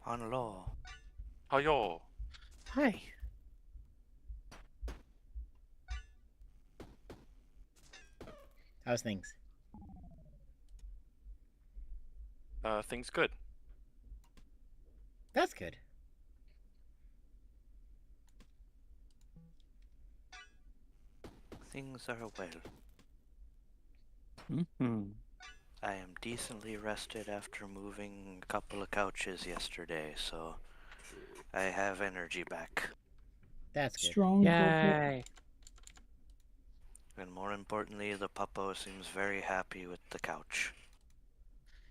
Hello. Hiyo. Hi. How's things? Things good. That's good. Things are well. Mm-hmm. I am decently rested after moving a couple of couches yesterday, so I have energy back. That's good. Strong Kobold. Yay! And more importantly, the puppo seems very happy with the couch.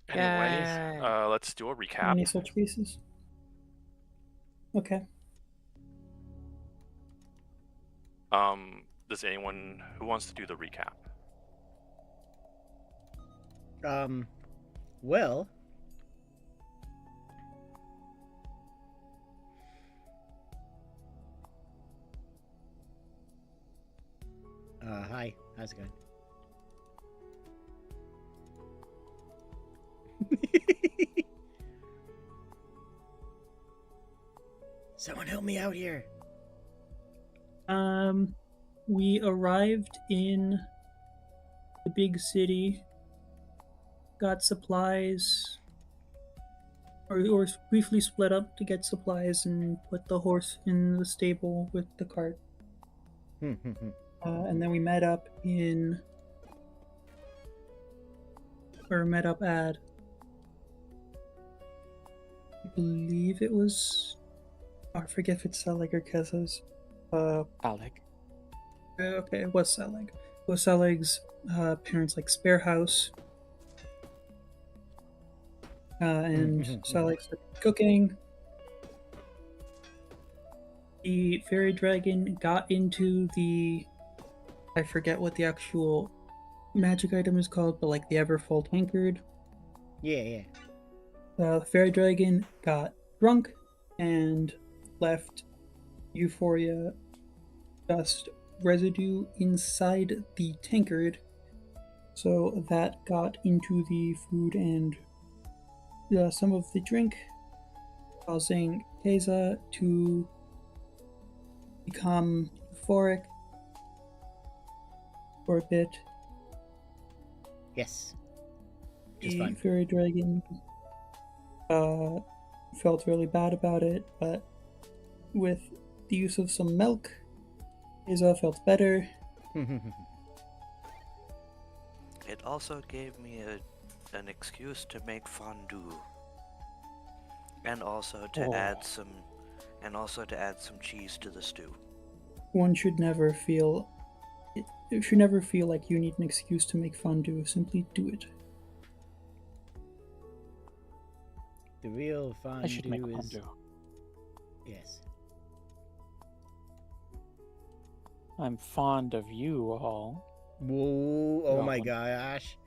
Anyways, Yay. let's do a recap. Any such pieces? Okay. Does anyone who wants to do the recap? Well, hi. How's it going? Someone help me out here. We arrived in the big city, got supplies, or briefly split up to get supplies and put the horse in the stable with the cart. And then we met up at, I believe it was, I forget if it's Selig or Keza's. Alec. Okay, it was Selig. It was Selig's parents' spare house. And Selig started cooking. The fairy dragon got into the, I forget what the actual magic item is called, but the Everfull tankard. Yeah. The fairy dragon got drunk and left Euphoria dust residue inside the tankard, so that got into the food and some of the drink, causing Keza to become euphoric for a bit. Yes. Just The fine. fairy dragon felt really bad about it, but with the use of some milk, Keza felt better. It also gave me an excuse to make fondue, and also to add some cheese to the stew. One should never feel like you need an excuse to make fondue. Simply do it. The real I should make fondue is... fondue. Yes. I'm fond of you all. Whoa, oh my Goblin. gosh.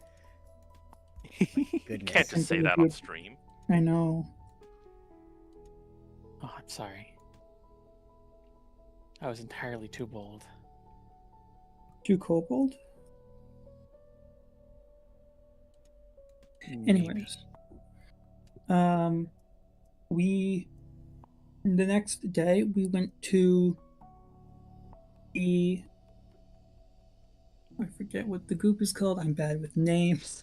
Goodness. Can't just say that on stream. I know. Oh, I'm sorry. I was entirely too bold. To Kobold? Anyways. The next day we went to I forget what the group is called. I'm bad with names.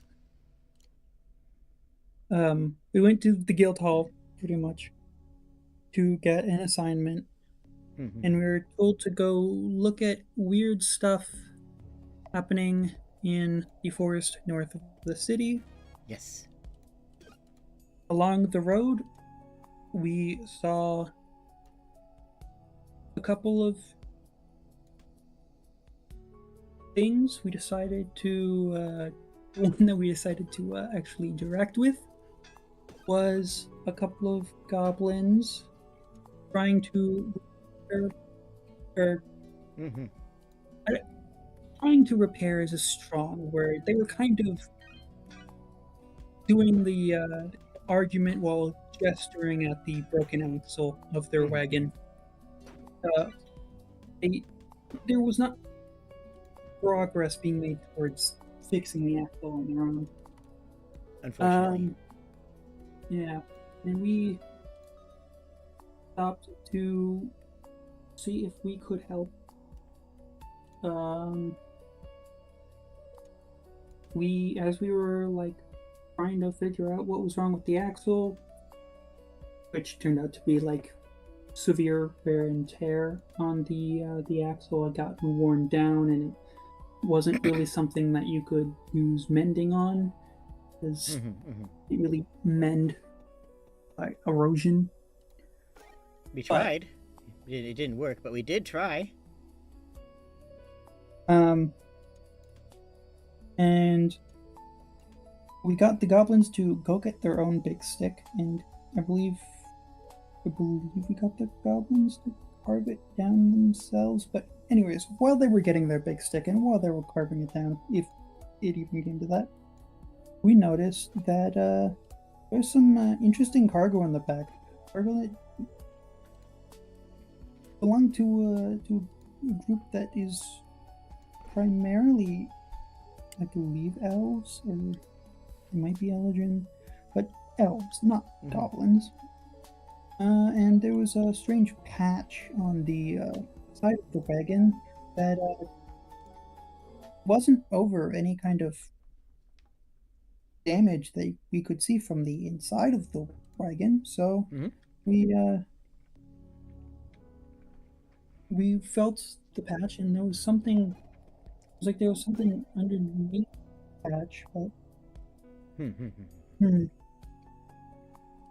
We went to the guild hall, pretty much, to get an assignment. And we were told to go look at weird stuff happening in the forest north of the city. Yes. Along the road, we saw a couple of things. We decided to one that we decided to actually interact with was a couple of goblins trying to trying to repair is a strong word. They were kind of doing the argument while gesturing at the broken axle of their wagon. There was not progress being made towards fixing the axle on their own. Unfortunately. Yeah, and we stopped to see if we could help. As we were like trying to figure out what was wrong with the axle, which turned out to be like severe wear and tear on the axle. It got worn down, and it wasn't really something that you could use mending on, because it really mend by erosion. We tried. It didn't work, but we did try. And we got the goblins to go get their own big stick, and I believe we got the goblins to carve it down themselves. But anyways, while they were getting their big stick and while they were carving it down, if it even came to that, we noticed that there's some interesting cargo in the back. Cargo that belonged to a group that is primarily, I believe, elves, or it might be Eldrin, but elves, not goblins. And there was a strange patch on the side of the wagon that wasn't over any kind of damage that we could see from the inside of the wagon. So we felt the patch, and there was something. It was like there was something underneath the patch, but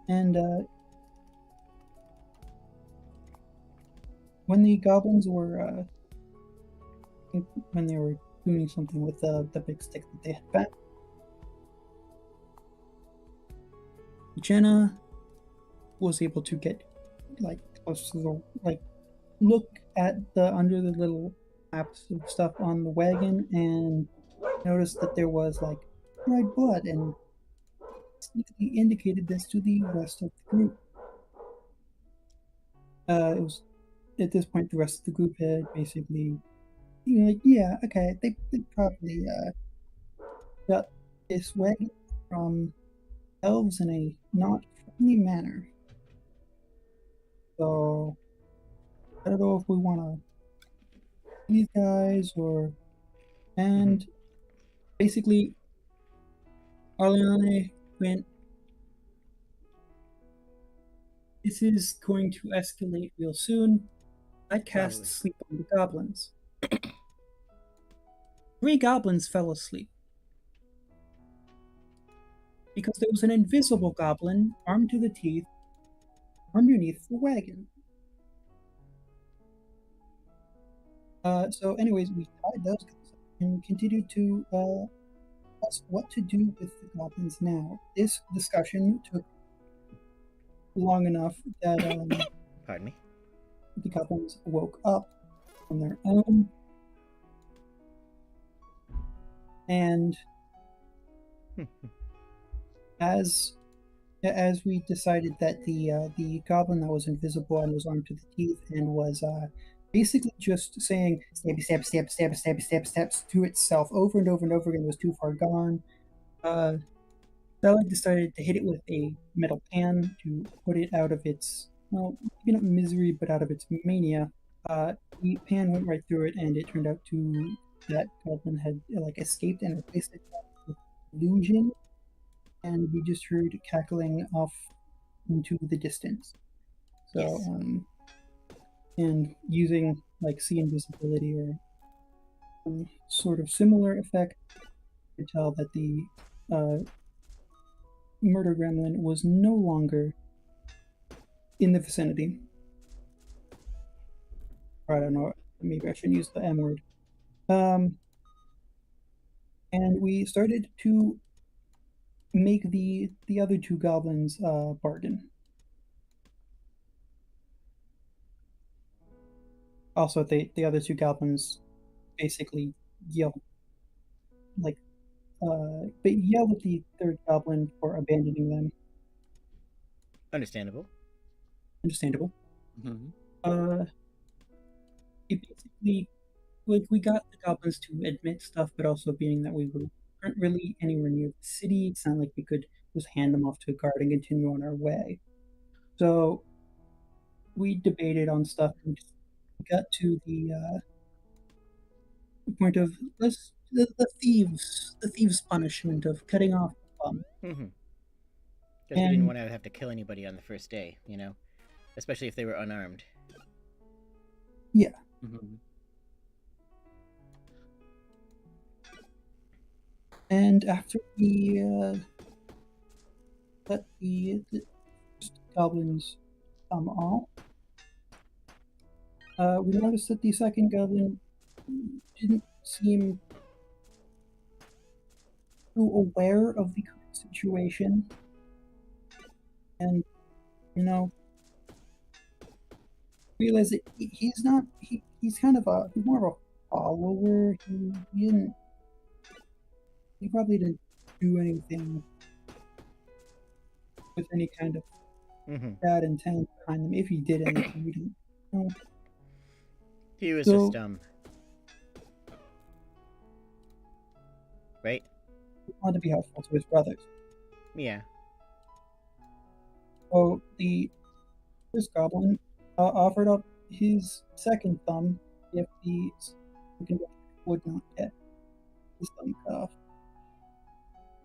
and when the goblins were when they were doing something with the big stick that they had back, Jenna was able to get like close to the look at the under the little maps of stuff on the wagon and noticed that there was like dried blood, and sneakily indicated this to the rest of the group. It was at this point the rest of the group had basically, like, yeah, okay, they probably got this wagon from elves in a not friendly manner. So I don't know if we want to these guys or, and basically Arliane went, this is going to escalate real soon. I cast Probably. Sleep on the goblins. 3 goblins fell asleep because there was an invisible goblin armed to the teeth underneath the wagon. So anyways, we tied those guys up and continued to ask what to do with the goblins now. This discussion took long enough that Pardon me. the goblins woke up on their own, and as we decided that the goblin that was invisible and was armed to the teeth and was basically just saying stab, stab, stab, stab, stab, stab, stabs to itself over and over and over again was too far gone, Bella decided to hit it with a metal pan to put it out of its, well, maybe not misery, but out of its mania. The pan went right through it, and it turned out to that goblin had like escaped and replaced it with illusion, and we just heard cackling off into the distance. So, Yes. And using like see invisibility or sort of similar effect, you could tell that the murder gremlin was no longer in the vicinity. Or I don't know, maybe I shouldn't use the M word. And we started to make the other 2 goblins bargain. Also, the other 2 goblins basically yelled, like, they yelled at the 3rd goblin for abandoning them. Understandable. Understandable. It basically, like, we got the goblins to admit stuff, but also being that we weren't really anywhere near the city, it's not like we could just hand them off to a guard and continue on our way. So we debated on stuff and got to the point of the thieves' punishment of cutting off the thumb. Mm-hmm. Because we didn't want to have to kill anybody on the first day, you know? Especially if they were unarmed. Yeah. Mm-hmm. And after we let the goblin's thumb off, we noticed that the second goblin didn't seem too aware of the current situation. And, you know, realize that he's not, he's kind of he's more of a follower. He probably didn't do anything with any kind of bad intent behind them. If he did anything, we didn't know. He was just right? He wanted to be helpful to his brothers. Yeah. So the first goblin offered up his second thumb if the second would not get his thumb cut off.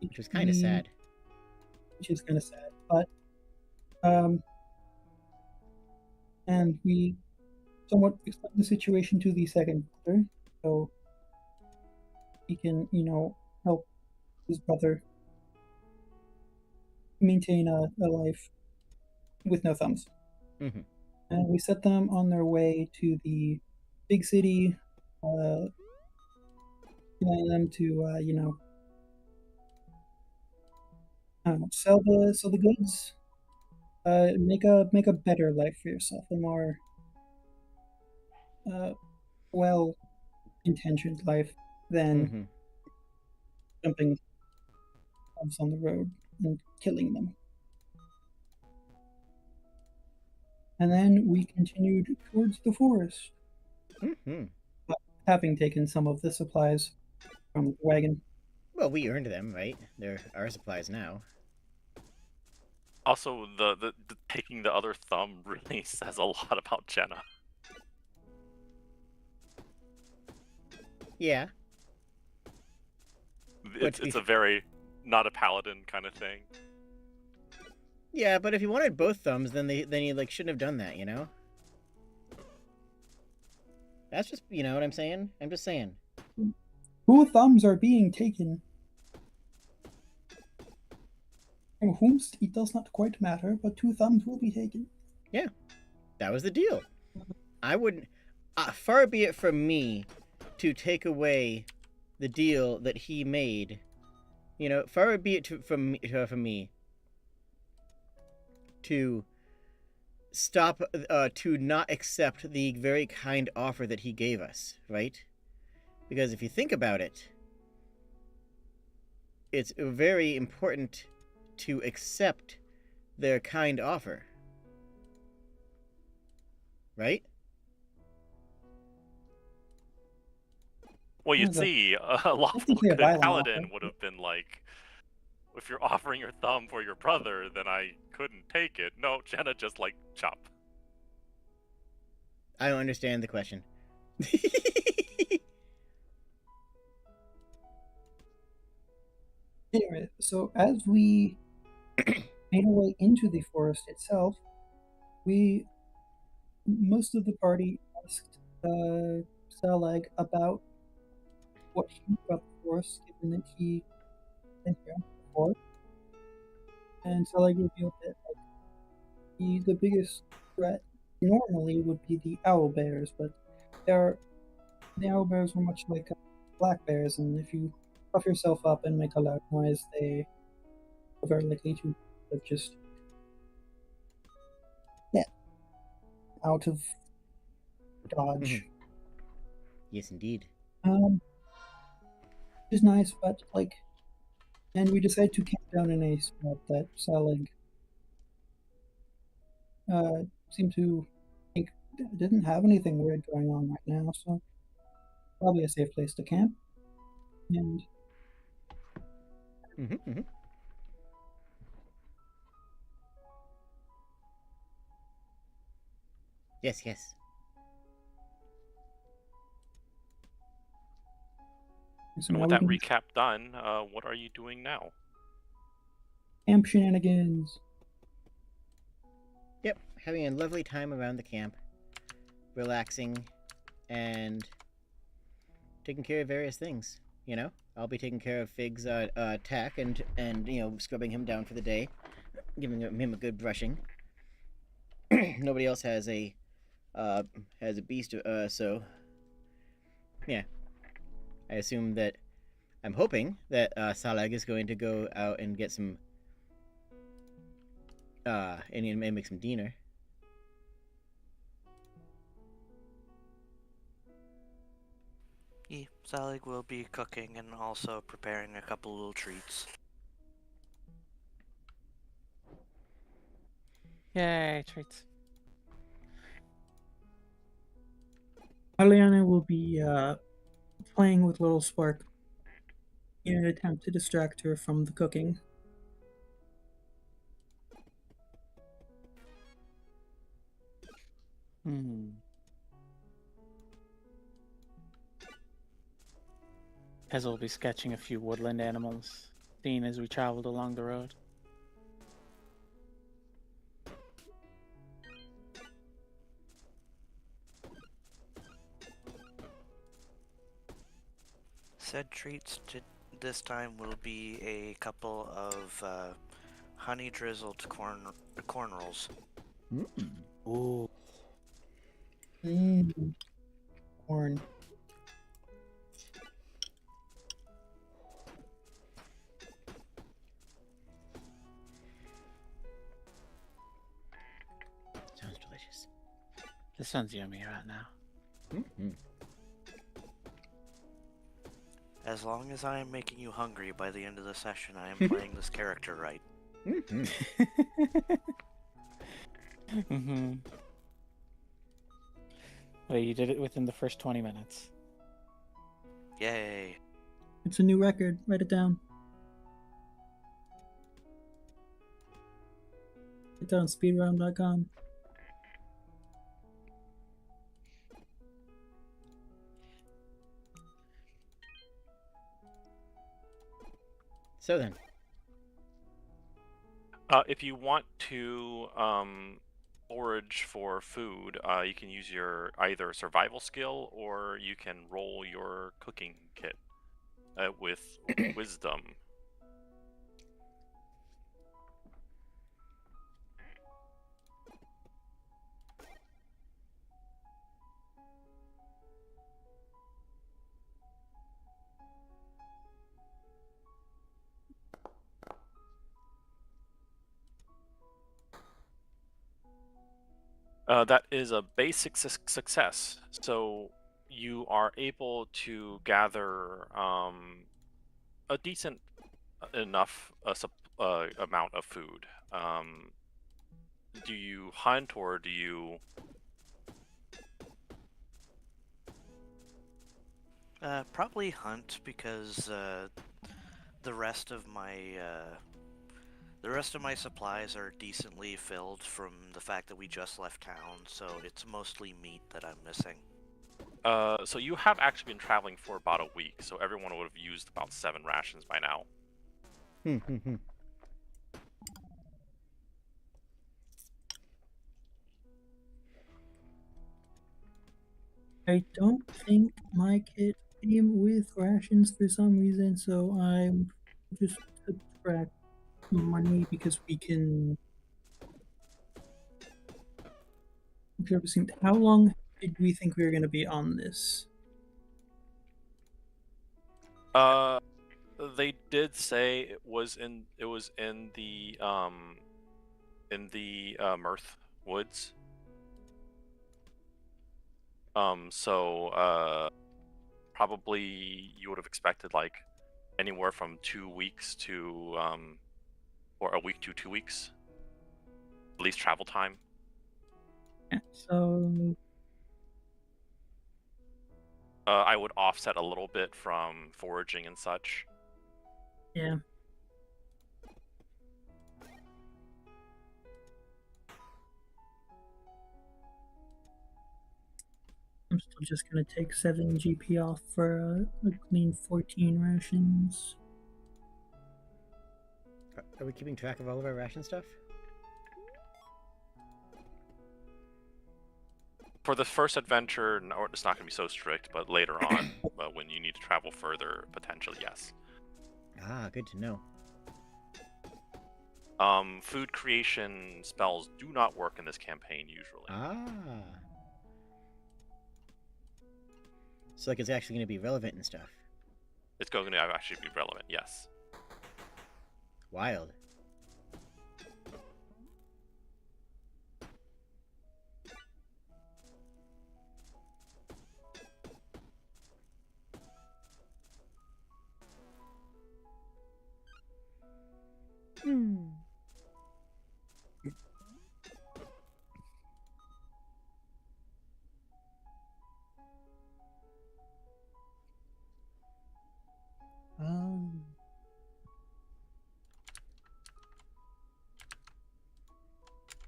Which was kind of sad. Which is kind of sad, but and we somewhat explained the situation to the second brother, so he can, you know, help his brother maintain a life with no thumbs. Mm-hmm. And we set them on their way to the big city, telling them to, you know, sell the goods, make a better life for yourself, a more well-intentioned life than jumping thumbs on the road and killing them. And then we continued towards the forest, having taken some of the supplies from the wagon. Well, we earned them, right? They're our supplies now. Also, the taking the other thumb really says a lot about Jenna. Yeah. It's a very not a paladin kind of thing. Yeah, but if you wanted both thumbs, then you like shouldn't have done that, you know? That's just, you know what I'm saying? I'm just saying. 2 thumbs are being taken. From whomst, it does not quite matter, but 2 thumbs will be taken. Yeah, that was the deal. I wouldn't... far be it from me to take away the deal that he made. You know, far be it from me to stop, to not accept the very kind offer that he gave us, right? Because if you think about it, it's very important to accept their kind offer. Right? Well, you'd see a lawful good paladin would have been like, if you're offering your thumb for your brother, then I couldn't take it. No, Jenna just like chop. I don't understand the question. Anyway, so as we made our way into the forest itself, most of the party asked Salag about what he knew about the forest, given that he been here before. And Salag revealed that the biggest threat normally would be the owl bears, but the owl bears were much like black bears, and if you puff yourself up and make a loud noise, they are very likely to just out of dodge. Yes, indeed. Which is nice, but and we decided to camp down in a spot that Salag seemed to think didn't have anything weird going on right now, so probably a safe place to camp. And Yes, yes. So And now with we that can recap done, what are you doing now? camp shenanigans. Yep, having a lovely time around the camp, relaxing, and taking care of various things. You know, I'll be taking care of Fig's attack and scrubbing him down for the day, giving him a good brushing. Nobody else has a beast, so yeah. I assume that I'm hoping that Salag is going to go out and get some and make some dinner. Salig will be cooking and also preparing a couple little treats. Yay, treats. Aliana will be playing with Little Spark in an attempt to distract her from the cooking. Pez will be sketching a few woodland animals seen as we traveled along the road. Said treats this time will be a couple of honey drizzled corn rolls. Ooh. Corn. Sounds delicious. This sounds yummy right now. Mm-hmm. As long as I am making you hungry by the end of the session, I am playing this character right. Mm-hmm. Mm-hmm. Wait, you did it within the first 20 minutes. Yay. It's a new record. Write it down. It's on speedround.com. So then, If you want to forage for food, you can use your either survival skill or you can roll your cooking kit with wisdom. That is a basic success. So you are able to gather a decent enough amount of food. Do you hunt or do you? Probably hunt because the rest of my supplies are decently filled from the fact that we just left town, so it's mostly meat that I'm missing. So you have actually been traveling for about a week, so everyone would have used about 7 rations by now. I don't think my kit came with rations for some reason, so I'm just subtract money because we can. How long did we think we were going to be on this? They did say it was in the Mirth Woods. So probably you would have expected like anywhere from 2 weeks to or a week to 2 weeks, at least travel time. So I would offset a little bit from foraging and such. yeah. still just gonna take 7 GP off for a clean 14 rations. Are we keeping track of all of our ration stuff? For the first adventure, no, it's not going to be so strict, but later on, when you need to travel further, potentially, yes. Ah, good to know. Food creation spells do not work in this campaign usually. Ah. So, like, it's actually going to be relevant and stuff. It's going to actually be relevant, yes. Wild.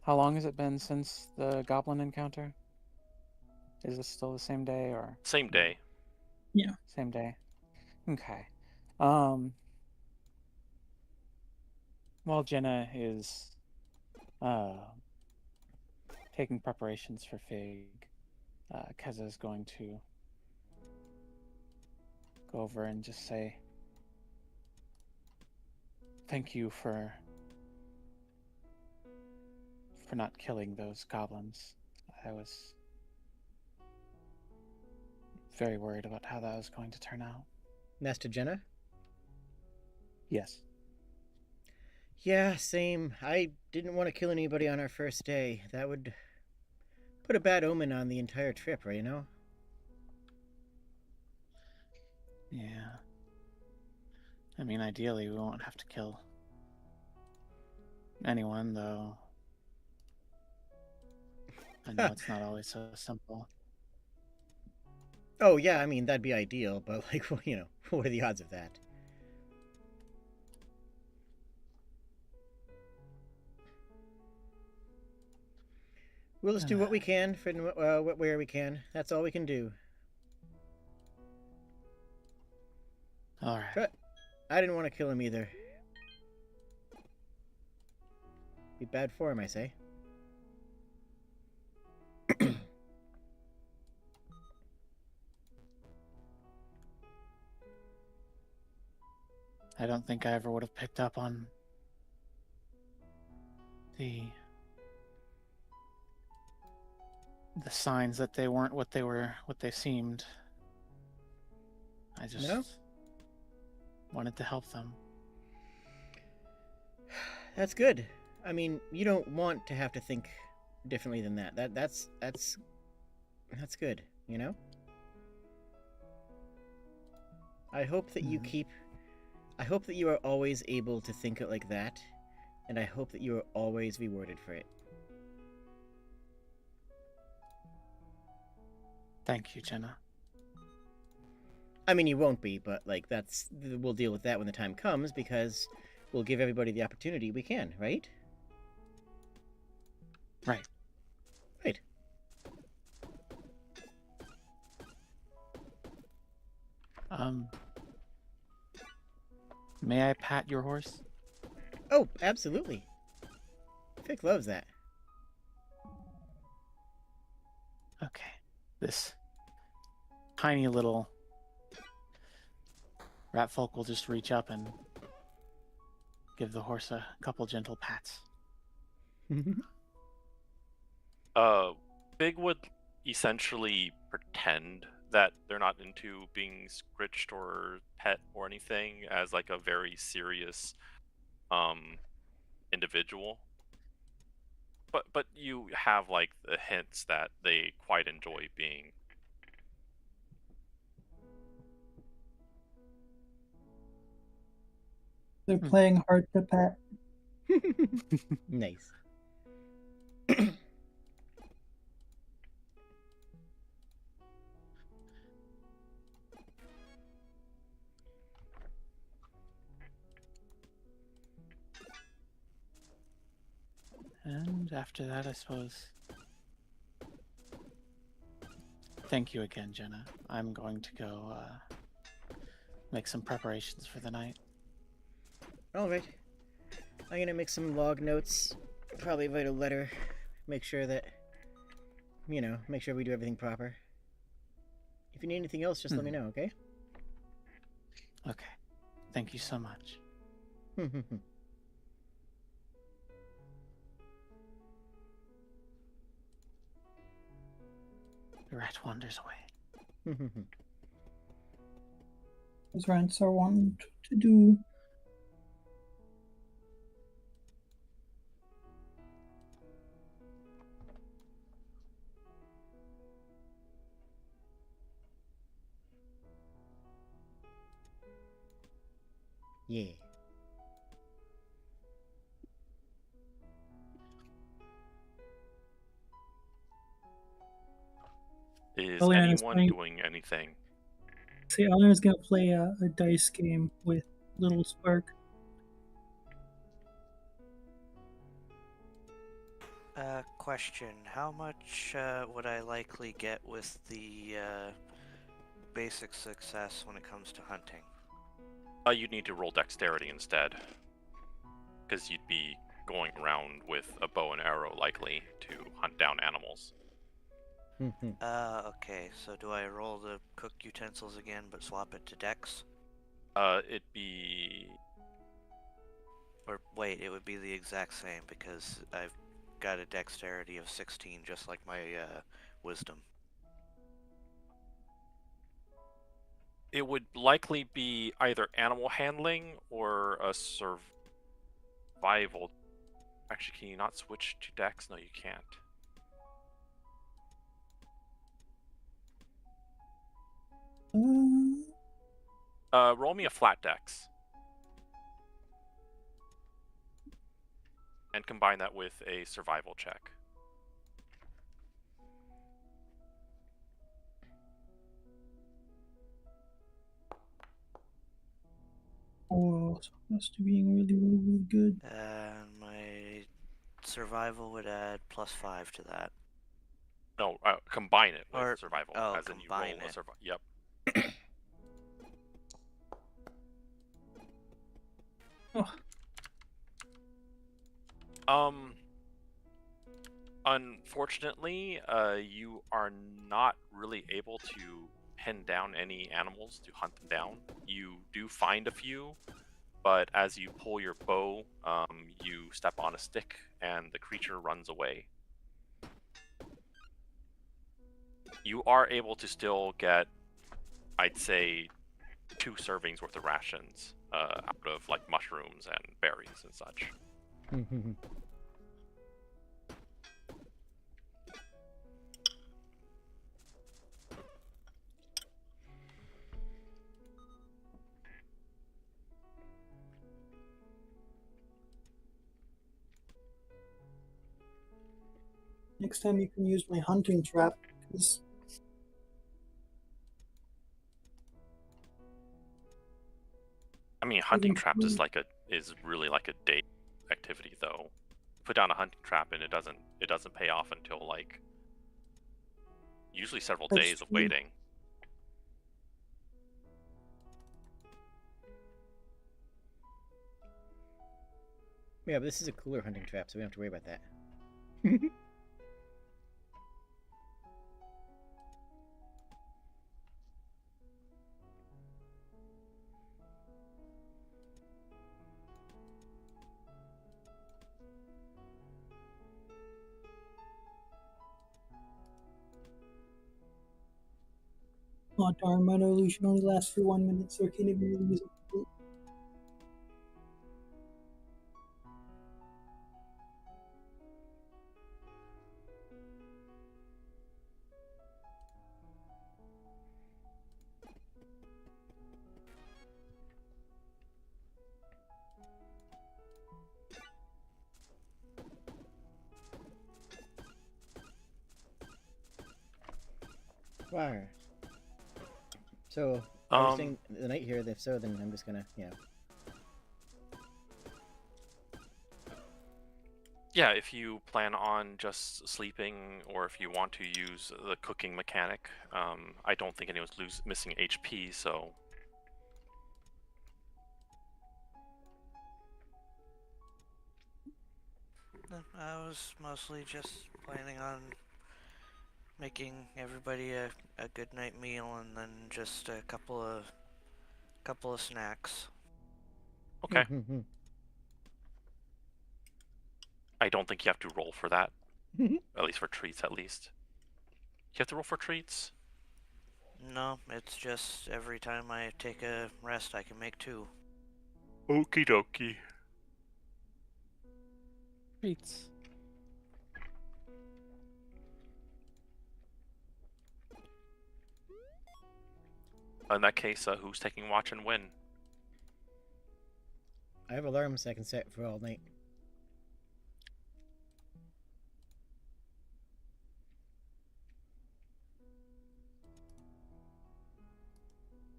How long has it been since the goblin encounter? Is it still the same day or Same day. same day? Okay. While Jenna is taking preparations for Fig, Keza is going to go over and just say, "Thank you for not killing those goblins. I was very worried about how that was going to turn out." That's to Jenna? Yes. Yeah, same. I didn't want to kill anybody on our first day. That would put a bad omen on the entire trip, right, you know? Yeah. I mean, ideally, we won't have to kill anyone, though. I know it's not always so simple. Oh, yeah, I mean, that'd be ideal, but, like, well, you know, what are the odds of that? We'll just do what we can for where we can. That's all we can do. All right. But I didn't want to kill him either. Be bad form, I say. I don't think I ever would have picked up on the signs that they weren't what they seemed. I just wanted to help them. That's good. I mean, you don't want to have to think differently than that. That's good, you know? I hope that I hope that you are always able to think it like that, and I hope that you are always rewarded for it. Thank you, Jenna. I mean, you won't be, but, like, we'll deal with that when the time comes, because we'll give everybody the opportunity we can, right? Right. Right. May I pat your horse? Oh, absolutely. Vic loves that. Okay. This tiny little rat folk will just reach up and give the horse a couple gentle pats. Big would essentially pretend that they're not into being scritched or pet or anything as like a very serious individual. But you have like the hints that they quite enjoy being. They're playing hard to pat. Nice. And after that, I suppose Thank you again, Jenna. I'm going to go make some preparations for the night. Alright. I'm gonna make some log notes. Probably write a letter. Make sure that, make sure we do everything proper. If you need anything else, just let me know, okay? Okay. Thank you so much. The rat wanders away. As rats are wont to do. Yeah. Is Eliana's anyone playing- doing anything? See, Eliana's gonna play a dice game with Little Spark. Question. How much would I likely get with the basic success when it comes to hunting? You'd need to roll dexterity instead. Because you'd be going around with a bow and arrow likely to hunt down animals. Okay, so do I roll the cooked utensils again but swap it to dex? It'd be... Or wait, it would be the exact same because I've got a dexterity of 16 just like my wisdom. It would likely be either animal handling or a survival. Actually, can you not switch to dex? No, you can't. Roll me a flat dex. And combine that with a survival check. Oh, so close to being really, really, really good. And my survival would add +5 to that. No, combine it with Or- survival. oh, as in you combine roll a it. survival. Yep. Oh, Unfortunately, you are not really able to pin down any animals to hunt them down. You do find a few, but as you pull your bow, you step on a stick and the creature runs away. You are able to still get, I'd say, 2 servings worth of rations out of like mushrooms and berries and such. next time you can use my hunting trap, because I mean, hunting traps is really like a day activity, though. Put down a hunting trap and it doesn't pay off until like usually several That's days of true. waiting. Yeah, but this is a cooler hunting trap, so we don't have to worry about that. oh darn, my illusion only lasts for 1 minute, so I can't even really use it. Wow. So, are we staying the night here? If so, then I'm just gonna, Yeah, if you plan on just sleeping, or if you want to use the cooking mechanic, I don't think anyone's missing HP, so I was mostly just planning on making everybody a good night meal and then just a couple of snacks. okay. I don't think you have to roll for that, at least for treats, at least. You have to roll for treats? No, it's just every time I take a rest, I can make 2. Okie dokie. Treats. In that case, who's taking watch and when? I have alarms I can set for all night.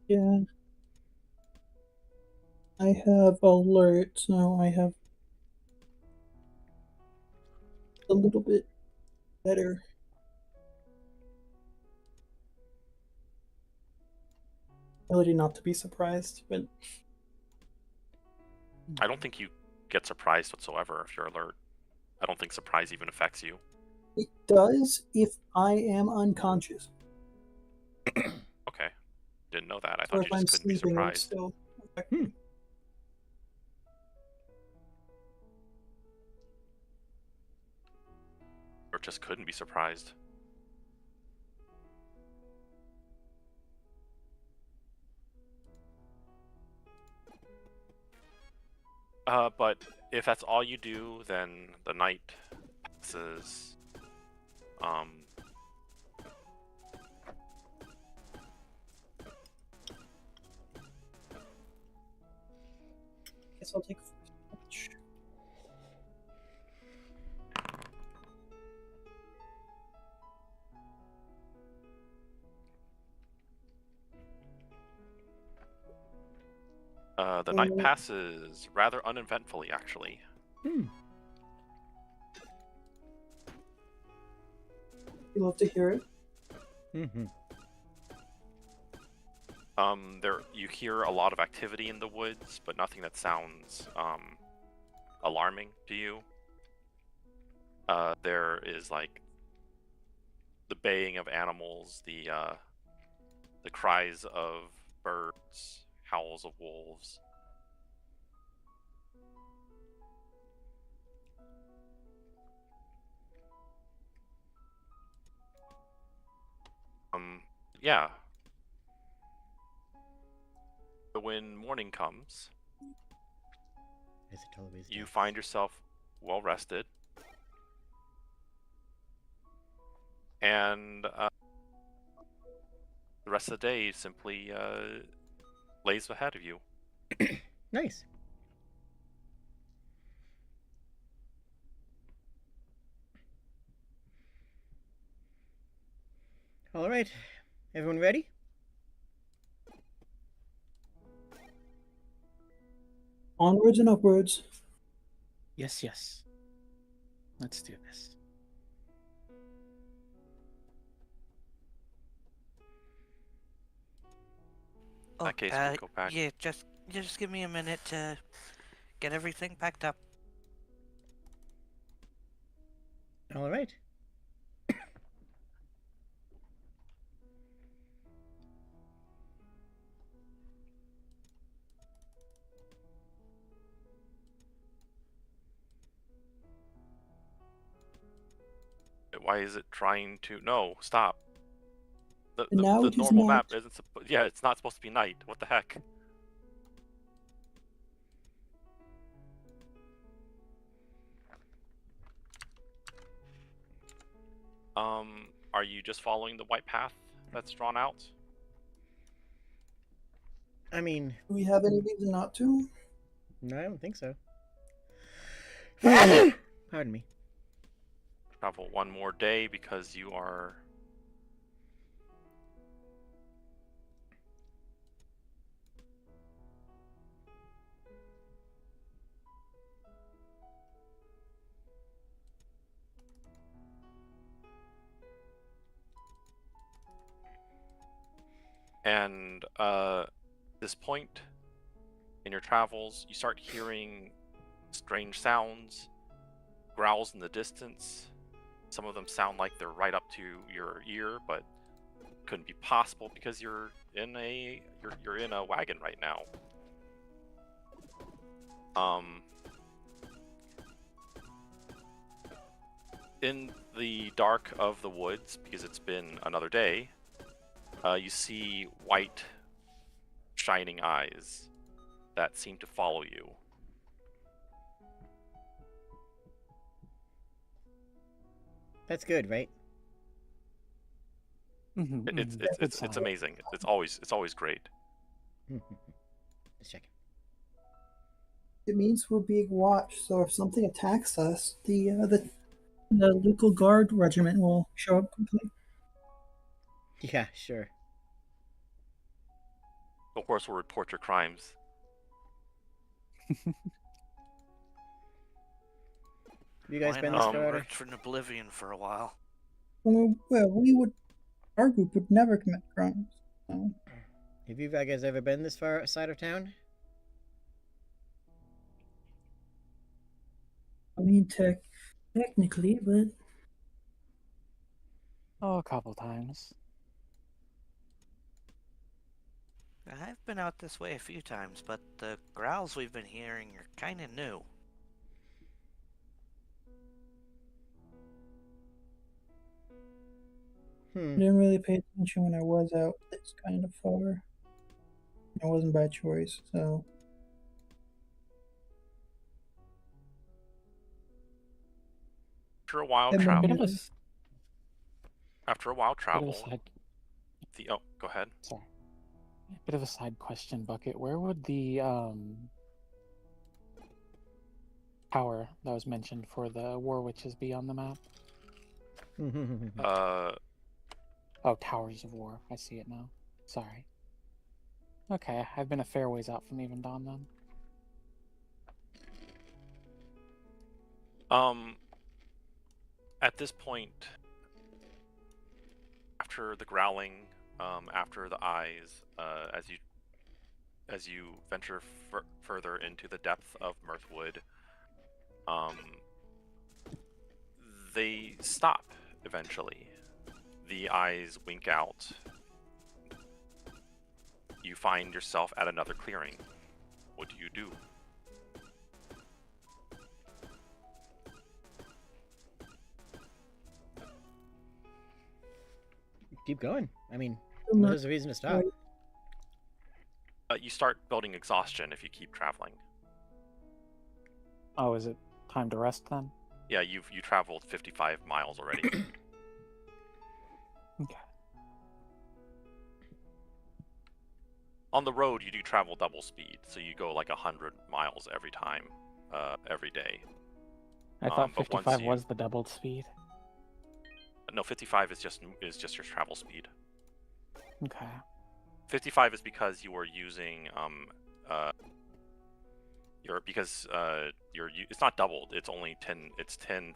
Yeah. I have alert, so I have a little bit better. Ability not to be surprised, but I don't think you get surprised whatsoever if you're alert. I don't think surprise even affects you. it does if I am unconscious. Okay. Didn't know that. I Or thought if you just I'm couldn't be sleeping, it would surprised. still affect me. Or just couldn't be surprised. But if that's all you do, then the night passes. Guess I'll take first watch. The night passes rather uneventfully, actually. Hmm. You love to hear it. Mm-hmm. You hear a lot of activity in the woods, but nothing that sounds alarming to you. There is like the baying of animals, the cries of birds, howls of wolves. Yeah. But when morning comes, As it always you does. find yourself well rested, and the rest of the day simply lays ahead of you. Nice. All right. Everyone ready? Onwards and upwards. Yes, yes. Let's do this. Oh, that case, we go back. yeah, just give me a minute to get everything packed up. All right. Why is it trying to? No, stop. The And now the it is normal night. map isn't. Yeah, it's not supposed to be night. What the heck? Are you just following the white path that's drawn out? I mean, Do we have any reason not to? no, I don't think so. Pardon me. Travel one more day because you are. And this point in your travels, you start hearing strange sounds, growls in the distance. Some of them sound like they're right up to your ear, but couldn't be possible because you're in a wagon right now. In the dark of the woods, because it's been another day, you see white, shining eyes that seem to follow you. That's good, right? It's amazing. It's always great. Just checking. It means we're being watched, so if something attacks us, The local guard regiment will show up quickly. Yeah, sure. The horse will report your crimes. Have you guys Why been not? this I far? worked for Oblivion for a while. well, our group would never commit crimes. So. Have you guys ever been this far outside of town? I mean, technically, but Oh, a couple times. I've been out this way a few times, but the growls we've been hearing are kind of new. I didn't really pay attention when I was out this kind of far. It wasn't by choice, so. After a while Bit of travel, a- go ahead. Sorry. Bit of a side question, Bucket. Where would the tower that was mentioned for the War Witches be on the map? Oh, Towers of War. I see it now. Sorry. Okay, I've been a fair ways out from Even Dawn then. At this point, after the growling, after the eyes, as you venture further into the depth of Mirthwood, they stop eventually. The eyes wink out. You find yourself at another clearing. What do you do? Keep going. I mean, I'm not there's a reason to stop. quite- You start building exhaustion if you keep traveling. Oh, is it time to rest then? Yeah, you traveled 55 miles already. Okay. On the road, you do travel double speed, so you go like 100 miles every time, every day. I thought but once 55 you- was the doubled speed. No, 55 is just your travel speed. Okay. 55 is because you are using it's not doubled. It's only 10. It's 10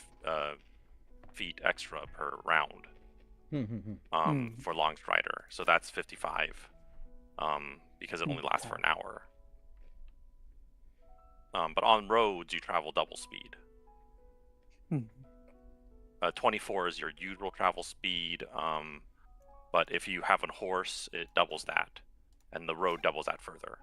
feet extra per round. For long strider, so that's 55. Because it only lasts for an hour. But on roads, you travel double speed. 24 is your usual travel speed, but if you have a horse, it doubles that, and the road doubles that further.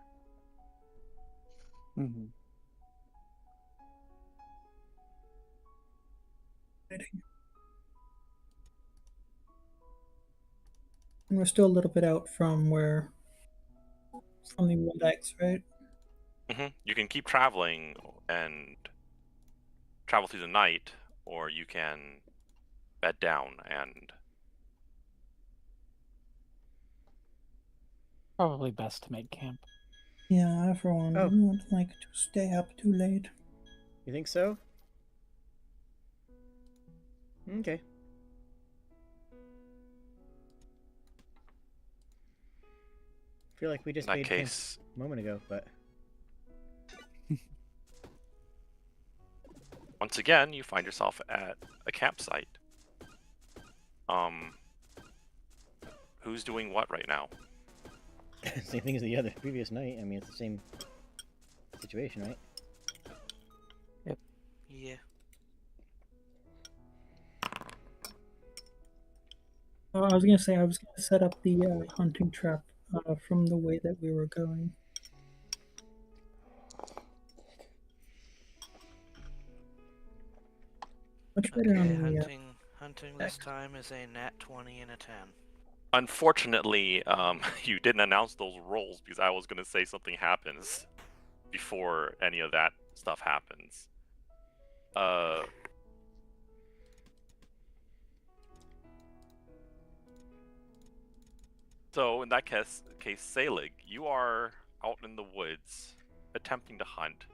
And we're still a little bit out from the World X, right? You can keep traveling and travel through the night, or you can bed down and... Probably best to make camp. Yeah, I for one wouldn't like to stay up too late. You think so? Okay. I feel like we just In that made case, camp a moment ago, but once again, you find yourself at a campsite. Who's doing what right now? Same thing as the other previous night. I mean, it's the same situation, right? Yeah. I was gonna say I was gonna set up the hunting trap from the way that we were going. Much better Okay, on the hunting this time is a nat 20 and a 10. Unfortunately, you didn't announce those rolls because I was going to say something happens before any of that stuff happens. So in that case, Selig, you are out in the woods attempting to hunt,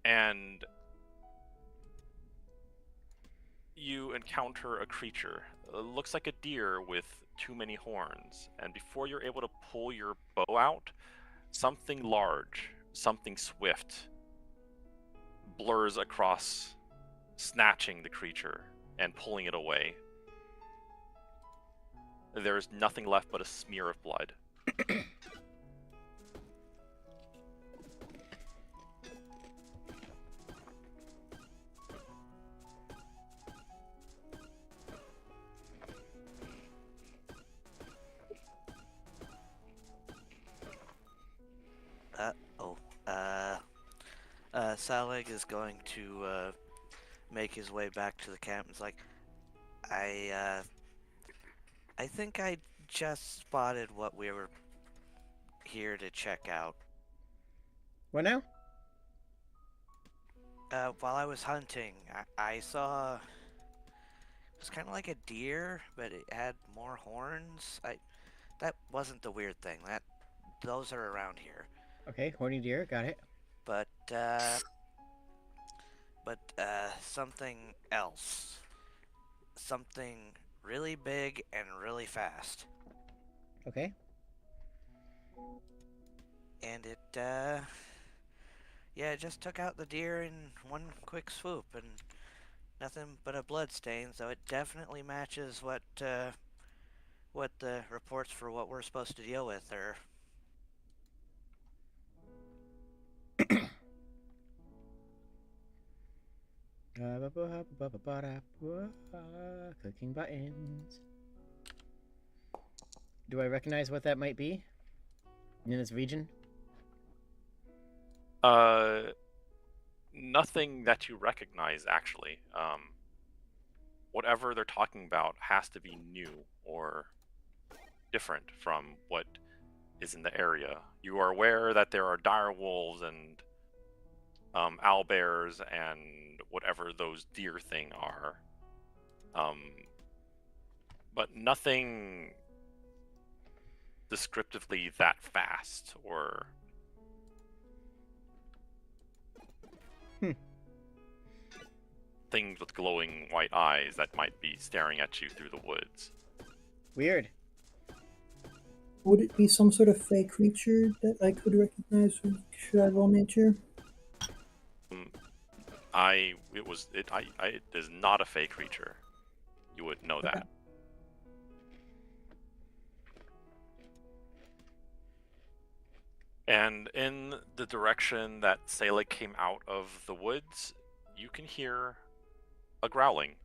and you encounter a creature. It looks like a deer with too many horns, and before you're able to pull your bow out, something large, something swift, blurs across, snatching the creature and pulling it away. There is nothing left but a smear of blood. Salig is going to make his way back to the camp. It's like, I think I just spotted what we were here to check out. What now? While I was hunting, I saw... It was kind of like a deer, but it had more horns. That wasn't the weird thing. Those are around here. Okay, horny deer, got it. But something else. Something really big and really fast. Okay. And it just took out the deer in one quick swoop, and nothing but a blood stain, so it definitely matches what the reports for what we're supposed to deal with are. Clicking buttons. Do I recognize what that might be in this region? Nothing that you recognize, actually. Whatever they're talking about has to be new or different from what is in the area. You are aware that there are dire wolves and owlbears and whatever those deer thing are. But nothing descriptively that fast or... things with glowing white eyes that might be staring at you through the woods. Weird. Would it be some sort of fey creature that I could recognize? Should I roll nature? It is not a fey creature. You would know that. And in the direction that Selig came out of the woods, you can hear a growling.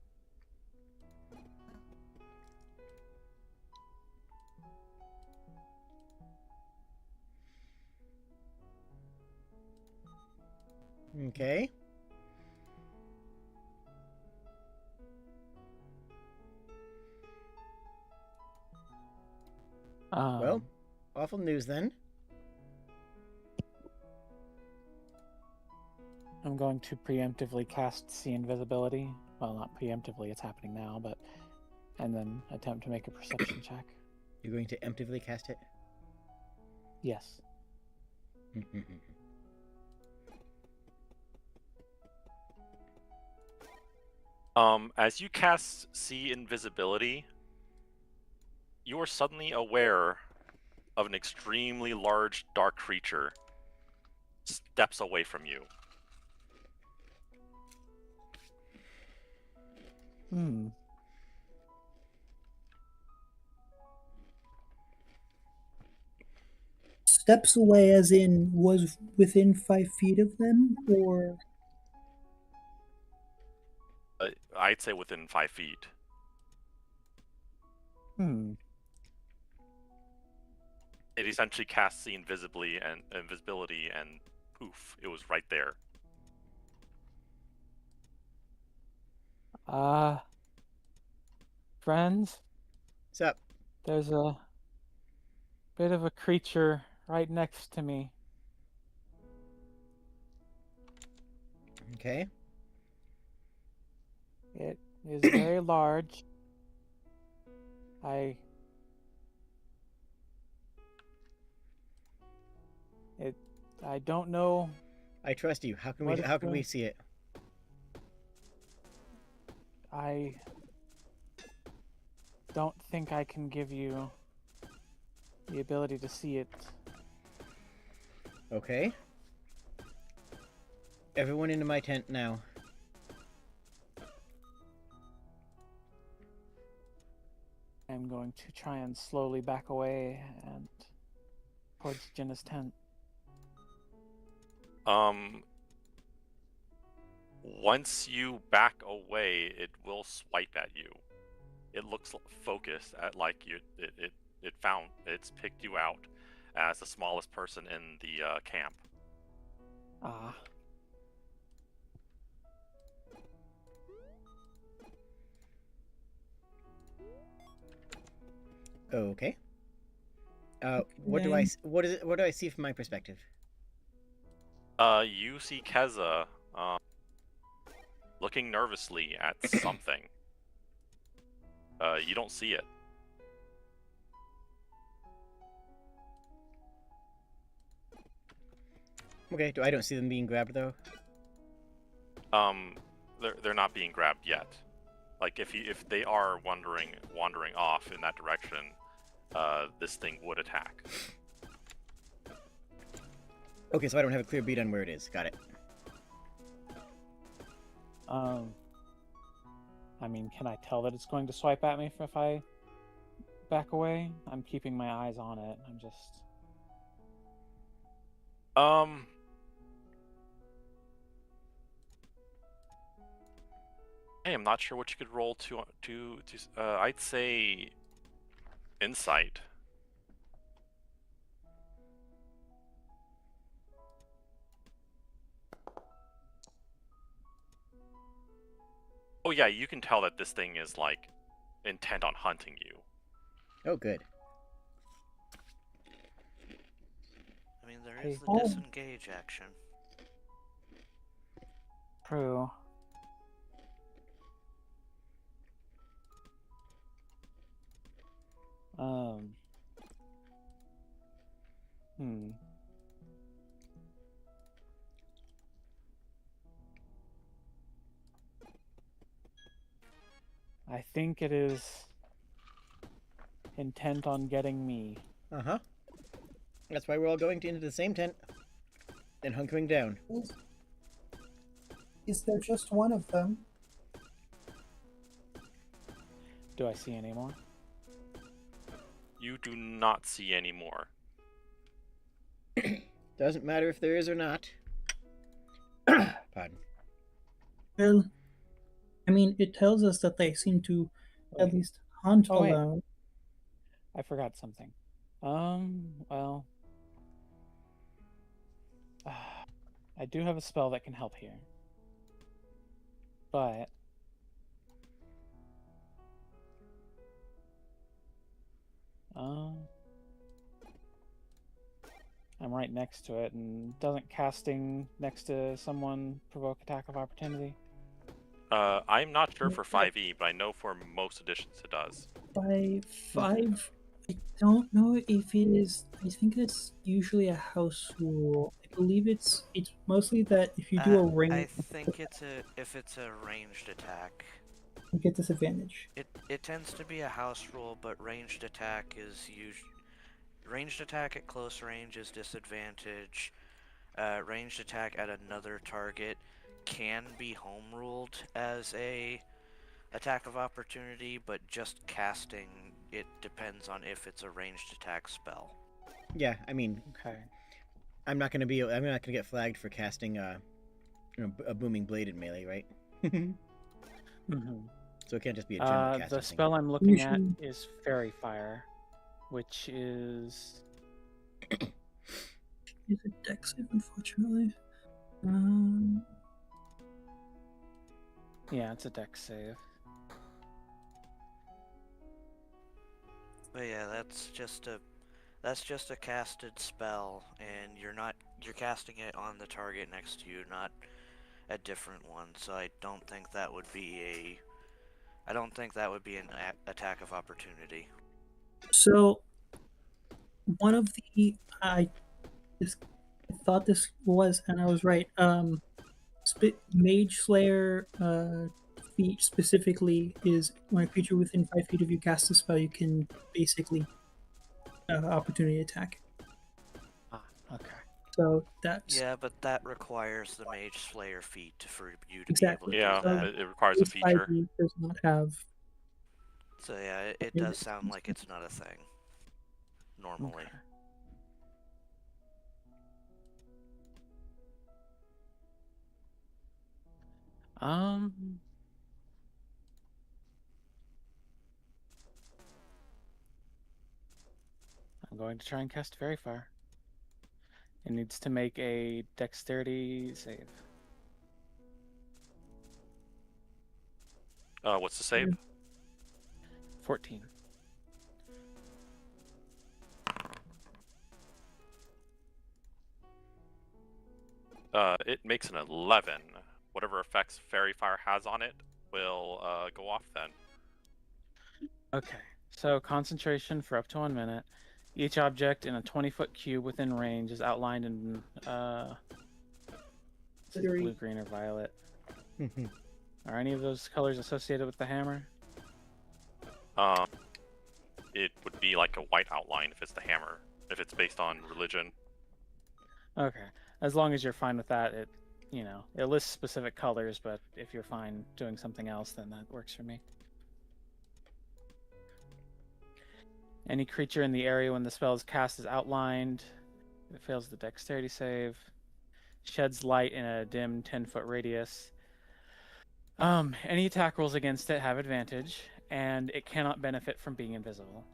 Okay. Well, awful news then. I'm going to preemptively cast See Invisibility. Well, not preemptively, it's happening now, but... And then attempt to make a perception check. You're going to emptively cast it? Yes. As you cast See Invisibility, you are suddenly aware of an extremely large dark creature steps away from you. steps away, as in was within 5 feet of them, or I'd say within 5 feet. Hmm. It essentially casts the invisibility, and poof, it was right there. Friends, What's up? there's a bit of a creature right next to me. Okay. It is very large. I don't know I trust you. How can what we? it's How can we doing. see it? I don't think I can give you the ability to see it. Okay. Everyone into my tent now. I'm going to try and slowly back away and towards Jenna's tent. Once you back away, it will swipe at you. It looks focused at like it's picked you out as the smallest person in the camp. Ah. Okay. What do I? What is it? What do I see from my perspective? You see Keza, looking nervously at something. You don't see it. Okay. I don't see them being grabbed though. They're not being grabbed yet. Like if they are wandering off in that direction, this thing would attack. Okay, so I don't have a clear beat on where it is. Got it. I mean, can I tell that it's going to swipe at me if I back away? I'm keeping my eyes on it. I'm just... I am not sure what you could roll to I'd say insight. Oh yeah, you can tell that this thing is like intent on hunting you. Oh, good. I mean, there is the Oh. disengage action. True. I think it is intent on getting me. Uh-huh. That's why we're all going into the same tent and hunkering down. is there just one of them? Do I see any more? You do not see any more. Doesn't matter if there is or not. Pardon. Well, I mean, it tells us that they seem to at least hunt Oh, wait. alone. I forgot something. Well... I do have a spell that can help here. But... I'm right next to it, and doesn't casting next to someone provoke attack of opportunity? I'm not sure for 5e, but I know for most editions it does. By 5, I don't know if it is. I think it's usually a house rule. I believe it's mostly that if you do a ring, I think if it's a ranged attack. you get disadvantage. It tends to be a house rule, but ranged attack is ranged attack at close range is disadvantage. Ranged attack at another target can be home ruled as a attack of opportunity, but just casting it depends on if it's a ranged attack spell. Yeah, I mean, Okay. I'm not gonna get flagged for casting a booming blade in melee, right? Mm-hmm. So it can't just be a general casting The thing. spell I'm looking at Usually- is Fairy Fire, which is Is it dex save, unfortunately? yeah, it's a dex save. But yeah, that's just a casted spell, and you're casting it on the target next to you, not a different one. So I don't think that would be an attack of opportunity. So, one of the I thought this was, and I was right. Mage Slayer feat specifically is when a creature within 5 feet of you casts a spell, you can basically opportunity attack. Ah, okay. So that's Yeah, but that requires the Mage Slayer feat for you to Exactly. be able to Yeah, do that. it requires a this feature. 5e does not have. So yeah, it does sound like it's not a thing. Normally. Okay. Um, I'm going to try and cast Fairy Fire. It needs to make a dexterity save. What's the save? 14. It makes an 11. Whatever effects Fairy Fire has on it will go off then. Okay. So concentration for up to 1 minute. Each object in a 20-foot cube within range is outlined in blue, green, or violet. Are any of those colors associated with the hammer? It would be like a white outline if it's the hammer. If it's based on religion. Okay. As long as you're fine with that, it lists specific colors, but if you're fine doing something else, then that works for me. Any creature in the area when the spell is cast is outlined. If it fails the dexterity save. Sheds light in a dim 10-foot radius. Any attack rolls against it have advantage, and it cannot benefit from being invisible.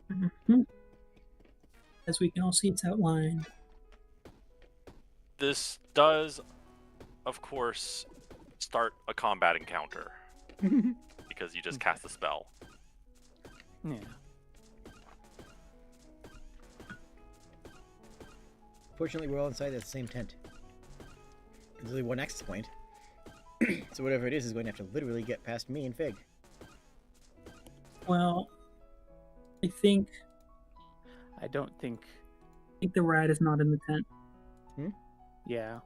Mhm. As we can all see, it's outlined. This does, of course, start a combat encounter. Because you just cast the spell. Yeah. Fortunately, we're all inside the same tent. There's only one access point. So whatever it is going to have to literally get past me and Fig. Well, I think the rat is not in the tent. Yeah.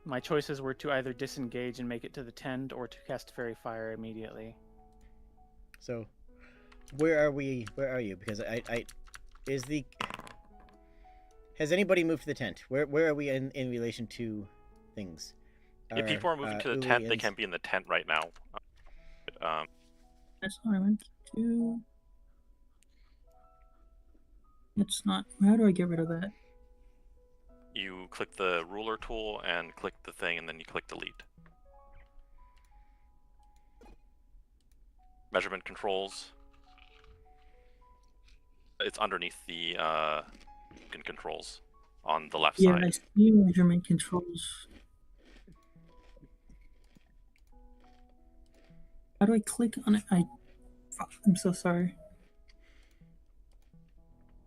My choices were to either disengage and make it to the tent or to cast Fairy Fire immediately. So, where are we? Where are you? Because has anybody moved to the tent? Where are we in relation to things? If people are moving to the tent, they can't be in the tent right now. That's what I went to. It's not. How do I get rid of that? You click the ruler tool and click the thing, and then you click delete. Measurement controls. It's underneath the controls on the left Yeah, side. I see measurement controls. How do I click on it? I'm so sorry.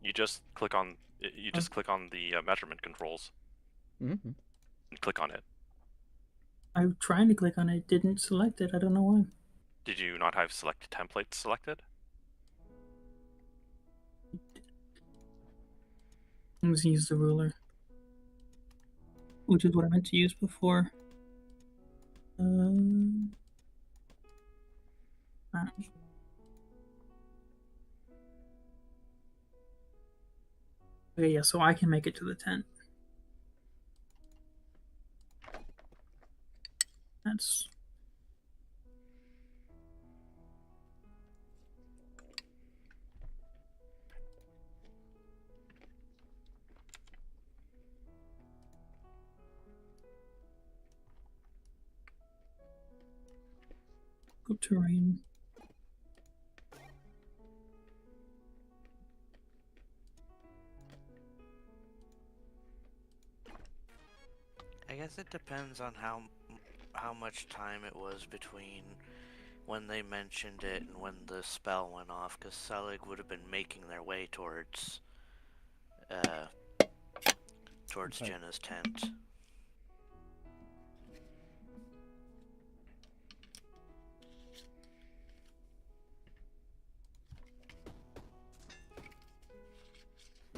You just click on the measurement controls Mm-hmm. and click on it. I'm trying to click on it. It didn't select it. I don't know why. Did you not have select template selected? Let's use the ruler, which is what I meant to use before. Okay, yeah, so I can make it to the tent. That's difficult terrain. I guess it depends on how much time it was between when they mentioned it and when the spell went off, because Selig would have been making their way towards Okay. Jenna's tent.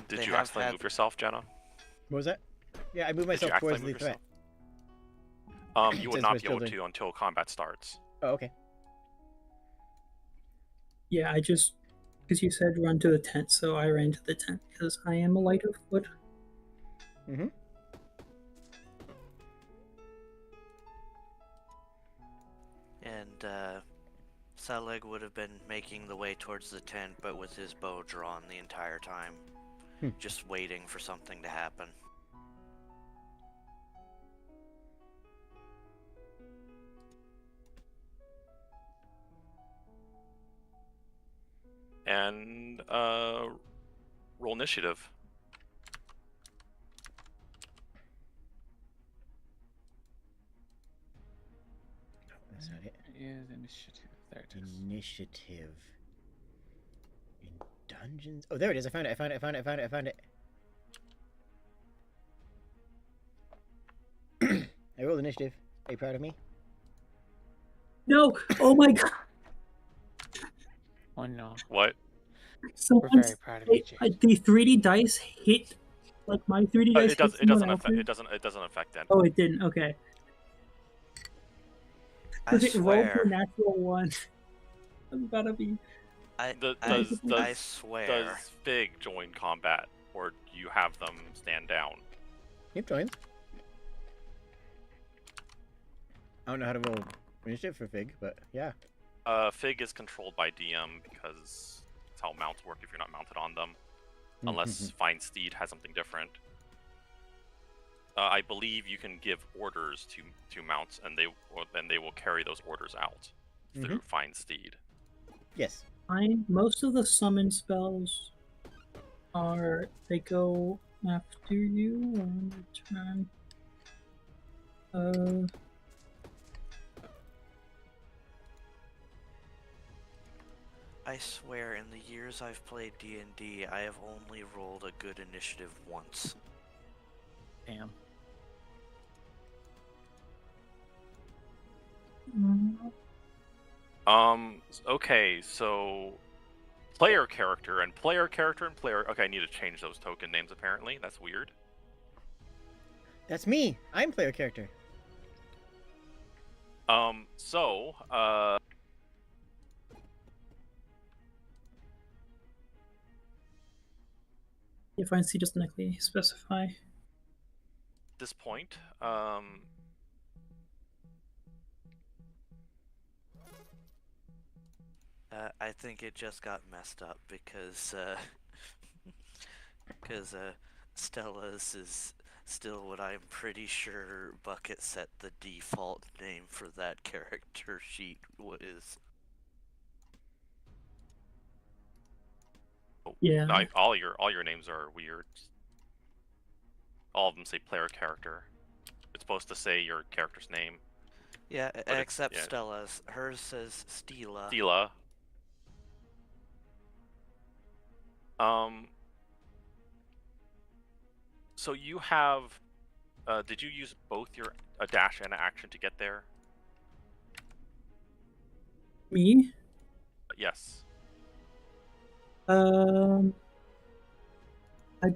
Did They you have accidentally had- move yourself, Jenna? What was that? Yeah, I moved Did you myself towards accidentally the move threat. yourself? You would Says not we're be able still to until combat starts. Oh, okay. Yeah, I just because you said run to the tent, so I ran to the tent because I am a light of foot. Mm-hmm. And Selig would have been making the way towards the tent, but with his bow drawn the entire time, just waiting for something to happen. And roll initiative. That's not it. Is initiative. There it is. Initiative. In dungeons. Oh, there it is. I found it. I found it. I rolled initiative. Are you proud of me? No! Oh my god! Oh no. What? We're Someone very proud of you, Jade. the 3D dice hit, like my 3D dice. It does. hit It doesn't someone affect. else's. It doesn't affect them. Oh, it didn't. Okay. I It rolled swear. a natural one. I'm about to be. I Does swear. Fig join combat, or do you have them stand down? You've joined. I don't know how to roll initiative for Fig, but yeah. Fig is controlled by DM because that's how mounts work if you're not mounted on them, unless Fine Steed has something different. I believe you can give orders to mounts, and then they will carry those orders out through Fine Steed. Yes. Most of the summon spells they go after you on your turn. I swear, in the years I've played D&D, I have only rolled a good initiative once. Damn. Okay, so player character and player. Okay, I need to change those token names. Apparently, that's weird. That's me. I'm player character. If I see just directly specify. At this point, I think it just got messed up because Stella's is still what I'm pretty sure Bucket set the default name for that character sheet is. Yeah. all your names are weird. All of them say player character. It's supposed to say your character's name. Yeah, But except yeah. Stella's. Hers says Stela. Stela. So you have. Did you use both a dash and an action to get there? Me? Yes. I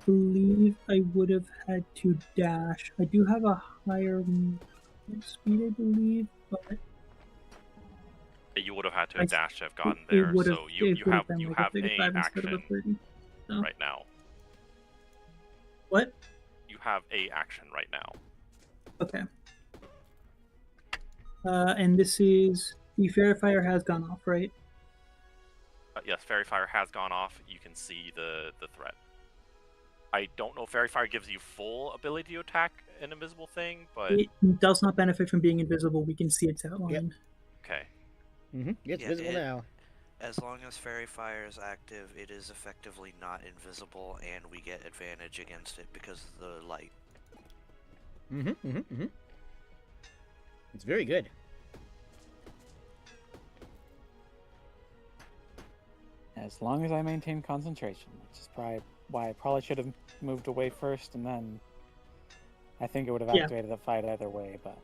believe I would have had to dash. I do have a higher speed, I believe, but You would have had to dash to have gotten it there. would have. So you have been you like have a a 35 instead of a action 30. So. right now. What? You have a action right now. Okay. And this is the Fairy Fire has gone off, right? Yes, Fairy Fire has gone off. You can see the threat. I don't know if Fairy Fire gives you full ability to attack an invisible thing, but It does not benefit from being invisible. We can see its outline. okay. It's Yeah, visible now. as long as Fairy Fire is active, it is effectively not invisible, and we get advantage against it because of the light. It's very good. As long as I maintain concentration, which is probably why I probably should have moved away first, and then I think it would have Yeah. activated the fight either way, but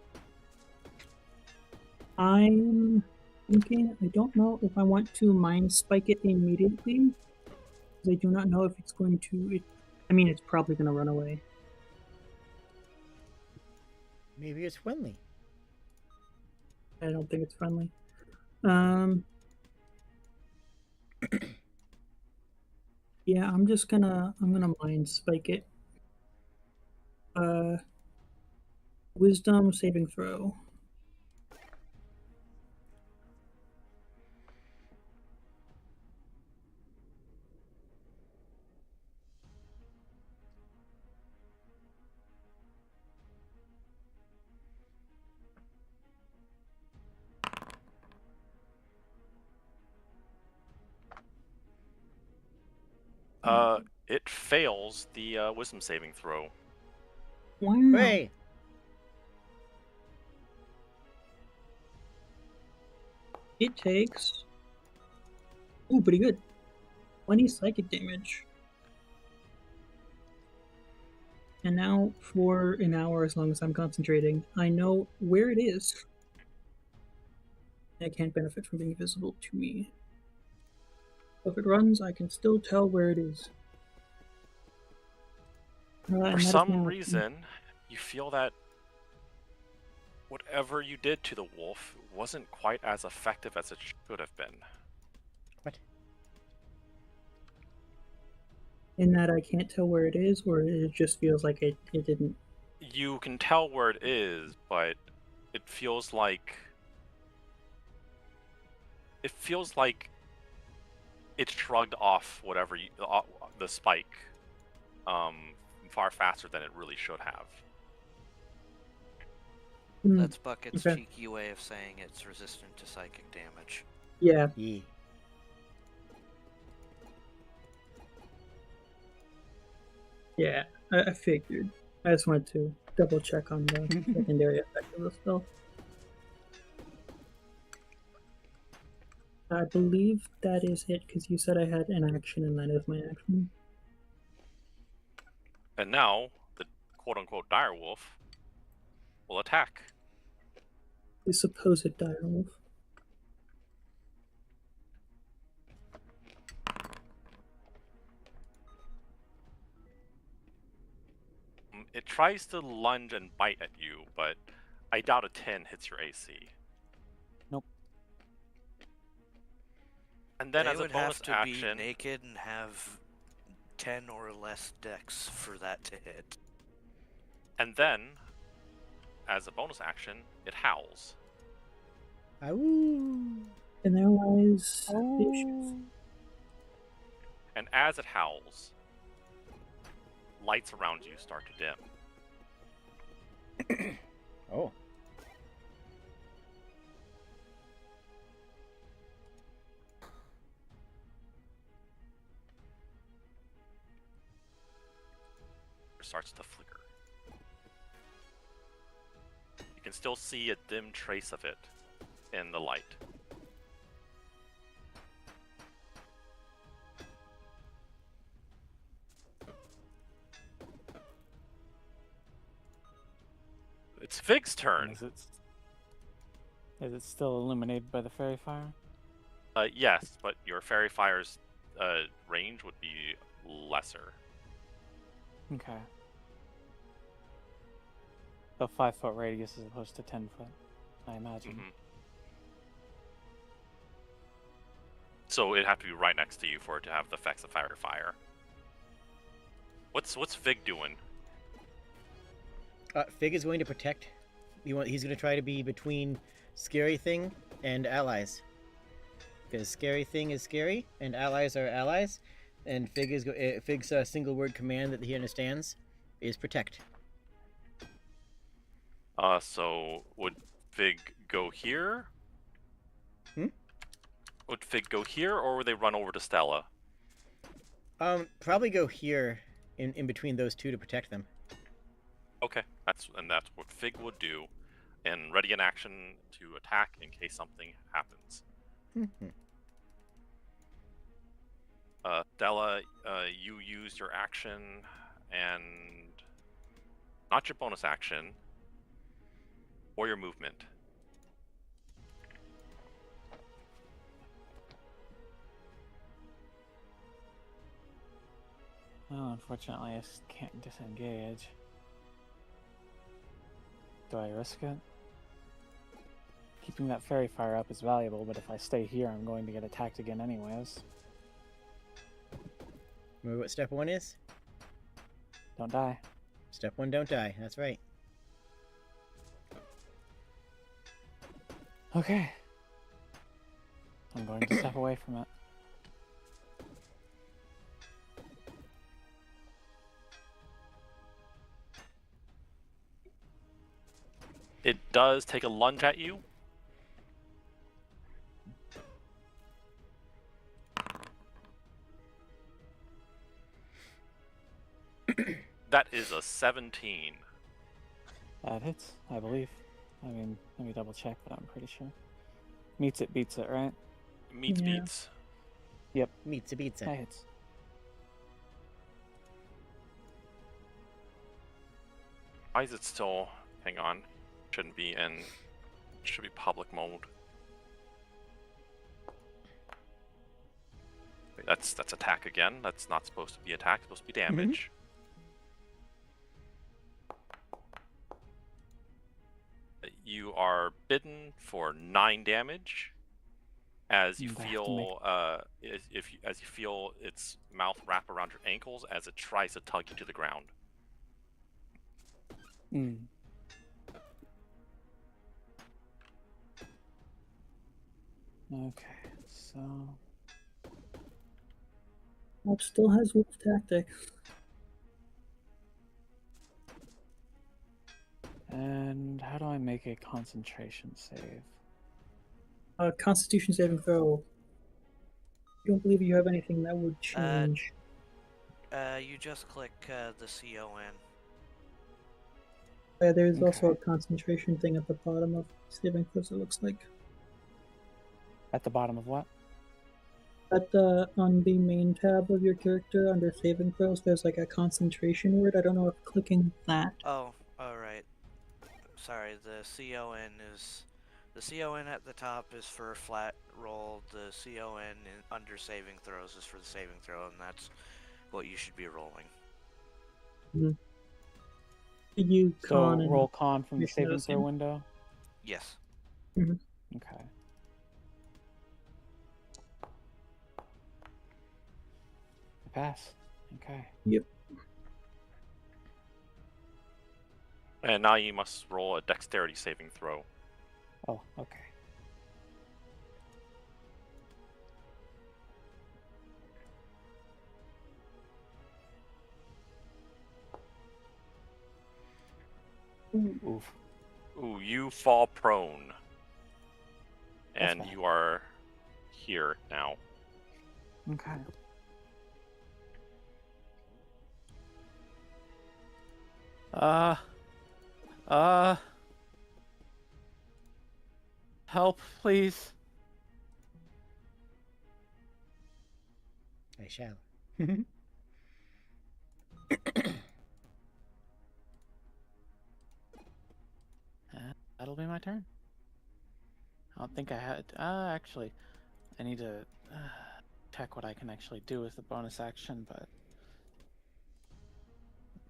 I'm thinking, I don't know if I want to mind spike it immediately. Because I do not know if it's going to. I mean, it's probably going to run away. Maybe it's friendly. I don't think it's friendly. Yeah, I'm gonna mind spike it. Wisdom saving throw. It fails the wisdom saving throw. Wow. Hooray! It takes. Ooh, pretty good. 20 psychic damage. And now, for an hour, as long as I'm concentrating, I know where it is. It can't benefit from being visible to me. If it runs, I can still tell where it is. For some reason, you feel that whatever you did to the wolf wasn't quite as effective as it should have been. What? In that I can't tell where it is, or it just feels like it didn't. You can tell where it is, but it feels like it shrugged off whatever the spike far faster than it really should have. That's Bucket's Okay. cheeky way of saying it's resistant to psychic damage. Yeah. Yeah. Yeah, I figured. I just wanted to double check on the secondary effect of the spell. I believe that is it, because you said I had an action, and that is my action. And now, the quote-unquote direwolf will attack. The supposed direwolf. It tries to lunge and bite at you, but I doubt a 10 hits your AC. Nope. And then They as a would bonus have to action, be naked and have 10 or less dex for that to hit. and then as a bonus action, it howls. Ow. And there lies the issue. And as it howls, lights around you start to dim. Oh. It starts to flicker. You can still see a dim trace of it in the light. It's Vig's turn. Is it still illuminated by the fairy fire? Yes, but your fairy fire's range would be lesser. Okay. So 5-foot radius as opposed to 10 foot, I imagine. Mhm. So it'd have to be right next to you for it to have the effects of fairy fire. What's Vig doing? Fig is going to protect. He's going to try to be between Scary Thing and allies. Because Scary Thing is scary, and allies are allies. And Fig's single word command that he understands is protect. So would Vig go here? Would Fig go here, or would they run over to Stella? Probably go here in between those two to protect them. Okay, that's what Fig would do, and ready in action to attack in case something happens. Stella, you use your action and not your bonus action or your movement. Well, unfortunately, I can't disengage. Do I risk it? Keeping that fairy fire up is valuable, but if I stay here, I'm going to get attacked again anyways. Remember what step 1 is? Don't die. Step 1, don't die. That's right. Okay. I'm going to step away from it. It does take a lunge at you. That is a 17. That hits, I believe. I mean, let me double check, but I'm pretty sure. Meets it, beats it, right? Meets Yeah. beats. Yep. Meets a beats That it. hits. Why is it still? Hang on. Shouldn't be in. Should be public mode. Wait, that's attack again. That's not supposed to be attack. It's supposed to be damage. You are bitten for 9 damage. As you I have to feel, as you feel its mouth wrap around your ankles as it tries to tug you to the ground. Hmm. Okay, so Wolf still has wolf tactic. and how do I make a concentration save? Constitution saving throw. I don't believe you have anything that would change. You just click the CON. There's also a Okay. concentration thing at the bottom of saving throws, it looks like. At the bottom of what? On the main tab of your character under saving throws, there's like a concentration word. I don't know if clicking that. Oh, alright. Sorry, the CON at the top is for flat roll, the CON under saving throws is for the saving throw, and that's what you should be rolling. Did you So con and roll con from the concentration saving those throw in? window? Yes. Okay. I pass. Okay. And now you must roll a dexterity saving throw. Oh, okay. Oof. Ooh, you fall prone. That's And bad. you are here now. Okay. Help, please. I shall. That'll be my turn. I don't think I had. Actually, I need to check what I can actually do with the bonus action, but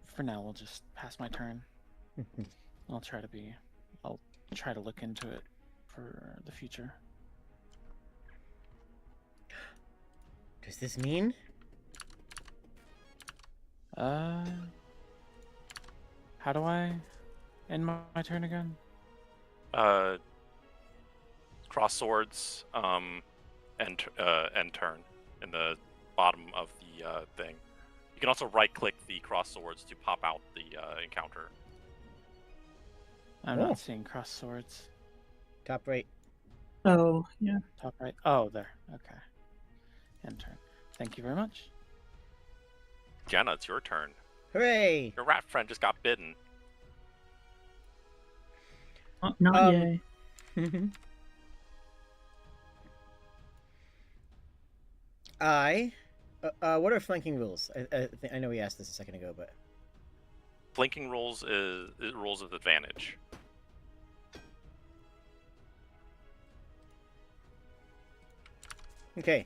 for now, we'll just pass my turn. I'll try to look into it for the future. Does this mean? How do I end my turn again? Cross swords, and turn in the bottom of the thing. You can also right-click the cross swords to pop out the encounter. I'm Oh. not seeing cross swords. Top right. Oh, yeah. Top right. Oh, there. Okay. End turn. Thank you very much. Jenna, it's your turn. Hooray! Your rat friend just got bitten. Not yay. What are flanking rules? I know we asked this a second ago, but Flanking rolls is rolls with advantage. okay.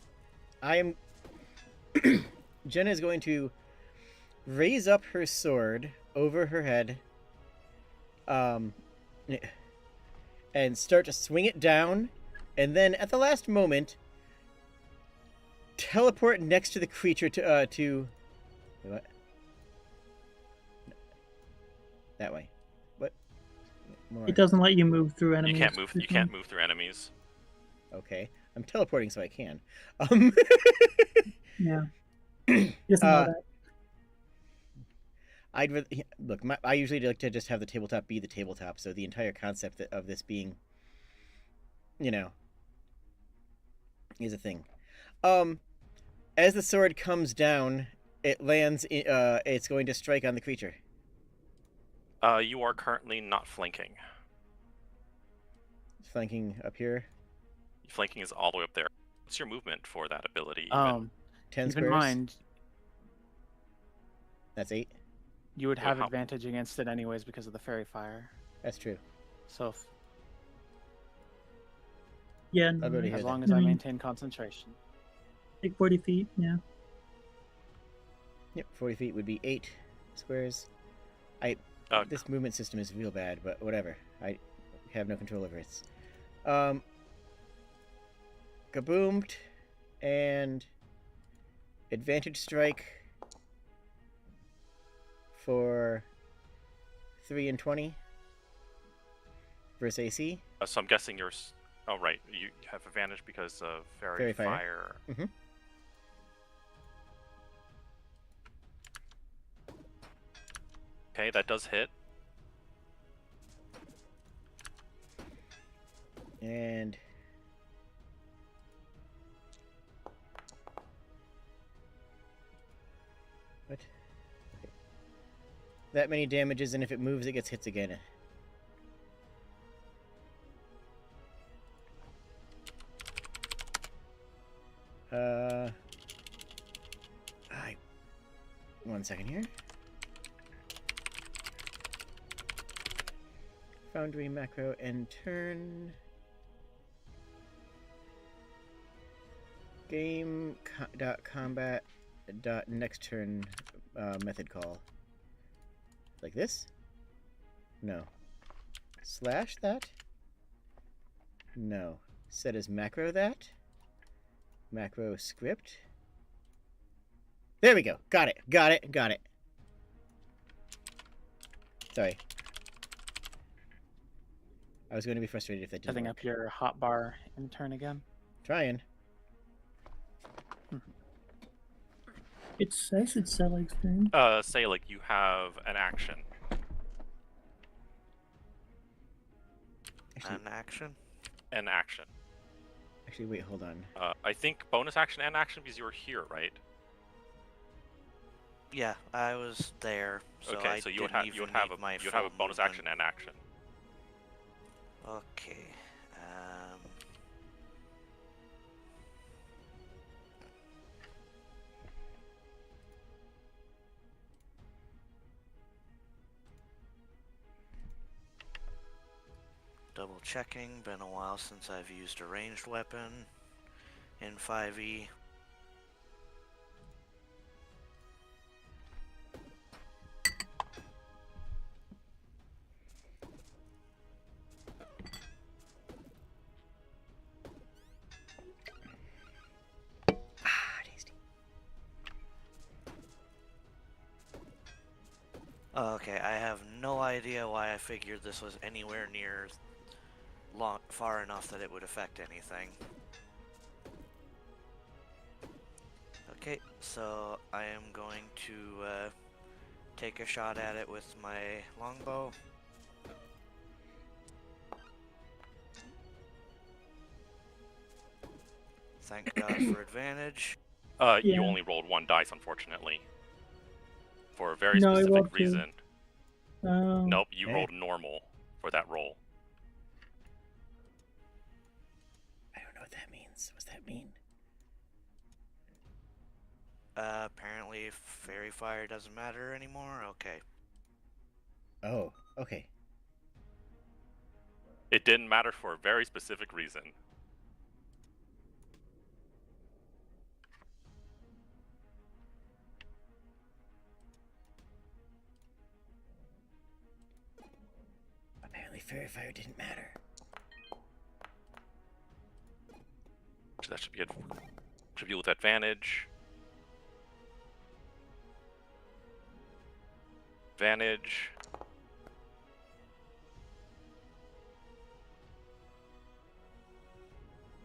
I am. Jenna is going to raise up her sword over her head, and start to swing it down, and then at the last moment, teleport next to the creature to what? That way. What? More. It doesn't let you move through enemies. You can't move. You can't move through enemies. Okay, I'm teleporting so I can. Yeah. He doesn't know that. I usually like to just have the tabletop be the tabletop, so the entire concept of this being, is a thing. As the sword comes down, it lands. It's going to strike on the creature. You are currently not flanking. Flanking up here. Flanking is all the way up there. What's your movement for that ability? Even? 10 Keep squares. in mind, That's 8. you would have how- advantage against it anyways because of the fairy fire. That's true. So Yeah. I'll go to here as then. long as I Mhm. maintain concentration. Take 40 feet, yeah. Yep, 40 feet would be 8 squares. This movement system is real bad, but whatever. I have no control over it. Kaboomed, and advantage strike for 3 and 20 versus AC. So I'm guessing you're. Oh right, you have advantage because of fairy fire. Mm-hmm. Okay, that does hit. And what? Okay. That many damages, and if it moves, it gets hits again. One second here. Foundry macro and turn. Game.combat next turn method call. Like this? No. Slash that? No. Set as macro that? Macro script? There we go. Got it. Got it. Got it. Sorry. I was going to be frustrated if that didn't Setting work. up your hotbar in turn again. Trying. It says it's Celeg's turn. Say like you have an action. Actually, An action. wait, hold on. I think bonus action and action because you were here, right? Yeah, I was there. So Okay, I so you would didn't have even need my you would have a full bonus movement. action and action. Okay. Double checking. Been a while since I've used a ranged weapon in 5e. Tasty. Okay, I have no idea why I figured this was anywhere near far enough that it would affect anything. Okay, so I am going to take a shot at it with my longbow. Thank God for advantage. You Yeah. only rolled 1 dice, unfortunately. For a very No, I specific rolled 2. reason. Nope, you Hey. rolled normal for that roll. I don't know what that means. What's that mean? Apparently fairy fire doesn't matter anymore. Okay. Oh, okay. It didn't matter for a very specific reason. Apparently fairy fire didn't matter. So that should be with advantage. Advantage.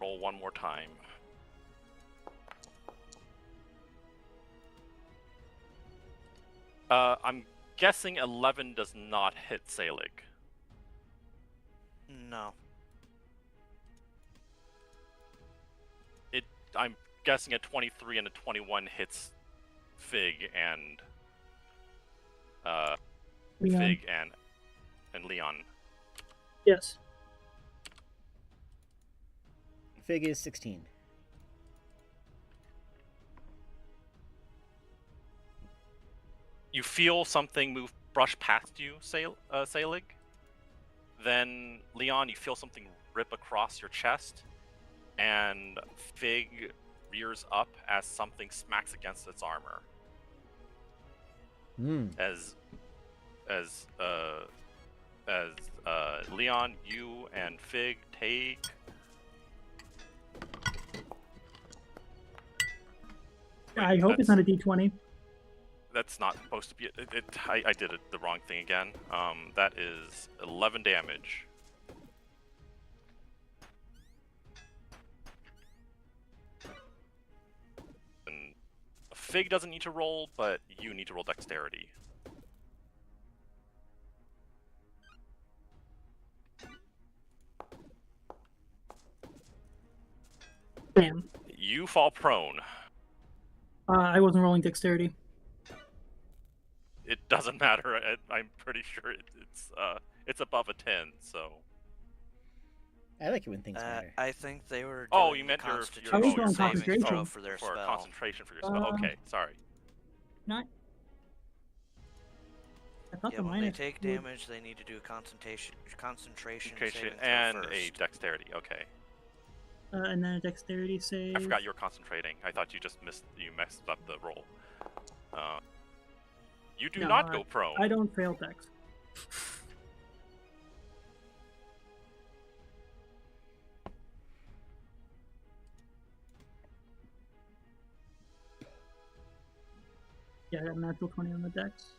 Roll 1 more time. I'm guessing 11 does not hit Selig. No. I'm guessing a 23 and a 21 hits Fig and Leon. Fig and Leon. Yes. Fig is 16. You feel something brush past you, Selig. Then Leon, you feel something rip across your chest, and Fig rears up as something smacks against its armor. As Leon, you and Fig take. I hope it's not a D20. That's not supposed to be. I did the wrong thing again. That is 11 damage. And Fig doesn't need to roll, but you need to roll dexterity. Damn. You fall prone. I wasn't rolling dexterity. It doesn't matter. I'm pretty sure it's above a 10. So. I like it when things matter. I think they were. Oh, doing you meant your I was Constitution doing saving concentration. throw for their for spell. concentration for your spell. Okay, sorry. Not. I thought Yeah, the when they minus take would- damage, they need to do concentration saving throw And first. a dexterity. Okay. and then a dexterity save. I forgot you were concentrating. I thought you messed up the roll. You do No, not go prone. I don't fail dex. Yeah, I got a natural 20 on the dex.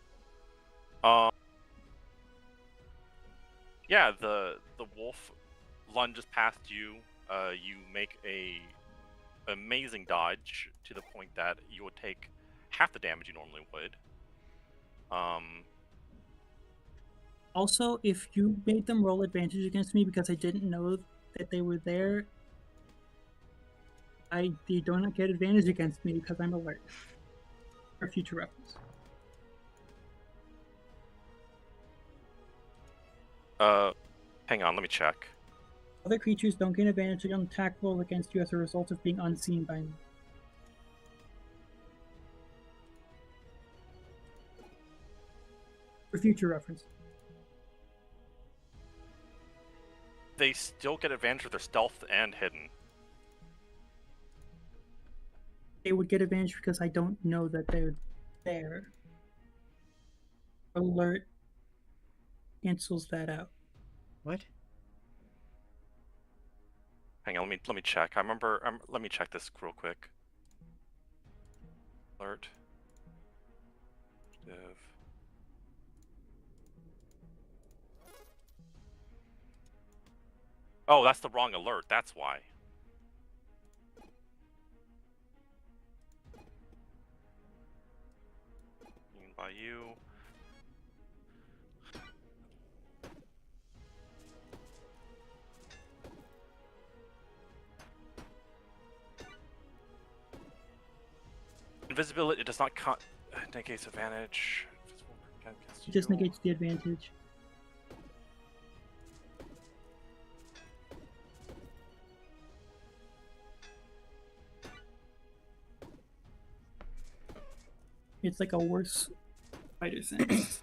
Yeah, the wolf lunges past you. You make a amazing dodge to the point that you would take half the damage you normally would. Also, if you made them roll advantage against me because I didn't know that they were there, they do not get advantage against me because I'm alert. For future reference. Hang on, let me check. Other creatures don't gain advantage on attack rolls against you as a result of being unseen by me. For future reference. They still get advantage with their stealth and hidden. They would get advantage because I don't know that they're there. Alert cancels that out. What? Hang on, let me check. I remember. Let me check this real quick. Alert. Div. Oh, that's the wrong alert. That's why. By you. Invisibility, it does not negates advantage. It just negates the advantage. It's like a worse spider sense.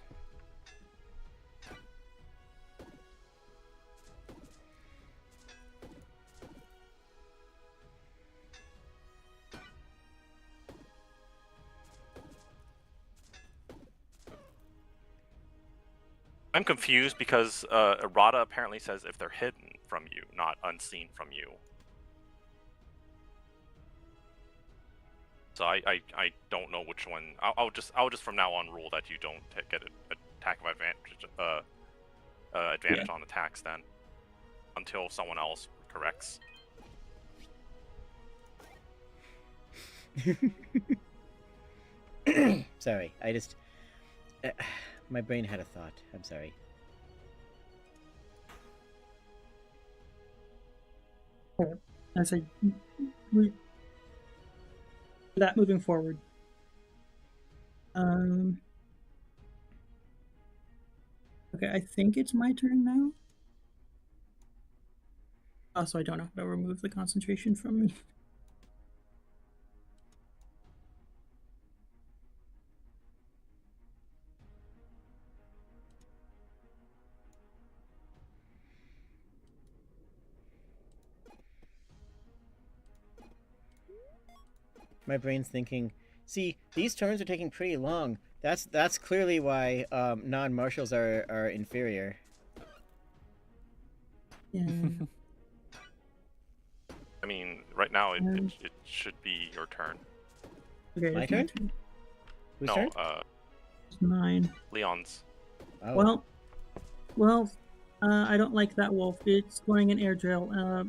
I'm confused because errata apparently says if they're hidden from you, not unseen from you. So I don't know which one. I'll just from now on rule that you don't get an attack of advantage on attacks then, until someone else corrects. Sorry, I just my brain had a thought. I'm sorry. I say that moving forward. Okay, I think it's my turn now. Also, I don't know how to remove the concentration from me. My brain's thinking, see, these turns are taking pretty long. That's clearly why non-martials are inferior. Yeah. I mean, right now it should be your turn. Okay, My it's turn? Whose No, turn? It's mine. Leon's. Oh. Well, I don't like that wolf. It's going in air drill.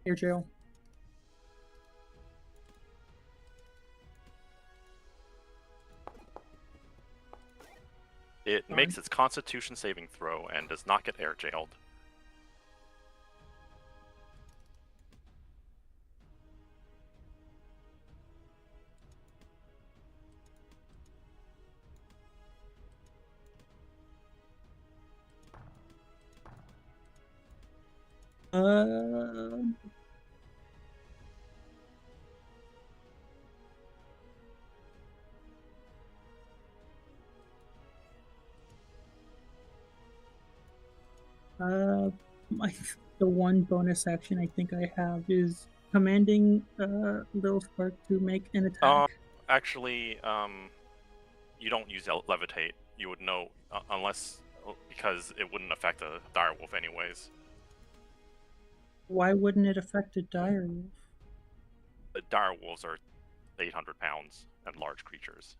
Air drill. It makes its Constitution saving throw and does not get air jailed. The one bonus action I think I have is commanding Lil Spark to make an attack. Actually, you don't use levitate. You would know unless because it wouldn't affect a direwolf anyways. Why wouldn't it affect a direwolf? The direwolves are 800 pounds and large creatures.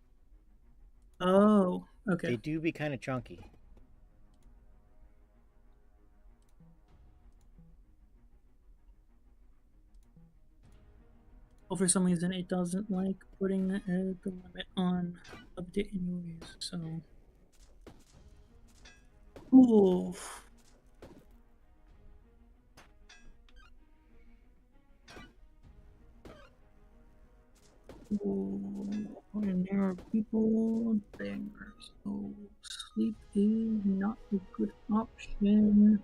Oh, okay. They do be kind of chunky. Well, for some reason, it doesn't like putting the limit on update anyways, so... Oof. And there are people there, so sleep is not a good option.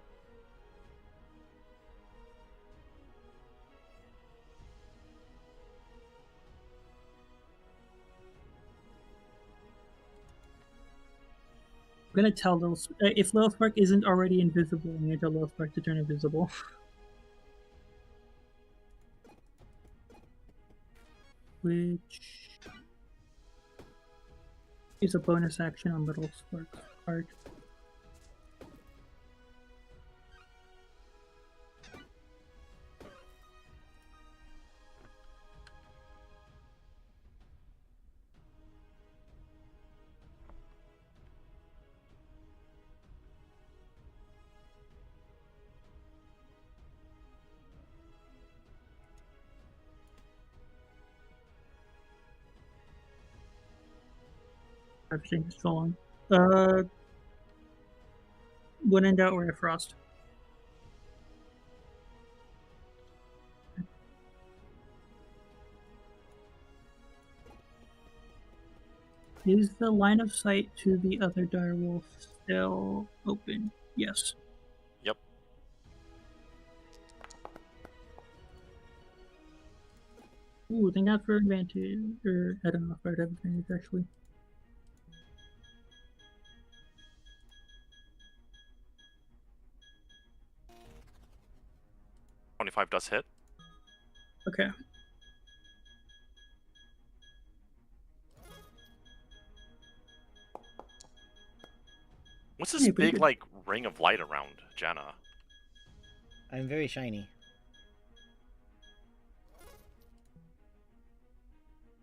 I'm gonna tell Lil if Lil Spark isn't already invisible, I'm gonna tell Lil Spark to turn invisible. Which is a bonus action on Little Spark's part. Everything is falling. When in doubt, Ray of Frost. Is the line of sight to the other direwolf still open? Yes. Yep. Ooh, thank God for advantage. Or, I don't know if I'd have advantage, actually. $25 does hit. Okay. What's this Hey, pretty big, good. like, ring of light around Jenna? I'm very shiny.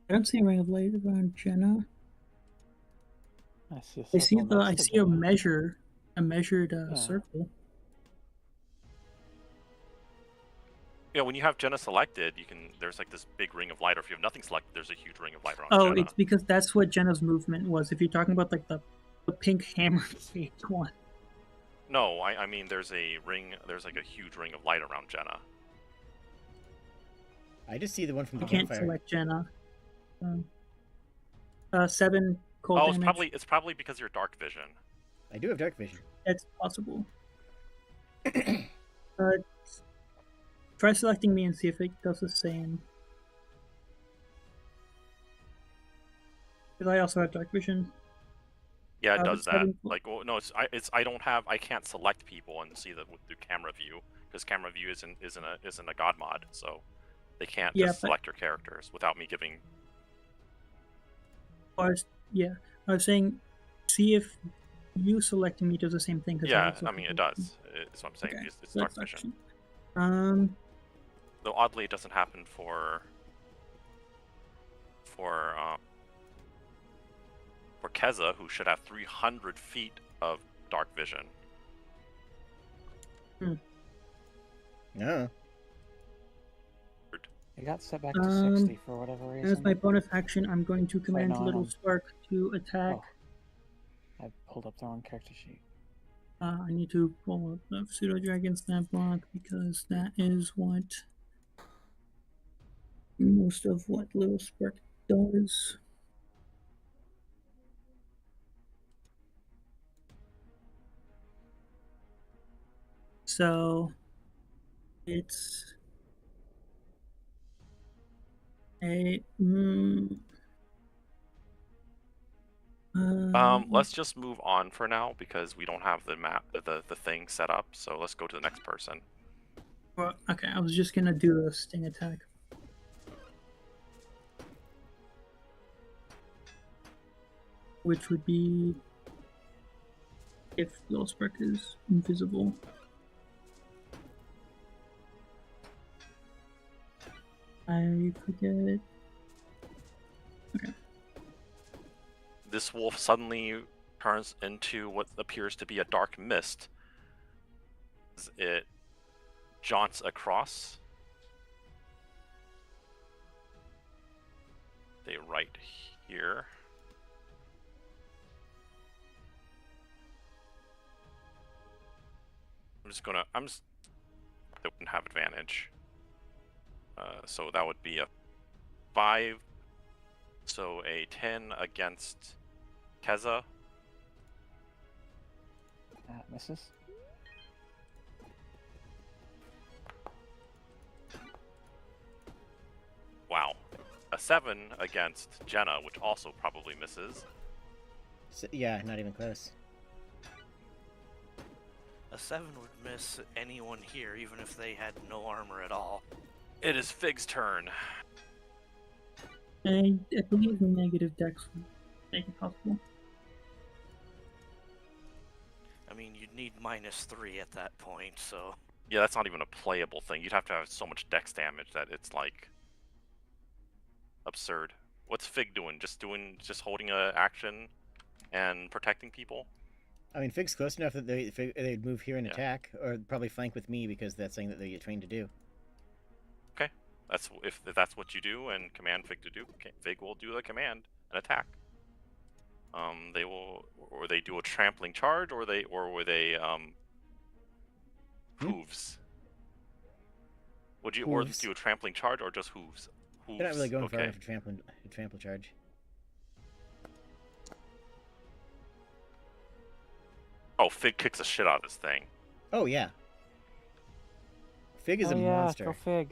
I don't see a ring of light around Jenna. I see a I see circle next to a Jenna. measured Yeah. circle. Yeah, when you have Jenna selected, there's like this big ring of light, or if you have nothing selected, there's a huge ring of light around Oh, Jenna. it's because that's what Jenna's movement was. If you're talking about like the pink hammer shaped one. No, I mean there's like a huge ring of light around Jenna. I just see the one from I the can't campfire. select Jenna. 7 cold Oh, damage. it's probably because you're dark vision. I do have dark vision. That's possible. Try selecting me and see if it does the same. Because I also have dark vision. Yeah, it but does that. 7 Like, well, no, I can't select people and see that through camera view because camera view isn't a god mod, so they can't Yeah, just but- select your characters without me giving. I was saying, see if you selecting me does the same thing. 'cause Yeah, also I mean it have- does. It's what I'm saying. Okay, It's so dark that's vision. action. Though oddly, it doesn't happen for Keza, who should have 300 feet of dark vision. No. It got set back to Um, 60 for whatever reason. As my bonus action, I'm going to command no, Little I'm- Spark to attack. Oh. I pulled up the wrong character sheet. I need to pull up the Pseudo Dragon Snap Block because that is what most of what Little Spark does. So it's a Let's just move on for now because we don't have the map, the thing set up. So let's go to the next person. well, okay, I was just gonna do a sting attack. Which would be if Little Spark is invisible. I forget. Okay. This wolf suddenly turns into what appears to be a dark mist. It jaunts across. They right here. They wouldn't have advantage. So that would be a 5. So a 10 against Keza. That misses. Wow. A 7 against Jenna, which also probably misses. So, yeah, not even close. A 7 would miss anyone here, even if they had no armor at all. It is Fig's turn. I believe negative dex would make it possible. I mean, you'd need -3 at that point, so... Yeah, that's not even a playable thing. You'd have to have so much dex damage that it's like absurd. What's Fig doing? Just holding a action and protecting people? I mean, Fig's close enough that they'd move here and Yeah. attack, or probably flank with me because that's something that they get trained to do. Okay, if that's what you do and command Fig to do, Fig will do the command and attack. They will, or they do a trampling charge, or were they hooves? Would you or Hooves. do a trampling charge or just hooves? Hooves. They're not really going far okay. enough to trample charge. Oh, Fig kicks the shit out of this thing. Oh yeah. Fig is a monster. Go Fig.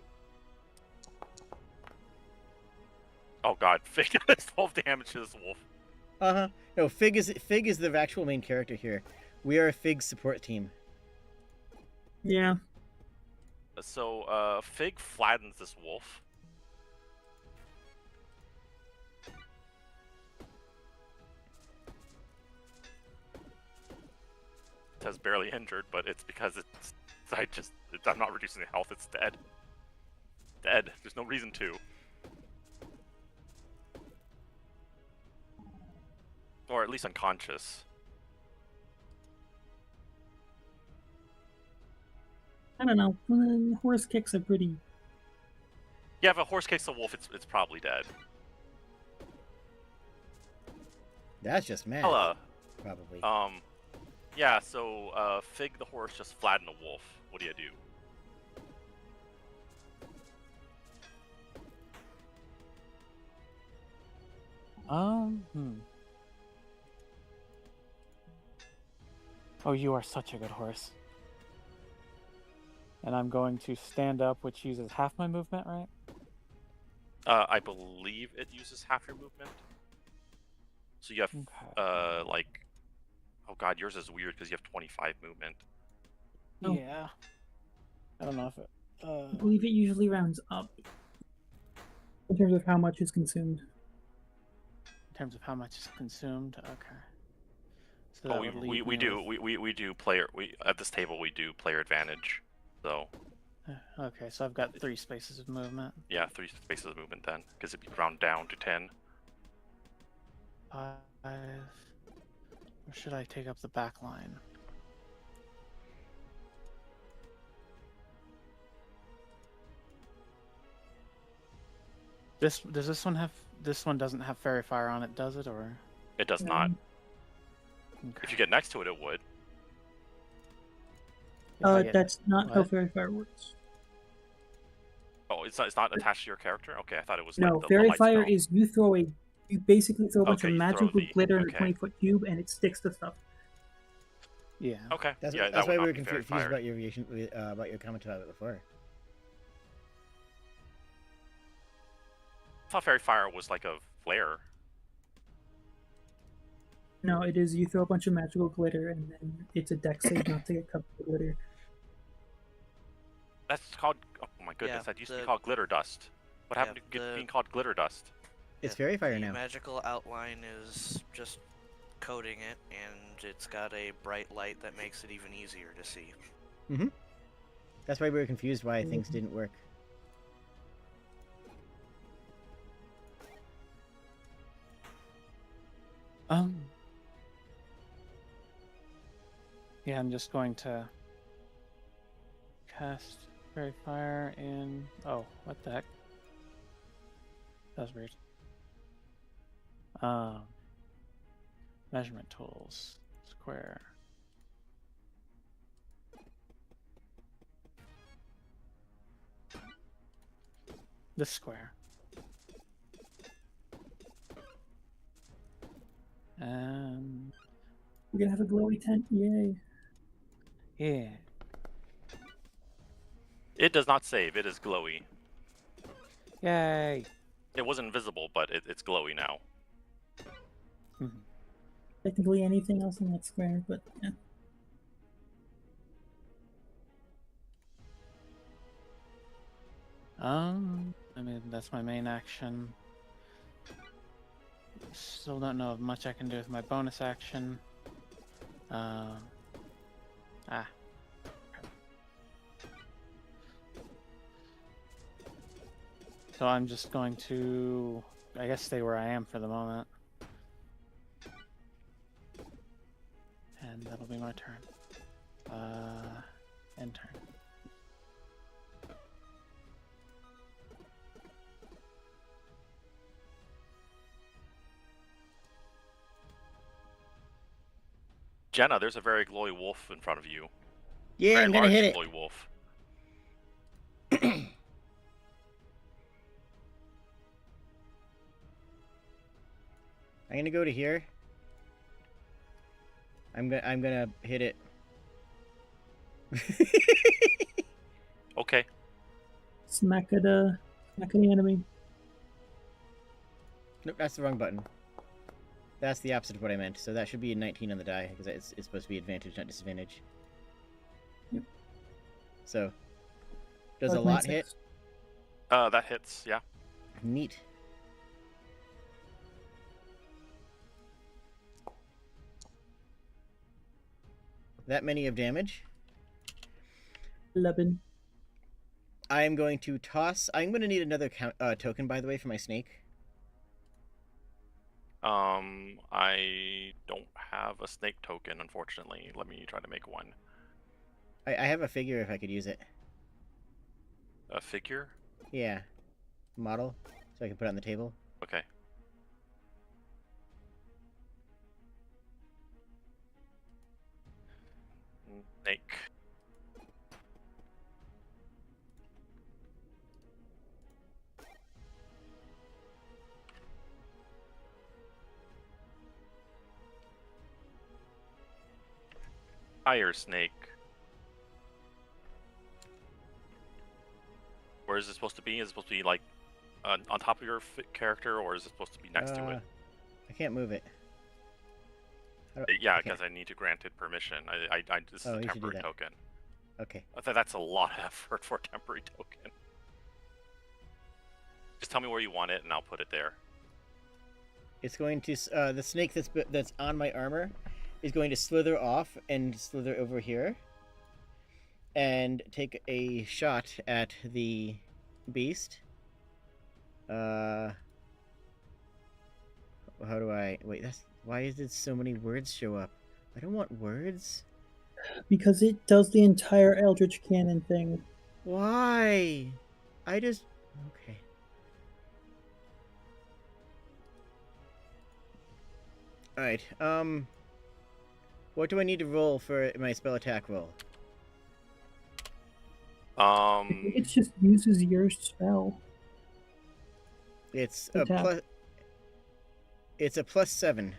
Oh god, Fig does 12 damage to this wolf. No, Fig is the actual main character here. We are a Fig support team. Yeah. So, Fig flattens this wolf. It says barely injured, but it's because I'm not reducing the health, it's dead. Dead. There's no reason to. Or at least unconscious. I don't know. Horse kicks are pretty. Yeah, if a horse kicks a wolf, it's probably dead. That's just mad. Hello. Probably. Yeah, so, Fig the horse just flattened a wolf. What do you do? Oh, you are such a good horse. And I'm going to stand up, which uses half my movement, right? I believe it uses half your movement. So you have, Okay. like... Oh god, yours is weird because you have 25 movement. Oh. Yeah. I don't know if it... I believe it usually rounds up in terms of how much is consumed. In terms of how much is consumed? Okay. So Oh, that would leave we me do. with- We do player... at this table, we do player advantage. So, Okay, so I've got 3 spaces of movement. yeah, 3 spaces of movement then. Because it'd be round down to 10. 5... Or should I take up the back line? Does this one have... This one doesn't have Fairy Fire on it, does it, or...? It does not. Okay. If you get next to it, it would. If I get- That's not how what? Fairy Fire works. Oh, it's not attached to your character? Okay, I thought it was No, like the Fairy light Fire spell. is you basically throw a bunch Okay, of you throw magical the- glitter in a okay. 20-foot cube and it sticks to stuff. Yeah. Okay, That's yeah, that's that why would we not were be Fairy confused Fire. about your comment about it before. I thought Fairy Fire was like a flare. No, it is you throw a bunch of magical glitter and then it's a dex save not to get covered with glitter. That's called... Oh my goodness, Yeah, that used to be the- called glitter dust. What Yeah, happened to the- being called glitter dust? It's Yeah, Fairy Fire the now. magical outline is just coating it, and it's got a bright light that makes it even easier to see. That's why we were confused why things didn't work. Yeah, I'm just going to cast Fairy Fire in... Oh, what the heck? That was weird. Measurement tools. Square. This square. And... We're gonna have a glowy tent, yay. Yeah. It does not save, it is glowy. Yay! It was invisible, but it's glowy now. Technically anything else in that square, but yeah. I mean, that's my main action. Still don't know much I can do with my bonus action. So I'm just going to, I guess, stay where I am for the moment. And that'll be my turn. End turn. Jenna, there's a very glowy wolf in front of you. Yeah, Very I'm gonna large hit it. glowy wolf. I'm gonna go to here. I'm gonna hit it. Okay. Smack at the enemy. Nope, that's the wrong button. That's the opposite of what I meant. So that should be a 19 on the die because it's supposed to be advantage, not disadvantage. Yep. So, does a lot hit? That hits. Yeah. Neat. That many of damage. 11. I am going to toss. I'm going to need another token, by the way, for my snake. I don't have a snake token, unfortunately. Let me try to make one. I have a figure if I could use it. A figure? Yeah. Model. So I can put it on the table. Okay. Snake. Fire snake. Where is it supposed to be? Is it supposed to be like on top of your character, or is it supposed to be next to it? I can't move it. Yeah, okay. because I need to grant it permission. This is a you should do temporary that. token. Okay. I think that's a lot of effort for a temporary token. Just tell me where you want it, and I'll put it there. It's going to the snake that's on my armor is going to slither off and slither over here and take a shot at the beast. How do I wait? Why did so many words show up? I don't want words. Because it does the entire Eldritch Cannon thing. Why? Okay. Alright, what do I need to roll for my spell attack roll? It just uses your spell. It's Attack. a +7.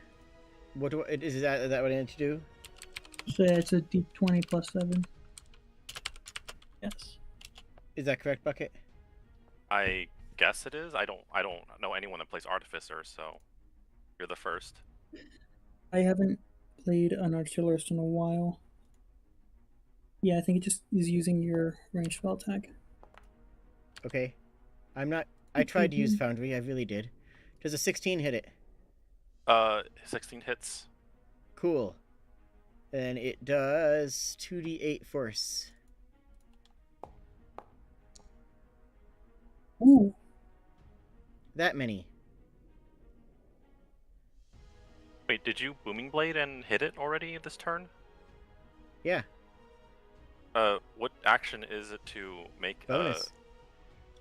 Is that what I need to do? So yeah, it's a D20 plus 7. Yes. Is that correct, Bucket? I guess it is. I don't know anyone that plays Artificer, so you're the first. I haven't played an artillerist in a while. Yeah, I think it just is using your ranged spell attack. Okay. I tried to use Foundry, I really did. Does a 16 hit it? 16 hits. Cool. Then it does 2d8 force. Ooh. That many. Wait, did you Booming Blade and hit it already this turn? Yeah. What action is it to make? Bonus.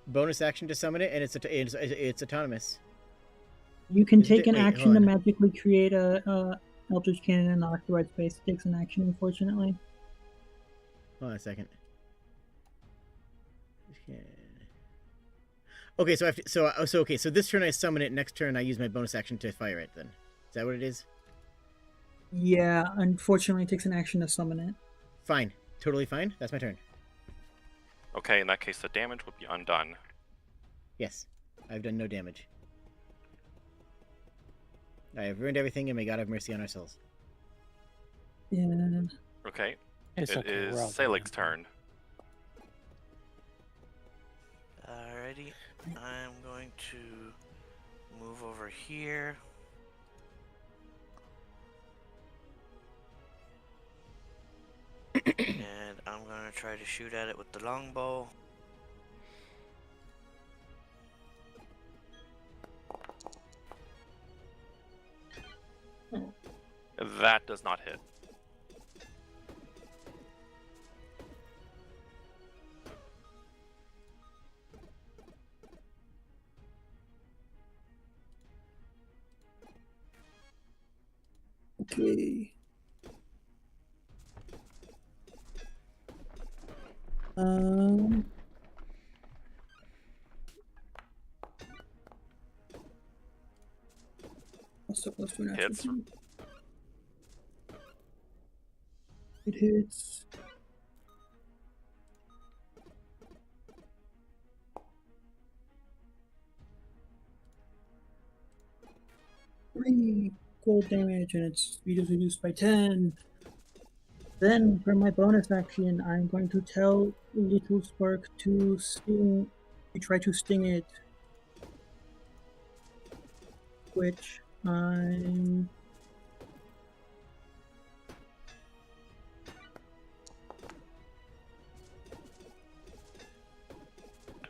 Bonus action to summon it, and it's autonomous. You can take an wait, action hold to on. magically create a Eldritch Cannon and occupied space. It takes an action, unfortunately. Hold on a second. Okay, so so this turn I summon it. Next turn I use my bonus action to fire it. Then is that what it is? Yeah, unfortunately, it takes an action to summon it. Fine, totally fine. That's my turn. Okay, in that case, the damage would be undone. Yes, I've done no damage. I have ruined everything, and may God have mercy on our souls. Yeah. Okay, It's it okay, is we're all Salig's doing turn. Alrighty, I'm going to move over here. And I'm gonna try to shoot at it with the longbow. That does not hit. Okay. Also close to an Hits. attribute. It hits. Three cold damage, and its speed is reduced by 10. Then, for my bonus action, I'm going to tell Little Spark to sting. To try to sting it, which I'm.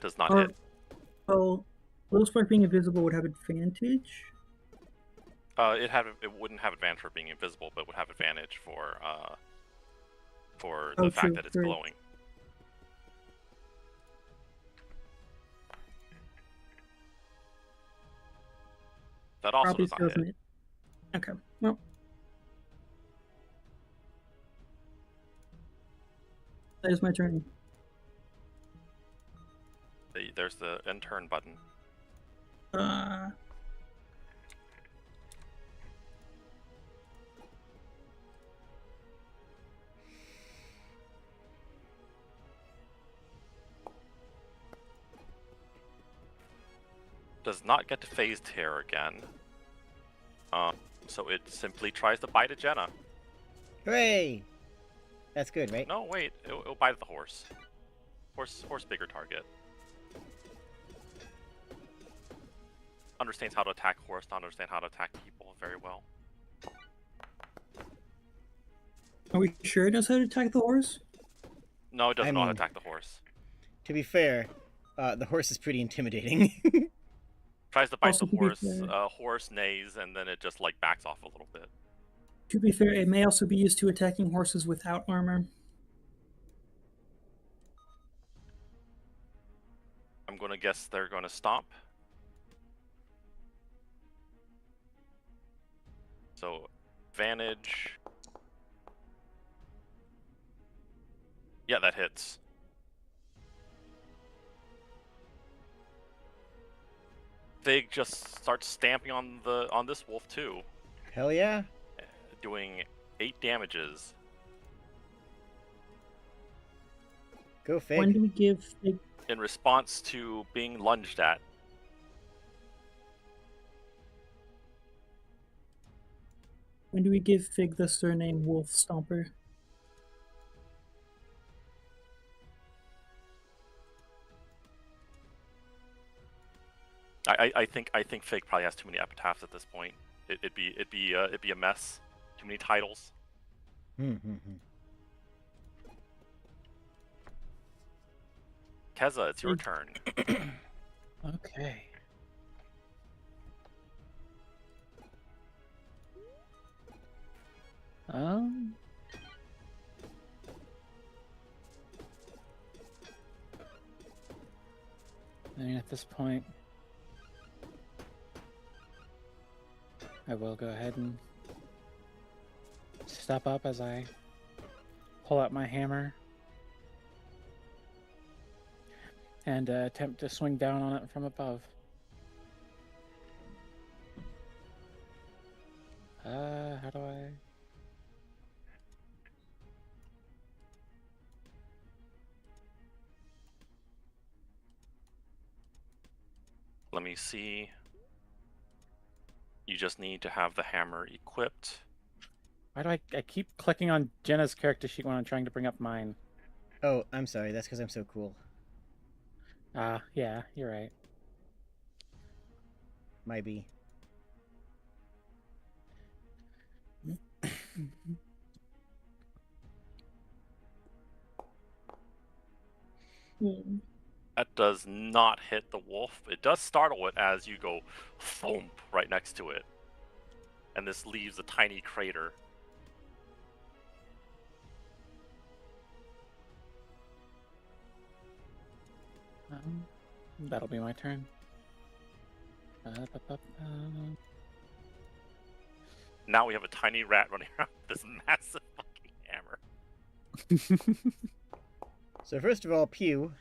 Does not hit. Well, Little Spark being invisible would have advantage. It wouldn't have advantage for being invisible, but would have advantage for the fact that it's glowing. That also Probably does not hit. it. Okay, well. That is my turn. There's the end turn button. Does not get to phased tear again. So it simply tries to bite at Jenna. Hooray! That's good, right? No, wait, it'll bite at the horse. Horse bigger target. Understands how to attack horse, not understand how to attack people very well. Are we sure it knows how to attack the horse? No, it doesn't know how to attack the horse. To be fair, the horse is pretty intimidating. Tries to bite Also, the to be horse, fair- horse neighs, and then it just like backs off a little bit. To be fair, it may also be used to attacking horses without armor. I'm gonna guess they're gonna stomp. So, advantage. Yeah, that hits. Fig just starts stamping on this wolf too, Hell yeah. doing 8 damages. Go Fig. When do we give Fig? In response to being lunged at. When do we give Fig the surname Wolf Stomper? I think Fig probably has too many epitaphs at this point. It'd be a mess. Too many titles. Keza, it's your turn. Okay. I mean, at this point, I will go ahead and step up as I pull out my hammer and attempt to swing down on it from above. How do I... Let me see. You just need to have the hammer equipped. Why do I keep clicking on Jenna's character sheet when I'm trying to bring up mine? Oh, I'm sorry. That's because I'm so cool. Yeah, you're right. Might be. That does not hit the wolf. It does startle it as you go thump right next to it. And this leaves a tiny crater. That'll be my turn. Now we have a tiny rat running around with this massive fucking hammer. So first of all, pew.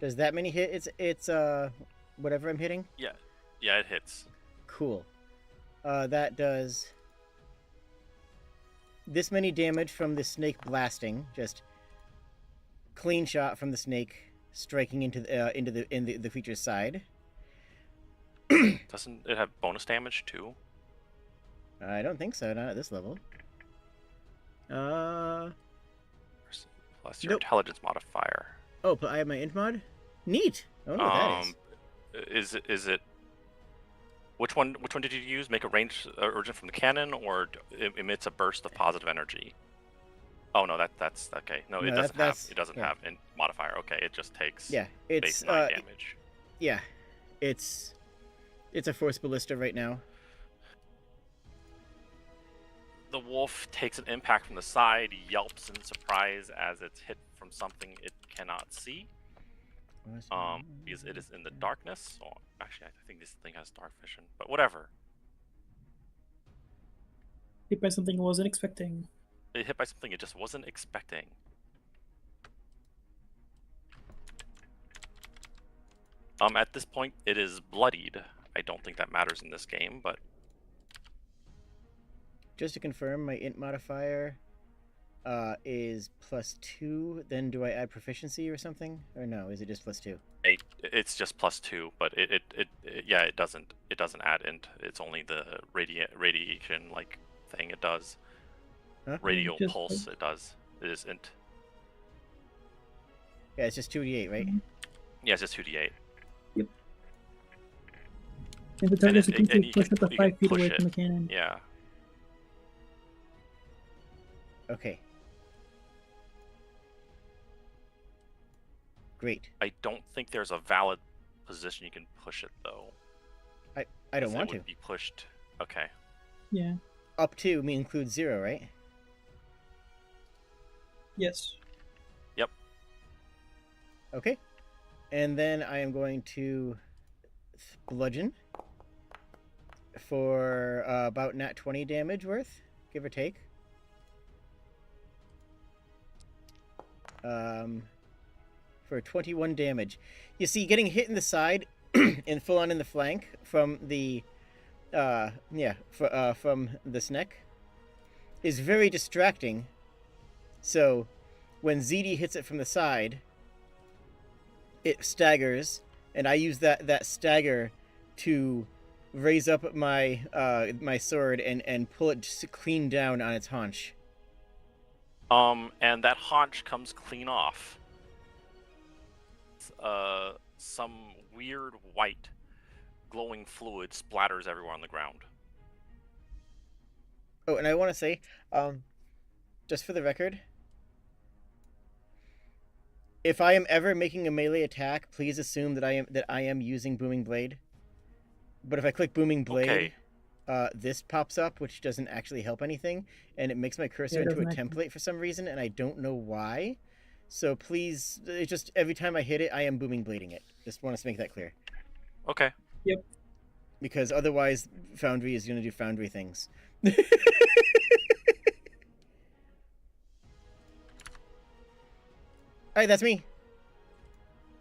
Does that many hit? It's whatever I'm hitting. Yeah, it hits. Cool. That does this many damage from the snake blasting. Just clean shot from the snake striking into the creature's side. Doesn't it have bonus damage too? I don't think so. Not at this level. Plus your Nope. intelligence modifier. Oh, but I have my int mod. Neat. I wonder what that is. Is it? Which one did you use? Make a range urgent from the cannon, or it emits a burst of positive energy? Oh no, that's okay. No, No, it doesn't that's- have. It doesn't yeah. have a modifier. Okay, it just takes Yeah, base it's 9 damage. yeah, it's a force ballista right now. The wolf takes an impact from the side, yelps in surprise as it's hit from something it cannot see. Because it is in the darkness. Oh, actually, I think this thing has dark vision, but whatever. Hit by something I wasn't expecting. It hit by something it just wasn't expecting. At this point, it is bloodied. I don't think that matters in this game, but Just to confirm, my int modifier is +2. Then do I add proficiency or something? Or no, is it just +2? it's just +2. But it doesn't add int. It's only the radiation like thing it does. Huh? Radial Just pulse it does. It is int. Yeah, it's just 2d8, right? Yeah, it's just 2d8. If the target is a and creature you pushed can- up to you can 5 feet push away it. from the cannon. Yeah. Okay. Great. I don't think there's a valid position you can push it though. I don't 'cause want it to. would be pushed. Okay. Yeah. Up to includes 0, right? Yes. Okay. And then I am going to bludgeon for about nat 20 damage worth, give or take. For 21 damage. You see, getting hit in the side and full on in the flank from the from this neck is very distracting. So when ZD hits it from the side, it staggers, and I use that stagger to raise up my my sword and pull it just clean down on its haunch. And that haunch comes clean off. Some weird white glowing fluid splatters everywhere on the ground. Oh, and I want to say, just for the record, if I am ever making a melee attack, please assume that I am using Booming Blade. But if I click Booming Blade, Okay. This pops up, which doesn't actually help anything, and it makes my cursor Yeah, it into a doesn't actually. template for some reason, and I don't know why. So please, it just every time I hit it, I am Booming Blading it. Just want to make that clear, Okay. because otherwise, Foundry is going to do Foundry things. All right, that's me.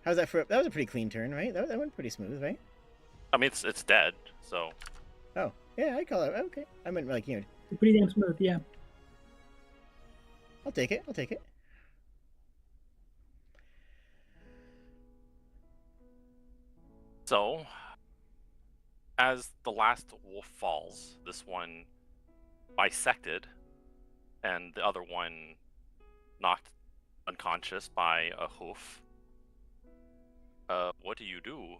How's that for? That was a pretty clean turn, right? That went pretty smooth, right? I mean, it's dead, so Oh, yeah, I call it okay. I meant like Pretty damn smooth, yeah. I'll take it. I'll take it. So, as the last wolf falls, this one bisected, and the other one knocked unconscious by a hoof. What do you do?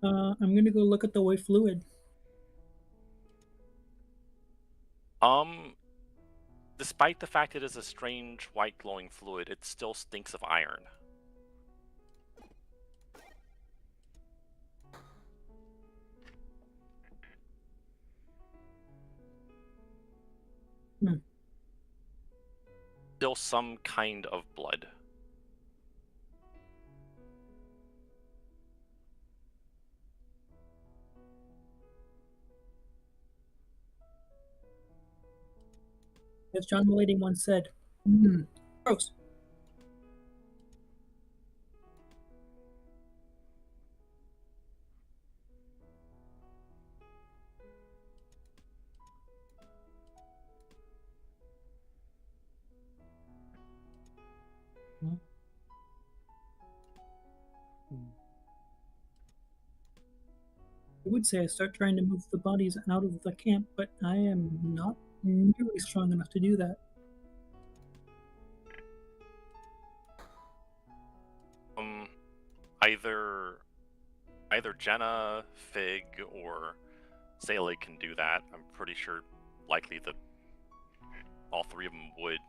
I'm gonna go look at the white fluid. Despite the fact it is a strange white glowing fluid, it still stinks of iron. Still some kind of blood. As John Mullady once said, gross. I would say I start trying to move the bodies out of the camp, but I am not nearly strong enough to do that. Either Jenna, Fig, or Sele can do that. I'm pretty sure likely that all three of them would,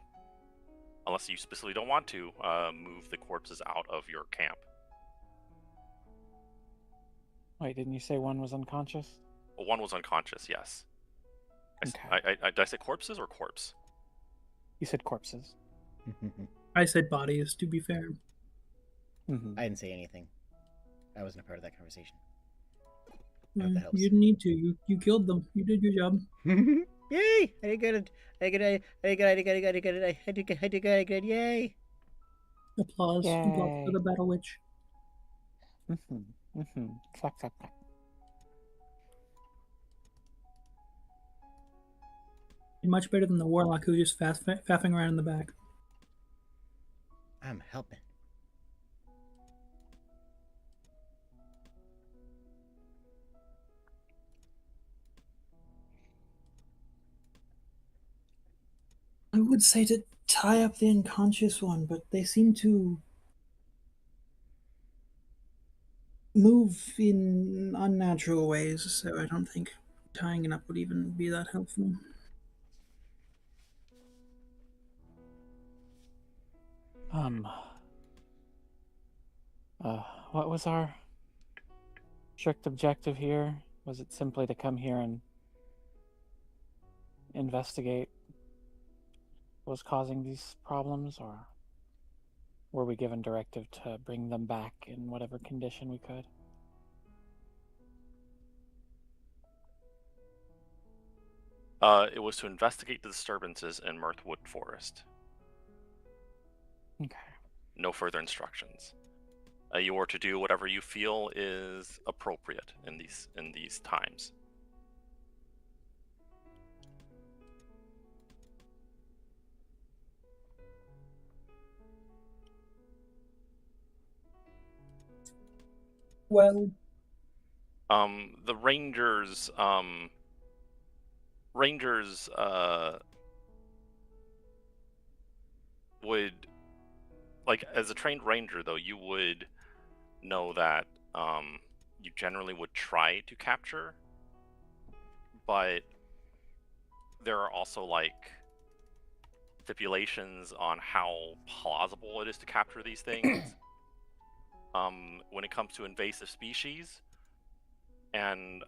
unless you specifically don't want to, move the corpses out of your camp. Wait, didn't you say one was unconscious? Well, one was unconscious, yes. Okay. Did I say corpses or corpse? You said corpses. I said bodies, to be fair. I didn't say anything. I wasn't a part of that conversation. I hope that helps. You didn't need to. You killed them. You did your job. Yay! I did good. I did good. Yay! Applause. Yay. Applause for the Battle Witch. Clap, clap, clap. Much better than the Warlock who just faffing around in the back. I'm helping. I would say to tie up the unconscious one, but they seem to move in unnatural ways, so I don't think tying it up would even be that helpful. What was our strict objective here? Was it simply to come here and investigate what was causing these problems, or were we given directive to bring them back in whatever condition we could? It was to investigate the disturbances in Mirthwood Forest. Okay. No further instructions. You are to do whatever you feel is appropriate in these times. Well, the Rangers would, like, as a trained ranger though, you would know that you generally would try to capture, but there are also like stipulations on how plausible it is to capture these things. When it comes to invasive species, and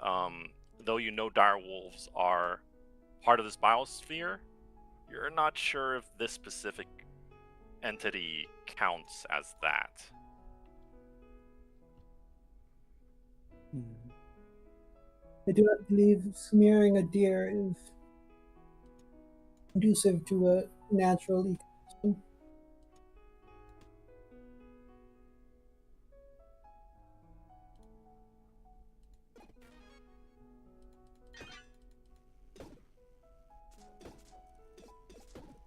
though you know dire wolves are part of this biosphere, you're not sure if this specific entity counts as that. I do not believe smearing a deer is conducive to a natural ecosystem.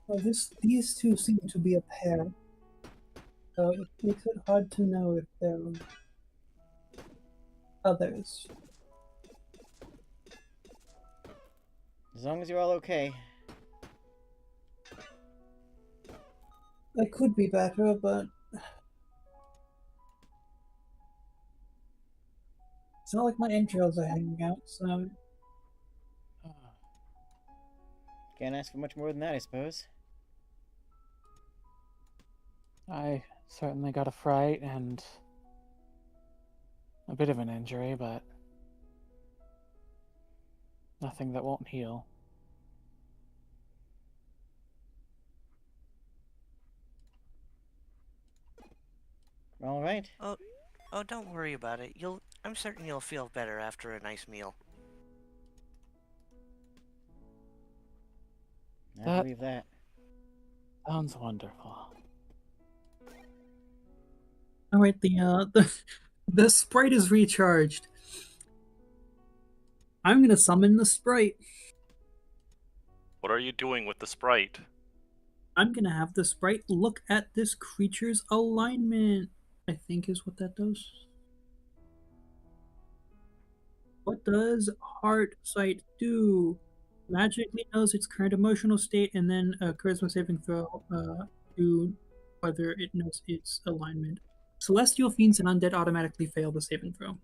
Well, these two seem to be a pair, so it makes it hard to know if there are others. As long as you're all okay. I could be better, but it's not like my entrails are hanging out, so Can't ask for much more than that, I suppose. I certainly got a fright and a bit of an injury, but nothing that won't heal. All right. Oh, don't worry about it. I'm certain you'll feel better after a nice meal. I believe that. Sounds wonderful. All right, the sprite is recharged. I'm gonna summon the sprite. What are you doing with the sprite? I'm gonna have the sprite look at this creature's alignment. I think is what that does. What does heart sight do? Magically knows its current emotional state and then a charisma saving throw to whether it knows its alignment. Celestial fiends and undead automatically fail the saving throw.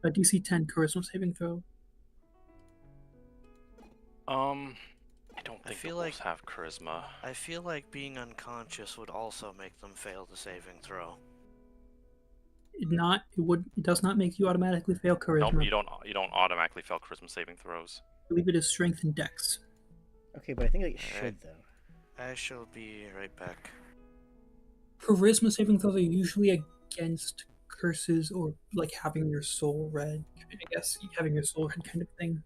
A DC 10 charisma saving throw. I don't I think feel the wolves like- have charisma. I feel like being unconscious would also make them fail the saving throw. It does not make you automatically fail charisma. Nope, you don't automatically fail charisma saving throws. I believe it is strength and dex. Okay, but I think it Alright. should though. I shall be right back. Charisma saving throws are usually against curses or like having your soul read. I guess having your soul read kind of thing.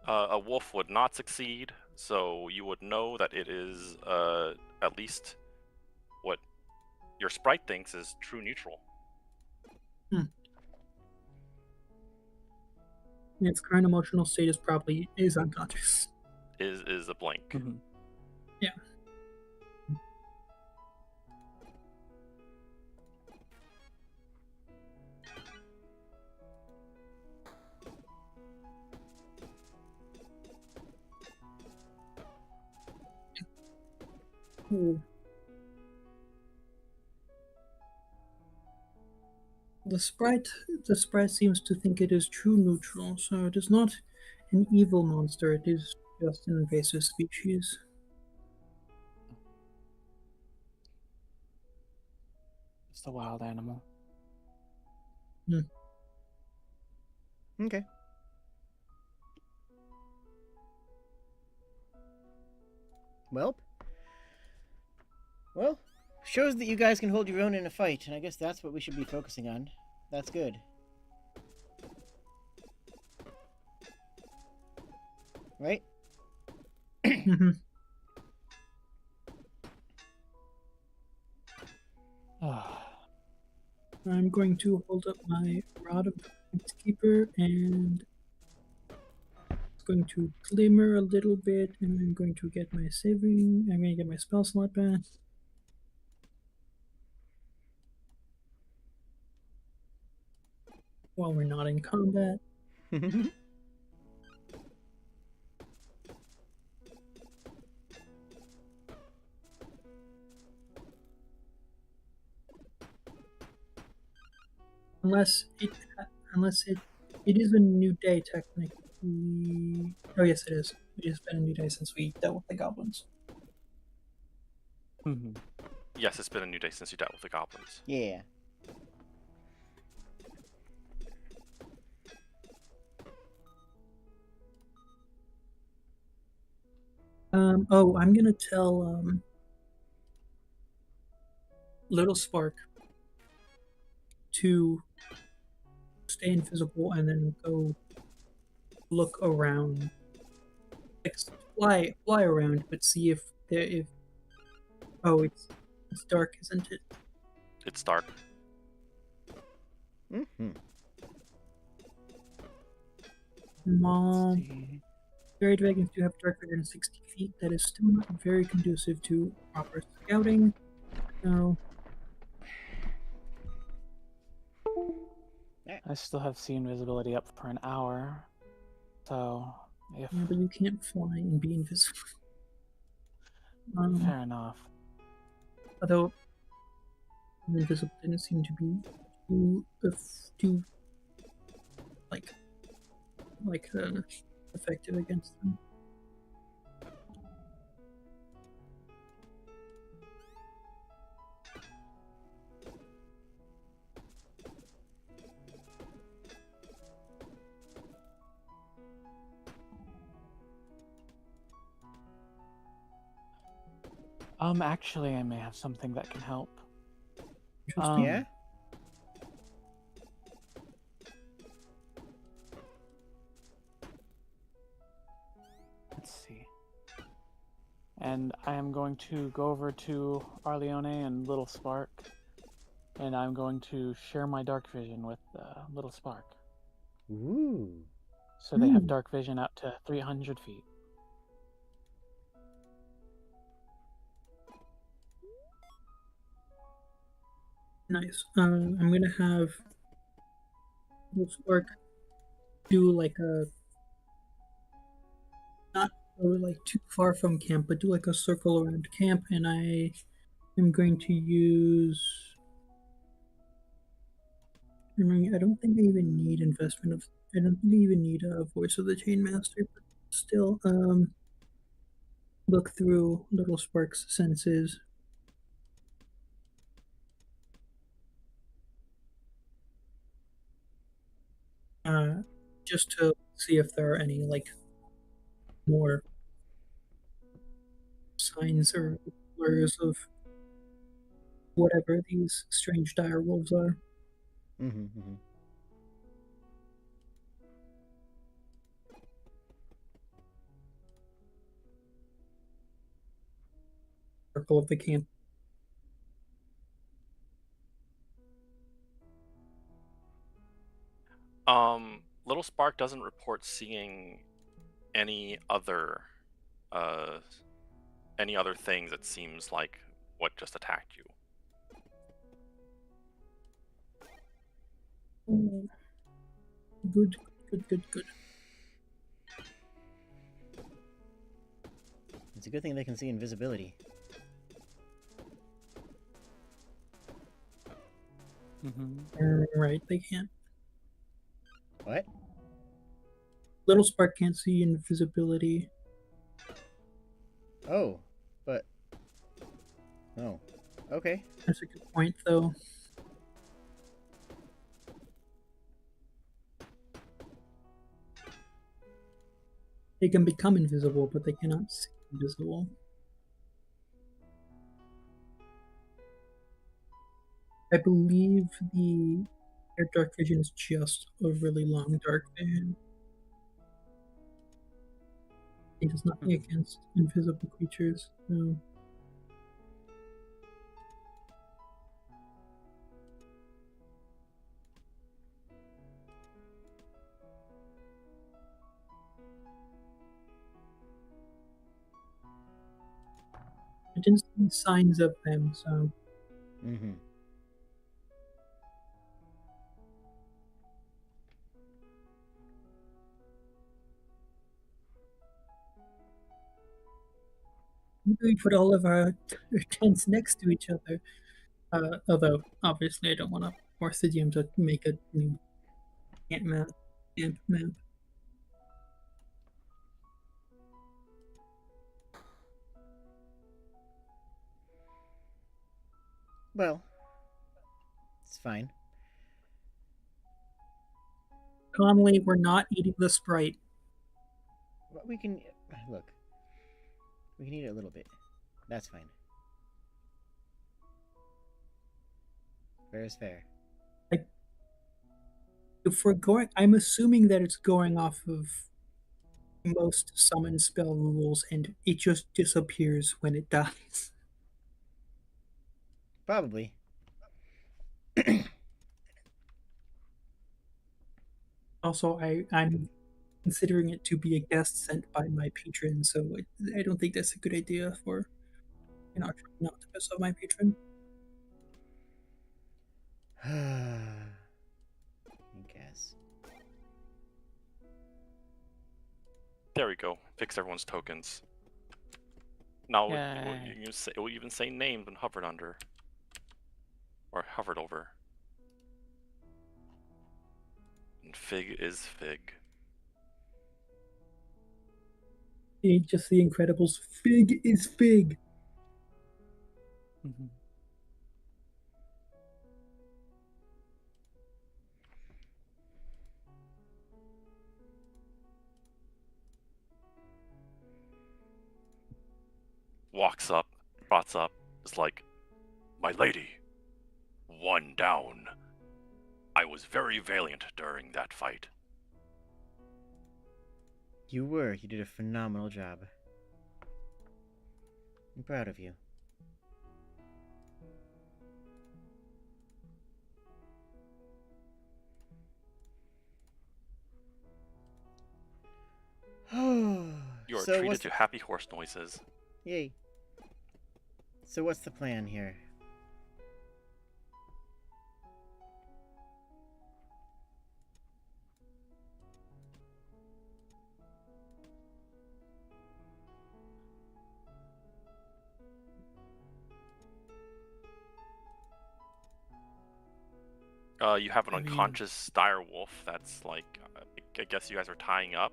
A wolf would not succeed, so you would know that it is at least what your sprite thinks is true neutral. Its current emotional state is unconscious. Is a blank. Mhm. Yeah. Cool. The sprite seems to think it is true neutral, so it is not an evil monster, it is just an invasive species. It's a wild animal. Okay. Well, shows that you guys can hold your own in a fight, and I guess that's what we should be focusing on. That's good. Right? Mhm. I'm going to hold up my Rod of the Keeper and it's going to glimmer a little bit, and I'm going to get my I'm going to get my spell slot back. While we're not in combat. Unless it is a new day technically. Oh yes, it is. It has been a new day since we dealt with the goblins. Mhm. Yes, it's been a new day since you dealt with the goblins. Yeah. I'm gonna tell Little Spark to stay invisible and then go look around. Like, fly around, but see if oh, it's dark, isn't it? It's dark. Mm-hmm. Mom, See. fairy dragons do have dark vision of 60 feet. That is still not very conducive to proper scouting. No. I still have seen visibility up for an hour. So, if Yeah, but you can't fly and be invisible. fair enough. Although invisible didn't seem to be too like effective against them. Actually, I may have something that can help. Yeah? let's see. And I am going to go over to Arleone and Little Spark, and I'm going to share my dark vision with Little Spark. Ooh. So they have dark vision out to 300 feet. Nice. I'm gonna have Little Spark do like a not go like too far from camp, but do like a circle around camp, and I am going to use. I don't think I even need investment of. I don't think I even need a voice of the chain master, but still, look through Little Spark's senses. Just to see if there are any like more signs or blurs of whatever these strange dire wolves are. Mm-hmm. Circle of the camp. Little Spark doesn't report seeing any other things that seems like what just attacked you. Good. It's a good thing they can see invisibility. Right, they can't. What? Little Spark can't see invisibility. Oh, but... Oh. Okay. That's a good point, though. They can become invisible, but they cannot see invisible. I believe their dark vision is just a really long dark vision. It does nothing against invisible creatures. No. I didn't see signs of them, so. Mm-hmm. Maybe we put all of our tents next to each other. Although, obviously, I don't want to force the GM to make a new camp map. Well, it's fine. Conley, we're not eating the Sprite. But we can... Look. We can eat it a little bit. That's fine. Fair is fair. If we're going... I'm assuming that it's going off of most summon spell rules, and it just disappears when it dies. Probably. Also, I'm considering it to be a guest sent by my patron, so I don't think that's a good idea for trying not to piss off my patron. I guess. There we go. Fix everyone's tokens. Now Yay. it will even say names when hovered under. Or hovered over. And Fig is Fig. Just the Incredibles. Fig is Fig. Mm-hmm. Walks up, trots up, is like, "My lady, one down. I was very valiant during that fight." You were. You did a phenomenal job. I'm proud of you. You are So treated to happy horse noises. Yay. So what's the plan here? You have an I mean- unconscious dire wolf that's like, I guess you guys are tying up.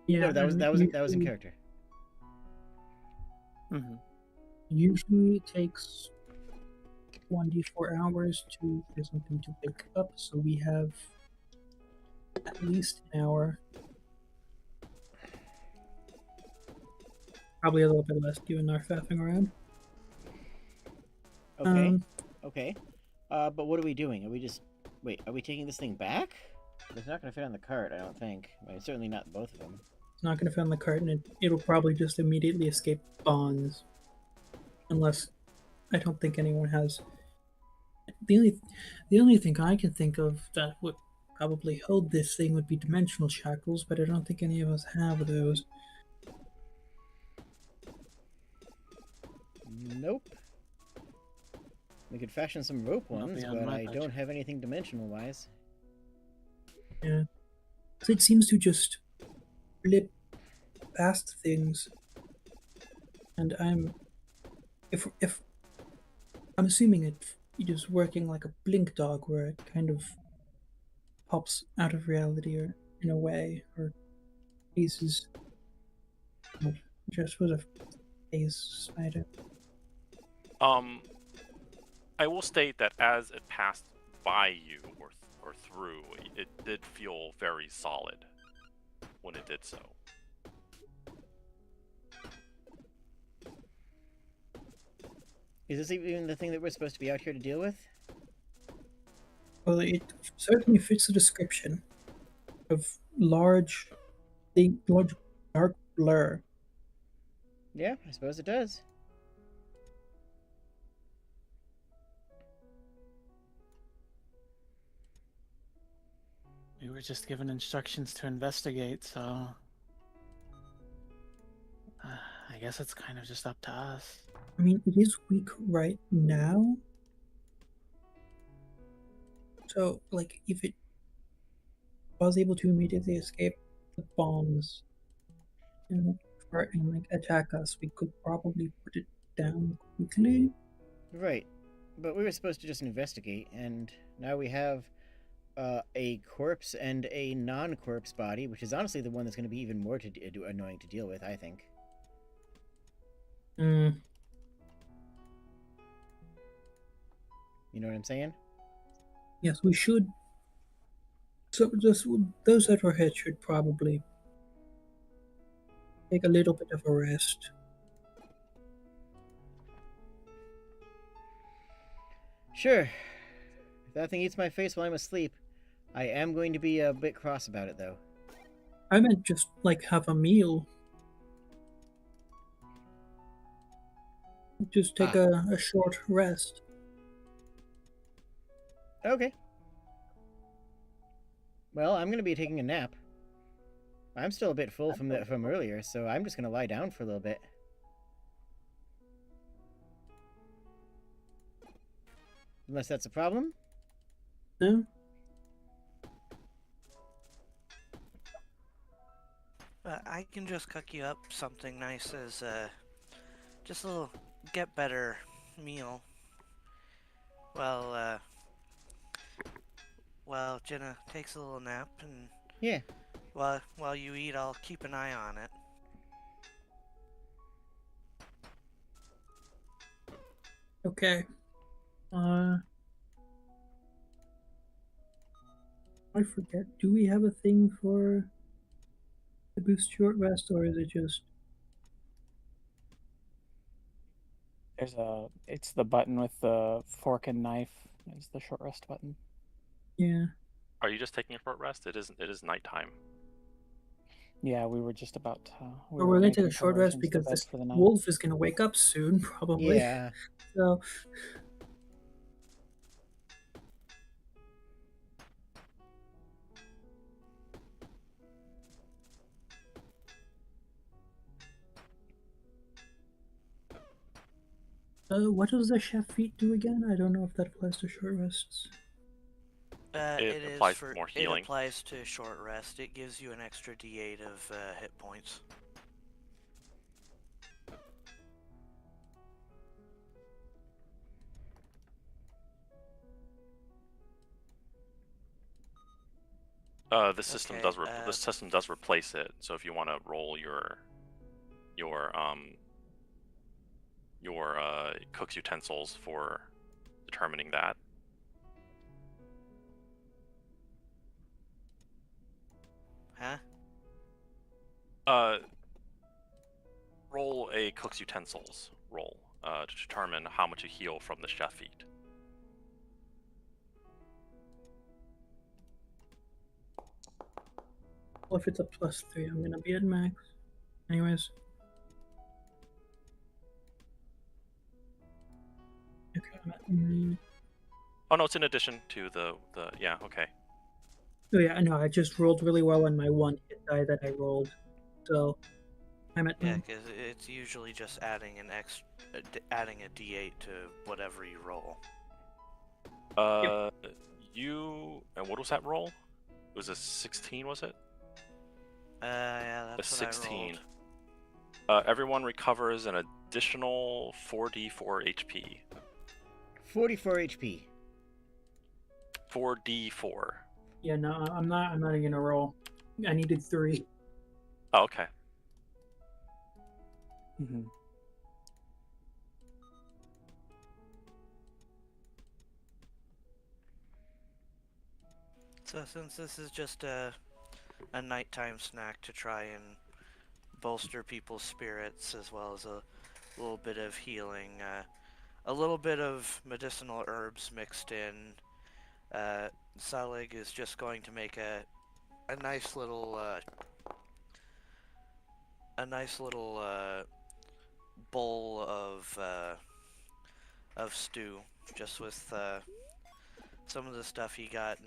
Yeah, No, that was in usually- character. Mm-hmm. Usually it takes 24 hours for something to wake up, so we have at least an hour. Probably a little bit less doing our faffing around. Okay. Okay. But what are we doing? Are we just... Wait, are we taking this thing back? It's not going to fit on the cart, I don't think. I mean, certainly not both of them. It's not going to fit on the cart, and it'll probably just immediately escape bonds. Unless... I don't think anyone has... The only thing I can think of that would probably hold this thing would be dimensional shackles, but I don't think any of us have those. Nope. We could fashion some rope Not ones, beyond but my I budget. don't have anything dimensional-wise. Yeah. So it seems to just flip past things. And if I'm assuming it is working like a blink dog where it kind of pops out of reality or in a way, or pieces. Just was a phase spider. I will state that as it passed by you or through, it did feel very solid when it did so. Is this even the thing that we're supposed to be out here to deal with? Well, it certainly fits the description of large dark blur. Yeah, I suppose it does. We were just given instructions to investigate, so I guess it's kind of just up to us. I mean, it is weak right now. So, like, if it was able to immediately escape the bombs and like attack us, we could probably put it down quickly. Right. But we were supposed to just investigate, and now we have a corpse and a non-corpse body, which is honestly the one that's going to be even more annoying to deal with, I think. Hmm. You know what I'm saying? Yes, we should. So those that were hit should probably take a little bit of a rest. Sure. If that thing eats my face while I'm asleep, I am going to be a bit cross about it, though. I meant just like have a meal. Just take a short rest. Okay. Well, I'm going to be taking a nap. I'm still a bit full from earlier, so I'm just going to lie down for a little bit. Unless that's a problem? No? I can just cook you up something nice as just a little get better meal. Well, Jenna takes a little nap, and Yeah. while you eat, I'll keep an eye on it. Okay. I forget. Do we have a thing for the boost short rest, or is it just? It's the button with the fork and knife. It's the short rest button. Yeah. Are you just taking a short rest? It is nighttime. Yeah, we were just about to. We But were we're gonna take making a short rest preparations to because bed this for the night. wolf is gonna wake up soon, probably. Yeah. So what does the chef feat do again? I don't know if that applies to short rests. It It applies is for more it healing. applies to short rest. It gives you an extra D8 of hit points. This system Okay, does replace it. So if you want to roll your cook's utensils for determining that. Huh? Roll a cook's utensils roll to determine how much you heal from the chef feat. Well, if it's a +3, I'm gonna be at max. Anyways. Okay, I'm at 9. Oh no, it's in addition to the yeah, okay. Oh yeah, I know. I just rolled really well on my one hit die that I rolled, so I'm at Yeah, 9. because it's usually just adding adding a D8 to whatever you roll. You and what was that roll? It was a 16, was it? Yeah, that's A what 16. I rolled. Everyone recovers an additional 4d4 HP. 44 HP. 4d4. Yeah, no, I'm not even gonna roll. I needed 3. Oh, okay. Mm-hmm. So since this is just a nighttime snack to try and bolster people's spirits as well as a little bit of healing, a little bit of medicinal herbs mixed in, Salig is just going to make a nice little bowl of stew, just with some of the stuff he got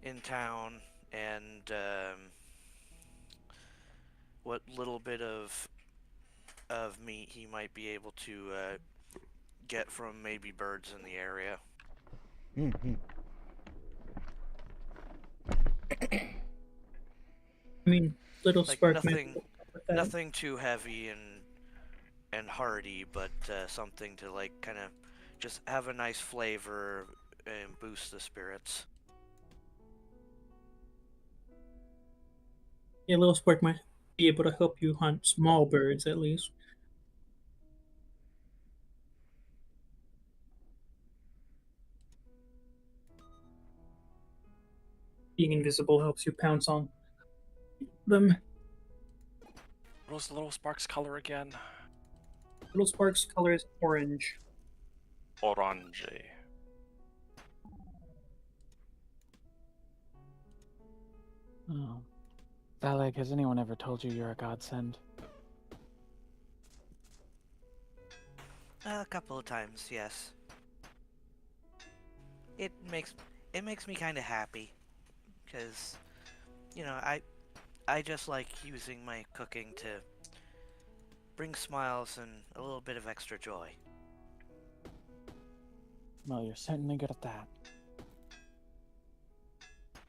in town and what little bit of meat he might be able to get from maybe birds in the area. Mm-hmm. I mean, little Like spark might be with that. nothing too heavy and hearty, but something to like kind of just have a nice flavor and boost the spirits. Yeah, little spark might be able to help you hunt small birds at least. Being invisible helps you pounce on them. What was the little spark's color again? Little spark's color is orange. Orange. Oh. Thaleg, has anyone ever told you you're a godsend? A couple of times, yes. It makes me kind of happy, because you know I just like using my cooking to bring smiles and a little bit of extra joy. Well, you're certainly good at that.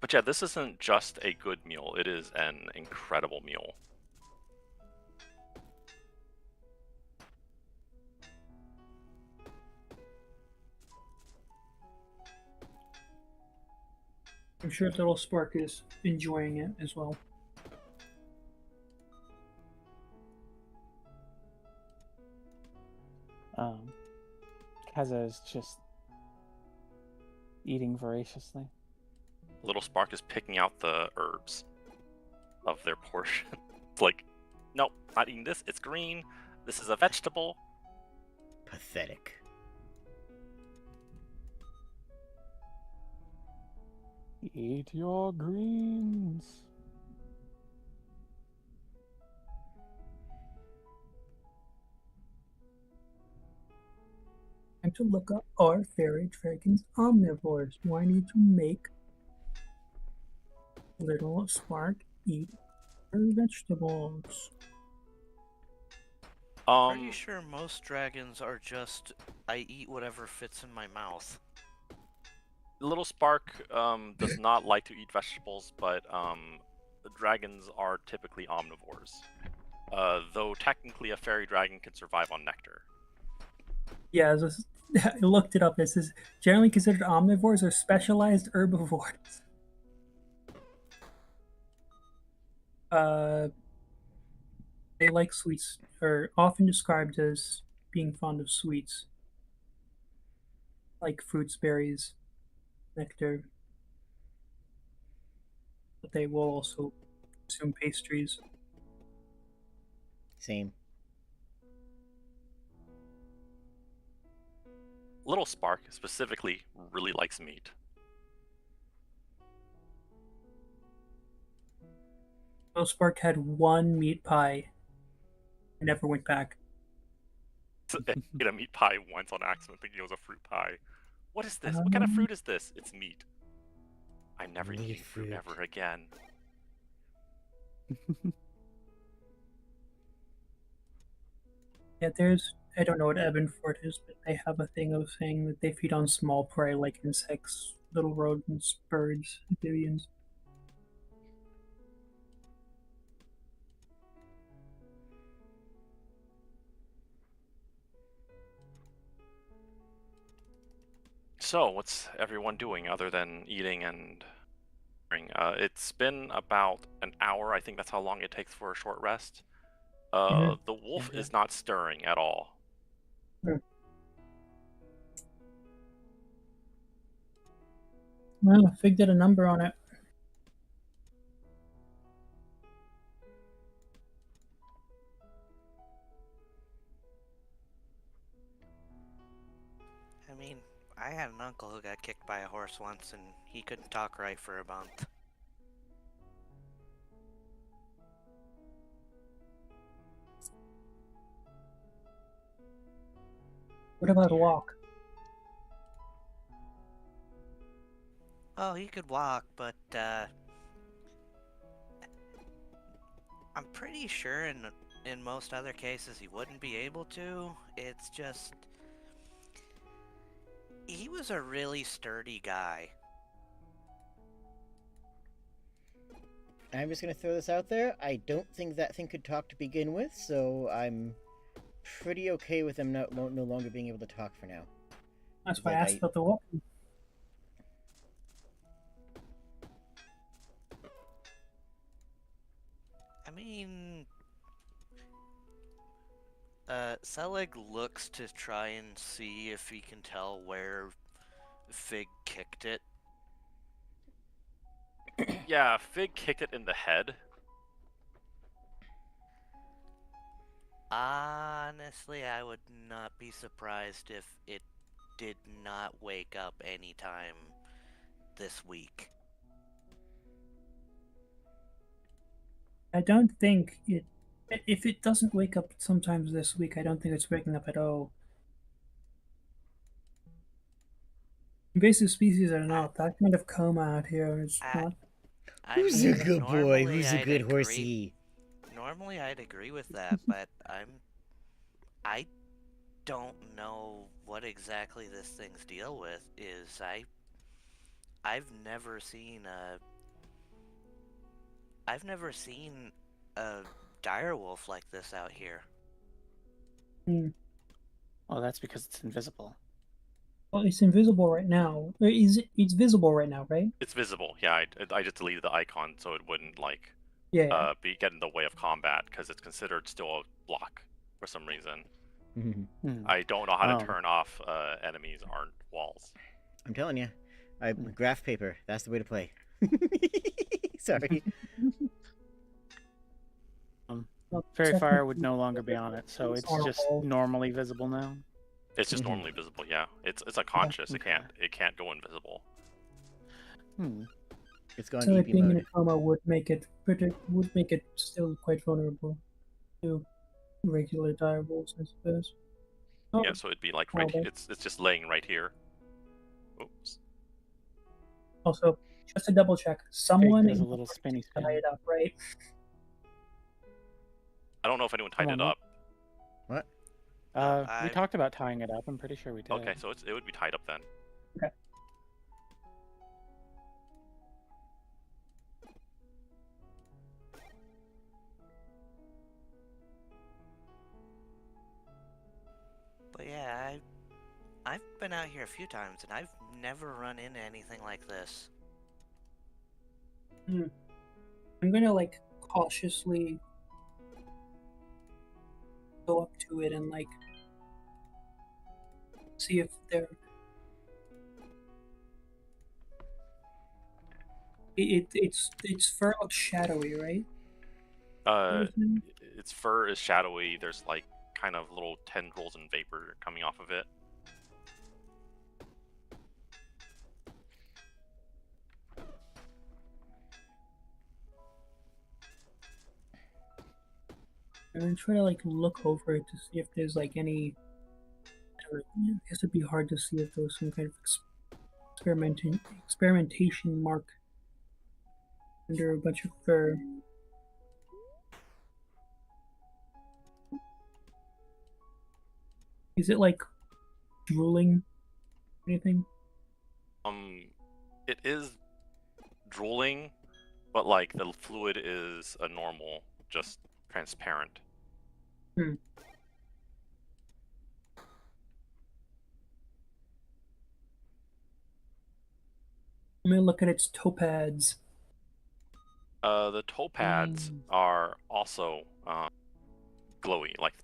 But yeah, this isn't just a good meal, it is an incredible meal. I'm sure little spark is enjoying it as well. Keza is just eating voraciously. Little Spark is picking out the herbs of their portion. It's like, nope, not eating this, it's green, this is a vegetable. Pathetic. Eat your greens. to look up are fairy dragons omnivores? Do I need to make little Spark eat her vegetables? Pretty sure most dragons are just, I eat whatever fits in my mouth. Little Spark does not like to eat vegetables, but the dragons are typically omnivores. Though technically a fairy dragon can survive on nectar. Yeah, I looked it up. It says generally considered omnivores or specialized herbivores. They like sweets, are often described as being fond of sweets, like fruits, berries, nectar. But they will also consume pastries. Same. Little Spark specifically really likes meat. Little Spark had one meat pie and never went back. Ate a meat pie once on accident thinking it was a fruit pie. What is this? What kind of fruit is this? It's meat. I'm never Meat eating fruit fruit. ever again. Yeah, I don't know what Evanfort is, but they have a thing of saying that they feed on small prey like insects, little rodents, birds, amphibians. So, what's everyone doing other than eating and it's been about an hour. I think that's how long it takes for a short rest. The wolf Okay. is not stirring at all. Well, Fig did a number on it. I mean, I had an uncle who got kicked by a horse once and he couldn't talk right for a month. What about a walk? Oh, he could walk, but, I'm pretty sure in most other cases he wouldn't be able to. It's just... he was a really sturdy guy. I'm just gonna throw this out there. I don't think that thing could talk to begin with, so I'm pretty okay with him no longer being able to talk for now. That's why Like I asked about the walk. I mean... Selig looks to try and see if he can tell where Fig kicked it. Yeah, Fig kicked it in the head. Honestly, I would not be surprised if it did not wake up anytime this week. I don't think it. If it doesn't wake up sometimes this week, I don't think it's waking up at all. Invasive species or not, that kind of coma out here is not. Who's a good boy? Who's a good horsey? Normally I'd agree with that, but I don't know what exactly this thing's deal with is. I've never seen a direwolf like this out here. Oh, that's because it's invisible. Well, it's invisible right now. It's visible right now, right? It's visible. Yeah, I just deleted the icon so it wouldn't like get in the way of combat because it's considered still a block for some reason. I don't know how to turn off enemies aren't walls. I'm telling you, graph paper. That's the way to play. Sorry. Fairy Fire would no longer be on it, so it's just normally visible now. It's just normally visible. Yeah, it's unconscious. Okay. It can't go invisible. It's gone So EP being in mode. a coma would make it still quite vulnerable to regular direwolves, I suppose. Oh, Yeah, so it'd be like right. okay. It's just laying right here. Oops. Also, just to double check, Fig someone does a in little spinny tie spin. it up, right? I don't know if anyone tied Someone it up. What? We talked about tying it up. I'm pretty sure we did. Okay, so it would be tied up then. Okay. But yeah, I've been out here a few times, and I've never run into anything like this. I'm gonna like cautiously go up to it and like see if there. Its fur looks shadowy, right? Everything? Its fur is shadowy. There's like kind of little tendrils and vapor coming off of it. I'm gonna try to like look over it to see if there's like any. I guess it'd be hard to see if there was some kind of experimentation mark under a bunch of fur. Is it like drooling? Anything? It is drooling, but like the fluid is a normal, just transparent. Hmm. I'm gonna look at its toe pads. The toe pads are also glowy, like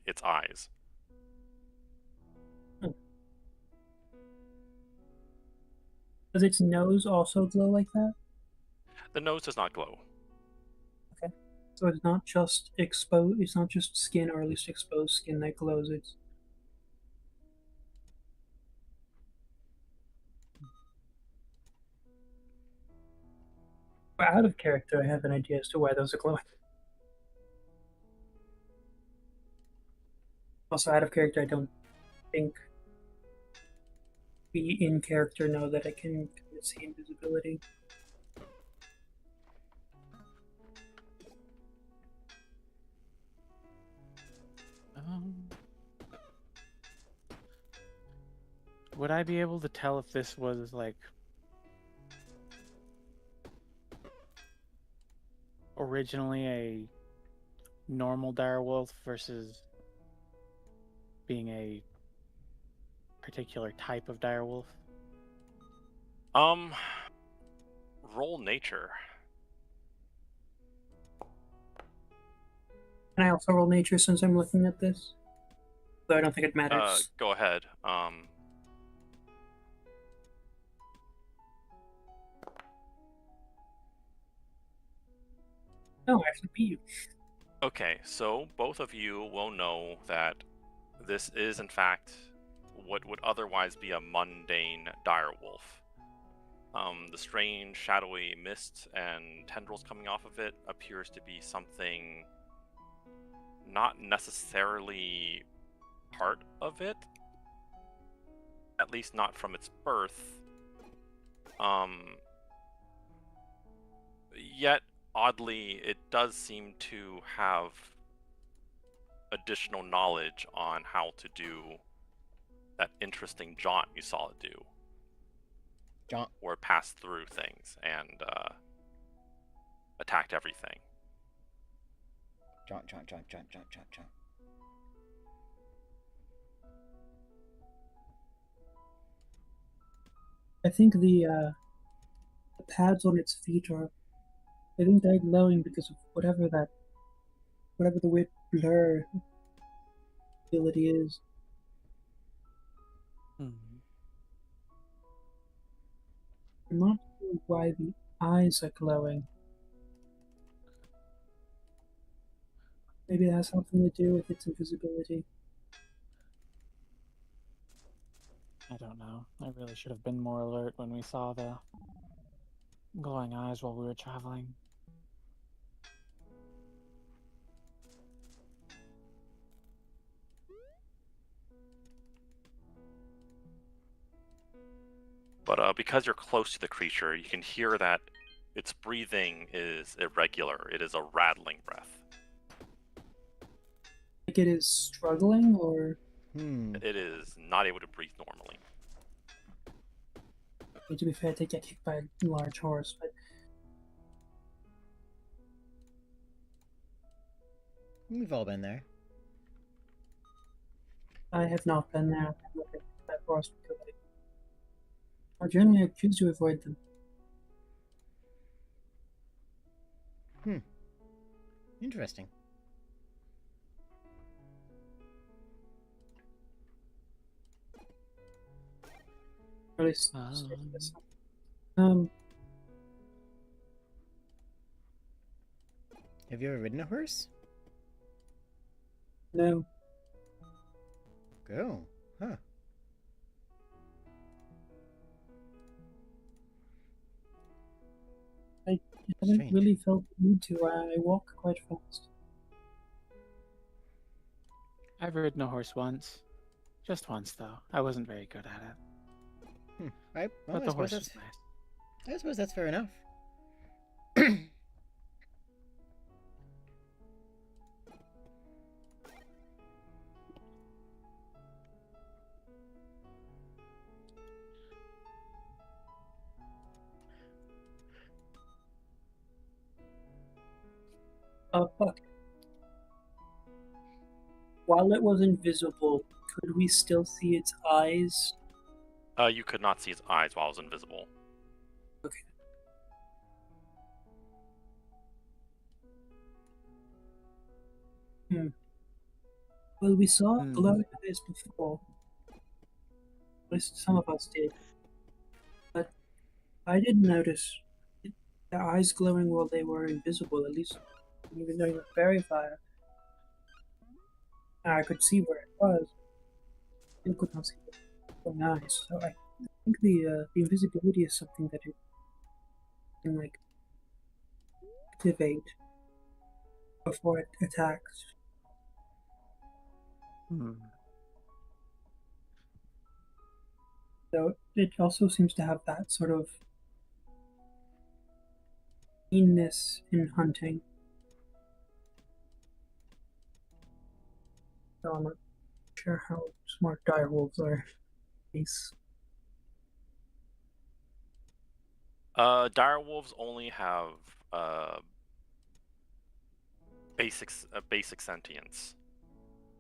its eyes. Does its nose also glow like that? The nose does not glow. Okay. So it's not just exposed. It's not just skin, or at least exposed skin that glows. It's out of character. I have an idea as to why those are glowing. Also, out of character, I don't think we in character know that I can kind of see invisibility. Would I be able to tell if this was like originally a normal direwolf versus being a particular type of direwolf? Roll nature. Can I also roll nature since I'm looking at this? Though I don't think it matters. Go ahead. No, I actually beat you. Okay, so both of you will know that this is in fact what would otherwise be a mundane direwolf. The strange shadowy mist and tendrils coming off of it appears to be something not necessarily part of it, at least not from its birth. Yet oddly, it does seem to have additional knowledge on how to do that interesting jaunt you saw it do. Jaunt. Or pass through things and attacked everything. Jaunt. I think the pads on its feet are. I think they're glowing because of whatever the weird blur ability is. I'm not sure why the eyes are glowing. Maybe it has something to do with its invisibility. I don't know. I really should have been more alert when we saw the glowing eyes while we were traveling. because you're close to the creature, you can hear that its breathing is irregular. It is a rattling breath. Like it is struggling, or It is not able to breathe normally. to be fair, they get kicked by a large horse, but We've all been there. I have not been there. I've never been by horse because generally I choose to avoid them. Interesting. At least, Have you ever ridden a horse? no. Go. Huh. I haven't Strange. really felt the need to. I walk quite fast. I've ridden a horse once. Just once, though. I wasn't very good at it. Right. Well, But I the suppose horse that's. was nice. I suppose that's fair enough. Fuck. While it was invisible, could we still see its eyes? You could not see its eyes while it was invisible. Okay. Well, we saw glowing eyes before. At least some of us did. But I didn't notice the eyes glowing while they were invisible, at least even though you were fairy fire. I could see where it was. I could not see the glowing eyes. So I think the invisibility is something that it can like activate before it attacks. So it also seems to have that sort of keenness in hunting. So I'm not sure how smart direwolves are. Nice. Direwolves only have basic sentience.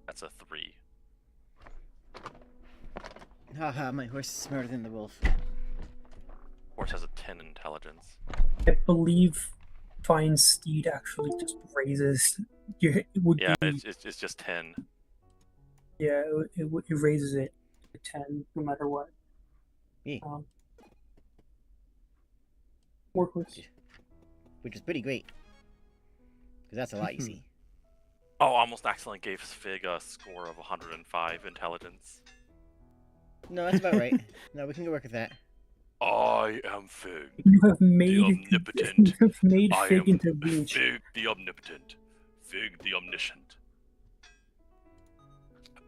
That's a 3. Haha, my horse is smarter than the wolf. Horse has a 10 intelligence. I believe Fine Steed actually just raises. It would Yeah, be, it's just 10. yeah, it raises it to 10 no matter what. Yeah. Workhorse. Which is pretty great. Because that's a lot, you see. Oh, almost accidentally gave Fig a score of 105 intelligence. No, that's about right. No, we can go work with that. I am Fig, You have made the omnipotent. You have made I Fig am into Reach. Fig the omnipotent. Fig the omniscient.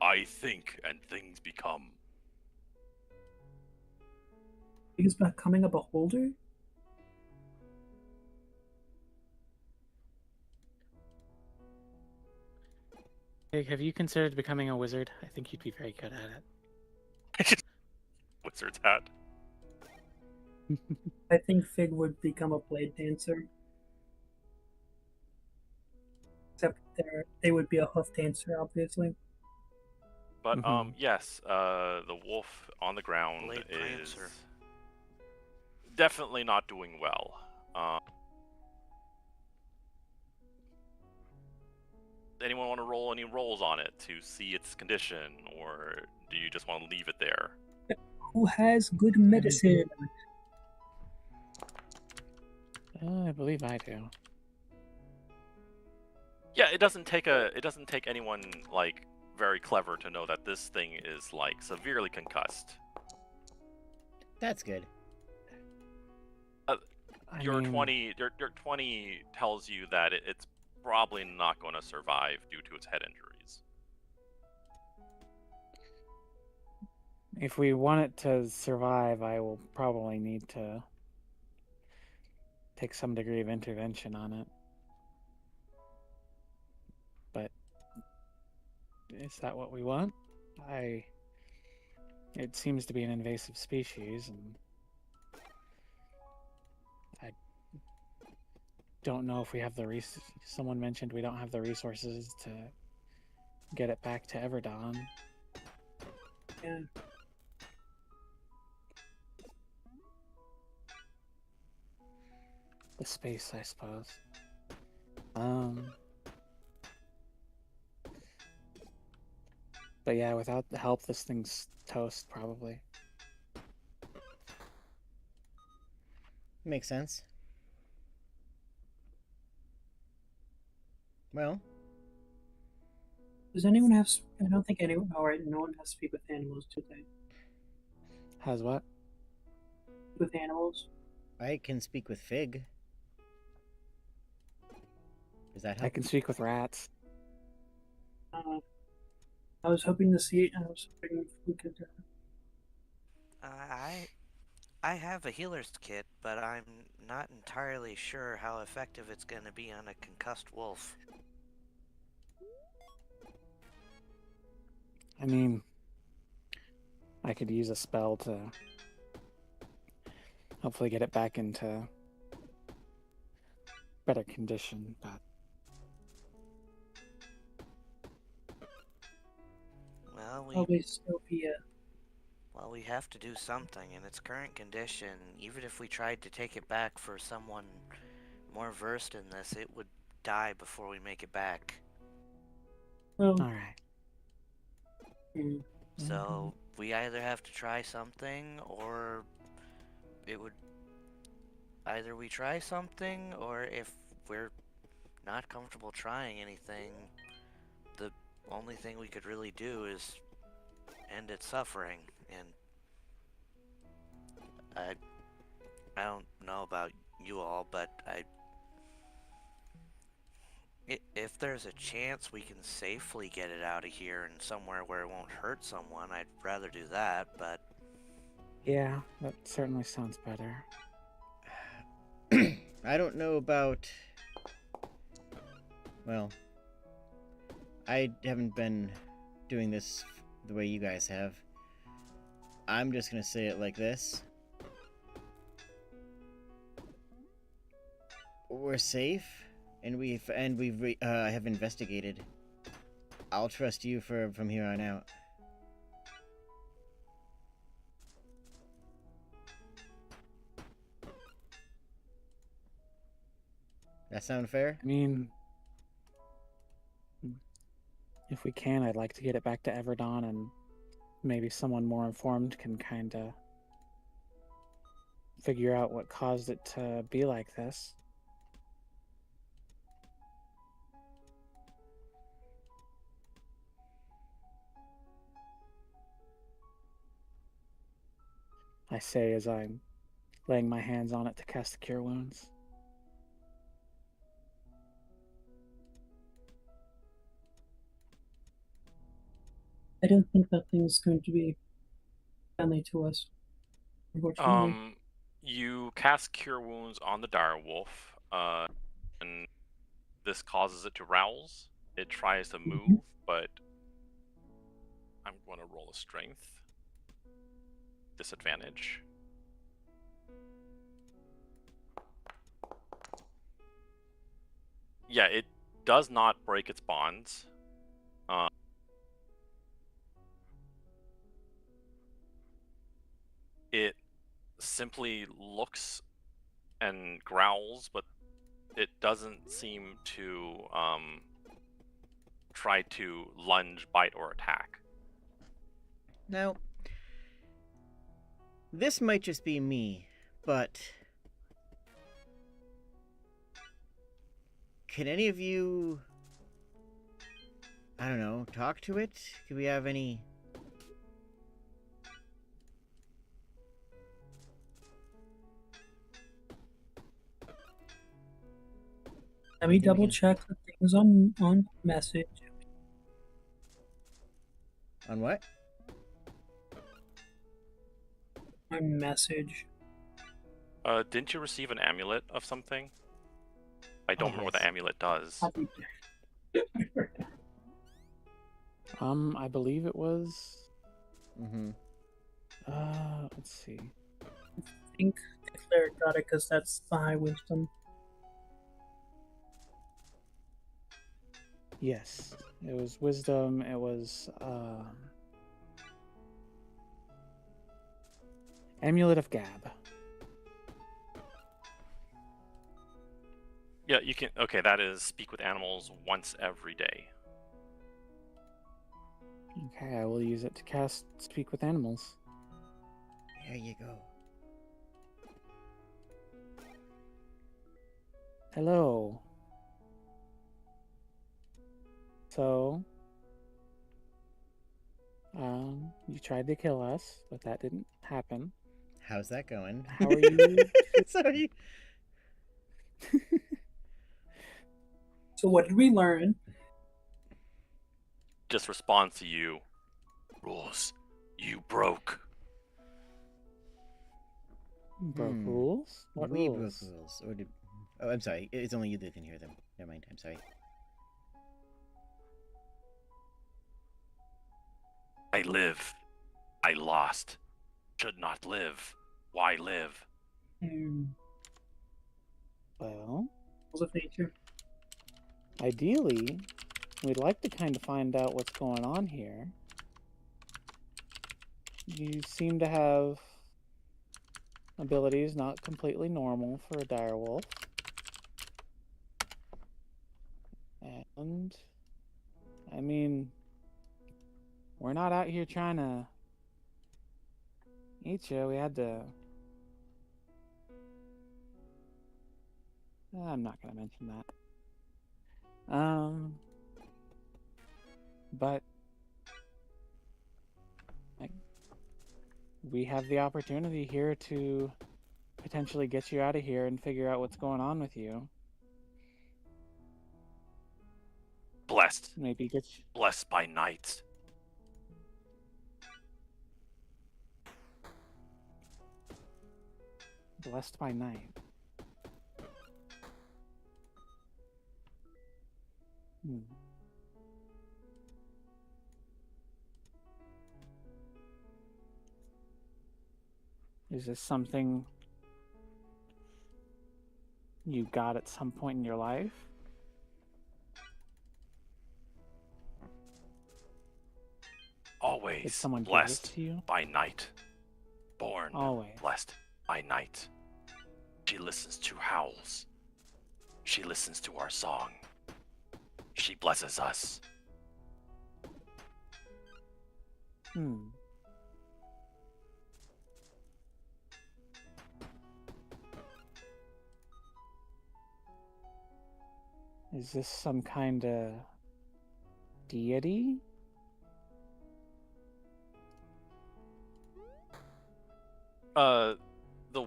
I think and things become. Fig is becoming a beholder? Hey, have you considered becoming a wizard? I think you'd be very good at it. Wizard's hat. I think Fig would become a blade dancer. Except they would be a hoof dancer, obviously. But yes, the wolf on the ground Blade is Prancer. definitely not doing well. Anyone want to roll any rolls on it to see its condition, or do you just want to leave it there? Who has good medicine? I believe I do. Yeah, it doesn't take anyone like very clever to know that this thing is like severely concussed. That's good. Your 20 tells you that it's probably not going to survive due to its head injuries. If we want it to survive, I will probably need to take some degree of intervention on it. But is that what we want? It seems to be an invasive species, and I don't know if we have the someone mentioned we don't have the resources to get it back to Everdon. Yeah. The space, I suppose. But yeah, without the help, this thing's toast, probably. Makes sense. Well, Does anyone have? I don't think anyone. All right, no one has to speak with animals, do they? Has what? With animals. I can speak with Fig. Does that I help? can speak with rats. I was hoping to see. I was hoping if we could. I have a healer's kit, but I'm not entirely sure how effective it's going to be on a concussed wolf. I mean, I could use a spell to hopefully get it back into better condition, but... Well, Probably still be a... Well, we have to do something. In its current condition, even if we tried to take it back for someone more versed in this, it would die before we make it back. Well, Alright. So, we either have to try something, or it would... Either we try something, or if we're not comfortable trying anything, the only thing we could really do is end its suffering. And I don't know about you all, but if there's a chance we can safely get it out of here and somewhere where it won't hurt someone, I'd rather do that, but... Yeah, that certainly sounds better. I don't know about... Well, I haven't been doing this the way you guys have. I'm just gonna say it like this. We're safe, and we've have investigated. I'll trust you from here on out. That sound fair? I mean, if we can, I'd like to get it back to Everdon, and maybe someone more informed can kind of figure out what caused it to be like this. I say as I'm laying my hands on it to cast the Cure Wounds. I don't think that thing's going to be friendly to us, unfortunately. You cast Cure Wounds on the direwolf, and this causes it to rouse. It tries to move, but I'm going to roll a strength. Disadvantage. Yeah, it does not break its bonds. It simply looks and growls, but it doesn't seem to try to lunge, bite, or attack. Now, this might just be me, but can any of you, I don't know, talk to it? Do we have any... Let me double check the things on message. On what? My message. Didn't you receive an amulet of something? I don't remember what the yes. amulet does. I believe it was. Mm-hmm. Let's see. I think the cleric got it because that's the high wisdom. Yes, it was wisdom. It was amulet of Gab. Yeah, you can. Okay, that is speak with animals once every day. Okay, I will use it to cast Speak with Animals. There you go. Hello. So, you tried to kill us, but that didn't happen. How's that going? How are you? Sorry. So what did we learn? Just responds to you. Rules. You broke. Broke rules? What we rules? broke rules. Or did... Oh, I'm sorry. It's only you that can hear them. Never mind. I'm sorry. I live. I lost. Should not live. Why live? Well, Laws of nature. ideally, we'd like to kind of find out what's going on here. You seem to have abilities not completely normal for a direwolf. And, I mean, we're not out here trying to eat you. We had to... I'm not going to mention that. But we have the opportunity here to potentially get you out of here and figure out what's going on with you. Blessed. Maybe get you... Blessed by night. Blessed by night. Is this something you got at some point in your life? Always Did someone give this blessed to you? by night. Born Always. blessed by night. She listens to howls. She listens to our song. She blesses us. Is this some kind of deity? The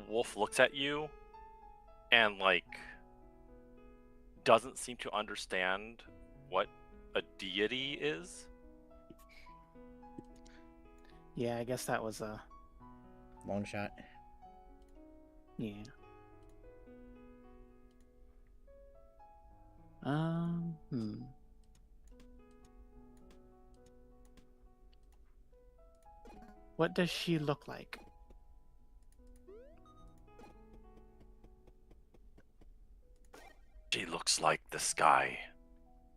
wolf looks at you and, like, doesn't seem to understand what a deity is. Yeah, I guess that was a... Long shot. Yeah. What does she look like? She looks like the sky.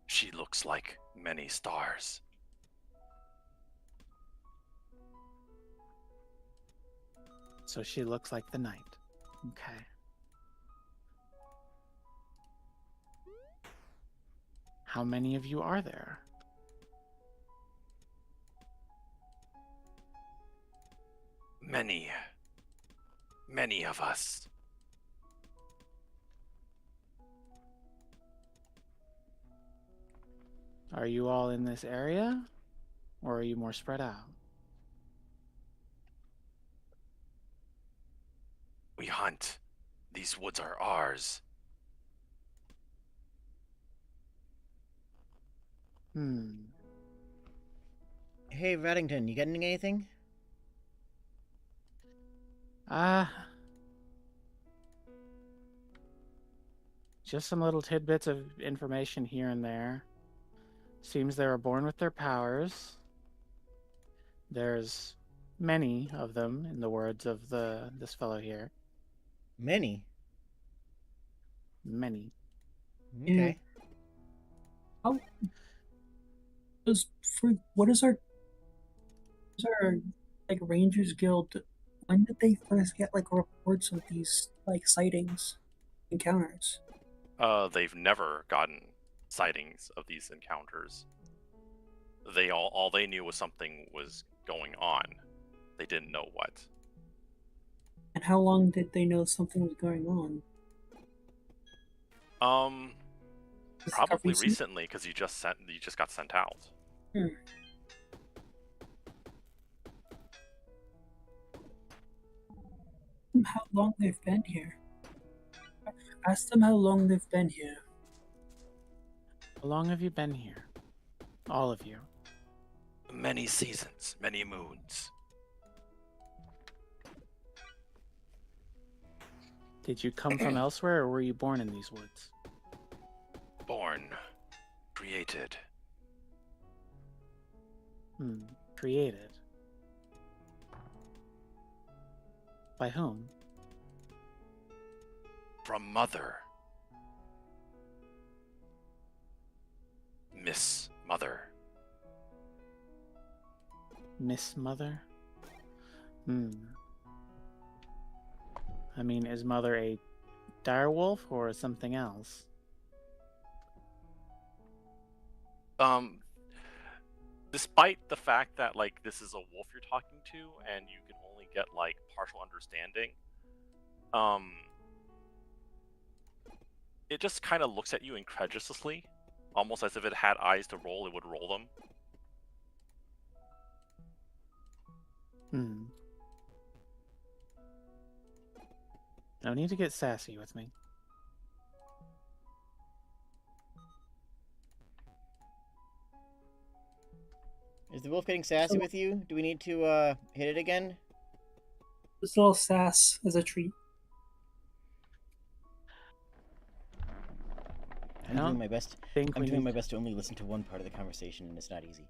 She looks like many stars. So she looks like the night. Okay. How many of you are there? Many. Many of us. Are you all in this area? Or are you more spread out? We hunt. These woods are ours. Hey, Reddington, you getting anything? Just some little tidbits of information here and there. Seems they were born with their powers. There's many of them, in the words of this fellow here. Many. Many. Okay. How does what is our like Rangers Guild? When did they first get like reports of these like sightings, encounters? They've never gotten sightings of these encounters. They all they knew was something was going on. They didn't know what. And how long did they know something was going on? Is that Probably recent? recently, because you just got sent out. How long they've been here? Ask them how long they've been here. How long have you been here? All of you. Many seasons, many moons. Did you come from elsewhere, or were you born in these woods? Born, created. Created. By whom? From Mother. Miss Mother. Miss Mother? I mean, is Mother a direwolf or something else? Despite the fact that, like, this is a wolf you're talking to, and you can only get, like, partial understanding, it just kind of looks at you incredulously, almost as if it had eyes to roll, it would roll them. No need to get sassy with me. Is the wolf getting sassy with you? Do we need to hit it again? This little sass as a treat. I'm doing my best. I'm doing my best to only listen to one part of the conversation, and it's not easy.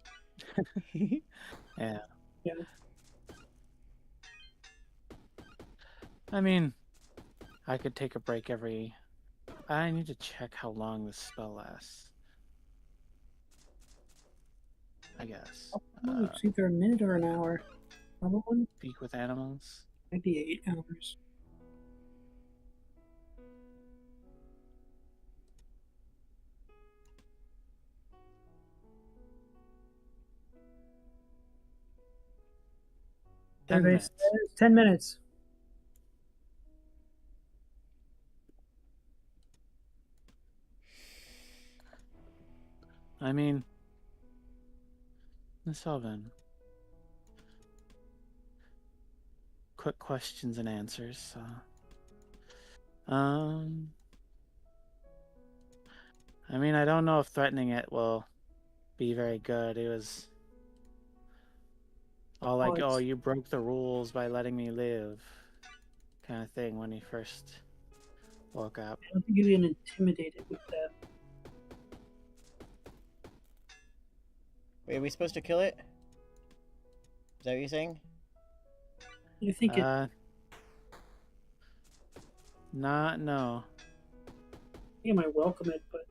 Yeah. Yeah. I mean, I could take a break every... I need to check how long this spell lasts. I guess. It's either a minute or an hour. Probably. Speak with animals. Maybe 8 hours. Survey says 10 minutes. I mean, Miss Elvin. Quick questions and answers. I mean, I don't know if threatening it will be very good. It was all like, oh, you broke the rules by letting me live, kind of thing when he first woke up. I don't think you get intimidated with that. Wait, are we supposed to kill it? Is that what you're saying? You think it? No. I think I might welcome it, but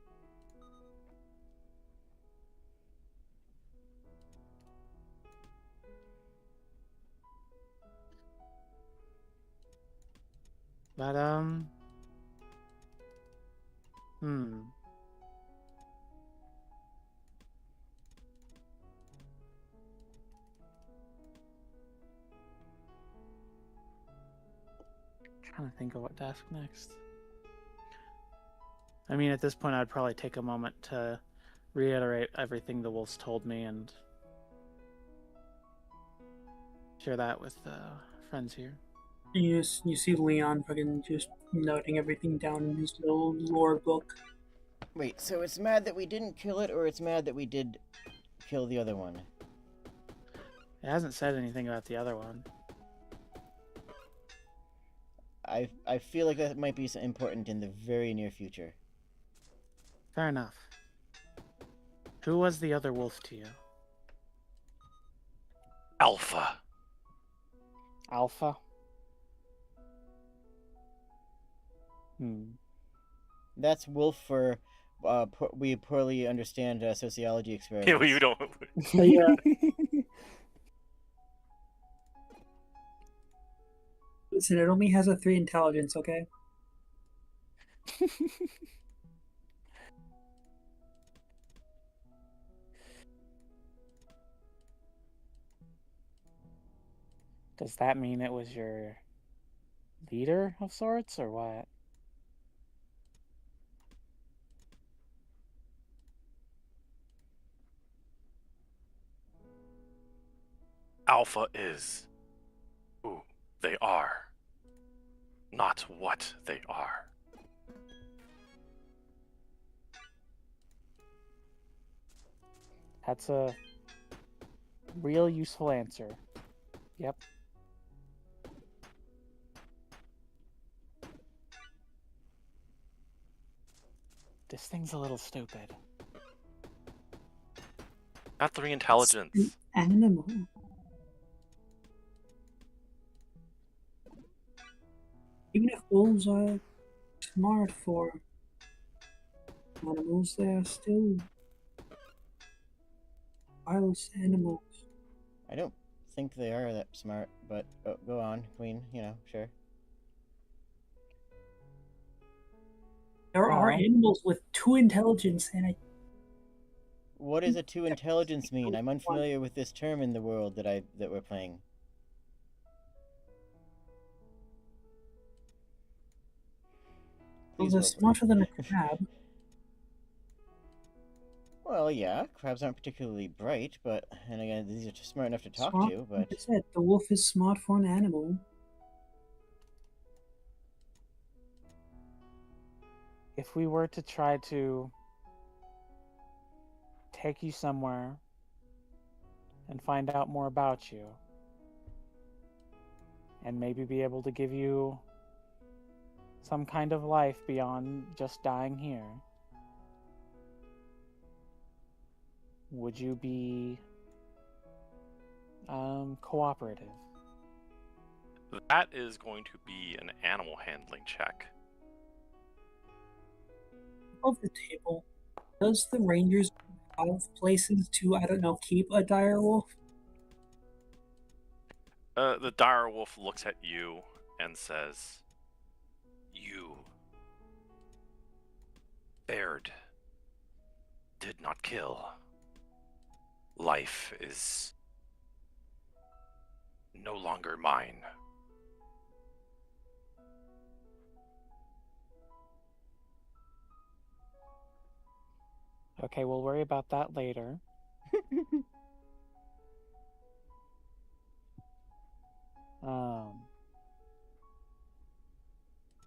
Trying to think of what to ask next. I mean, at this point, I'd probably take a moment to reiterate everything the wolves told me and share that with friends here. you see Leon fucking just noting everything down in his little lore book. Wait, so it's mad that we didn't kill it, or it's mad that we did kill the other one? It hasn't said anything about the other one. I feel like that might be important in the very near future. Fair enough. Who was the other wolf to you? Alpha. Alpha? That's wolf for we poorly understand sociology experiments. Yeah, we don't. Yeah. Listen, it only has a 3 intelligence, okay? Does that mean it was your leader of sorts, or what? Alpha is who they are, not what they are. That's a real useful answer. Yep. This thing's a little stupid. Not 3 intelligence. It's an animal. Even if wolves are smart for animals, they are still wild animals. I don't think they are that smart, but go on, Queen. Sure. There are animals with 2 intelligence, and What does a 2 intelligence mean? I'm unfamiliar with this term in the world that we're playing. they're smarter than a crab. Well, yeah, crabs aren't particularly bright, and again, these are smart enough to talk to, but... Like I said, the wolf is smart for an animal. If we were to try to take you somewhere and find out more about you, and maybe be able to give you some kind of life beyond just dying here, would you be cooperative? That is going to be an animal handling check. Of the table, does the rangers have places to, I don't know, keep a dire wolf? The dire wolf looks at you and says, "You bared, did not kill. Life is no longer mine." Okay, we'll worry about that later.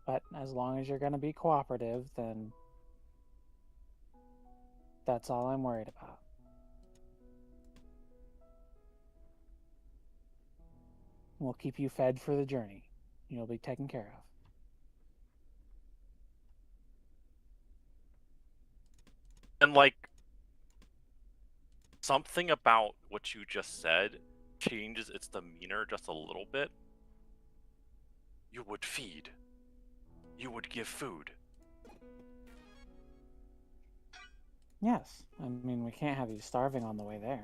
But as long as you're going to be cooperative, then that's all I'm worried about. We'll keep you fed for the journey. You'll be taken care of. And something about what you just said changes its demeanor just a little bit. You would feed. You would give food. Yes. I mean, we can't have you starving on the way there.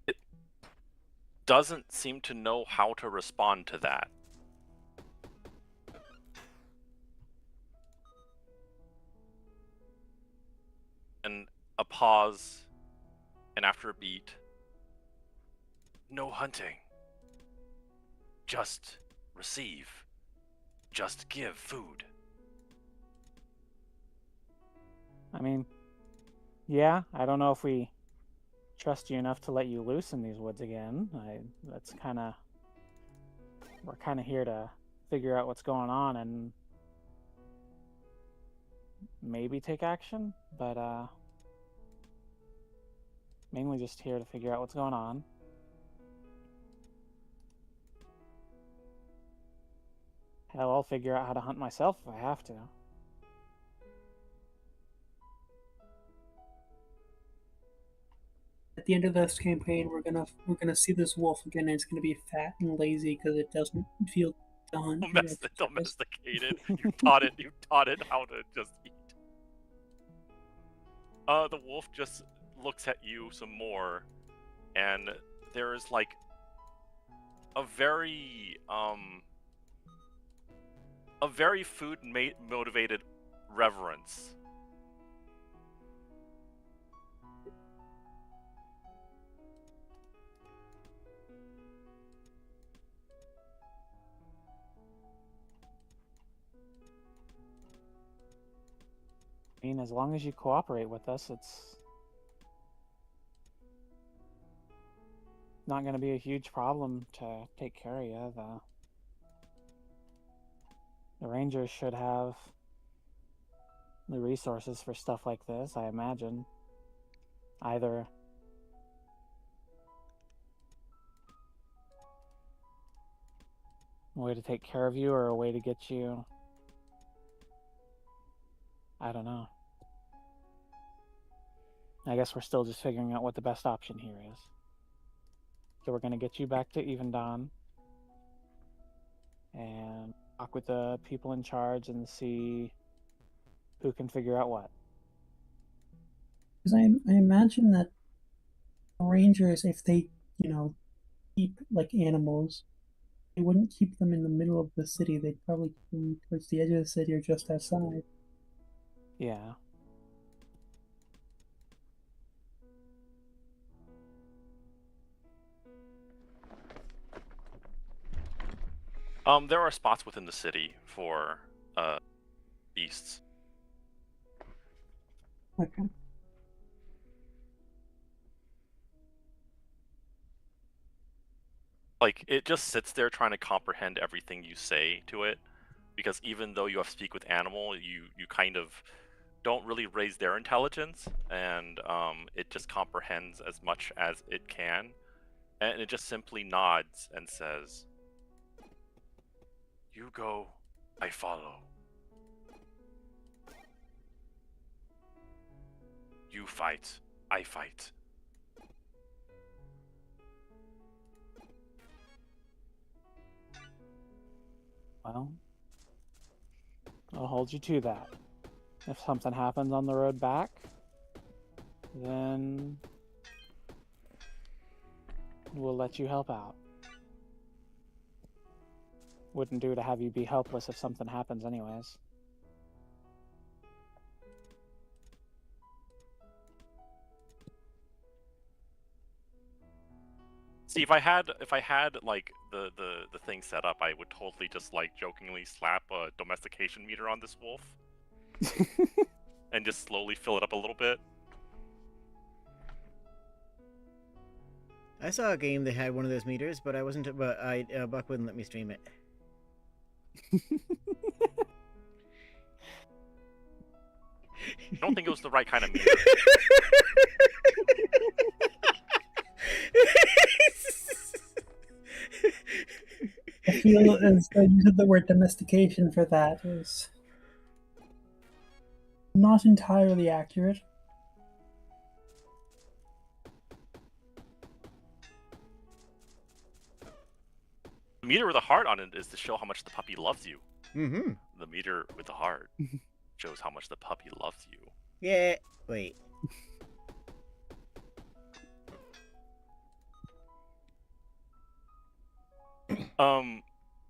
It doesn't seem to know how to respond to that. And a pause, and after a beat, no hunting. Just receive. Just give food. I mean, yeah, I don't know if we trust you enough to let you loose in these woods again. We're kind of here to figure out what's going on and maybe take action, but mainly just here to figure out what's going on. Hell, I'll figure out how to hunt myself if I have to. At the end of this campaign, we're gonna see this wolf again, and it's gonna be fat and lazy because it doesn't feel done. Domesticated. You taught it how to just eat. The wolf just looks at you some more, and there is like a very food motivated reverence. I mean, as long as you cooperate with us, it's not going to be a huge problem to take care of you. The Rangers should have the resources for stuff like this, I imagine. Either a way to take care of you or a way to get you... I don't know. I guess we're still just figuring out what the best option here is. So we're going to get you back to Even Dawn and talk with the people in charge and see who can figure out what. Because I imagine that rangers, if they, keep like animals, they wouldn't keep them in the middle of the city. They'd probably keep them towards the edge of the city or just outside. Yeah. There are spots within the city for beasts. Okay. Like, it just sits there trying to comprehend everything you say to it, because even though you have to speak with animal, you kind of don't really raise their intelligence, and it just comprehends as much as it can, and it just simply nods and says, "You go, I follow. You fight, I fight." Well, I'll hold you to that. If something happens on the road back, then we'll let you help out. Wouldn't do to have you be helpless if something happens anyways. See, if I had like the thing set up, I would totally just like jokingly slap a domestication meter on this wolf and just slowly fill it up a little bit. I saw a game that had one of those meters, but Buck wouldn't let me stream it. I don't think it was the right kind of meter. I feel as though you said the word domestication for that is not entirely accurate. The meter with a heart on it is to show how much the puppy loves you. Mm-hmm. The meter with the heart shows how much the puppy loves you. Yeah. Wait.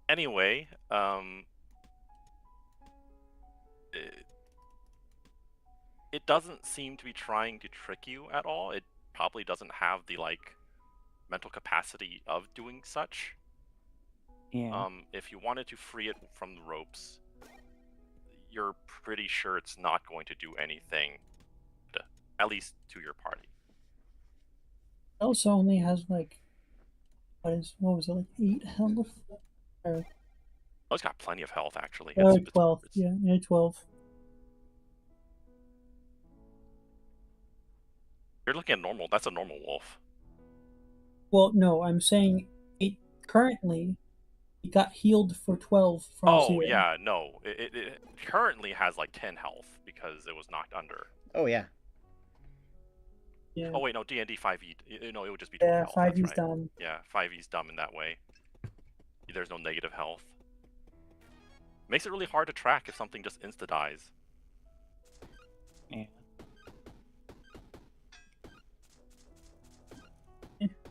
Anyway, it doesn't seem to be trying to trick you at all. It probably doesn't have the like mental capacity of doing such. Yeah. If you wanted to free it from the ropes, you're pretty sure it's not going to do anything, at least to your party. It also only has like what was it, like 8 health? Or Oh, it's got plenty of health actually. 12. Yeah, 12. You're looking at normal. That's a normal wolf. Well, no, I'm saying it currently it got healed for 12 from Oh, 0. yeah, no. It currently has like 10 health because it was knocked under. Oh yeah. Yeah. Oh, wait, no, D&D5e. No, it would just be 12 Yeah, health. 5 That's is right. dumb. Yeah, 5e's dumb in that way. There's no negative health. Makes it really hard to track if something just insta-dies. Yeah.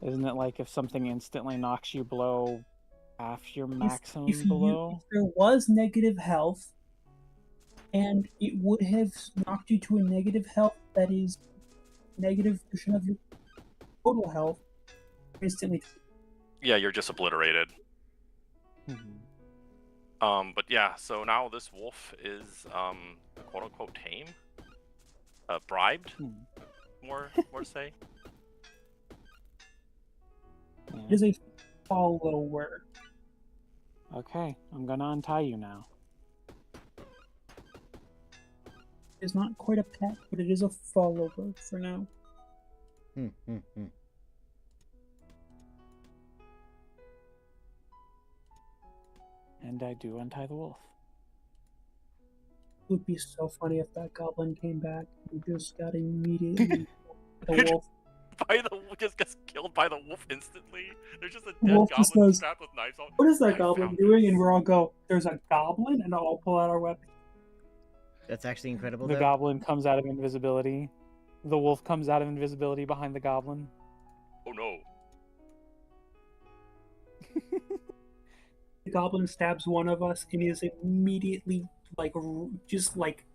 Isn't it like if something instantly knocks you below half your maximum If below? there was negative health, and it would have knocked you to a negative health that is negative version of your total health, instantly. Yeah, you're just obliterated. But yeah, so now this wolf is quote-unquote tame? Bribed? More to say? Yeah. It is a follower. Okay, I'm gonna untie you now. It's not quite a pet, but it is a follower for now. And I do untie the wolf. It would be so funny if that goblin came back and just got immediately the wolf. Just gets killed by the wolf instantly. There's just a The dead wolf just goblin goes, strapped with knives on. "What is that I goblin found doing?" this. And we're all go, "There's a goblin," and I'll pull out our weapon. That's actually incredible. The though. goblin comes out of invisibility. The wolf comes out of invisibility behind the goblin. Oh no. The goblin stabs one of us and is immediately just like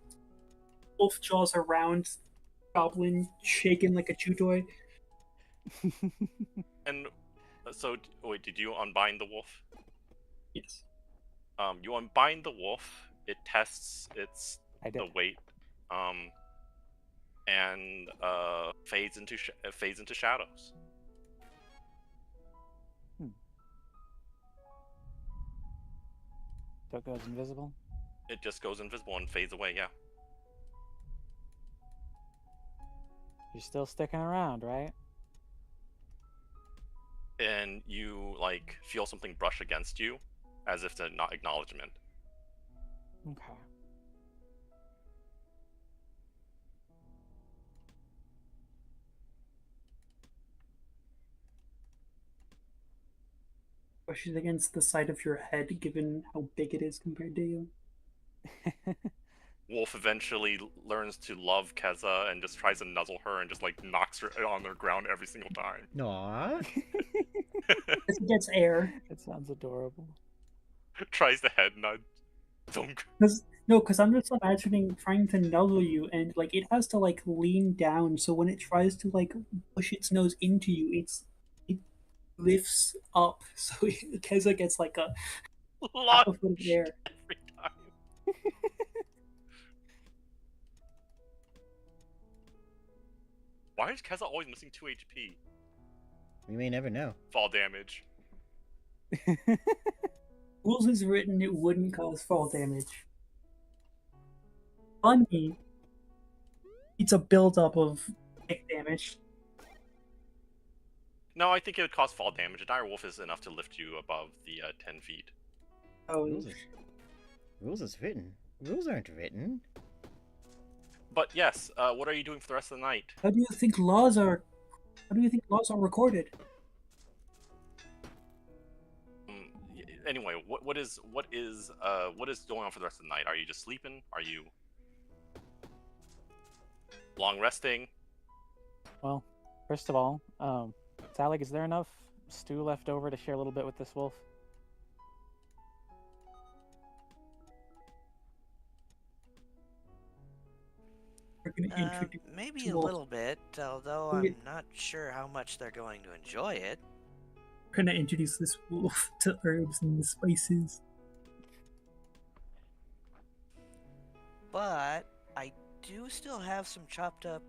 wolf jaws around goblin, shaking like a chew toy. And so, wait, did you unbind the wolf? Yes. You unbind the wolf. It tests I did. the weight, and fades into shadows. So it goes invisible? It just goes invisible and fades away. Yeah. You're still sticking around, right? And you like feel something brush against you, as if to not acknowledgement. Okay. Pushes against the side of your head, given how big it is compared to you. Wolf eventually learns to love Keza and just tries to nuzzle her and just like knocks her on the ground every single time. Aww. As it gets air. It sounds adorable. Tries the head nudge. Thunk. Because I'm just imagining trying to nuzzle you, and like it has to like lean down, so when it tries to like push its nose into you, it lifts up, so Keza gets like a half a foot of air. Every time. Why is Keza always missing 2 HP? We may never know. Fall damage. Rules is written it wouldn't cause fall damage. Funny, it's a buildup of kick damage. No, I think it would cause fall damage. A dire wolf is enough to lift you above the 10 feet. Oh, Rules is written. Rules aren't written. But yes, what are you doing for the rest of the night? How do you think laws are recorded? Anyway, what is going on for the rest of the night? Are you just sleeping? Are you long resting? Well, first of all, Sally, is there enough stew left over to share a little bit with this wolf? We're gonna introduce Maybe to a wolf. little bit, although I'm not sure how much they're going to enjoy it. We're gonna introduce this wolf to herbs and spices. But I do still have some chopped up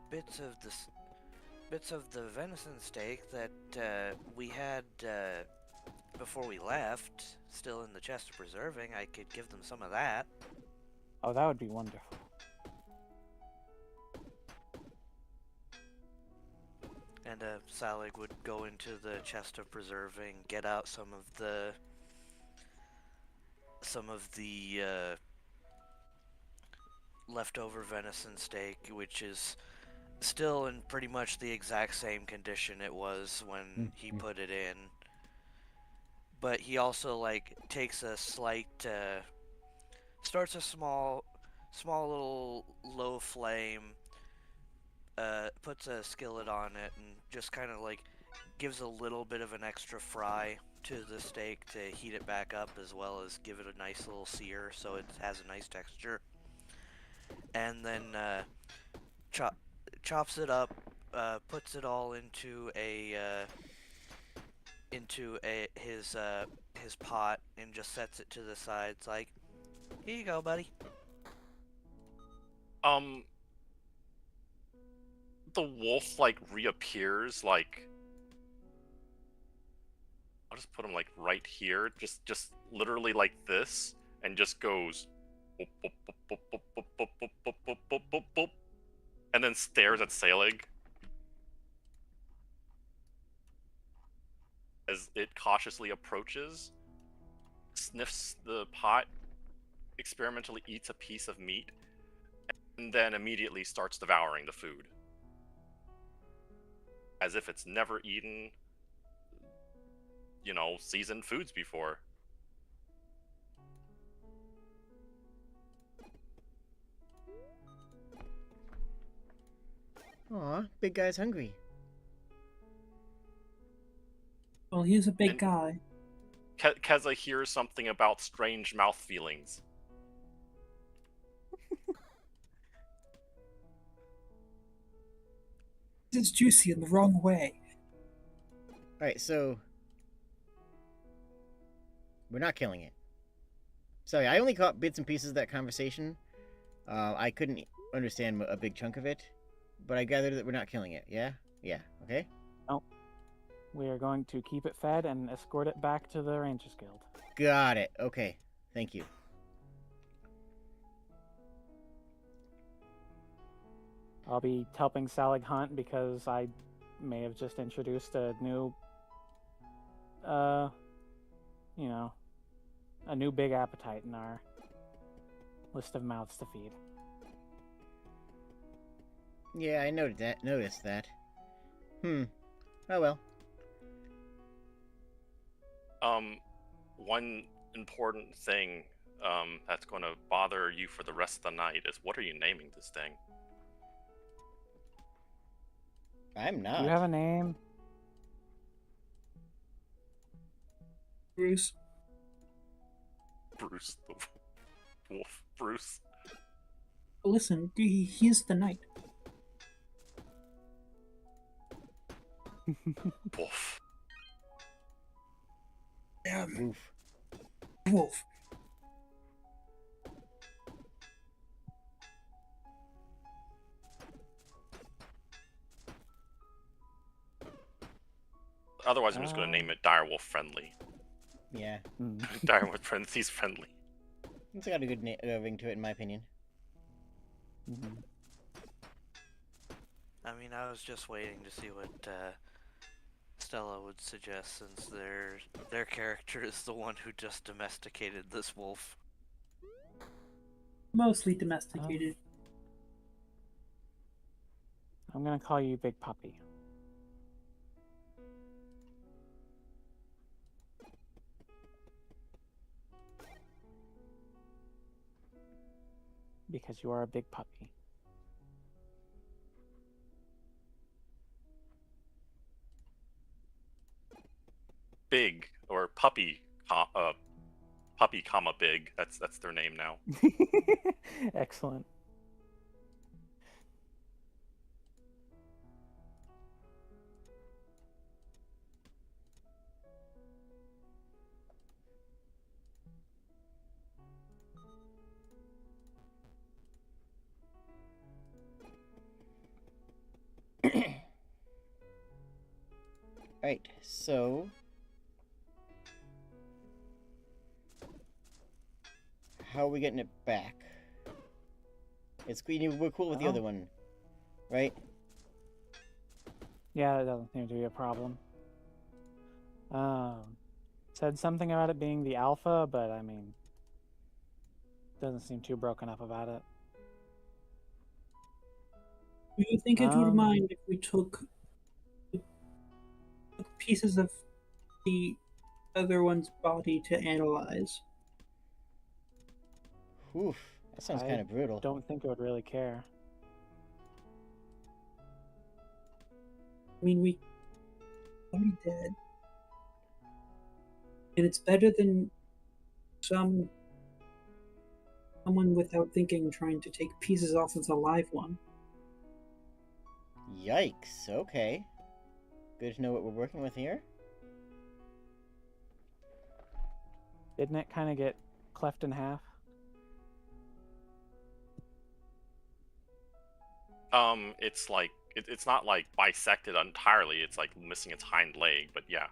bits of the venison steak that we had before we left, still in the chest of preserving. I could give them some of that. Oh, that would be wonderful. And Salig would go into the chest of preserving, get out some of the leftover venison steak, which is still in pretty much the exact same condition it was when he put it in. But he also like takes a slight, starts a small little low flame, puts a skillet on it, and just kind of like gives a little bit of an extra fry to the steak to heat it back up, as well as give it a nice little sear so it has a nice texture. And then chops it up, puts it all into his pot, and just sets it to the side. It's like, here you go, buddy. The wolf like reappears, like I'll just put him like right here, just literally like this, and just goes boop, boop, boop, boop, boop, boop, boop, boop, boop, boop, boop, boop, and then stares at Salig as it cautiously approaches, sniffs the pot, experimentally eats a piece of meat, and then immediately starts devouring the food. As if it's never eaten, seasoned foods before. Aw, big guy's hungry. Well, he's a big guy. Keza hears something about strange mouth feelings. It's juicy in the wrong way. Alright, so... we're not killing it. Sorry, I only caught bits and pieces of that conversation. I couldn't understand a big chunk of it. But I gathered that we're not killing it, yeah? Yeah, okay? No. We are going to keep it fed and escort it back to the Rangers Guild. Got it. Okay. Thank you. I'll be helping Salig hunt because I may have just introduced a new, a new big appetite in our list of mouths to feed. Yeah, I noticed that. Oh well. One important thing that's going to bother you for the rest of the night is, what are you naming this thing? I'm not. Do you have a name? Bruce. Bruce the wolf. Bruce. Listen, he's the knight. Wolf. Yeah, Oof. wolf. Otherwise, I'm just going to name it Direwolf Friendly. Yeah. Direwolf Parentheses Friendly. It's got a good ring to it, in my opinion. I mean, I was just waiting to see what Stella would suggest, since their character is the one who just domesticated this wolf. Mostly domesticated. I'm gonna call you Big Puppy. Because you are a big puppy. Big, or puppy, puppy, comma big. That's their name now. Excellent. Alright, so... how are we getting it back? We're cool with the other one, right? Yeah, that doesn't seem to be a problem. Said something about it being the alpha, but I mean, doesn't seem too broken up about it. Do you think it would Um, mind if we took pieces of the other one's body to analyze? Oof, that sounds I kind of brutal. don't think it would really care. I mean, we already dead. And it's better than someone without thinking trying to take pieces off of the live one. Yikes, okay. Good to know what we're working with here. Didn't it kind of get cleft in half? It's like it's not like bisected entirely. It's like missing its hind leg, but yeah,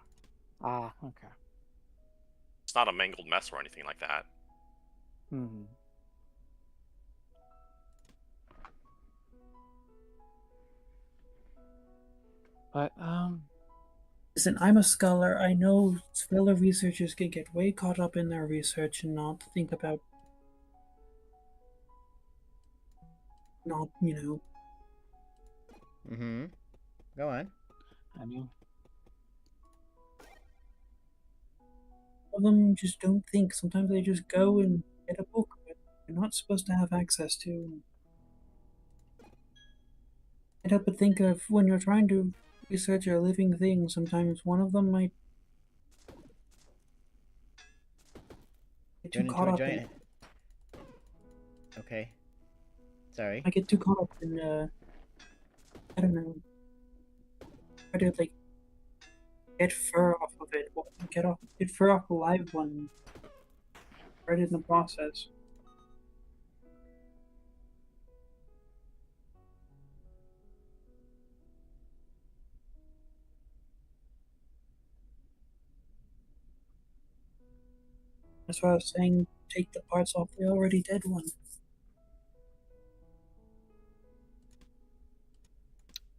Ah, okay. it's not a mangled mess or anything like that. Hmm. But Listen, I'm a scholar. I know fellow researchers can get way caught up in their research and not think about, not, Mm-hmm. Go on. I mean, some of them just don't think. Sometimes they just go and get a book that they're not supposed to have access to. I'd help but think of when you're trying to research a living thing, sometimes one of them might get too Run into caught a up in giant. Okay. Sorry. I get too caught up in I don't know. Try to like get fur off of it. Get fur off a live one. Right in the process. That's why I was saying take the parts off the already dead one.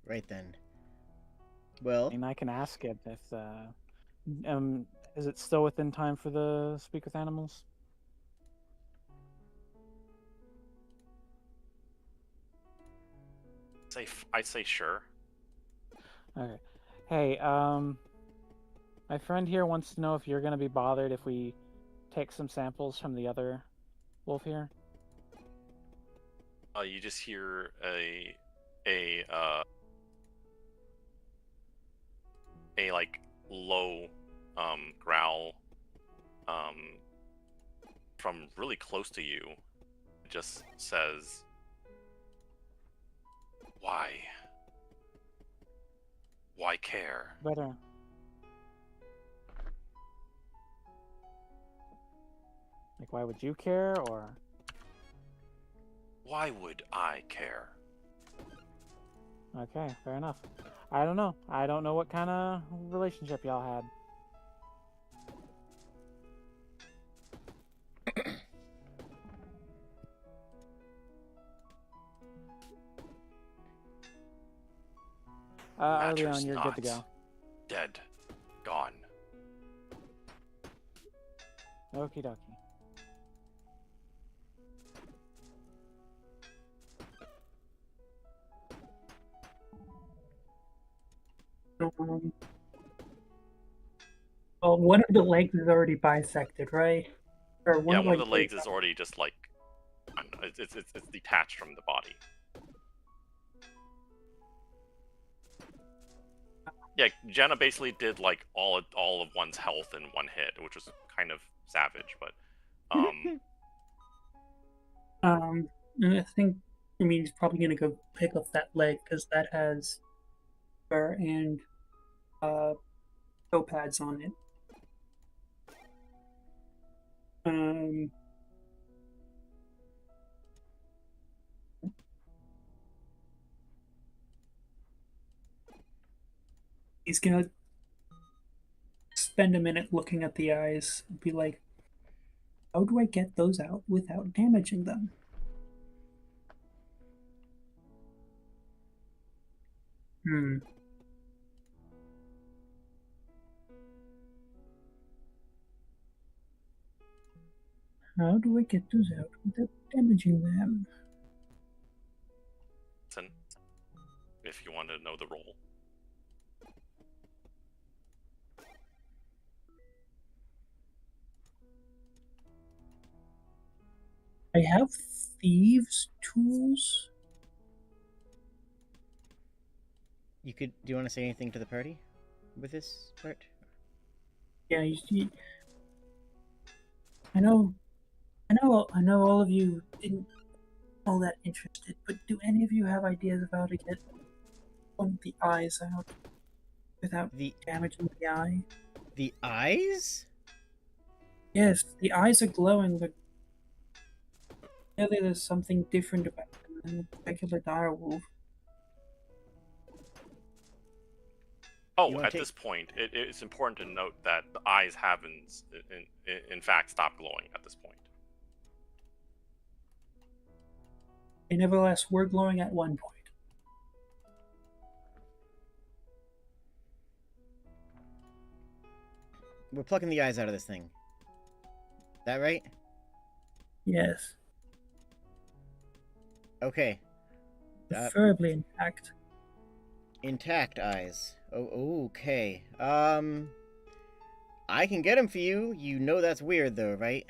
Right then. Well, I mean, I can ask it if is it still within time for the speak with animals? I'd say sure. Okay. Hey, my friend here wants to know if you're gonna be bothered if we take some samples from the other wolf here. You just hear a like low growl from really close to you. It just says, why care? Better. Like, why would you care, or? Why would I care? Okay, fair enough. I don't know. I don't know what kind of relationship y'all had. Matters Leon, you're not. good to go. Dead. Gone. Okie dokie. Well, one of the legs is already bisected, right? Or Yeah, one of like, the legs is already just like, I don't know, it's detached from the body. Yeah, Jenna basically did like all of one's health in one hit, which was kind of savage, but and I think he's probably gonna go pick up that leg because that has fur and toe pads on it. He's gonna spend a minute looking at the eyes and be like, how do I get those out without damaging them? how do I get those out without damaging them? Listen, if you want to know the role. I have thieves' tools. You could. Do you want to say anything to the party with this part? Yeah, you see, I know all of you didn't all that interested, but do any of you have ideas of how to get one of the eyes out without The damaging the eye? the eyes? Yes, the eyes are glowing, but clearly there's something different about them than a regular direwolf. Oh, You wanna at take- this point, it's important to note that the eyes have, in fact, stopped glowing at this point. They nevertheless were glowing at one point. We're plucking the eyes out of this thing. That right? Yes, Okay. preferably intact. Intact eyes. Oh, okay. I can get them for you. You know that's weird, though, right?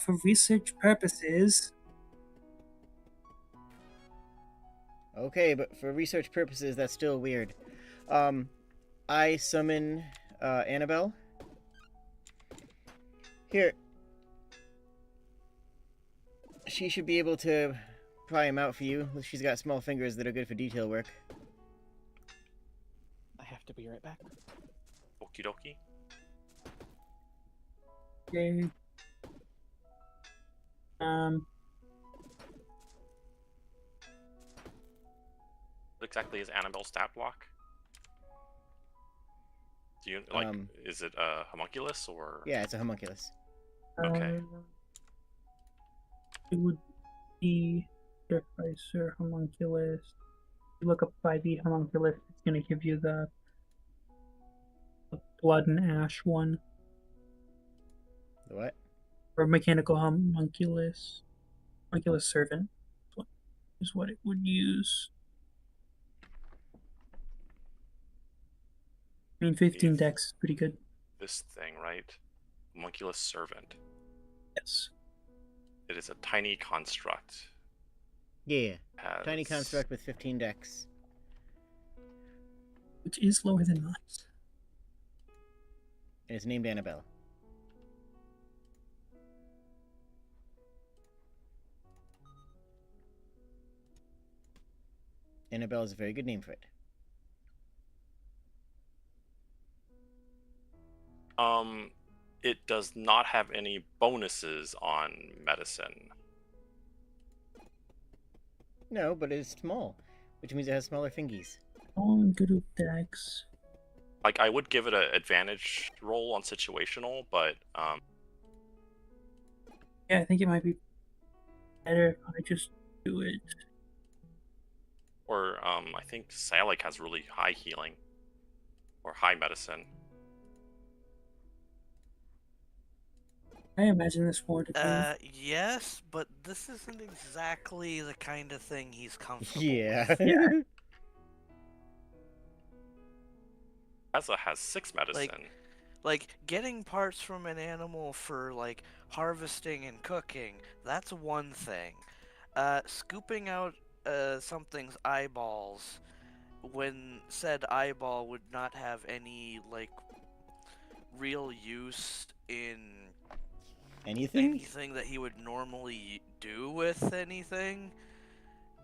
For research purposes, Okay, but for research purposes, that's still weird. I summon Annabelle. Here. She should be able to pry him out for you. She's got small fingers that are good for detail work. I have to be right back. Okie dokie. okay. What exactly is Annabelle's stat block? Do you like? Is it a homunculus or? Yeah, it's a homunculus. Okay. It would be Surpricer Homunculus. If you look up 5e Homunculus, it's going to give you the Blood and Ash one. The what? Or Mechanical Homunculus. Homunculus Servant is what it would use. I mean, 15 dex is pretty good. This thing, right? Homunculus Servant. Yes. It is a tiny construct. Yeah. Tiny construct with 15 dex. Which is lower than mine. And it's named Annabelle. Annabelle is a very good name for it. It does not have any bonuses on medicine. No, but it's small, which means it has smaller fingies. Oh, I'm good with dex. Like, I would give it an advantage roll on situational, but Yeah, I think it might be better if I just do it. or I think Salic has really high healing or high medicine. I imagine this more to do. Yes, but this isn't exactly the kind of thing he's comfortable Yeah. with. Yeah. Asa has 6 medicine. Like, getting parts from an animal for, like, harvesting and cooking, that's one thing. Scooping out something's eyeballs when said eyeball would not have any, like, real use in anything that he would normally do with anything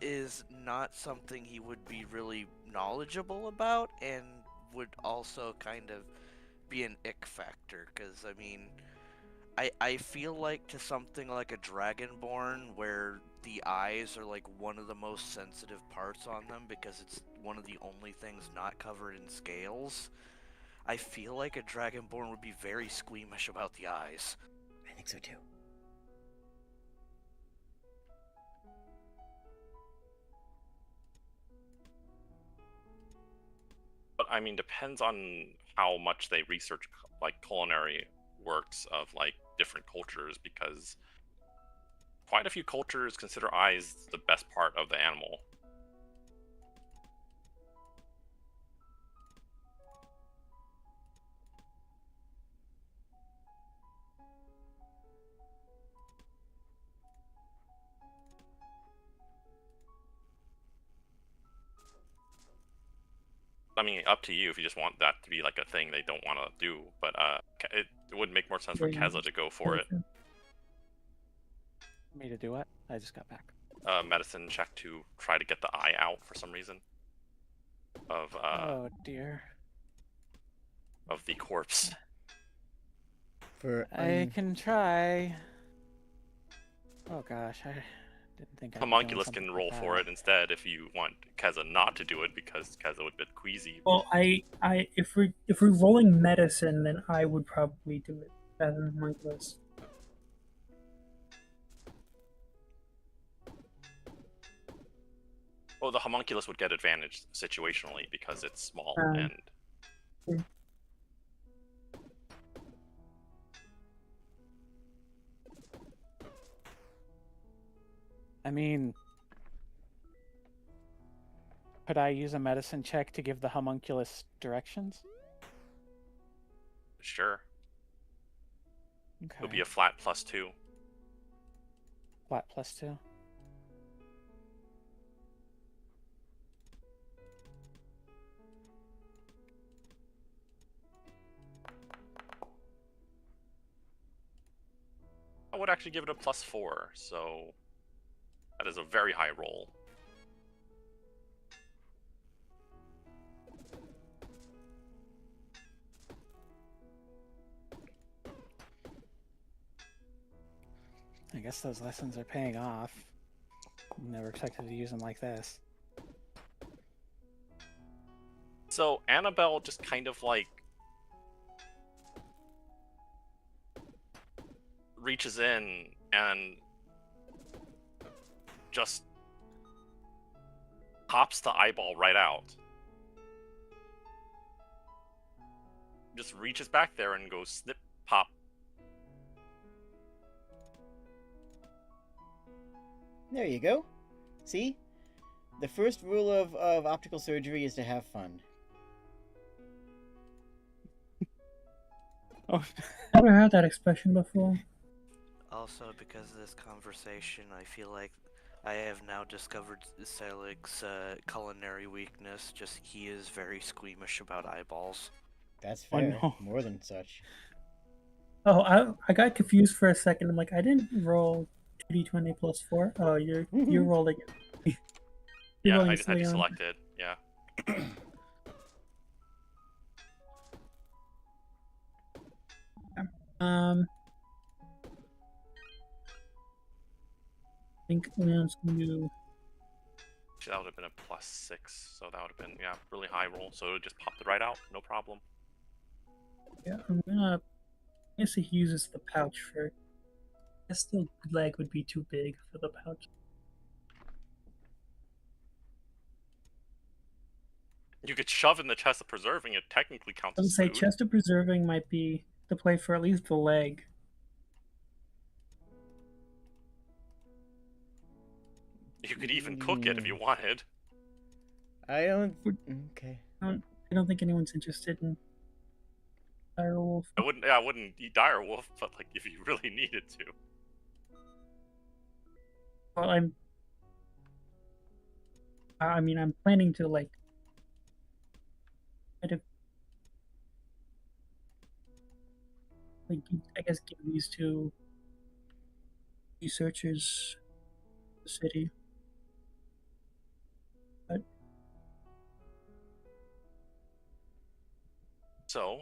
is not something he would be really knowledgeable about, and would also kind of be an ick factor, because, I mean, I feel like to something like a Dragonborn, where the eyes are like one of the most sensitive parts on them because it's one of the only things not covered in scales, I feel like a Dragonborn would be very squeamish about the eyes. I think so too. But I mean, depends on how much they research like culinary works of like different cultures, because quite a few cultures consider eyes the best part of the animal. I mean, up to you if you just want that to be like a thing they don't want to do, but it would make more sense for Yeah. Keza to go for it. Me to do what? I just got back. Medicine check to try to get the eye out for some reason. Oh dear. Of the corpse. I can try. Oh gosh, I didn't think I'd be doing Homunculus something can like roll for that. it instead if you want Keza not to do it, because Keza would be queasy. Well, if we're rolling medicine, then I would probably do it better than homunculus. Well, the homunculus would get advantage situationally because it's small yeah. I mean, could I use a medicine check to give the homunculus directions? Sure. Okay. It would be a flat +2. Flat +2. I would actually give it a +4, so that is a very high roll. I guess those lessons are paying off. Never expected to use them like this. So Annabelle just kind of like reaches in and just pops the eyeball right out. Just reaches back there and goes snip, pop. There you go. See? The first rule of optical surgery is to have fun. Oh, Never heard that expression before. Also, because of this conversation, I feel like I have now discovered Selig's culinary weakness. Just he is very squeamish about eyeballs. That's Oh, fair. no. More than such. Oh, I got confused for a second. I'm like, I didn't roll 2d20 plus 4. Oh, you're rolling it. Yeah, rolling I it just had you silly on. selected. Yeah. I think Leon's gonna do. That would have been a +6, so that would have been, yeah, really high roll. So it just popped it right out, no problem. Yeah, I'm gonna. I guess he uses the pouch for. I guess the leg would be too big for the pouch. You could shove in the chest of preserving, it technically counts I would as say food. chest of preserving might be the play for at least the leg. You could even cook it if you wanted. I don't. Okay. I don't think anyone's interested in direwolf. I wouldn't eat direwolf, but like if you really needed to. Well, I'm planning to like kind of like I guess give these two researchers the city. But So,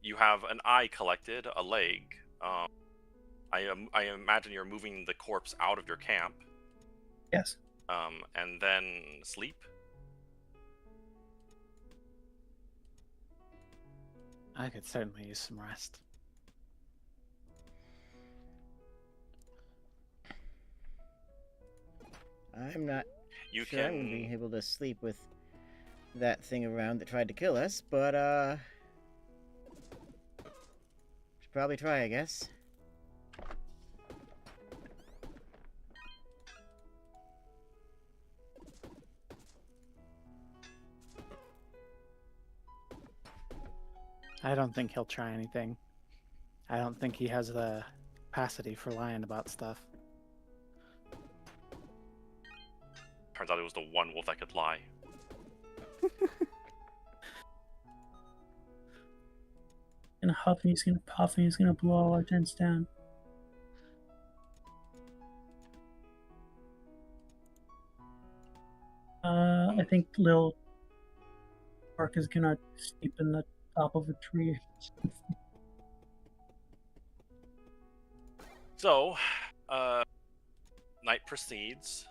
you have an eye collected, a leg. I imagine you're moving the corpse out of your camp. yes. And then sleep. I could certainly use some rest. I'm not You sure I'm gonna be can. able to sleep with that thing around that tried to kill us, but probably try, I guess. I don't think he'll try anything. I don't think he has the capacity for lying about stuff. Turns out it was the one wolf that could lie. Gonna huff and he's gonna puff and he's gonna blow all our tents down. I think Lil Park is gonna sleep in the top of a tree. So, night proceeds.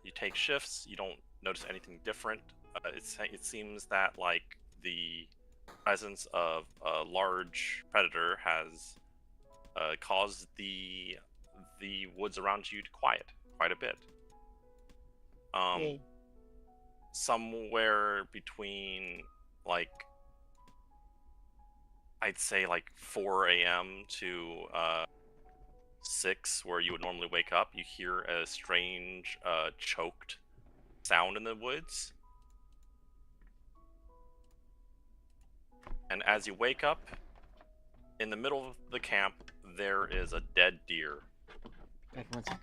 You take shifts. You don't notice anything different. It seems that like the presence of a large predator has caused the woods around you to quiet quite a bit. Yay. Somewhere between like I'd say like 4 a.m. to 6, where you would normally wake up, you hear a strange choked sound in the woods. And as you wake up, in the middle of the camp, there is a dead deer. Back 1 sec.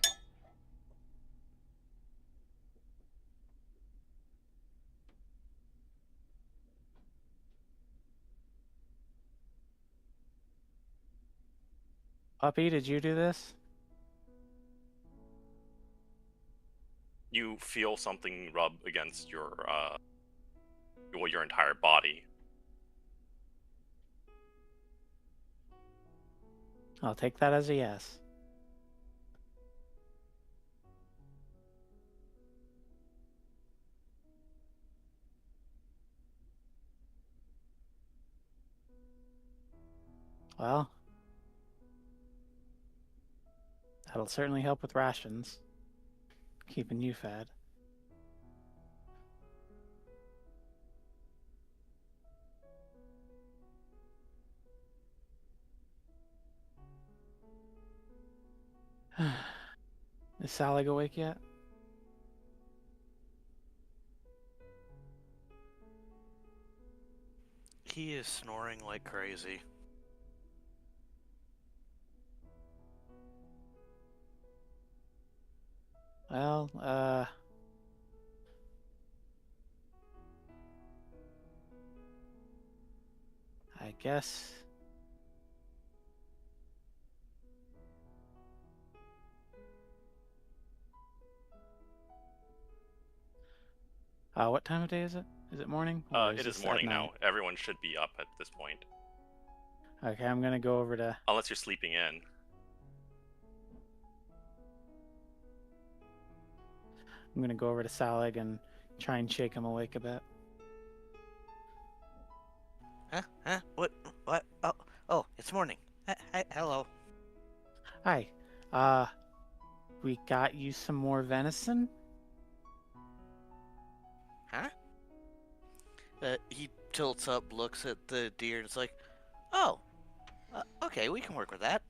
Puppy, did you do this? You feel something rub against your entire body. I'll take that as a yes. Well, that'll certainly help with rations. Keeping you fed. Is Sally awake yet? He is snoring like crazy. Well, I guess. What time of day is it? Is it morning? Or It is this at morning now. night? Everyone should be up at this point. Okay, I'm gonna go over to. Unless you're sleeping in. I'm gonna go over to Salig and try and shake him awake a bit. Huh? What? Oh, it's morning. Hello. Hi. We got you some more venison? Huh? He tilts up, looks at the deer, and it's like, oh, okay, we can work with that.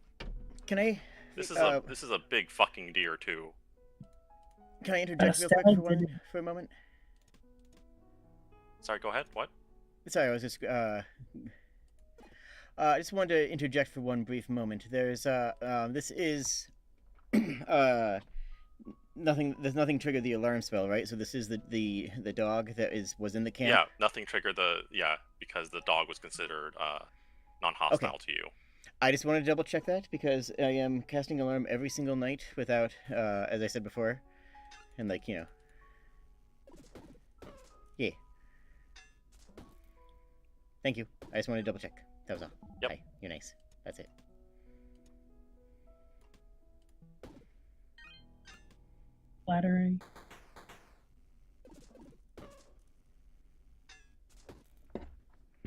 Can I? This is a big fucking deer too. Can I interject real quick for a moment? Sorry, go ahead. What? Sorry, I was just I just wanted to interject for one brief moment. There's this is nothing. There's nothing triggered the alarm spell, right? So this is the dog that was in the camp. Yeah, nothing triggered because the dog was considered non-hostile to you. I just wanted to double check that because I am casting alarm every single night without, as I said before, and yeah. Thank you. I just wanted to double check. That was all. Yep. Hi, you're nice. That's it. Flattering.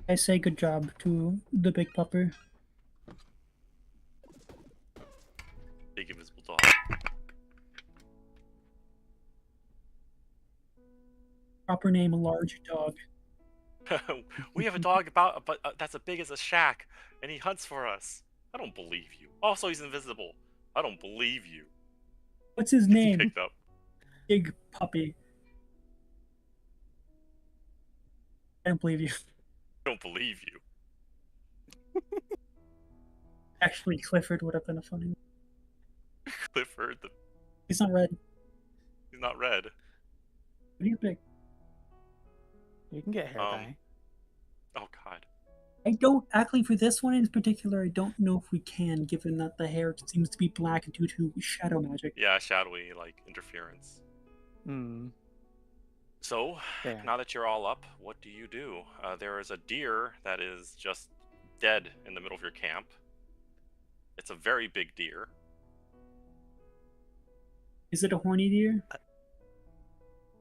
I say good job to the big pupper. Big invisible dog. Proper name, large dog. We have a dog that's as big as a shack, and he hunts for us. I don't believe you. Also, he's invisible. I don't believe you. What's his Gets name? picked up. Big puppy. I don't believe you. I don't believe you. Actually, Clifford would have been a funny one. Clifford, He's not red, he's not red. but he's big. You can get hair dye. Oh god. I don't, actually, for this one in particular, I don't know if we can, given that the hair seems to be black due to shadow magic. Yeah, shadowy, like, interference. Hmm. So, Yeah. now that you're all up, what do you do? There is a deer that is just dead in the middle of your camp. It's a very big deer. Is it a horny deer?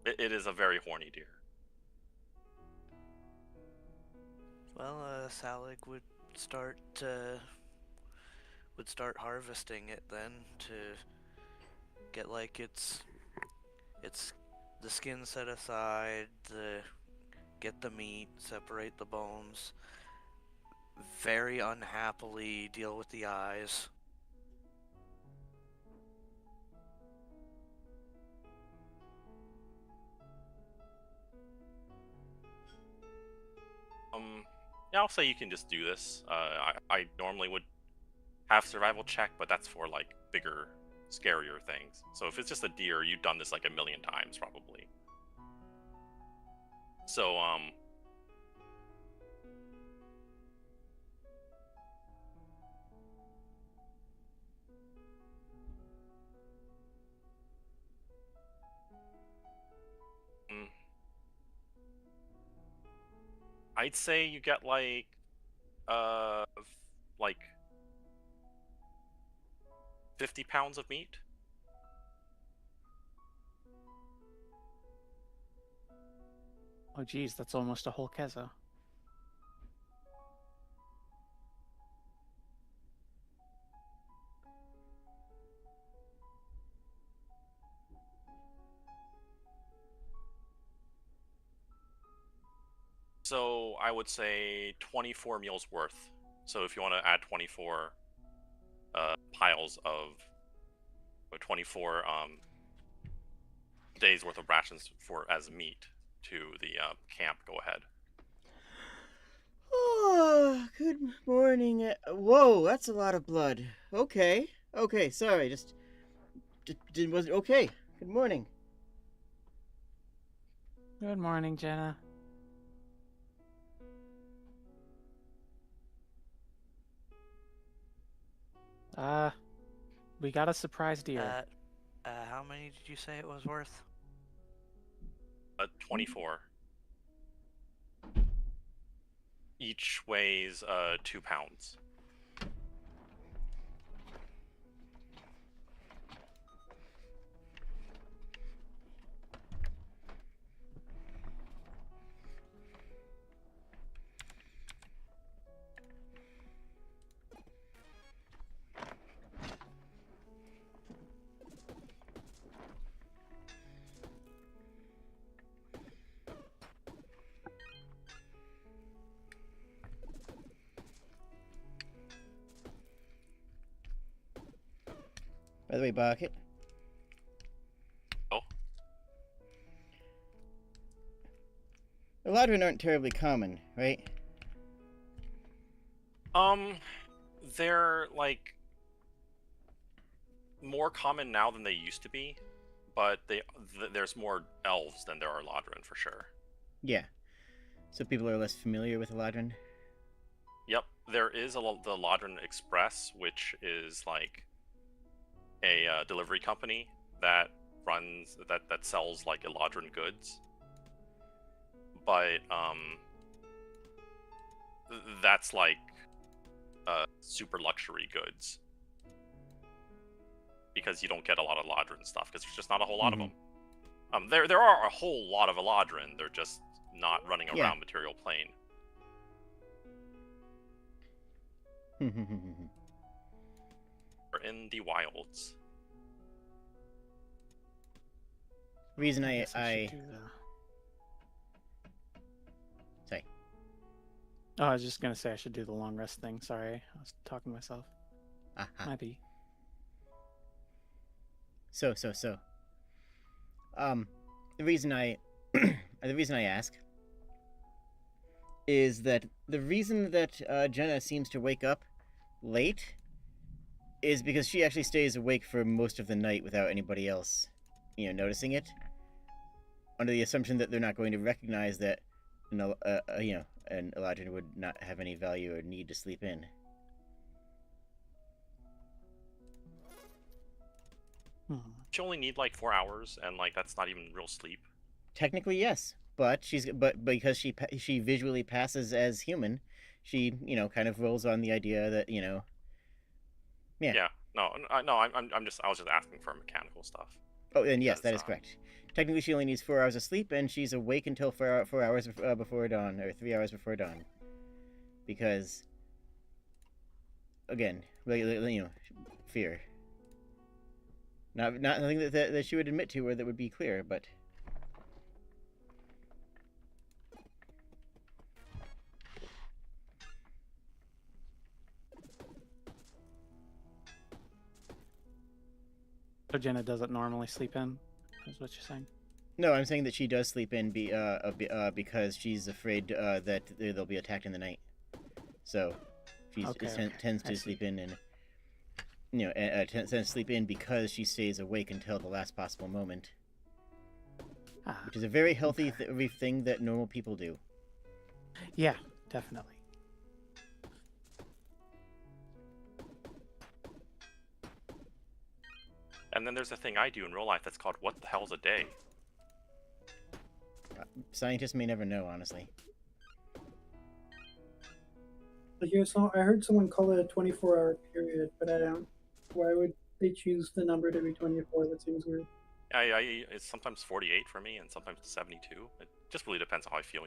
It is a very horny deer. Well, Salik would start harvesting it then to get like its the skin set aside, get the meat, separate the bones. Very unhappily deal with the eyes. Yeah, I'll say you can just do this. I normally would have survival check, but that's for like bigger, scarier things. So if it's just a deer, you've done this like a million times probably. So I'd say you get like 50 pounds of meat. Oh, geez, that's almost a whole Keza. So I would say 24 meals worth. So if you want to add 24 piles of 24 days worth of rations as meat to the camp, go ahead. Oh, good morning. Whoa, that's a lot of blood. Okay, sorry, just was okay. Good morning. Good morning, Jenna. We got a surprise deer. How many did you say it was worth? 24. Each weighs 2 pounds. By the way, Bucket. Oh? Eladrin aren't terribly common, right? They're like more common now than they used to be, but there's more elves than there are Eladrin for sure. Yeah. So people are less familiar with Eladrin. Yep, there is the Eladrin Express, which is like a delivery company that runs that sells like Eladrin goods, but that's like super luxury goods because you don't get a lot of Eladrin stuff because there's just not a whole lot of them. There are a whole lot of Eladrin, they're just not running around Material Plane. Or in the wilds. Reason I Sorry. Sorry. Oh, I was just gonna say I should do the long rest thing. Sorry, I was talking to myself. Might be. So. The reason I, the reason I ask is that the reason that Jenna seems to wake up late is because she actually stays awake for most of the night without anybody else, noticing it. Under the assumption that they're not going to recognize that, an Eladrin would not have any value or need to sleep in. You only need like 4 hours, and like that's not even real sleep. Technically, yes, but because she visually passes as human, she kind of rolls on the idea that Yeah. Yeah. No. I was just asking for mechanical stuff. Oh, and yes, Because, that is correct. Technically, she only needs 4 hours of sleep, and she's awake until 4 hours before dawn, or 3 hours before dawn. Because, again, fear. Not nothing that she would admit to or that would be clear, but. So Jenna doesn't normally sleep in, is what you're saying? No, I'm saying that she does sleep in because she's afraid that they'll be attacked in the night. So she tends to sleep in, and tends to sleep in because she stays awake until the last possible moment, which is a very healthy thing that normal people do. Yeah, definitely. And then there's a thing I do in real life that's called "What the hell's a day?" Scientists may never know, honestly. I heard someone call it a 24-hour period, but I don't. Why would they choose the number to be 24? That seems weird. It's sometimes 48 for me, and sometimes 72. It just really depends on how I feel,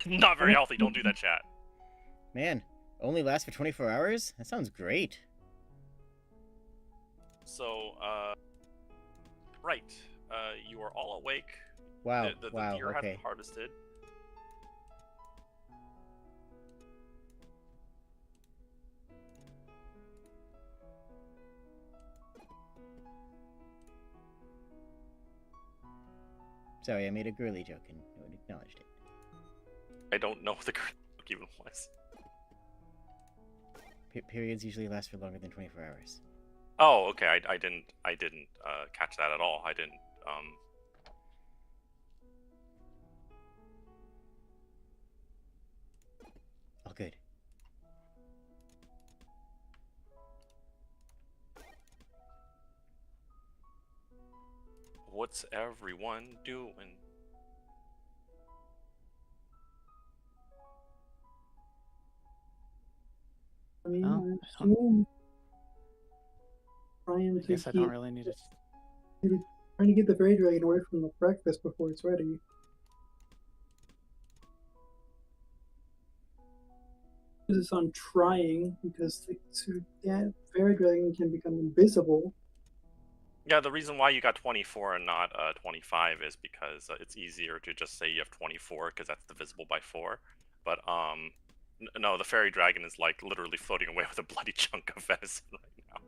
Not very healthy. Don't do that, chat. Man, only lasts for 24 hours? That sounds great. So, right. You are all awake. Wow. The Wow. deer has Okay. been harvested. Sorry, I made a girly joke and no one acknowledged it. I don't know what the correct book even was. Periods usually last for longer than 24 hours. Oh, okay. I didn't catch that at all. I didn't. All good. What's everyone doing? I mean, Oh, I assume trying I to guess I don't really need it. trying to get the fairy dragon away from the breakfast before it's ready. This on trying because the fairy dragon can become invisible. Yeah, the reason why you got 24 and not 25 is because it's easier to just say you have 24 because that's divisible by 4. But no, the fairy dragon is like literally floating away with a bloody chunk of venison right now.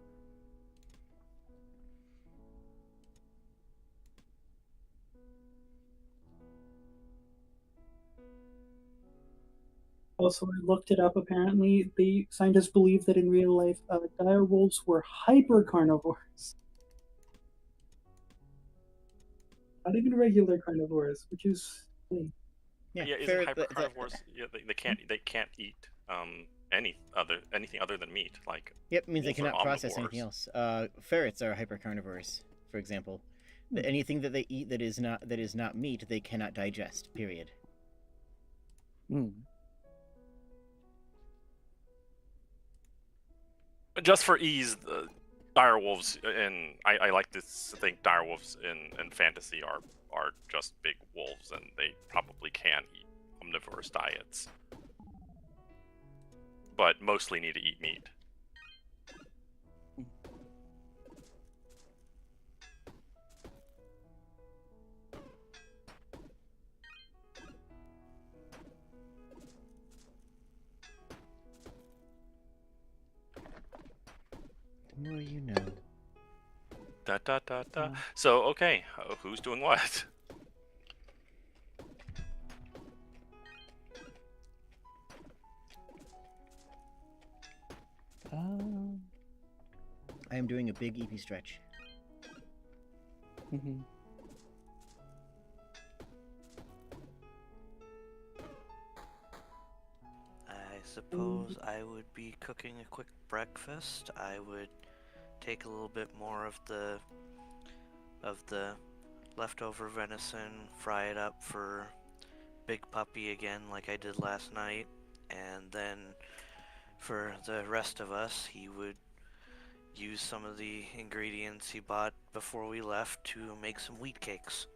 Also, I looked it up. Apparently, the scientists believe that in real life, dire wolves were hyper carnivores. Not even regular carnivores, which is funny. Yeah, isn't hyper carnivores? Yeah, they can't eat anything other than meat. Like Yep, means they wolves are cannot process omnivores. anything else. Ferrets are hypercarnivores, for example. Anything that they eat that is not meat, they cannot digest. Period. Just for ease, dire wolves I like to think dire wolves in fantasy are just big wolves, and they probably can eat omnivorous diets, but mostly need to eat meat. Da da da da. Yeah. So okay, who's doing what? I am doing a big EP stretch. Mhm. I suppose I would be cooking a quick breakfast. I would take a little bit more of the leftover venison, fry it up for Big Puppy again like I did last night, and then for the rest of us, he would use some of the ingredients he bought before we left to make some wheat cakes.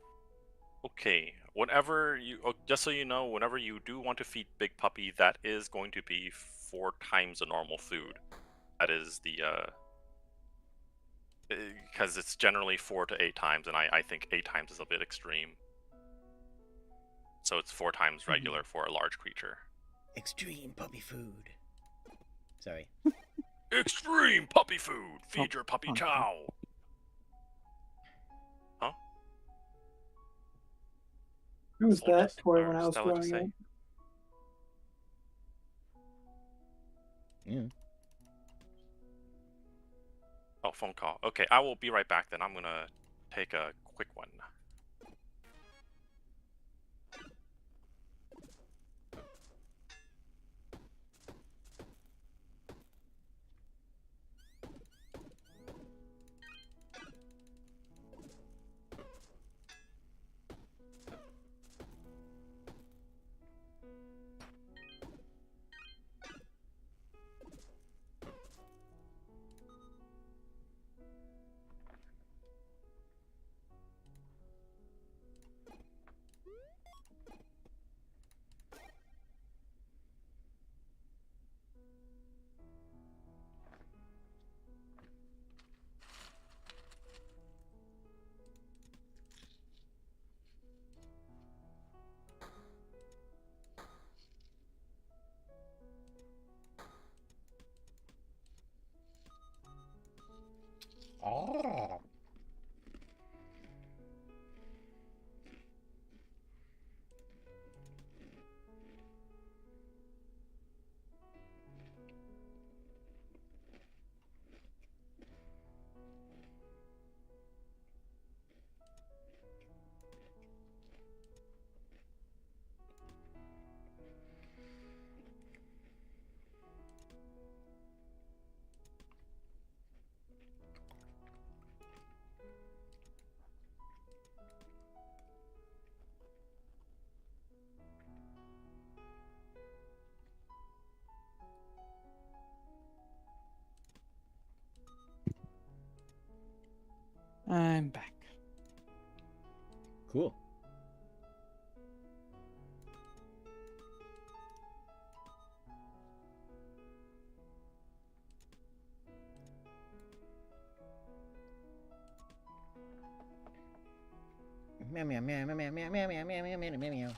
Okay, whenever you, just so you know, whenever you do want to feed Big Puppy, that is going to be 4 times the normal food. That is the, because it's generally 4 to 8 times, and I think 8 times is a bit extreme. So it's 4 times regular for a large creature. Extreme puppy food. Sorry. Extreme puppy food! Feed your puppy okay. chow! Huh? It was Told that us, toy or when I was Stella to growing say. up. Yeah. Oh, phone call. Okay, I will be right back then. I'm gonna take a quick one. Oh. I'm back. Cool. Meow meow meow meow meow meow meow meow meow meow meow meow.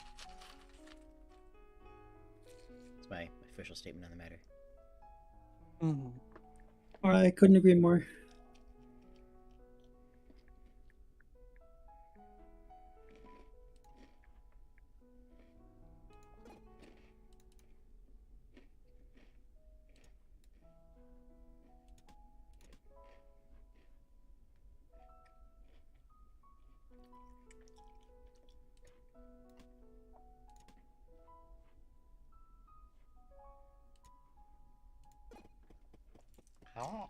That's my official statement on the matter. I couldn't agree more. Oh.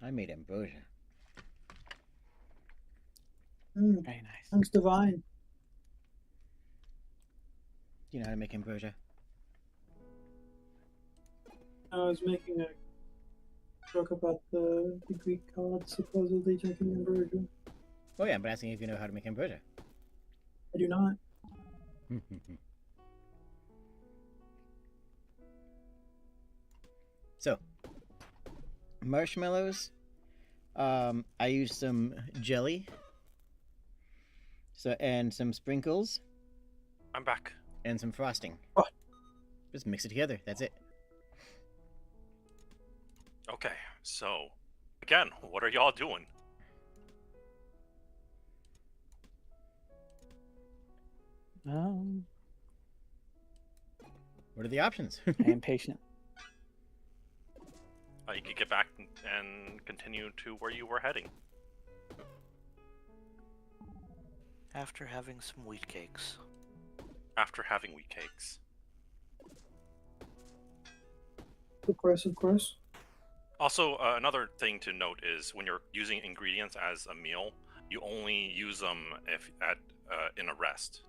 I made ambrosia. Mm, Very nice. sounds divine. Do you know how to make ambrosia? I was making a joke about the Greek gods supposedly drinking ambrosia. Oh yeah, I'm asking if you know how to make ambrosia. I do not. marshmallows. I used some jelly. And some sprinkles I'm back. and some frosting. What? Just mix it together. That's it. Okay, so again, what are y'all doing? What are the options? I am patient. You could get back and continue to where you were heading. After having some wheat cakes. After having wheat cakes. Of course, of course. Also, another thing to note is when you're using ingredients as a meal, you only use them if in a rest.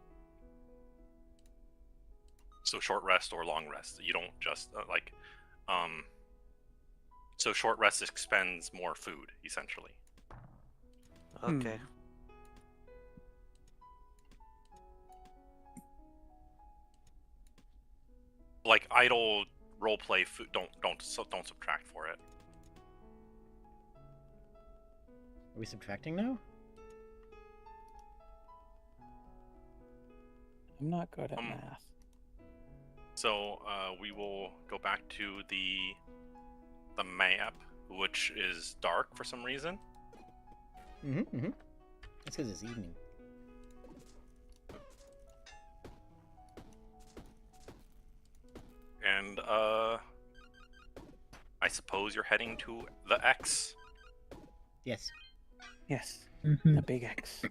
So short rest or long rest. You don't just So short rest expends more food, essentially. Okay. Like idle roleplay food, don't subtract for it. Are we subtracting now? I'm not good at math. So we will go back to the map, which is dark for some reason. That's because it's evening. And I suppose you're heading to the X. Yes. Yes, Mm-hmm. the big X.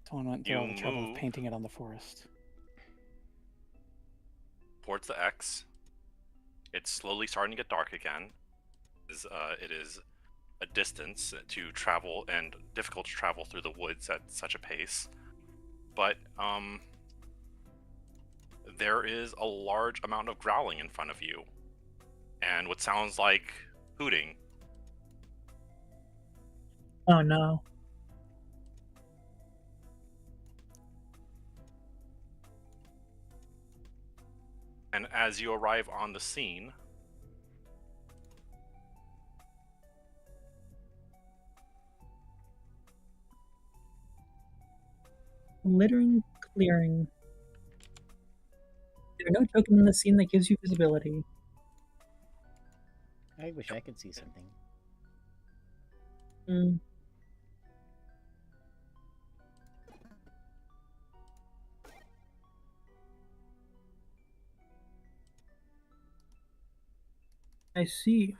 Someone went through all the trouble of painting it on the forest. Towards the X. It's slowly starting to get dark again. It is a distance to travel and difficult to travel through the woods at such a pace. But there is a large amount of growling in front of you. And what sounds like hooting. Oh no. And as you arrive on the scene, Littering, clearing. There are no tokens in the scene that gives you visibility. I wish I could see something. I see.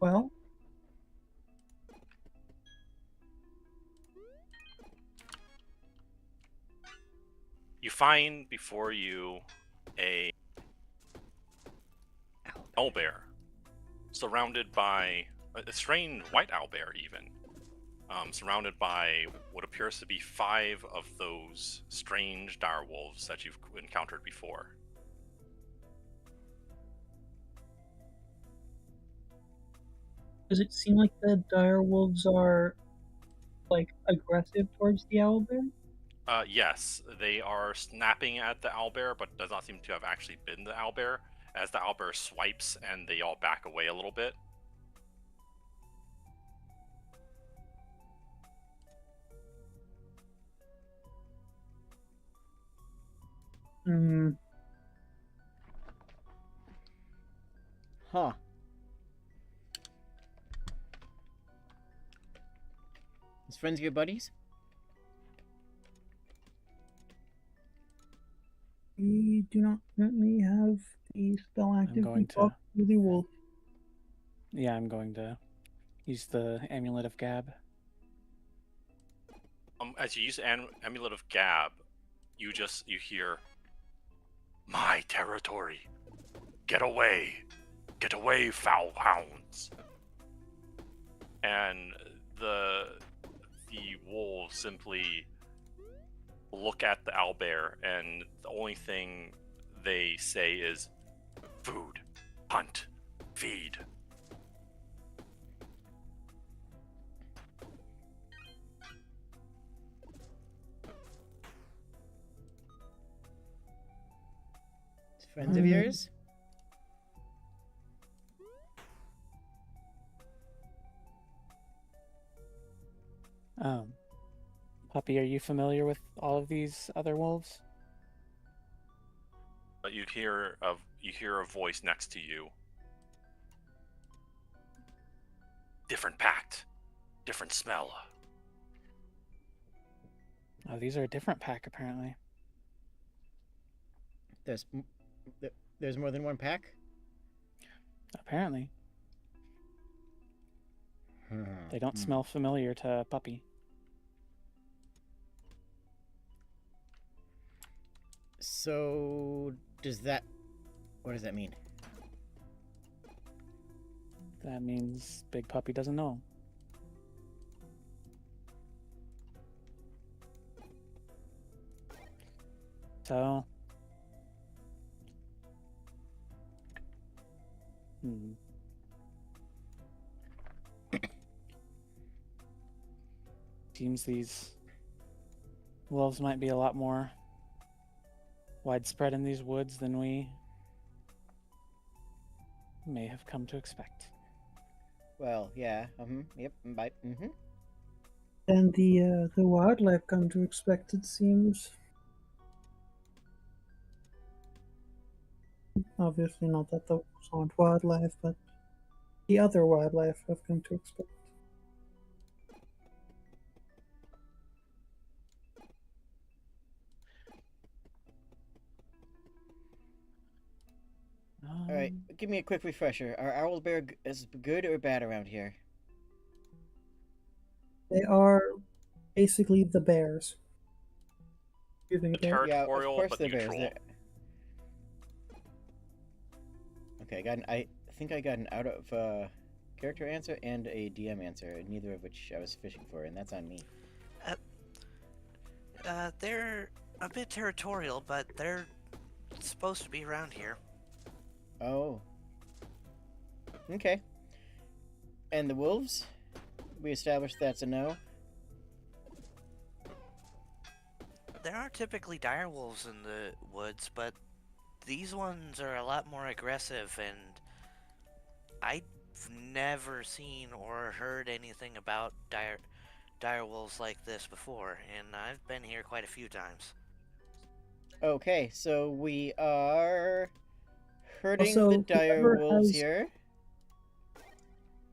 Well, you find before you a owlbear, surrounded by a strange white owlbear, even surrounded by what appears to be 5 of those strange direwolves that you've encountered before. does it seem like the dire wolves are like aggressive towards the owlbear? Yes, they are snapping at the owlbear, but does not seem to have actually been the owlbear, as the owlbear swipes and they all back away a little bit. Huh. Is friends your buddies? We do not currently have the spell active. going to- Talk to the wolf. Yeah, I'm going to use the Amulet of Gab. As you use Amulet of Gab, you hear, "My territory! Get away! Get away, foul hounds!" And the wolves simply look at the owlbear, and the only thing they say is, "Food, hunt, feed." Friends of yours? Puppy, are you familiar with all of these other wolves? But you hear a voice next to you. Different pact, different smell. Oh, these are a different pack, apparently. There's more than one pack? Apparently. They don't smell familiar to Puppy. So, what does that mean? That means Big Puppy doesn't know. So... Seems these wolves might be a lot more widespread in these woods than we may have come to expect. Well, yeah. Yep. Bye. And the wildlife come to expect, it seems. Obviously not that those aren't wildlife, but the other wildlife have come to expect. All right. Give me a quick refresher. Are owlbear as good or bad around here? They are basically the bears. You think about it? Yeah, of Territorial, course but they're bears. neutral. Okay, I think I got an out of character answer and a DM answer, neither of which I was fishing for, and that's on me. They're a bit territorial, but they're supposed to be around here. Oh. Okay. And the wolves? We established that's a no. There are typically dire wolves in the woods, but these ones are a lot more aggressive, and I've never seen or heard anything about dire wolves like this before, and I've been here quite a few times. Okay, so we are hurting Also, the dire wolves here.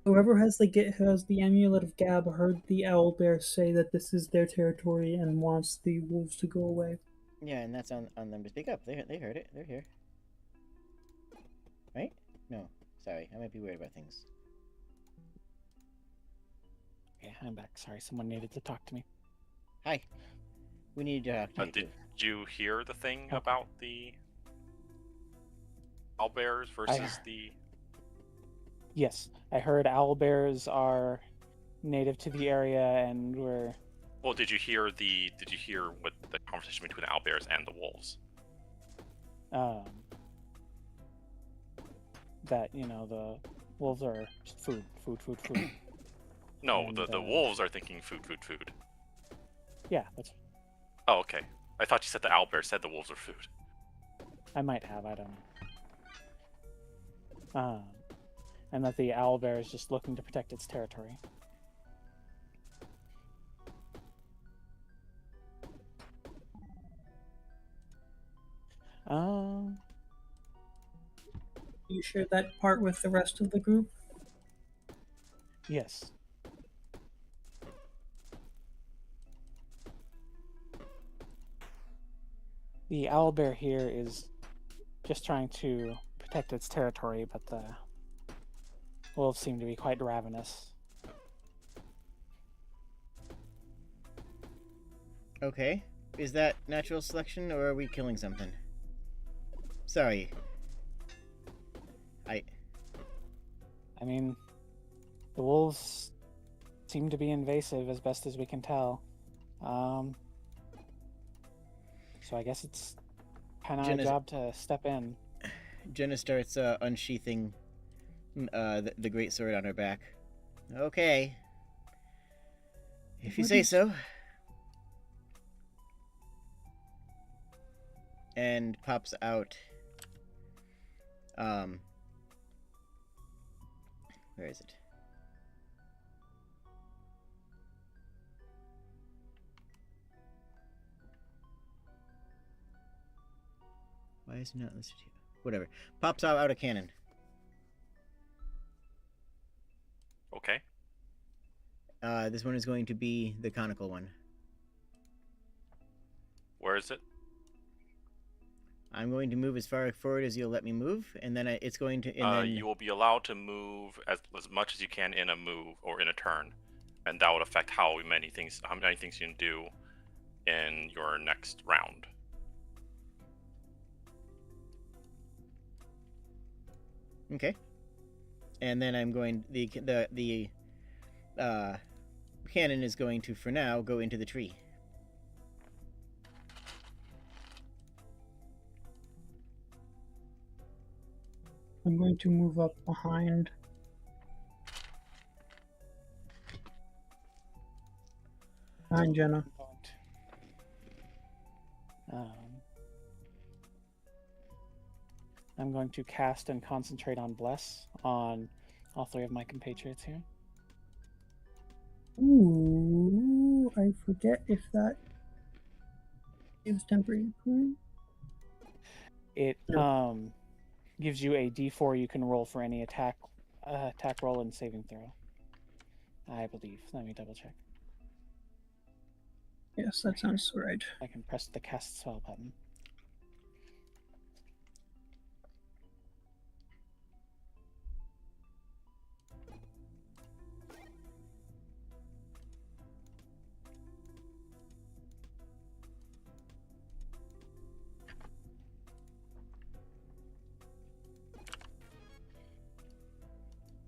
Whoever has the amulet of Gab heard the owl bear say that this is their territory and wants the wolves to go away. Yeah, and that's on them to speak up. They heard it. They're here. Right? No. Sorry, I might be weird about things. Yeah, I'm back. Sorry, someone needed to talk to me. Hi. We need to talk to you. Did you hear the thing about the owlbears versus the... Yes, I heard owlbears are native to the area and were... Well, did you hear what the conversation between the owlbears and the wolves? That, the wolves are just food. No, And, the wolves are thinking food. Yeah, that's... Oh, okay. I thought you said the owlbear said the wolves are food. I might have, I don't know. And that the owlbear is just looking to protect its territory. You share that part with the rest of the group? Yes. The owlbear here is just trying to protect its territory, but the wolves seem to be quite ravenous. Okay. Is that natural selection, or are we killing something? Sorry. I mean, the wolves seem to be invasive as best as we can tell. So I guess it's kind of our job to step in. Jenna starts unsheathing the great sword on her back. Okay. If you say so. And pops out Where is it? Why is it not listed here? Whatever. Pops out a cannon. Okay. This one is going to be the conical one. Where is it? I'm going to move as far forward as you'll let me move, and then it's going to. And then You will be allowed to move as much as you can in a move or in a turn, and that would affect how many things you can do in your next round. Okay. And then I'm going the cannon is going to, for now, go into the tree. I'm going to move up behind. Behind Jenna. I'm going to cast and concentrate on Bless on all three of my compatriots here. Ooh, I forget if that gives temporary improvement. It gives you a D4 you can roll for any attack roll and saving throw. I believe. Let me double check. Yes, that sounds right. I can press the cast spell button.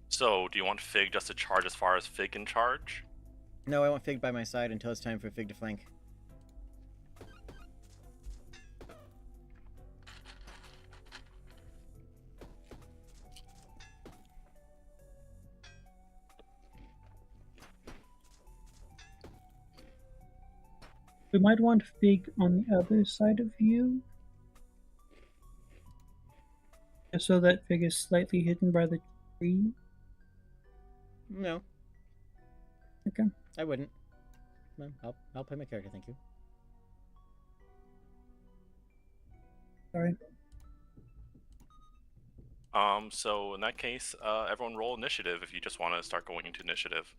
So, do you want Fig just to charge as far as Fig can charge? No, I want Fig by my side until it's time for Fig to flank. We might want Fig on the other side of you. Just so that Fig is slightly hidden by the tree. No. Okay. I wouldn't. No, I'll play my character, thank you. Sorry. So in that case, everyone roll initiative if you just want to start going into initiative.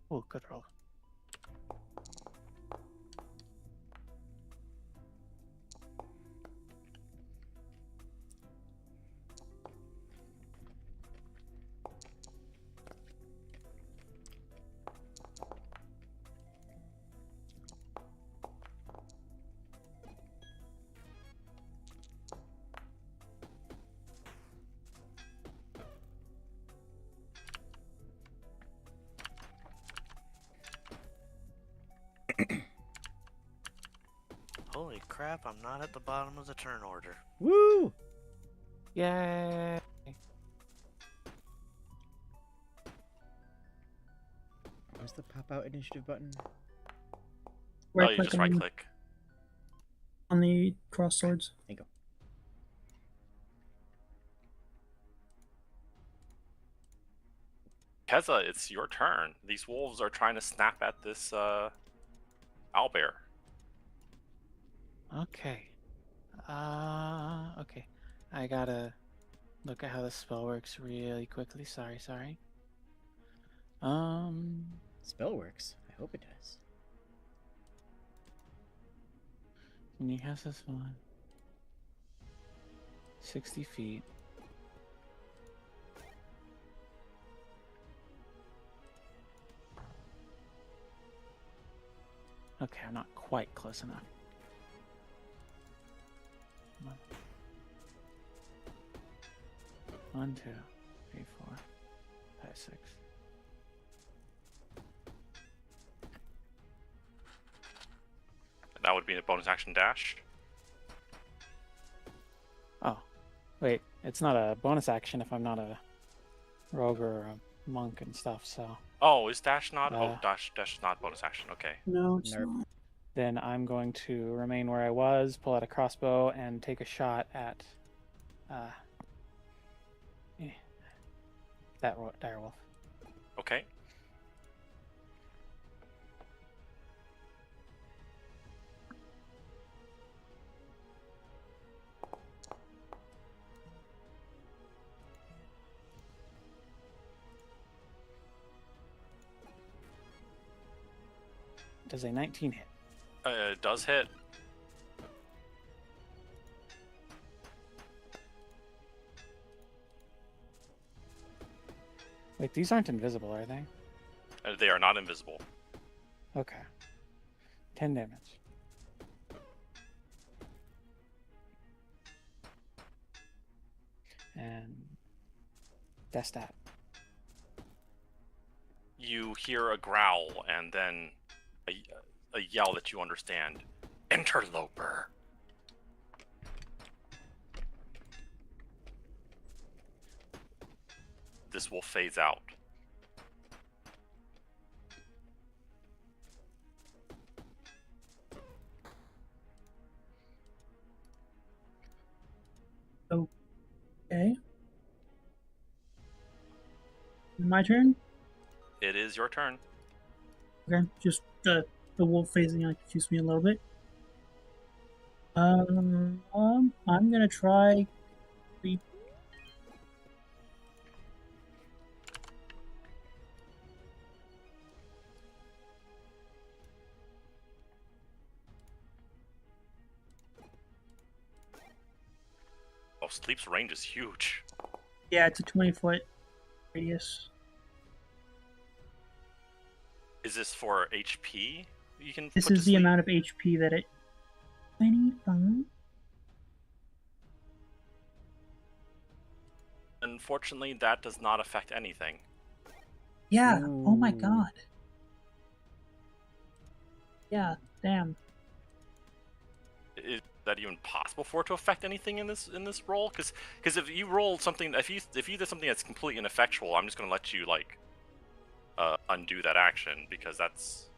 Oh, good roll. Holy crap, I'm not at the bottom of the turn order. Woo! Yay! Where's the pop out initiative button? Oh, you just right click. On the cross swords. There you go. Keza, it's your turn. These wolves are trying to snap at this owlbear. Okay. Okay. I gotta look at how this spell works really quickly. Sorry. Spell works. I hope it does. When you cast this one, 60 feet. Okay, I'm not quite close enough. 1, 2, 3, 4, 5, 6. That would be a bonus action dash. Oh, wait, it's not a bonus action if I'm not a rogue or a monk and stuff, so... Oh, is dash not? Uh, dash is not bonus action. Okay. No, it's Nope. not. Then I'm going to remain where I was, pull out a crossbow, and take a shot at that direwolf. Okay. Does a 19 hit? It does hit. Wait, these aren't invisible, are they? They are not invisible. Okay. 10 damage. And that's that. You hear a growl and then a yell that you understand. Interloper. This will phase out. Okay. My turn? It is your turn. Okay, just the wolf phasing out confused me a little bit. I'm gonna try creep. Oh, Sleep's range is huge. Yeah, it's a 20-foot radius. Is this for HP? You can. This put to is the sleep? amount of HP that it. 25. Unfortunately, that does not affect anything. Yeah. Oh my Ooh. god. Yeah. Damn. Is that even possible for it to affect anything in this roll? Because if you roll something, if you did something that's completely ineffectual, I'm just gonna let you like undo that action because that's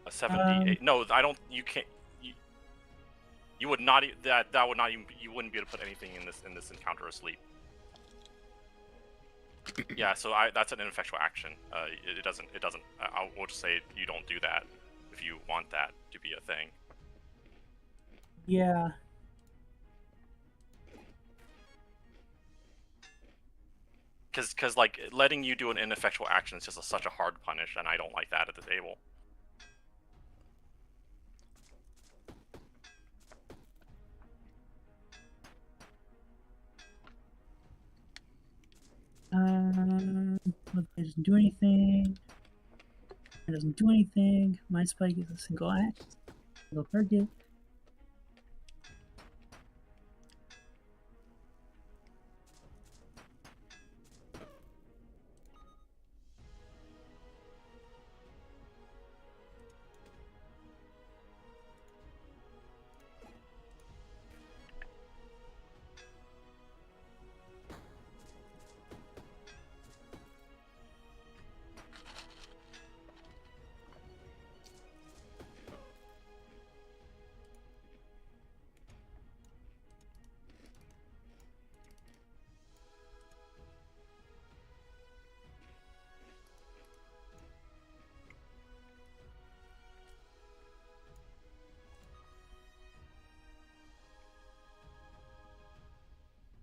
a 78. No, I don't. You can't. You would not. That would not even. You wouldn't be able to put anything in this encounter asleep. Yeah. So that's an ineffectual action. It doesn't. I will just say you don't do that if you want that to be a thing. Yeah. Because like letting you do an ineffectual action is just such a hard punish, and I don't like that at the table. It doesn't do anything. It doesn't do anything. Mind Spike is a single act. Single target.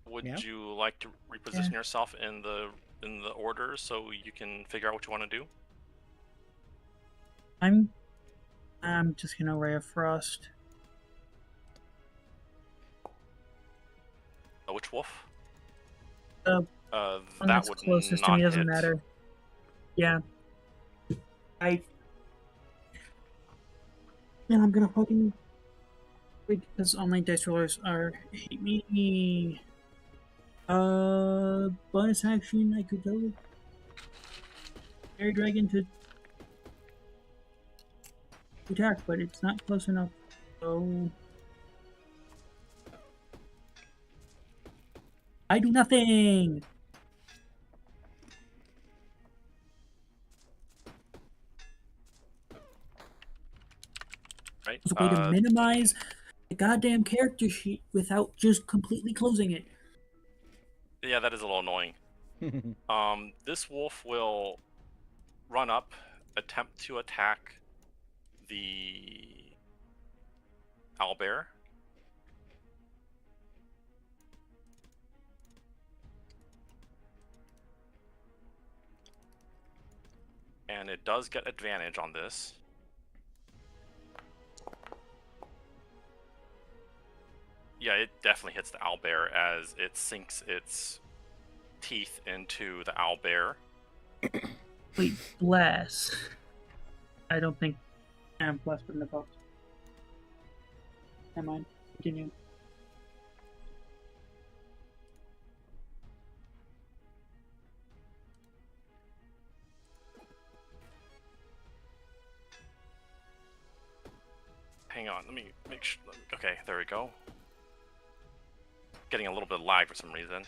Would Yeah. you like to reposition yourself in the order so you can figure out what you want to do? I'm just gonna Ray of Frost. Which wolf? One That that's would closest to not me doesn't hit. matter. Yeah. Man, I'm gonna fucking because all my dice rollers hate me. Bonus action, I could go with Fairy Dragon to attack, but it's not close enough. So I do nothing. Right. It's a way to minimize the goddamn character sheet without just completely closing it. Yeah, that is a little annoying. This wolf will run up, attempt to attack the owlbear. And it does get advantage on this. Yeah, it definitely hits the owlbear as it sinks its teeth into the owlbear. Wait, bless. I don't think I'm blessed wouldn't have helped. Never mind. Continue. Hang on, let me make sure. Okay, there we go. Getting a little bit of lag for some reason.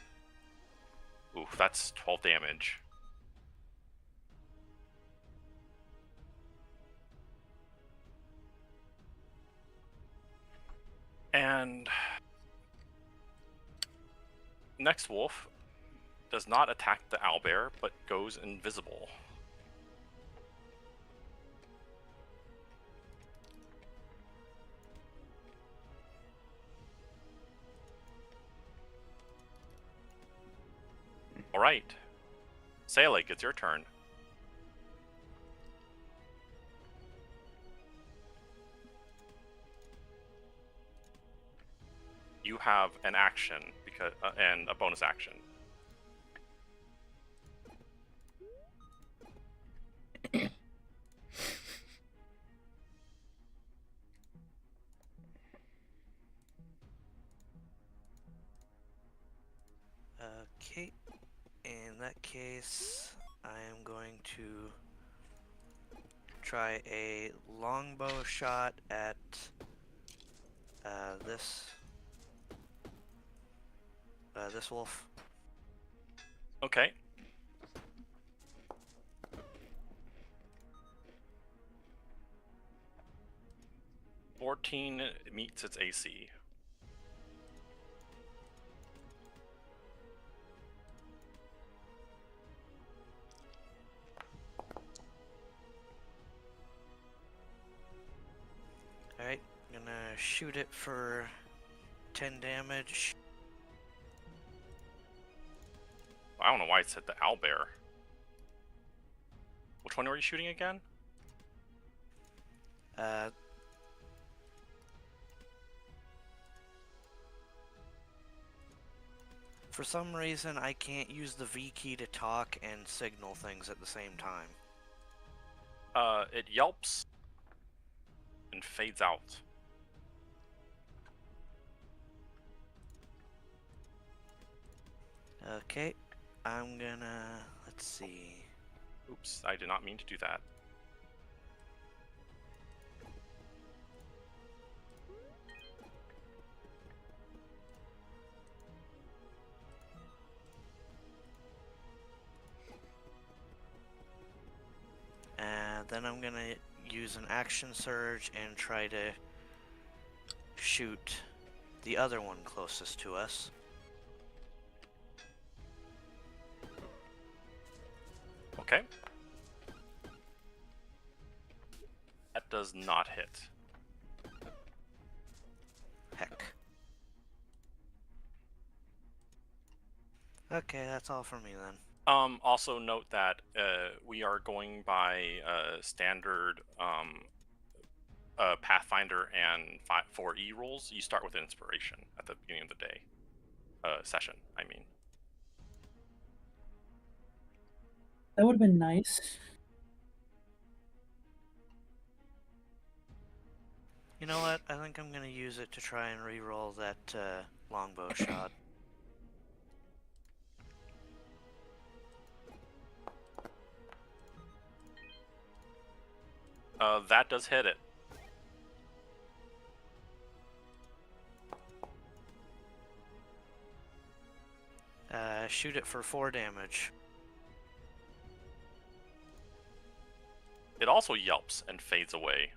Oof, that's 12 damage. And next wolf does not attack the owlbear, but goes invisible. All right, Selig, it's your turn. You have an action because and a bonus action. Okay, in that case, I am going to try a longbow shot at this wolf. Okay. $14 meets its AC. Alright, I'm gonna shoot it for 10 damage. I don't know why it said the owlbear. Which one were you shooting again? For some reason, I can't use the V key to talk and signal things at the same time. It yelps and fades out. Okay, I'm gonna... let's see... Oops, I did not mean to do that. And then I'm gonna use an action surge and try to shoot the other one closest to us. Okay. That does not hit. Heck. Okay, that's all for me then. Also note that we are going by standard Pathfinder and 4E rules. You start with an inspiration at the beginning of the day. Session, I mean. That would have been nice. You know what? I think I'm gonna use it to try and re-roll that longbow shot. That does hit it. Shoot it for 4 damage. It also yelps and fades away.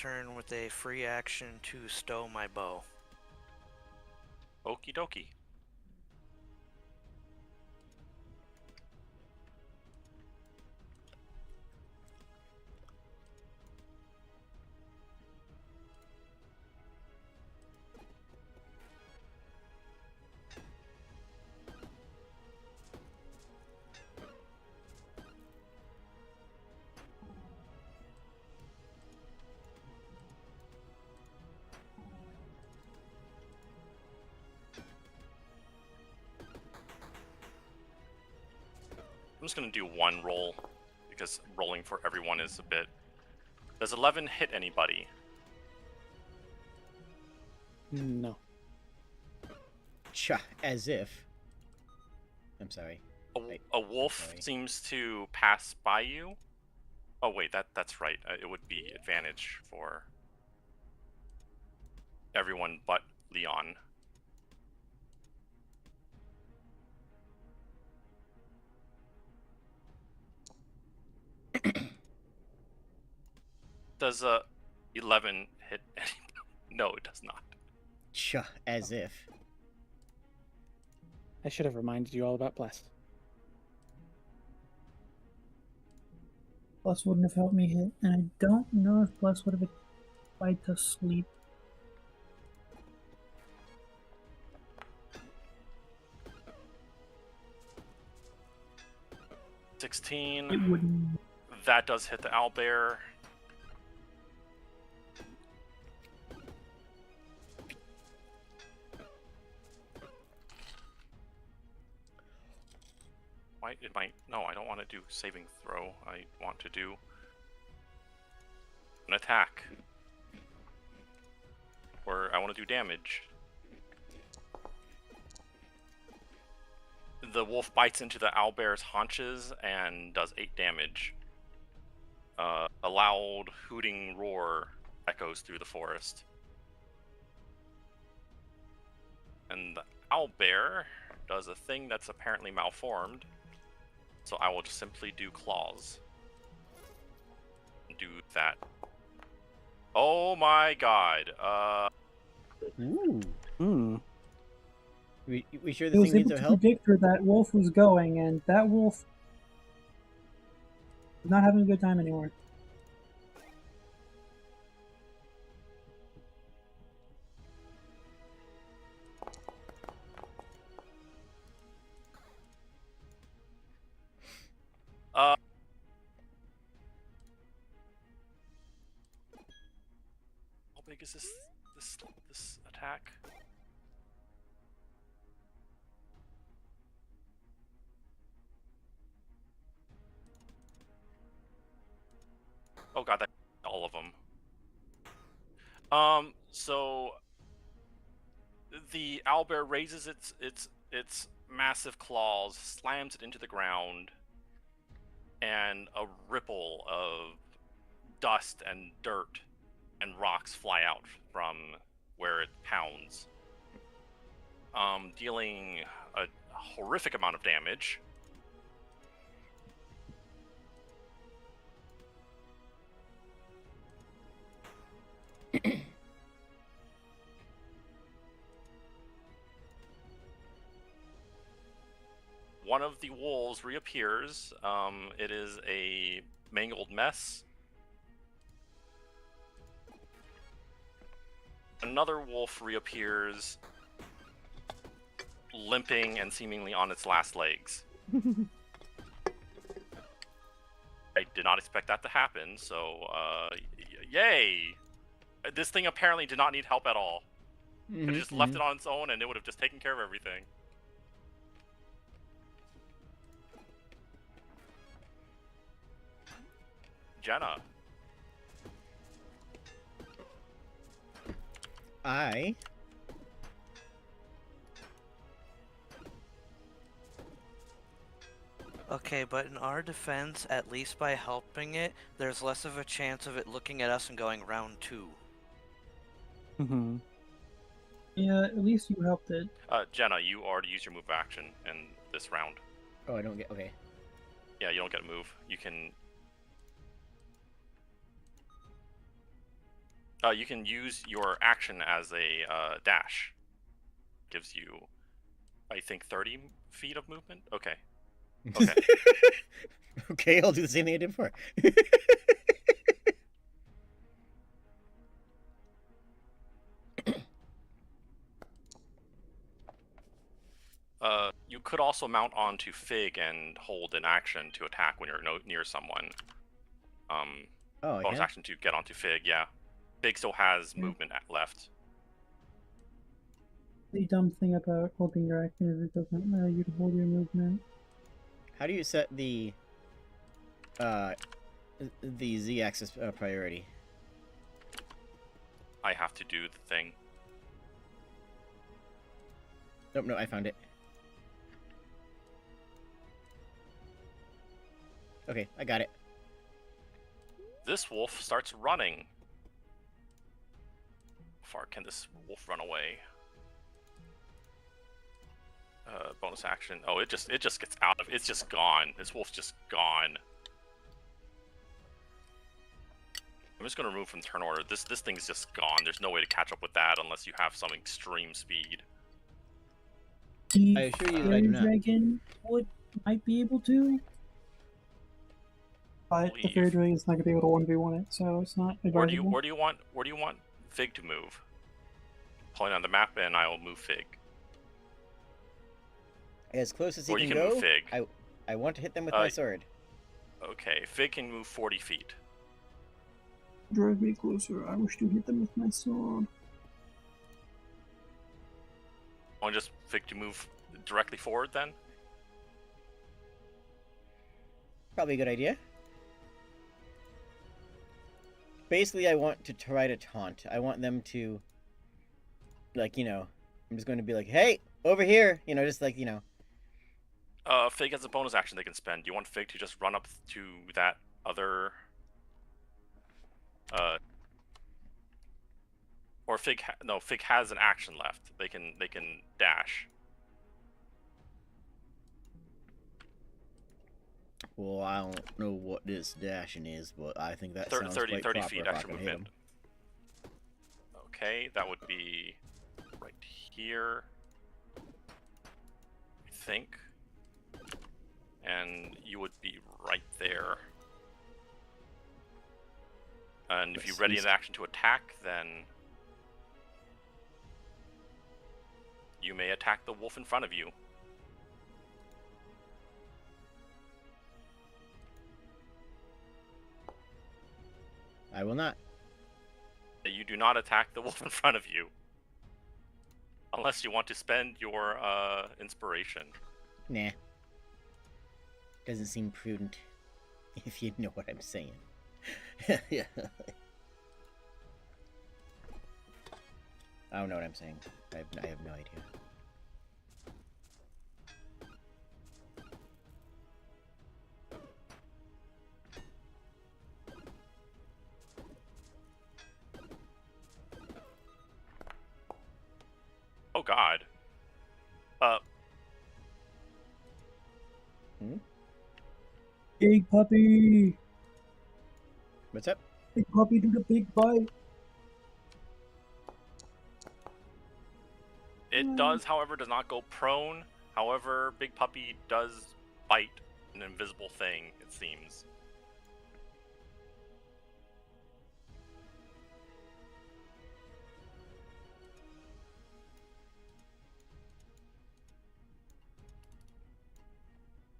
turn with a free action to stow my bow. Okie dokie. I'm just going to do one roll, because rolling for everyone is a bit... Does 11 hit anybody? No. As if. I'm sorry. A wolf sorry. seems to pass by you. Oh wait, that's right. It would be advantage for everyone but Leon. Does 11 hit anybody? No, it does not. As if. I should have reminded you all about Bless. Plus wouldn't have helped me hit, and I don't know if Plus would have applied to sleep. It 16. wouldn't. That does hit the owlbear. Why it might... No, I don't want to do saving throw. I want to do an attack. Or I want to do damage. The wolf bites into the owlbear's haunches and does 8 damage. A loud hooting roar echoes through the forest. And the owlbear does a thing that's apparently malformed. So I will just simply do claws. Do that. Oh my god. Ooh. Hmm. We sure It this was thing needs able our to help? predict where that wolf was going, and that wolf is not having a good time anymore. How big is this attack? Oh god, that all of them. So the owlbear raises its massive claws, slams it into the ground, and a ripple of dust and dirt and rocks fly out from where it pounds, dealing a horrific amount of damage. One of the wolves reappears. It is a mangled mess. Another wolf reappears, limping and seemingly on its last legs. I did not expect that to happen, so yay! This thing apparently did not need help at all. Could have just left it on its own and it would have just taken care of everything. Jenna. Okay, but in our defense, at least by helping it, there's less of a chance of it looking at us and going round 2. Mm-hmm. Yeah, at least you helped it. Jenna, you already used your move action in this round. Oh, I don't get... Okay. Yeah, you don't get a move. You can... You can use your action as a dash. Gives you, I think, 30 feet of movement. Okay. Okay. Okay, I'll do the same thing I did before. You could also mount onto Fig and hold an action to attack when you're near someone. Oh, Bonus yeah. action to get onto Fig, yeah. Fig still has movement left. The dumb thing about holding your action is it doesn't allow you to hold your movement. How do you set the z-axis priority? I have to do the thing. Nope, no, I found it. Okay, I got it. This wolf starts running. How far can this wolf run away? Bonus action. Oh, it just gets out of. It's just gone. This wolf's just gone. I'm just gonna remove from turn order. This thing's just gone. There's no way to catch up with that unless you have some extreme speed. The I assure you that I fairy do not. dragon might be able to, but the fairy dragon's not gonna be able to 1v1 it, so it's not advisable. Where do you want Fig to move? Point on the map, and I will move Fig. As close as he Or you can can go. move Fig. I want to hit them with my sword. Okay, Fig can move 40 feet. Drive me closer. I wish to hit them with my sword. I want just Fig to move directly forward then? Probably a good idea. Basically, I want to try to taunt. I want them to, like, you know, I'm just going to be like, hey, over here. You know, just like, you know. Fig has a bonus action they can spend. Do you want Fig to just run up to that other... or Fig has an action left. They can dash. Well, I don't know what this dashing is, but I think that 30 sounds quite 30 proper feet if I extra can hit 'em. movement. Okay, that would be right here, I think. And you would be right there. And if you ready an action to attack, then you may attack the wolf in front of you. I will not. You do not attack the wolf in front of you. Unless you want to spend your inspiration. Nah. Doesn't seem prudent, if you know what I'm saying. Yeah. I don't know what I'm saying. I have no idea. Oh God. Big puppy! What's up? Big puppy do the big bite! It does, however, does not go prone. However, Big Puppy does bite an invisible thing, it seems.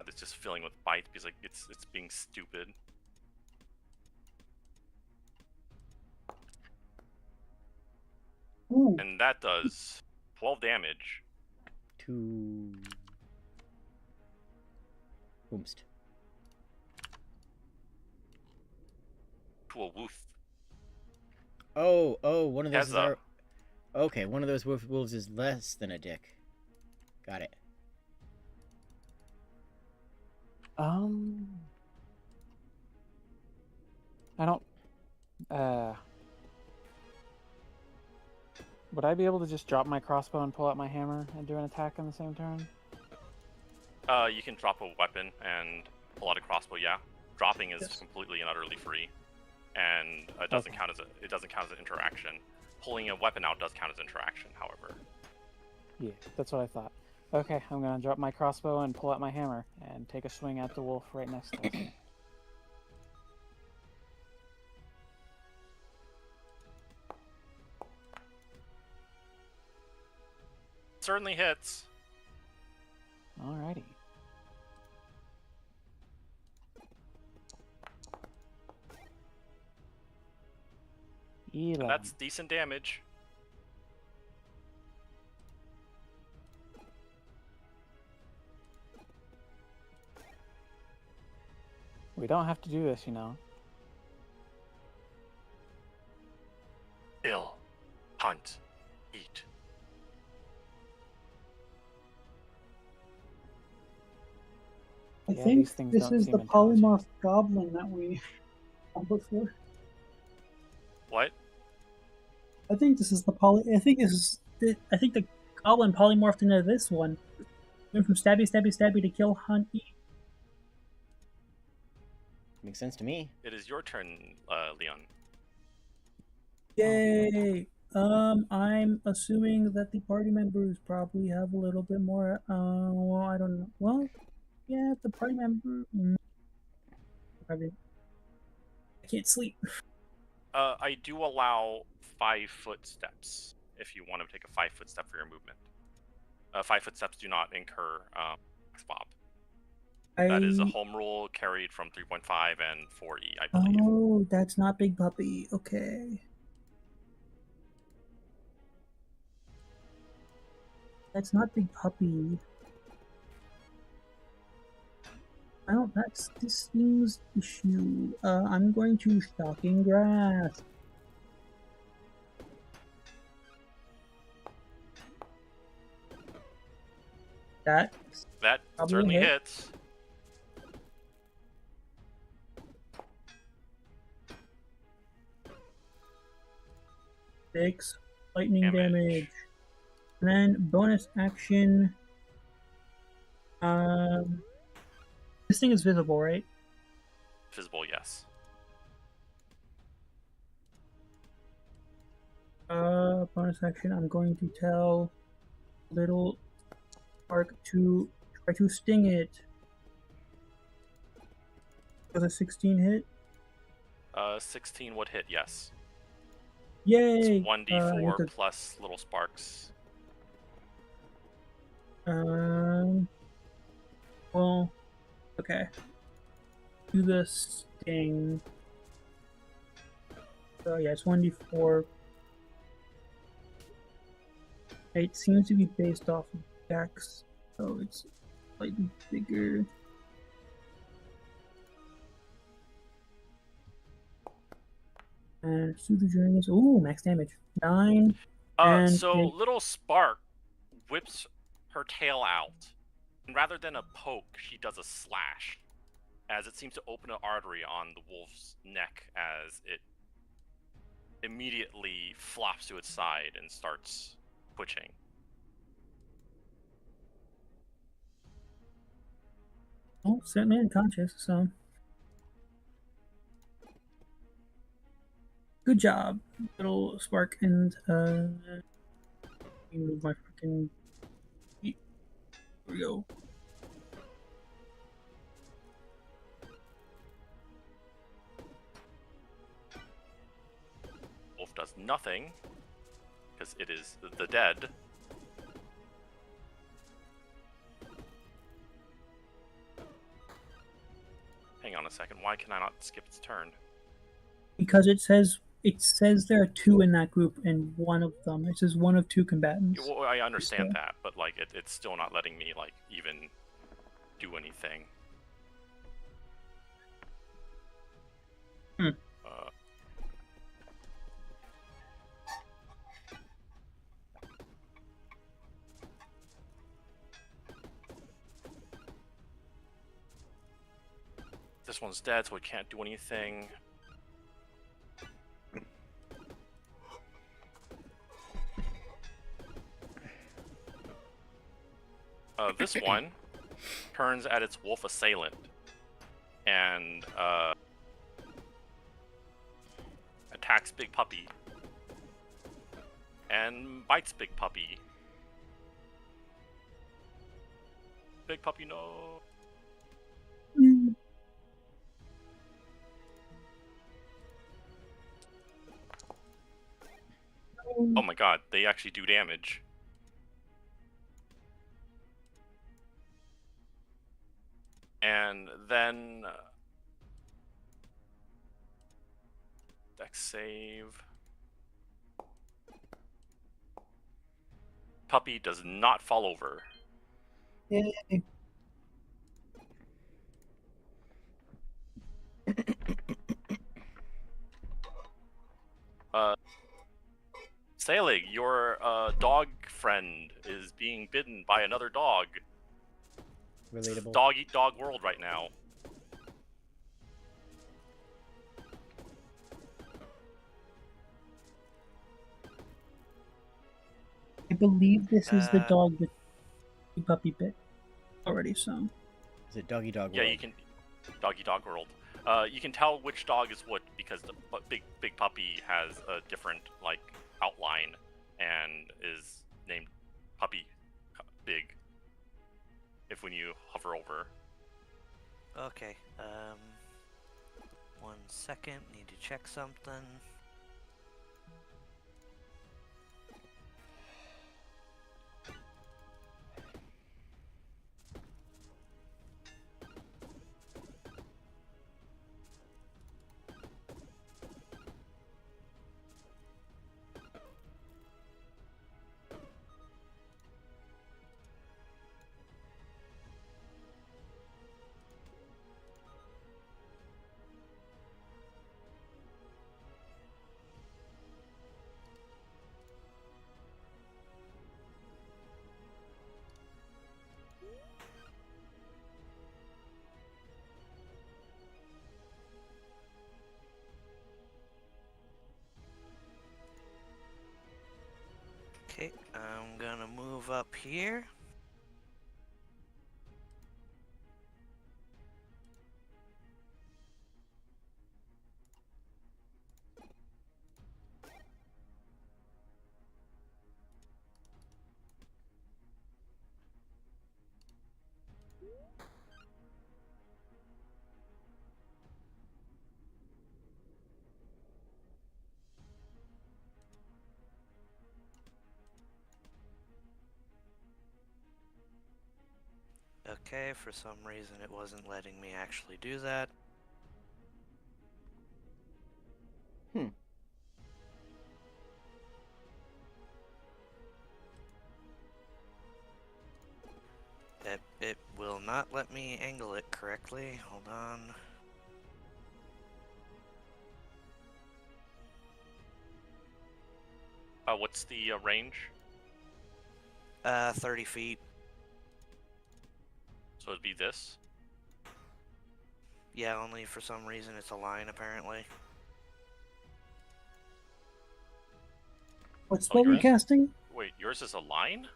It's just filling with bites because like it's being stupid. Ooh. And that does 12 damage. To... Boomst. To a wolf. Oh, one of those Has is a- our... Okay, one of those wolves is less than a dick. Got it. I don't. Would I be able to just drop my crossbow and pull out my hammer and do an attack on the same turn? You can drop a weapon and pull out a crossbow, yeah. Dropping is Yes. completely and utterly free. and it doesn't count as an interaction. Pulling a weapon out does count as interaction, however. Yeah, that's what I thought. Okay, I'm gonna drop my crossbow and pull out my hammer and take a swing at the wolf right next to us. Certainly hits. Alrighty. And that's decent damage. We don't have to do this, you know. Kill, hunt, eat. I Yeah, think these things this don't is seem the intelligent. polymorph goblin that we had before. What? I think this is the I think the goblin polymorphed into this one. Went from stabby, stabby, stabby to kill, hunt, eat. Makes sense to me. It is your turn, Leon. Yay! I'm assuming that the party members probably have a little bit more. Well, I don't know. Well, yeah, the party member. Probably. I can't sleep. I do allow 5 foot steps if you want to take a 5 foot step for your movement. 5 foot steps do not incur Bob. That is a home rule carried from 3.5 and 4E, I believe. Oh, that's not Big Puppy. Okay. That's not Big Puppy. Well, that's this thing's issue. I'm going to Shocking Grass. That certainly hit. hits. Six lightning damage. And then bonus action. This thing is visible, right? Visible, yes. Bonus action. I'm going to tell Little Spark to try to sting it. Does a 16 hit? 16 would hit, yes. Yay! It's 1d4 plus little sparks. Well, okay. Do the sting. So yeah, it's 1d4. It seems to be based off of Dex, so it's slightly bigger. And through the journeys. Ooh, max damage. 9. So little Spark whips her tail out, and rather than a poke, she does a slash, as it seems to open an artery on the wolf's neck as it immediately flops to its side and starts twitching. Oh, certainly unconscious, so. Good job, Little Spark, and move my freaking. Here we go. Wolf does nothing because it is the dead. Hang on a second. Why can I not skip its turn? Because it says there are 2 in that group, and one of them, it says 1 of 2 combatants. Well, I understand that, but like it's still not letting me like even do anything. This one's dead, so it can't do anything. This one turns at its wolf assailant and attacks Big Puppy. And bites Big Puppy. Big Puppy, no. Oh my god, they actually do damage. And then... Dex save... Puppy does not fall over. Yay. Selig, your dog friend is being bitten by another dog. Relatable. Dog eat dog world right now. I believe this is the Uh, dog that the puppy bit already, so. Is it doggy dog Yeah, world? you can... Doggy dog world. You can tell which dog is what because the big puppy has a different like outline and is named Puppy Big. If when you hover over. Okay. 1 second. Need to check something. Okay, I'm gonna move up here. Okay, for some reason it wasn't letting me actually do that. It will not let me angle it correctly. Hold on. What's the range? 30 feet. So it'd be this. Yeah, only for some reason it's a line apparently. What spell are we yours? casting? Wait, yours is a line?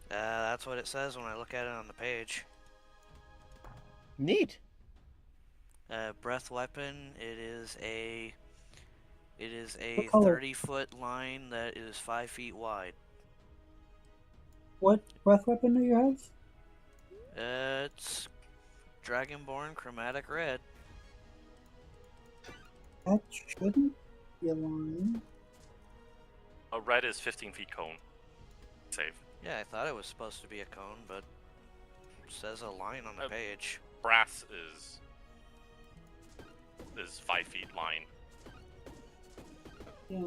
That's what it says when I look at it on the page. Neat. Breath weapon. It is a What color? 30-foot line that is 5 feet wide. What breath weapon do you have? It's Dragonborn Chromatic Red. That shouldn't be a line. A red is 15 feet cone. Save. Yeah, I thought it was supposed to be a cone, but it says a line on the page. Brass is 5 feet line. Yeah.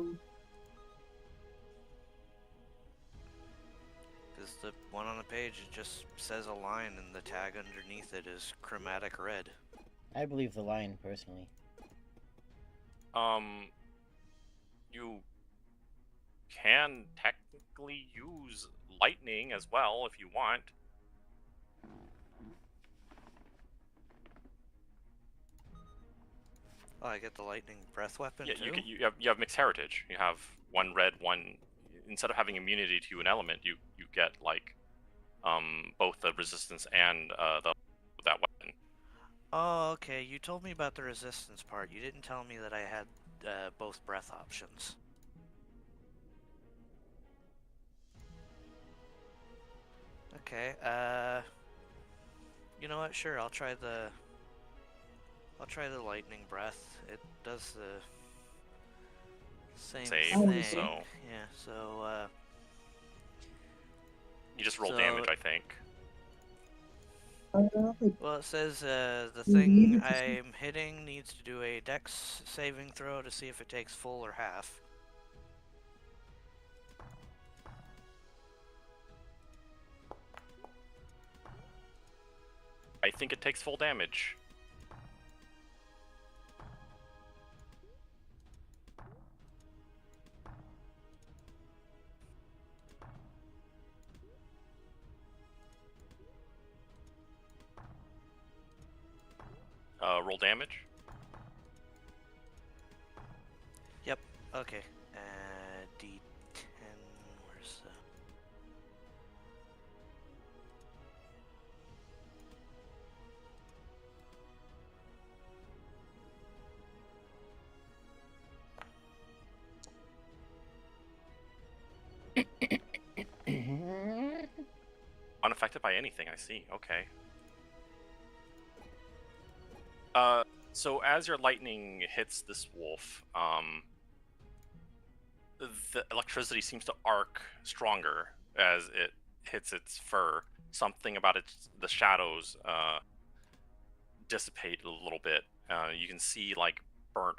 Because the one on the page, it just says a line, and the tag underneath it is Chromatic Red. I believe the line, personally. You can technically use lightning as well if you want. Oh, I get the lightning breath weapon Yeah, too? you have mixed heritage. You have one red, one. Instead of having immunity to an element, you get like both the resistance and that weapon. Oh, okay. You told me about the resistance part. You didn't tell me that I had both breath options. Okay. You know what? Sure, I'll try the lightning breath. It does the same Save, thing. so Yeah. So. You just roll So- damage, I think. Well, it says the You thing needed to I'm hitting needs to do a dex saving throw to see if it takes full or half. I think it takes full damage. Roll damage. Yep. Okay. D10. Where's the? Unaffected by anything, I see. Okay. So as your lightning hits this wolf, the electricity seems to arc stronger as it hits its fur. Something about the shadows dissipate a little bit. You can see like burn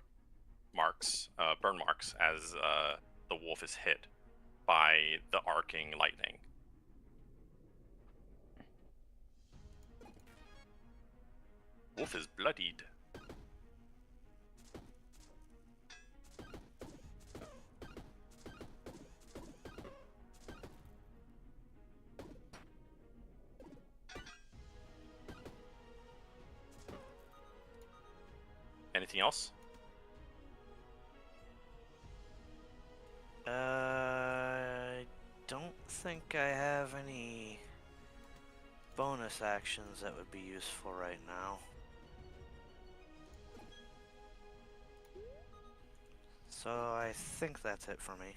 marks as the wolf is hit by the arcing lightning. Wolf is bloodied. Anything else? I don't think I have any bonus actions that would be useful right now. So I think that's it for me.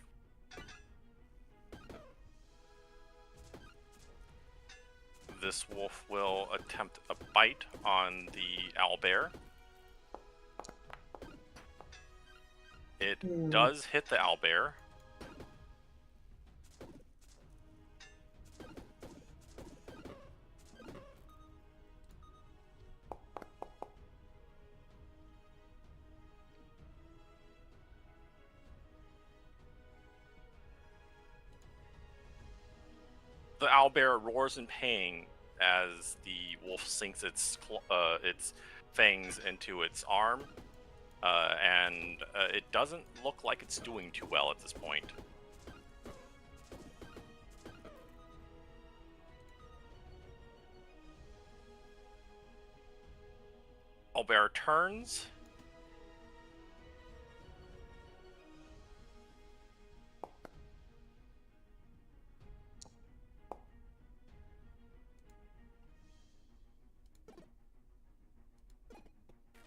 This wolf will attempt a bite on the owlbear. It does hit the owlbear. The owlbear roars in pain as the wolf sinks its fangs into its arm, and it doesn't look like it's doing too well at this point. Owlbear turns.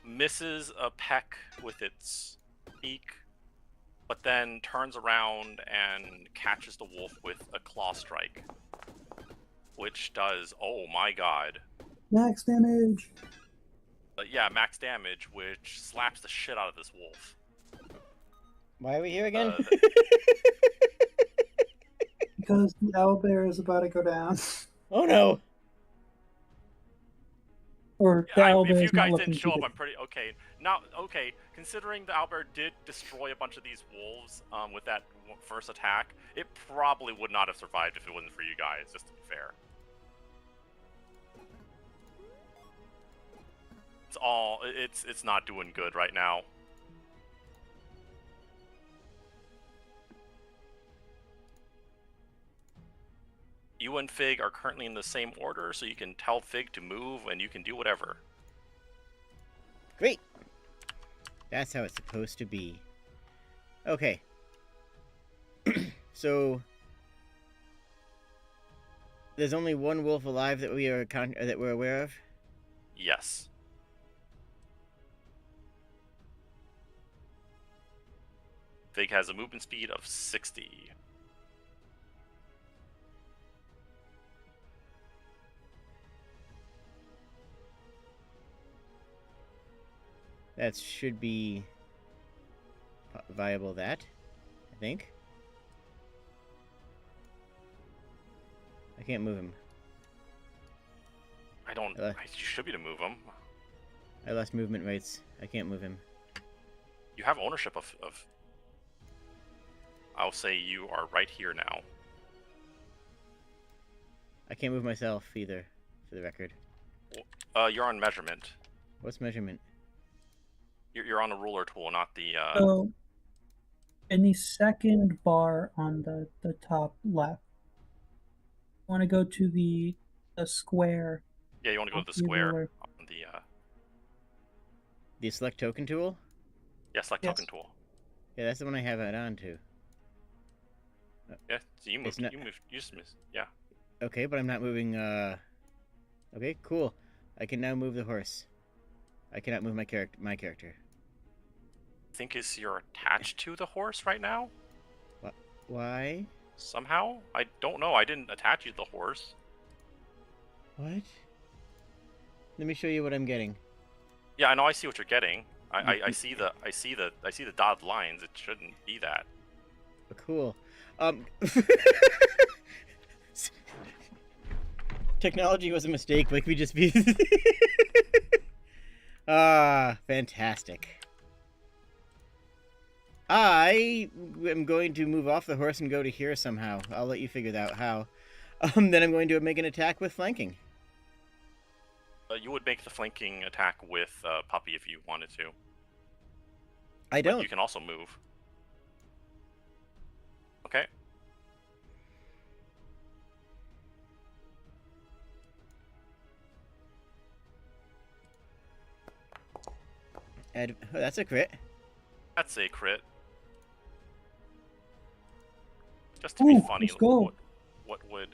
Misses a peck with its beak, but then turns around and catches the wolf with a claw strike, which does, oh my god. Max damage. Yeah, max damage, which slaps the shit out of this wolf. Why are we here again? Because the owlbear is about to go down. Oh no! Or the owlbear If you is not guys looking didn't show too up, good. I'm pretty okay. Now, okay, considering the owlbear did destroy a bunch of these wolves with that first attack, it probably would not have survived if it wasn't for you guys. Just to be fair. It's not doing good right now. You and Fig are currently in the same order, so you can tell Fig to move and you can do whatever. Great! That's how it's supposed to be. Okay. So there's only one wolf alive that we're aware of? Yes. Fig has a movement speed of 60. That should be viable, that, I think. I can't move him. I don't... You should be to move him. I lost movement rates. I can't move him. You have ownership of... I'll say you are right here now. I can't move myself either, for the record. You're on measurement. What's measurement? You're on a ruler tool, not the... So, in the second bar on the top left, I want to go to the square. Yeah, you want to go to the of the square ruler. on the... The select token tool? Yeah, select Yes. token tool. Yeah, that's the one I have it on to. Yeah, so you moved. not- You moved. You just missed. Yeah. Okay, but I'm not moving, Okay, cool. I can now move the horse. I cannot move my character. I think you're attached to the horse right now? Why? Somehow? I don't know. I didn't attach you to the horse. What? Let me show you what I'm getting. Yeah, I know. I see what you're getting. I see the dotted lines. It shouldn't be that. Cool. Technology was a mistake. Like we just be. Fantastic. I am going to move off the horse and go to here somehow. I'll let you figure that out how. Then I'm going to make an attack with flanking. You would make the flanking attack with Puppy if you wanted to. I But don't. you can also move. Okay. That's a crit. That's a crit. Just to be Ooh, funny, let's go. what would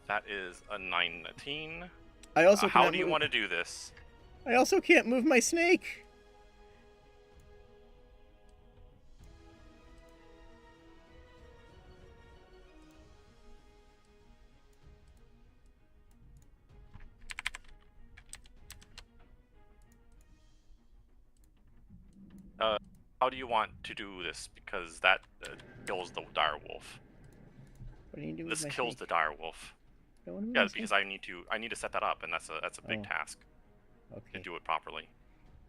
that is a 19. I also how cannot do you move- want to do this? I also can't move my snake. How do you want to do this? Because that kills the dire wolf. What do you do with This my kills snake? the dire wolf. I don't wanna move Yeah, my because snake. I need to set that up, and that's a big Oh. task to Okay. do it properly.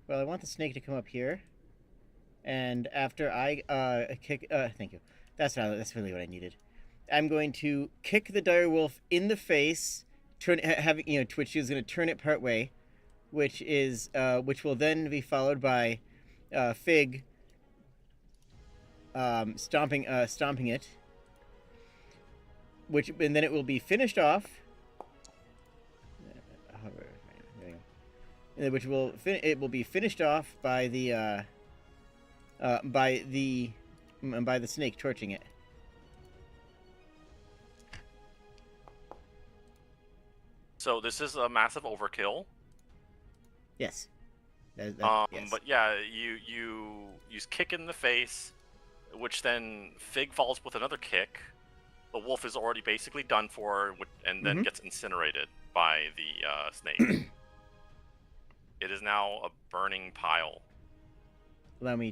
Well, I want the snake to come up here, and after I kick. Thank you. That's really what I needed. I'm going to kick the dire wolf in the face. Twitch is going to turn it part way, which will then be followed by Fig stomping it, and then it will be finished off. Which it will be finished off by the snake torching it. So this is a massive overkill. Yes. Yes. But yeah, you use kick in the face, which then Fig falls with another kick. The wolf is already basically done for, and then gets incinerated by the snake. It is now a burning pile. Allow me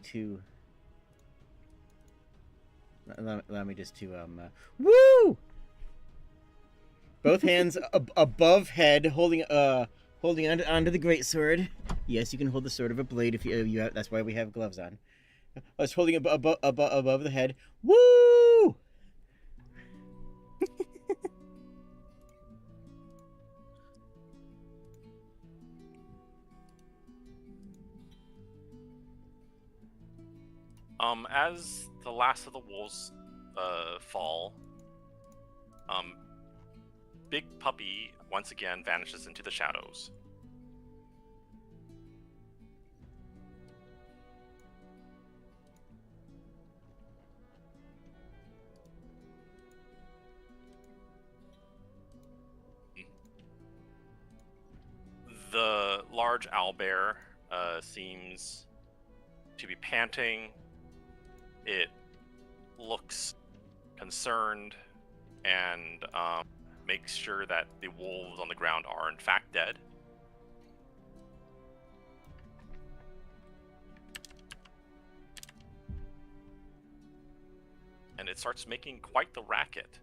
just to woo! Both hands above head, holding onto the greatsword. Yes, you can hold the sword of a blade if you have. That's why we have gloves on. I was holding above the head. Woo! As the last of the wolves fall, Big Puppy once again vanishes into the shadows. The large owlbear seems to be panting. It looks concerned and makes sure that the wolves on the ground are in fact dead. And it starts making quite the racket.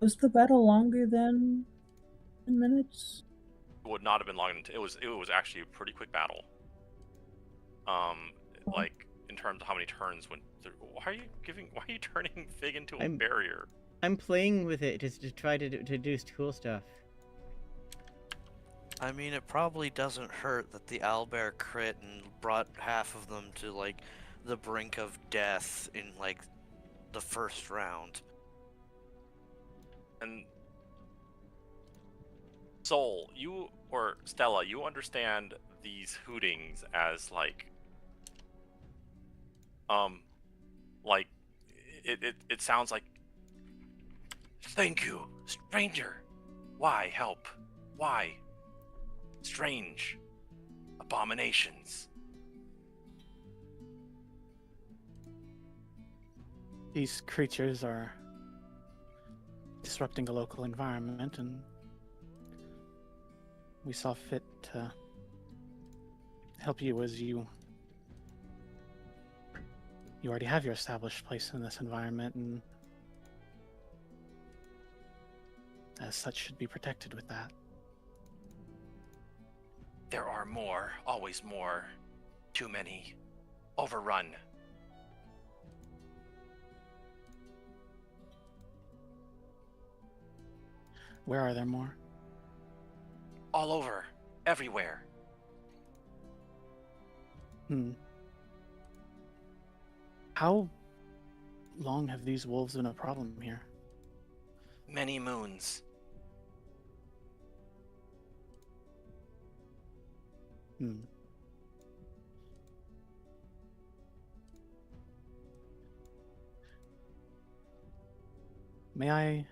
Was the battle longer than 10 minutes? It would not have been long. It was actually a pretty quick battle. Like in terms of how many turns went through. Why are you turning Fig into a barrier? I'm playing with it just to try to do cool stuff. I mean, it probably doesn't hurt that the owlbear crit and brought half of them to, like, the brink of death in, like, the first round. And Soul, or Stella, you understand these hootings as like it sounds like, thank you, stranger. Why help? Why? Strange abominations. These creatures are disrupting the local environment, and we saw fit to help you as you already have your established place in this environment, and as such should be protected with that. There are more, always more. Too many. Overrun. Where are there more? All over. Everywhere. How long have these wolves been a problem here? Many moons. May I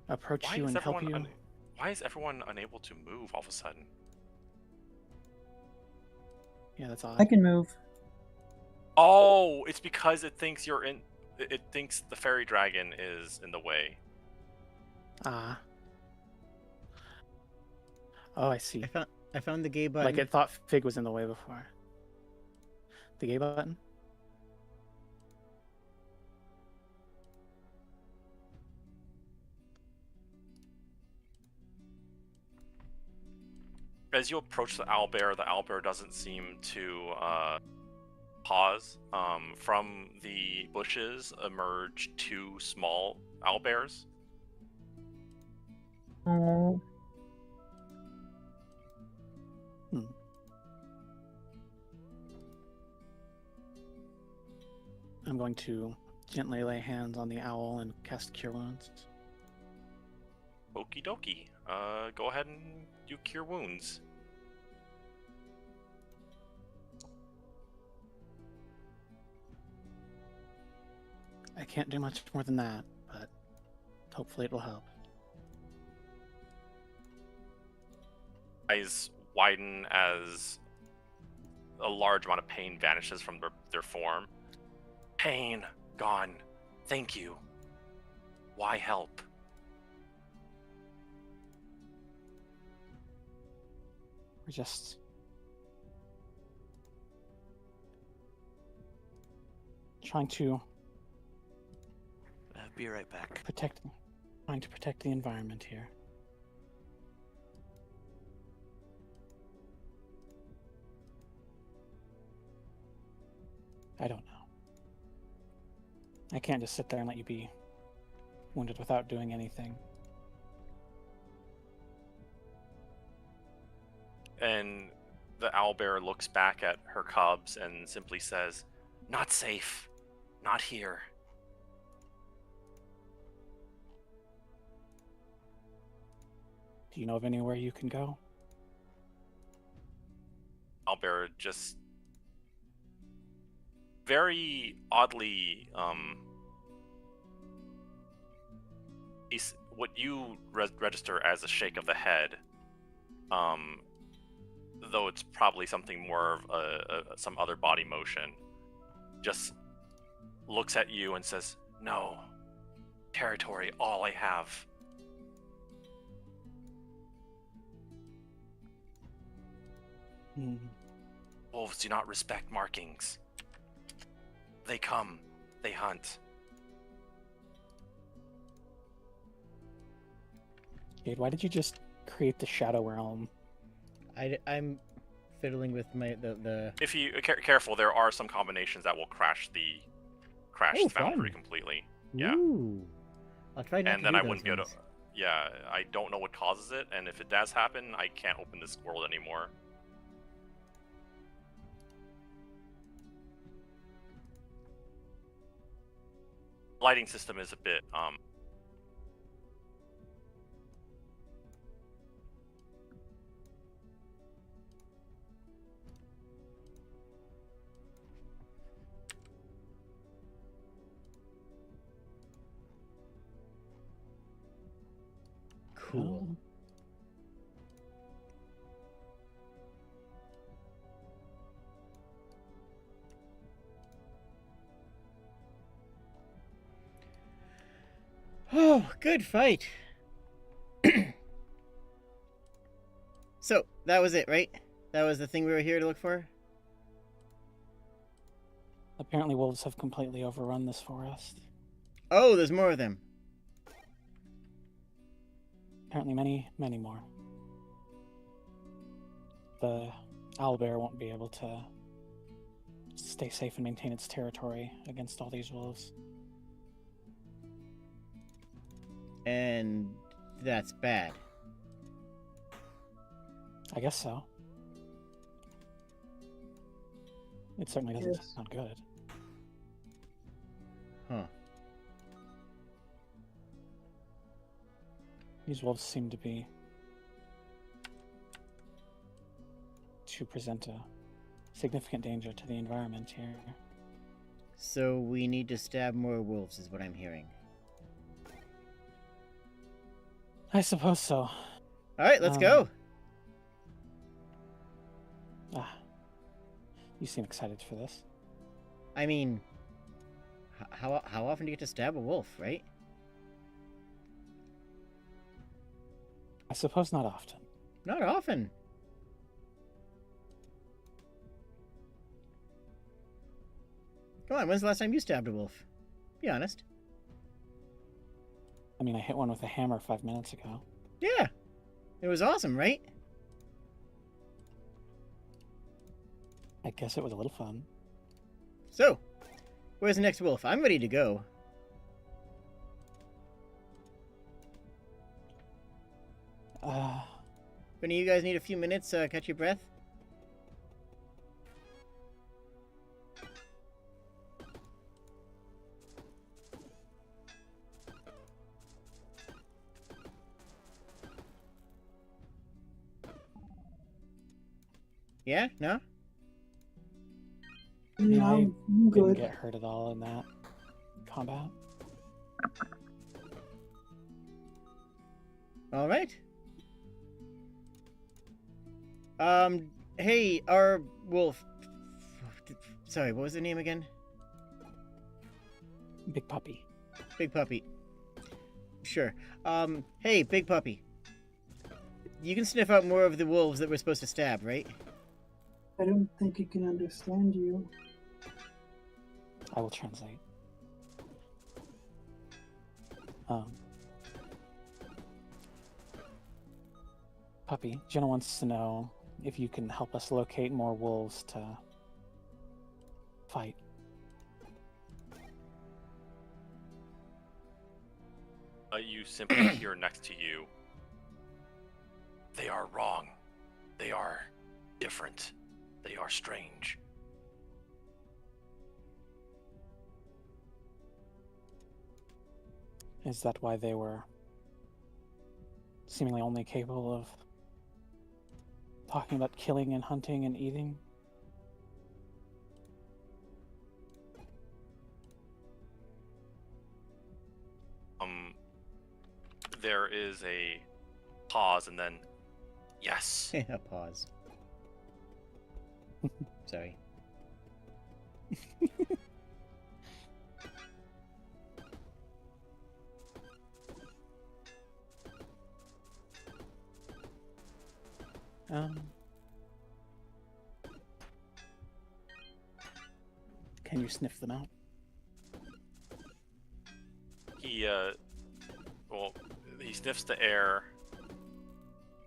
approach you and help you? Why is everyone unable to move all of a sudden? Yeah, that's odd. I can move. Oh, it's because it thinks you're in. It thinks the fairy dragon is in the way. Ah. Oh, I see. I found the gay button. Like it thought Fig was in the way before. The gay button? As you approach the owlbear doesn't seem to pause. From the bushes emerge two small owlbears. Oh. I'm going to gently lay hands on the owl and cast Cure Wounds. Okie dokie. Go ahead and do Cure Wounds. I can't do much more than that, but hopefully it will help. Eyes widen as a large amount of pain vanishes from their form. Pain gone. Thank you. Why help? We're just trying to Be right back. trying to protect the environment here. I don't know. I can't just sit there and let you be wounded without doing anything. And the owlbear looks back at her cubs and simply says, "Not safe. Not here." Do you know of anywhere you can go? Owlbear just very oddly what you register as a shake of the head, though it's probably something more of some other body motion, just looks at you and says, "No, territory, all I have." Wolves do not respect markings. They come, they hunt. Jade, why did you just create the Shadow Realm? I'm fiddling with the. If you careful, there are some combinations that will crash the boundary completely. Yeah. Ooh. I'll try not And to then do I those wouldn't be able to. ones. Yeah, I don't know what causes it, and if it does happen, I can't open this world anymore. Lighting system is a bit Cool. Oh, good fight. So, that was it, right? That was the thing we were here to look for? Apparently wolves have completely overrun this forest. Oh, there's more of them. Apparently many, many more. The owlbear won't be able to stay safe and maintain its territory against all these wolves. And that's bad. I guess so. It certainly doesn't Yes. sound good. Huh. These wolves seem to present a significant danger to the environment here. So we need to stab more wolves, is what I'm hearing. I suppose so. All right, let's Um, go. You seem excited for this. I mean, how often do you get to stab a wolf, right? I suppose not often. Not often. Come on, when's the last time you stabbed a wolf? Be honest. I mean, I hit one with a hammer 5 minutes ago. Yeah. It was awesome, right? I guess it was a little fun. So, where's the next wolf? I'm ready to go. If any of you guys need a few minutes, catch your breath. Yeah? No? I mean, No, I I'm didn't good. get hurt at all in that combat. All right. Hey, our wolf. Sorry, what was the name again? Big puppy. Big Puppy. Sure. Hey, Big Puppy. You can sniff out more of the wolves that we're supposed to stab, right? I don't think it can understand you. I will translate. Puppy, Jenna wants to know if you can help us locate more wolves to fight. You simply hear next to you. They are wrong. They are different. They are strange. Is that why they were seemingly only capable of talking about killing and hunting and eating? there is a pause and then, yes. A pause. Sorry. Can you sniff them out? He sniffs the air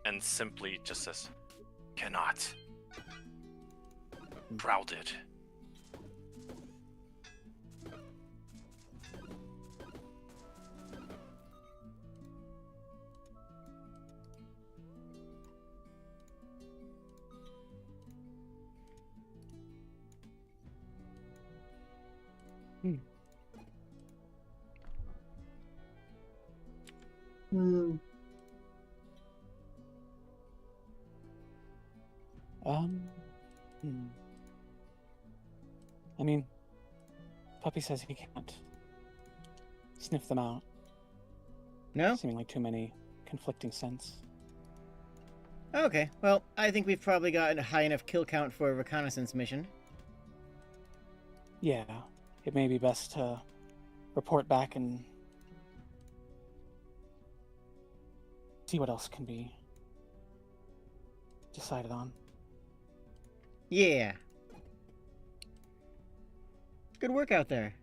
and simply just says, cannot. Crowded. Hmm. I mean, Puppy says he can't sniff them out. No? Seeming like too many conflicting scents. Okay, well, I think we've probably gotten a high enough kill count for a reconnaissance mission. Yeah, it may be best to report back and see what else can be decided on. Yeah. Good work out there.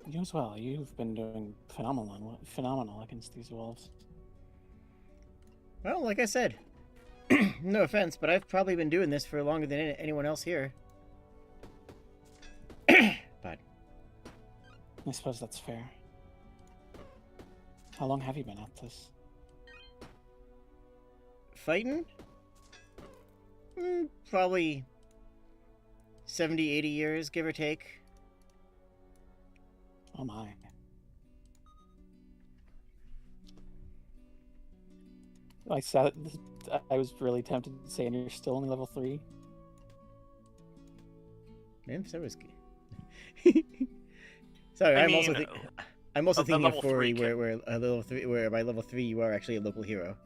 You as well. You've been doing phenomenal against these wolves. Well, like I said, no offense, but I've probably been doing this for longer than anyone else here. But I suppose that's fair. How long have you been at this? fighting? Probably 70, 80 years, give or take. Oh my. I was really tempted to say, and you're still only level 3? Man, so was Sorry, I'm also thinking of 4 where a level 3, where by level 3 you are actually a local hero.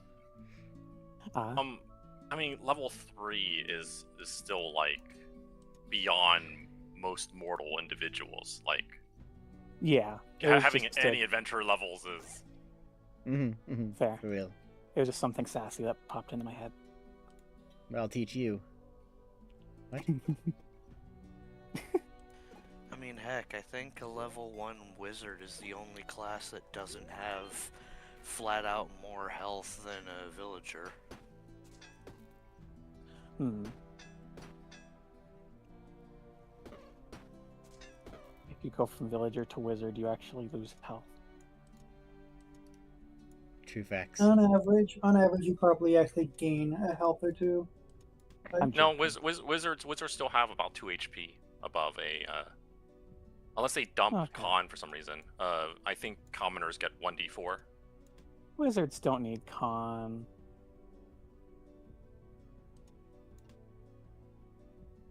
I mean, level 3 is still like beyond most mortal individuals. Like, yeah, having any adventure levels is fair. For real. It was just something sassy that popped into my head. I'll teach you. What? I mean, heck, I think a level 1 wizard is the only class that doesn't have flat out more health than a villager. If you go from villager to wizard, you actually lose health. True facts. On average, you probably actually gain a health or two. No, wizards still have about 2 HP above a, unless they dump con for some reason. I think commoners get 1d4. Wizards don't need con.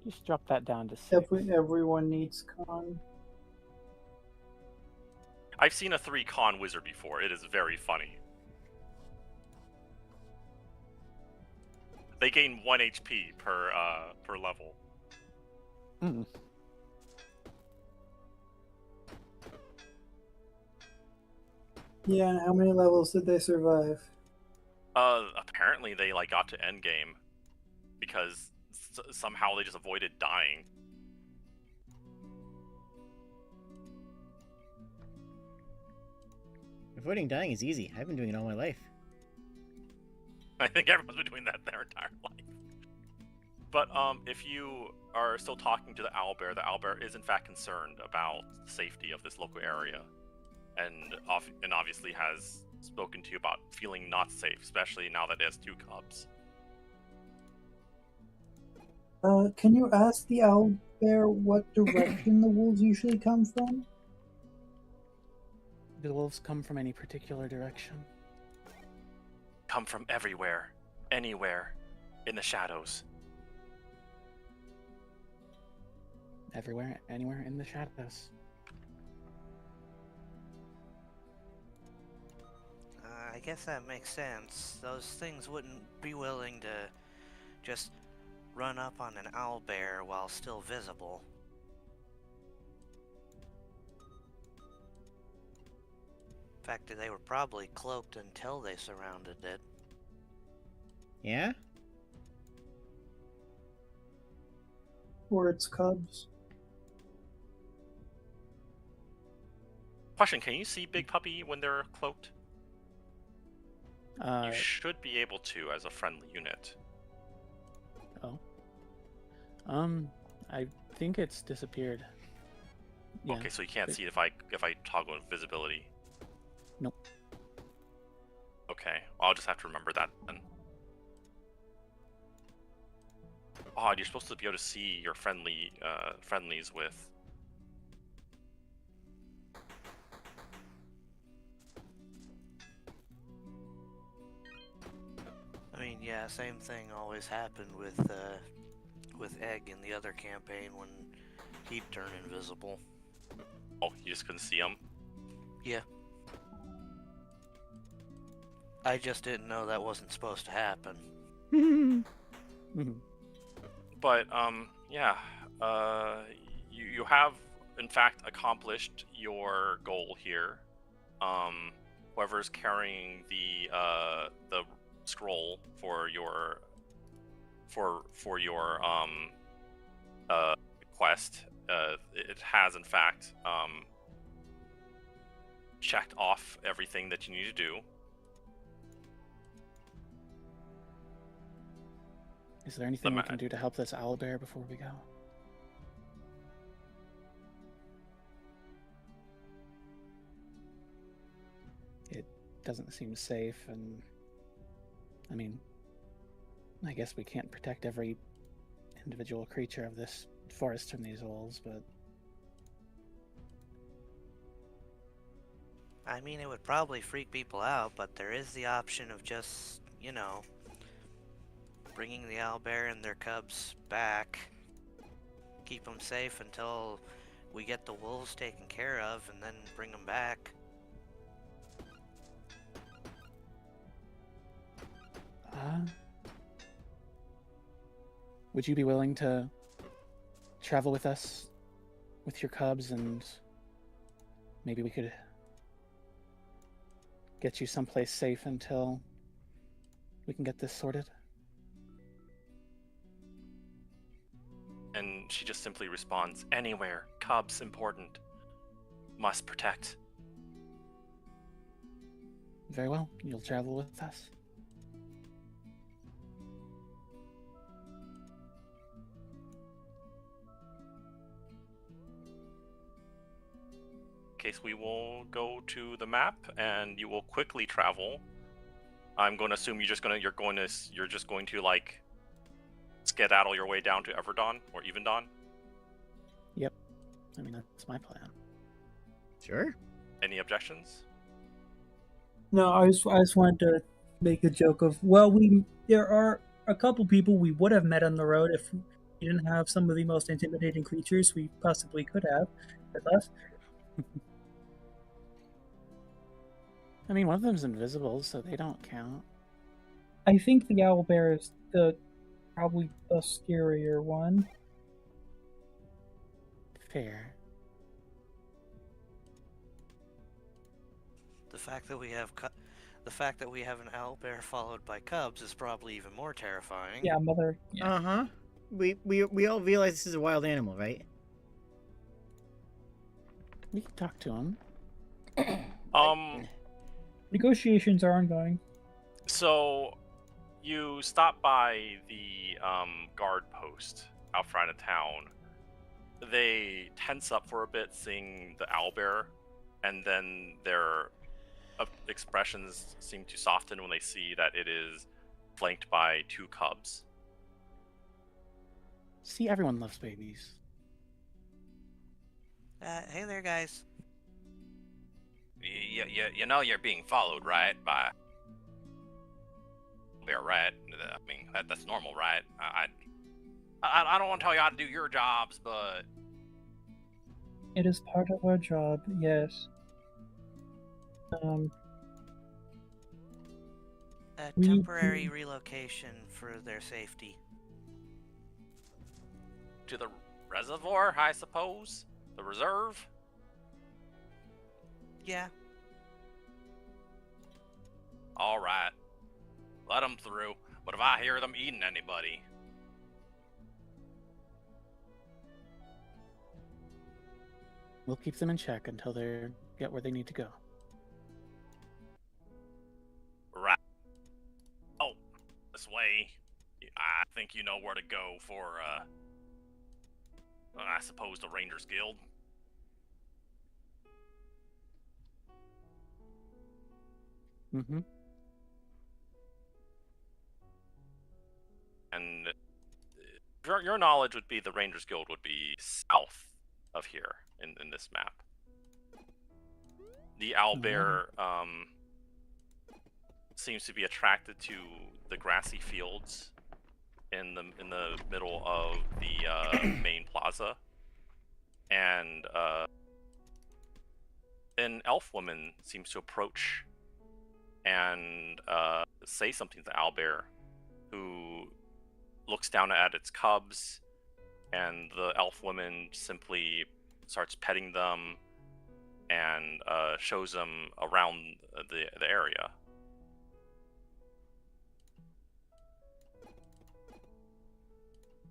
Just drop that down to 6. Everyone needs con. I've seen a 3 con wizard before. It is very funny. They gain 1 HP per level. Yeah, and how many levels did they survive? Apparently they got to endgame because somehow they just avoided dying. Avoiding dying is easy. I've been doing it all my life. I think everyone's been doing that their entire life. But if you are still talking to the owlbear is in fact concerned about the safety of this local area, and obviously has spoken to you about feeling not safe, especially now that it has 2 cubs. Can you ask the owlbear what direction the wolves usually come from? Do the wolves come from any particular direction? Come from everywhere, anywhere, in the shadows. Everywhere, anywhere in the shadows. I guess that makes sense. Those things wouldn't be willing to just run up on an owlbear while still visible. In fact, they were probably cloaked until they surrounded it. Yeah? Or its cubs. Question, can you see Big Puppy when they're cloaked? Uh, You should be able to as a friendly unit. oh. I think it's disappeared. Yeah. Okay, so you can't but- see it if I toggle visibility. Nope. Okay, I'll just have to remember that then. Oh, you're supposed to be able to see your friendlies with. I mean, yeah, same thing always happened with Egg in the other campaign when he'd turn invisible. Oh, you just couldn't see them. Yeah. I just didn't know that wasn't supposed to happen. Mhm. But yeah, you have in fact accomplished your goal here. Whoever's carrying the scroll for your quest, it has in fact checked off everything that you need to do. Is there anything we can do to help this owlbear before we go? It doesn't seem safe, and I mean, I guess we can't protect every individual creature of this forest from these wolves, but I mean, it would probably freak people out, but there is the option of just, you know, bringing the owlbear and their cubs back. Keep them safe until we get the wolves taken care of, and then bring them back. Would you be willing to travel with us, with your cubs, and maybe we could get you someplace safe until we can get this sorted? And she just simply responds, "Anywhere. Cubs important. Must protect." Very well. You'll travel with us. Case we will go to the map and you will quickly travel. I'm going to assume you're just going to like skedaddle your way down to Everdawn or Evendawn. Yep. I mean, that's my plan. Sure. Any objections? No, I just wanted to make a joke of, well, there are a couple people we would have met on the road if we didn't have some of the most intimidating creatures we possibly could have with us. I mean, one of them's invisible, so they don't count. I think the owlbear is probably the scarier one. Fair. The fact that we have an owlbear followed by cubs is probably even more terrifying. Yeah, mother. Yeah. Uh-huh. We all realize this is a wild animal, right? We can talk to him. Negotiations are ongoing. So you stop by the guard post out front of town. They tense up for a bit seeing the owlbear, and then their expressions seem to soften when they see that it is flanked by 2 cubs. See, everyone loves babies. Hey there, guys. You know you're being followed, right? By bear, right? I mean, that's normal, right? I don't want to tell you how to do your jobs, but It is part of our job, yes. We need temporary to- relocation for their safety. To the reservoir, I suppose? The reserve? Yeah. Alright. Let them through. But if I hear them eating anybody, We'll keep them in check until they get where they need to go. right. Oh, this way. I think you know where to go for, I suppose the Rangers Guild. Mm-hmm. And your knowledge would be the Rangers Guild would be south of here in this map. The owlbear seems to be attracted to the grassy fields in the middle of the main plaza, and an elf woman seems to approach and say something to the owlbear, who looks down at its cubs, and the elf woman simply starts petting them and shows them around the area.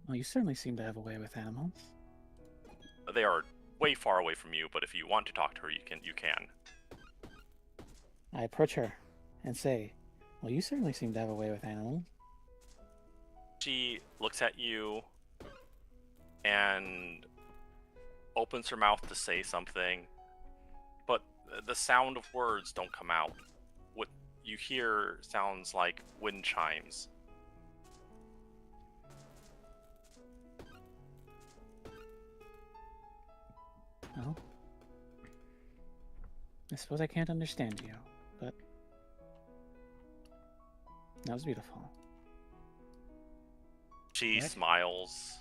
Well, you certainly seem to have a way with animals. They are way far away from you, but if you want to talk to her, you can. I approach her and say, well, you certainly seem to have a way with animals. She looks at you and opens her mouth to say something, but the sound of words don't come out. What you hear sounds like wind chimes. Well, I suppose I can't understand you, but that was beautiful. She What? smiles.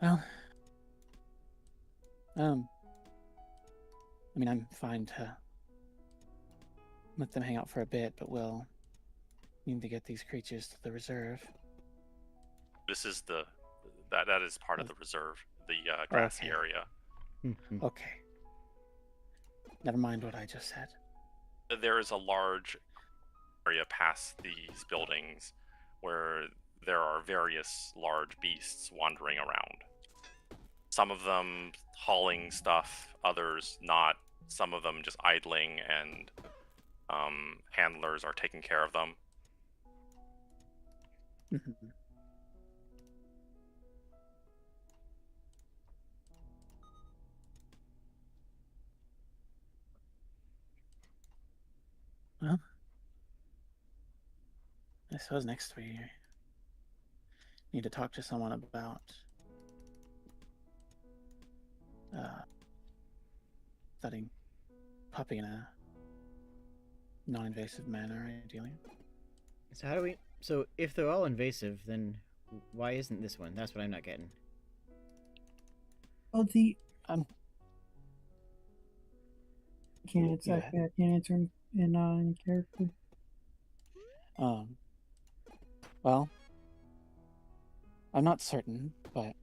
Well, I mean, I'm fine to let them hang out for a bit, but we'll need to get these creatures to the reserve. This is that is part of the reserve, the grassy Okay. area. Okay. Never mind what I just said. There is a large area past these buildings where there are various large beasts wandering around. Some of them hauling stuff, others not. Some of them just idling, and handlers are taking care of them. Well, I suppose next we need to talk to someone about studying puppy in a non-invasive manner, ideally. So how do we? So if they're all invasive, then why isn't this one? That's what I'm not getting. Oh, the Um, can't it's Go I ahead. can't answer in character. Well, I'm not certain, but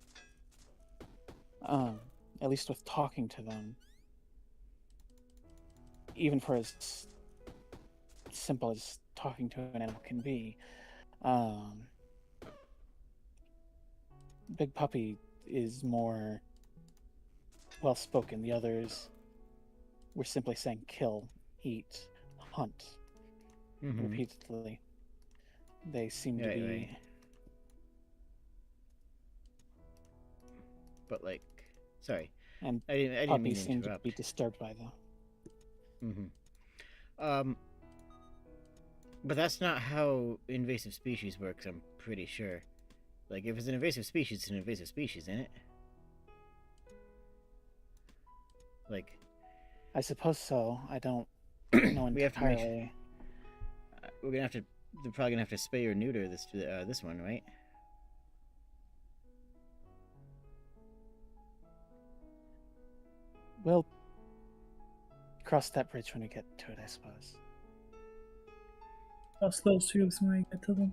at least with talking to them, even for as simple as talking to an animal can be, Big Puppy is more well spoken. The others were simply saying kill, eat, hunt repeatedly. They seem to Right, be right. But like, sorry, and I didn't mean puppies to seem to interrupt. be disturbed by them. But that's not how invasive species works. I'm pretty sure. Like, if it's an invasive species, it's an invasive species, isn't it? Like, I suppose so. I don't know we have to make entirely. we're gonna have to. They're probably gonna have to spay or neuter this one, right? We'll cross that bridge when we get to it, I suppose. Cross those tubes when we get to them.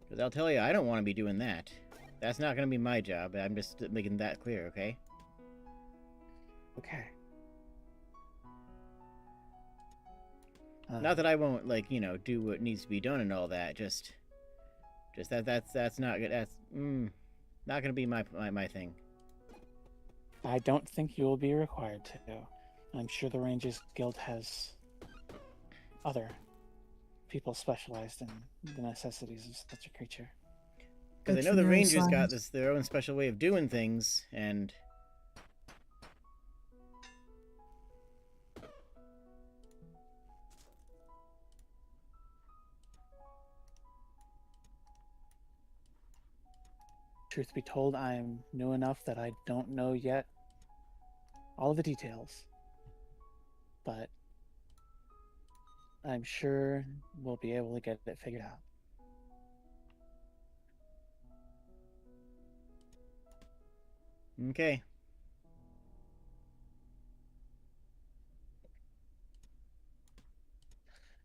Because I'll tell you, I don't want to be doing that. That's not going to be my job. I'm just making that clear, okay? Okay. Not that I won't, like, you know, do what needs to be done and all that. Just that's not good. That's not gonna be my thing. I don't think you will be required to. I'm sure the Rangers Guild has other people specialized in the necessities of such a creature. Because I know the Rangers got their own special way of doing things, and truth be told, I'm new enough that I don't know yet all the details. But I'm sure we'll be able to get it figured out. okay.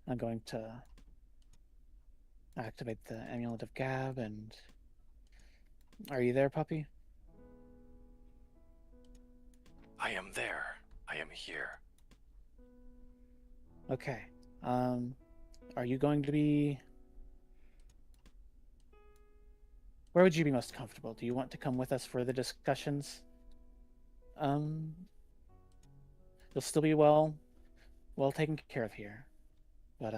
I'm going to activate the Amulet of Gab, and... Are you there, puppy? I am there. I am here. Okay. Are you going to be... Where would you be most comfortable? Do you want to come with us for the discussions? You'll still be well taken care of here. But,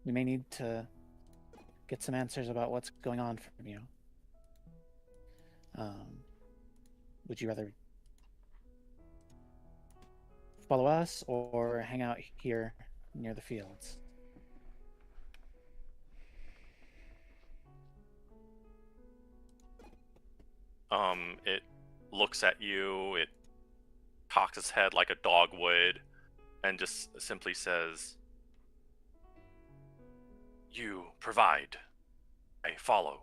we may need to get some answers about what's going on from you. Would you rather follow us or hang out here near the fields? It looks at you, it cocks its head like a dog would, and just simply says, "You provide. I follow."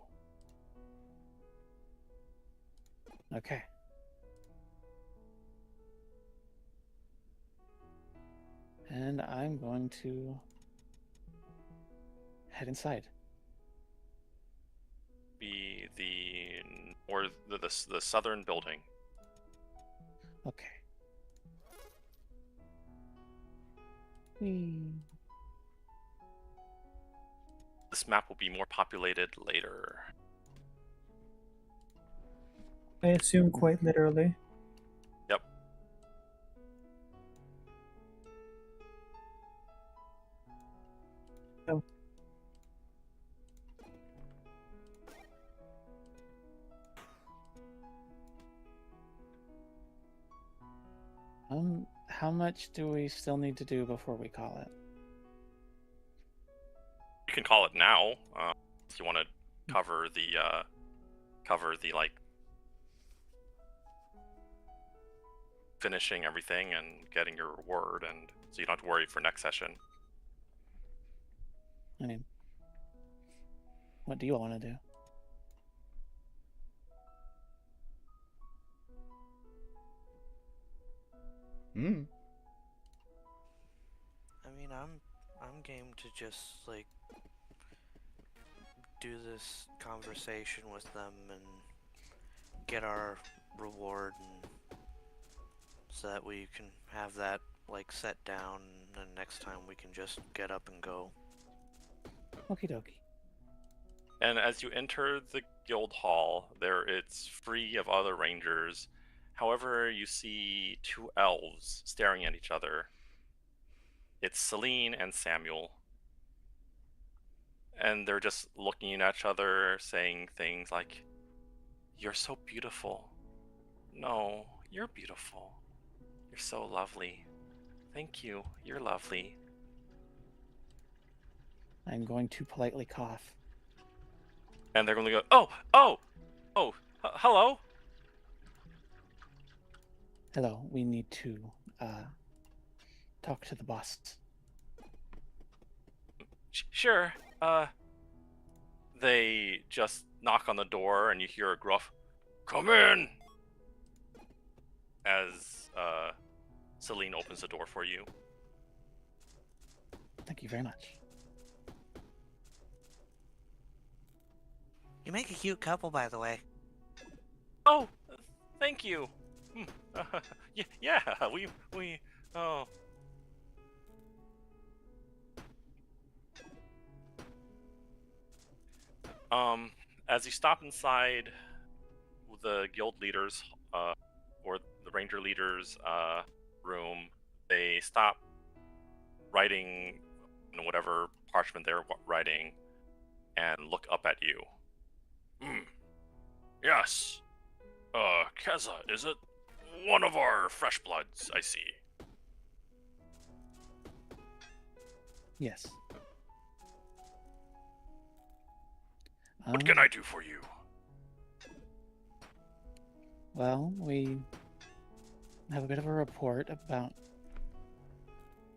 Okay. And I'm going to head inside. Be the southern building. Okay. Whee. This map will be more populated later. I assume quite literally. Yep. Oh. How much do we still need to do before we call it? You can call it now, if you want to cover the like finishing everything and getting your reward, and so you don't have to worry for next session. I mean, what do you all want to do? I mean, I'm game to just like do this conversation with them and get our reward, and so that we can have that like set down, and next time we can just get up and go. Okie dokie. And as you enter the guild hall, it's free of other rangers. However, you see two elves staring at each other. It's Celine and Samuel. And they're just looking at each other, saying things like, "You're so beautiful." "No, you're beautiful. You're so lovely." "Thank you, you're lovely." I'm going to politely cough. And they're going to go, hello." Hello, we need to talk to the boss. Sure. They just knock on the door and you hear a gruff, "Come in!" as Celine opens the door for you. Thank you very much. You make a cute couple, by the way. Oh, thank you. Yeah, we oh. As you stop inside the guild leaders, or the ranger leaders' room, they stop writing in whatever parchment they're writing and look up at you. Yes. Keza, is it? One of our fresh bloods, I see. Yes. What can I do for you? Well, we have a bit of a report about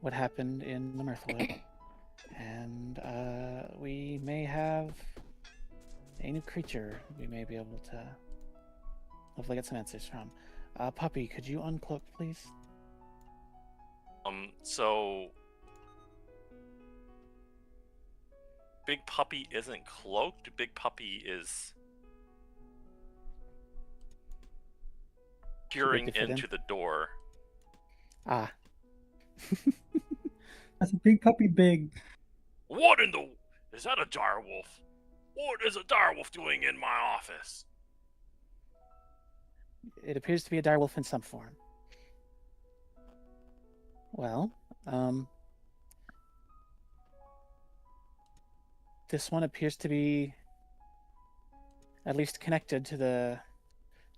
what happened in the Mirthwood, and we may have a new creature we may be able to hopefully get some answers from. Puppy, could you uncloak, please? So Big Puppy isn't cloaked. Big Puppy is peering into the door. Ah. That's a big puppy big. What in the... Is that a direwolf? What is a direwolf doing in my office? It appears to be a direwolf in some form. Well, this one appears to be at least connected to the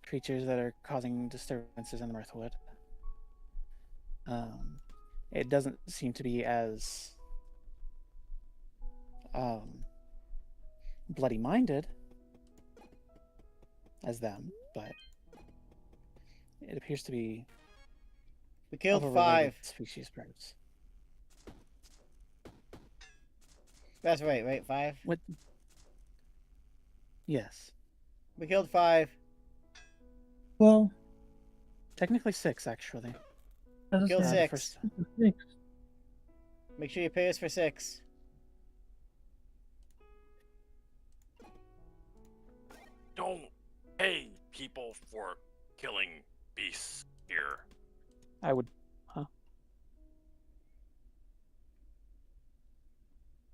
creatures that are causing disturbances in the Mirthwood. It doesn't seem to be as bloody-minded as them, but it appears to be We killed 5 species, perhaps. That's right, 5? What? Yes. We killed 5. Well, technically 6, actually. Killed 6. Six. Make sure you pay us for 6. Don't pay people for killing beasts here. I would... Huh?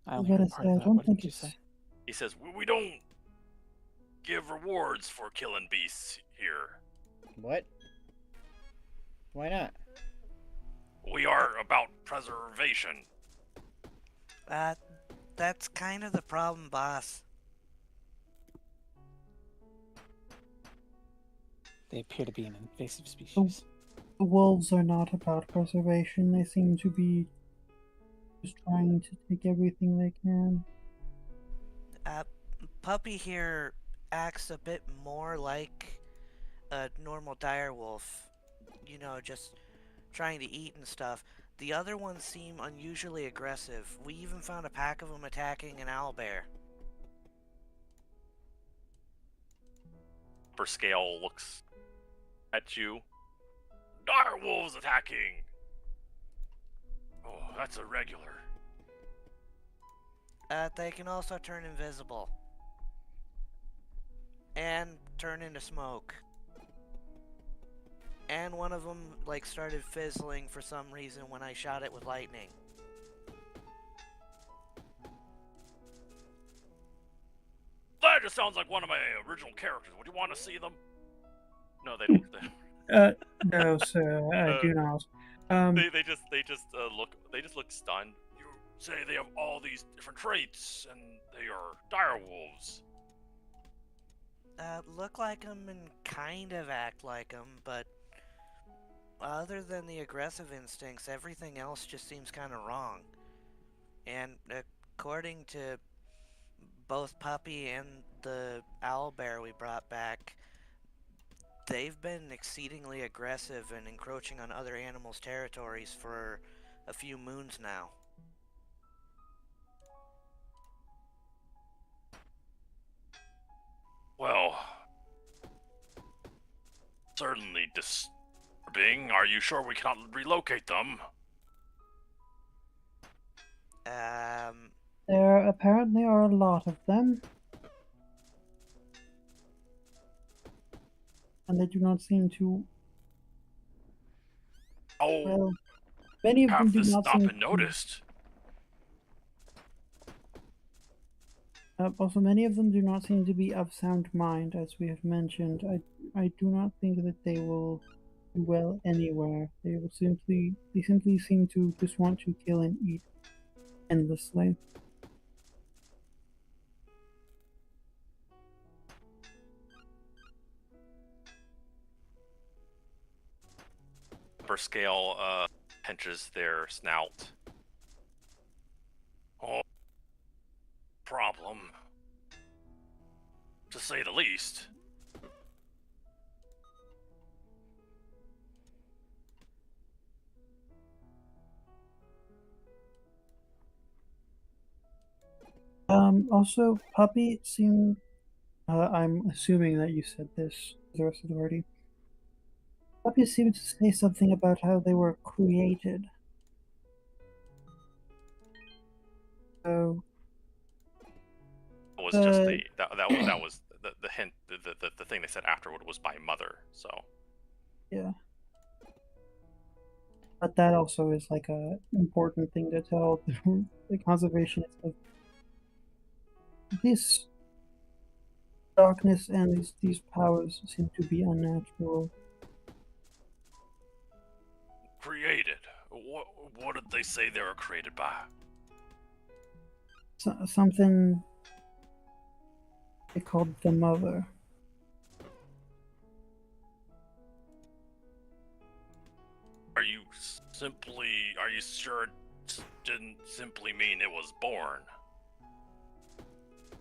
I only heard part of that. What did you say? He says, we don't give rewards for killing beasts here. What? Why not? We are about preservation. That's kind of the problem, boss. They appear to be an invasive species. The wolves are not about preservation. They seem to be just trying to take everything they can. Puppy here acts a bit more like a normal direwolf. You know, just trying to eat and stuff. The other ones seem unusually aggressive. We even found a pack of them attacking an owlbear. Upper Scale looks at you. Dire wolves attacking! Oh, that's irregular. They can also turn invisible. And turn into smoke. And one of them, like, started fizzling for some reason when I shot it with lightning. That just sounds like one of my original characters. Would you want to see them? No, they don't. No, sir, I do not. They just look stunned. You say they have all these different traits, and they are dire wolves. Look like them and kind of act like them, but other than the aggressive instincts, everything else just seems kind of wrong. And according to both Puppy and the owlbear we brought back, they've been exceedingly aggressive and encroaching on other animals' territories for a few moons now. Well, certainly disturbing disturbing. Are you sure we cannot relocate them? There apparently are a lot of them. And they do not seem to... Oh, Well, many of them have do this not not seem been noticed? Also, many of them do not seem to be of sound mind, as we have mentioned. I do not think that they will do well anywhere. They simply seem to just want to kill and eat endlessly. Upper scale pinches their snout. Oh, problem, to say the least. Also, Puppy seemed... I'm assuming that you said this to the rest of the party. Puppy seemed to say something about how they were created. So... It was just that was the hint, the thing they said afterward was by mother, so. Yeah. But that also is like a important thing to tell the conservationists of this darkness and these powers seem to be unnatural. Created? What did they say they were created by? Something they called the mother. Are you sure it didn't simply mean it was born?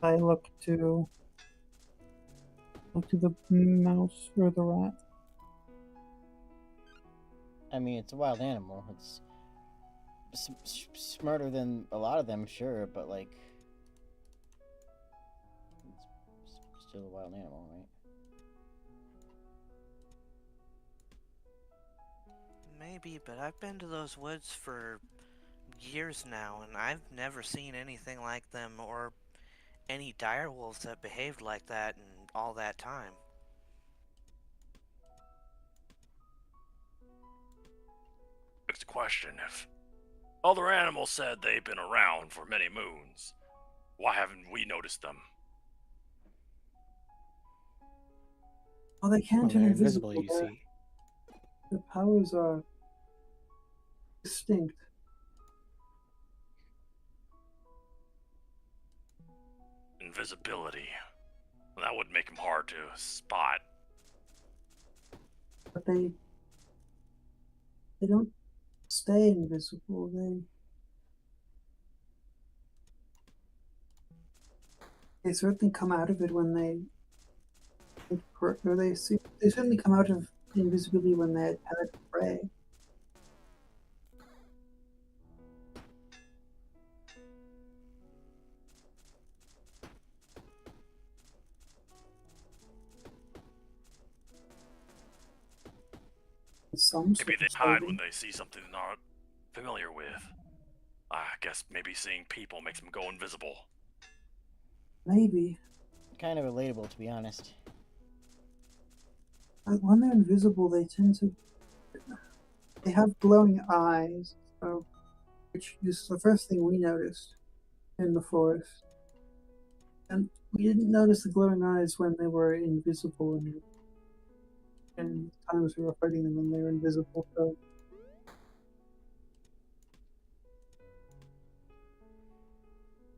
I look to the mouse or the rat. I mean, it's a wild animal. It's smarter than a lot of them, sure, but like, it's still a wild animal, right? Maybe, but I've been to those woods for years now, and I've never seen anything like them or any direwolves that behaved like that in all that time. Next question, if other animals said they've been around for many moons, why haven't we noticed them? Oh, they can't Well, turn they're invisible. invisible, you see. The powers are distinct. Invisibility. That would make them hard to spot. But they don't stay invisible. They certainly come out of it when they certainly come out of invisibility when they attack prey. Maybe they hide when they see something they're not familiar with. I guess maybe seeing people makes them go invisible. Maybe. Kind of relatable, to be honest. When they're invisible, they have glowing eyes, which is the first thing we noticed in the forest. And we didn't notice the glowing eyes when they were invisible, and times we were fighting them when they were invisible. So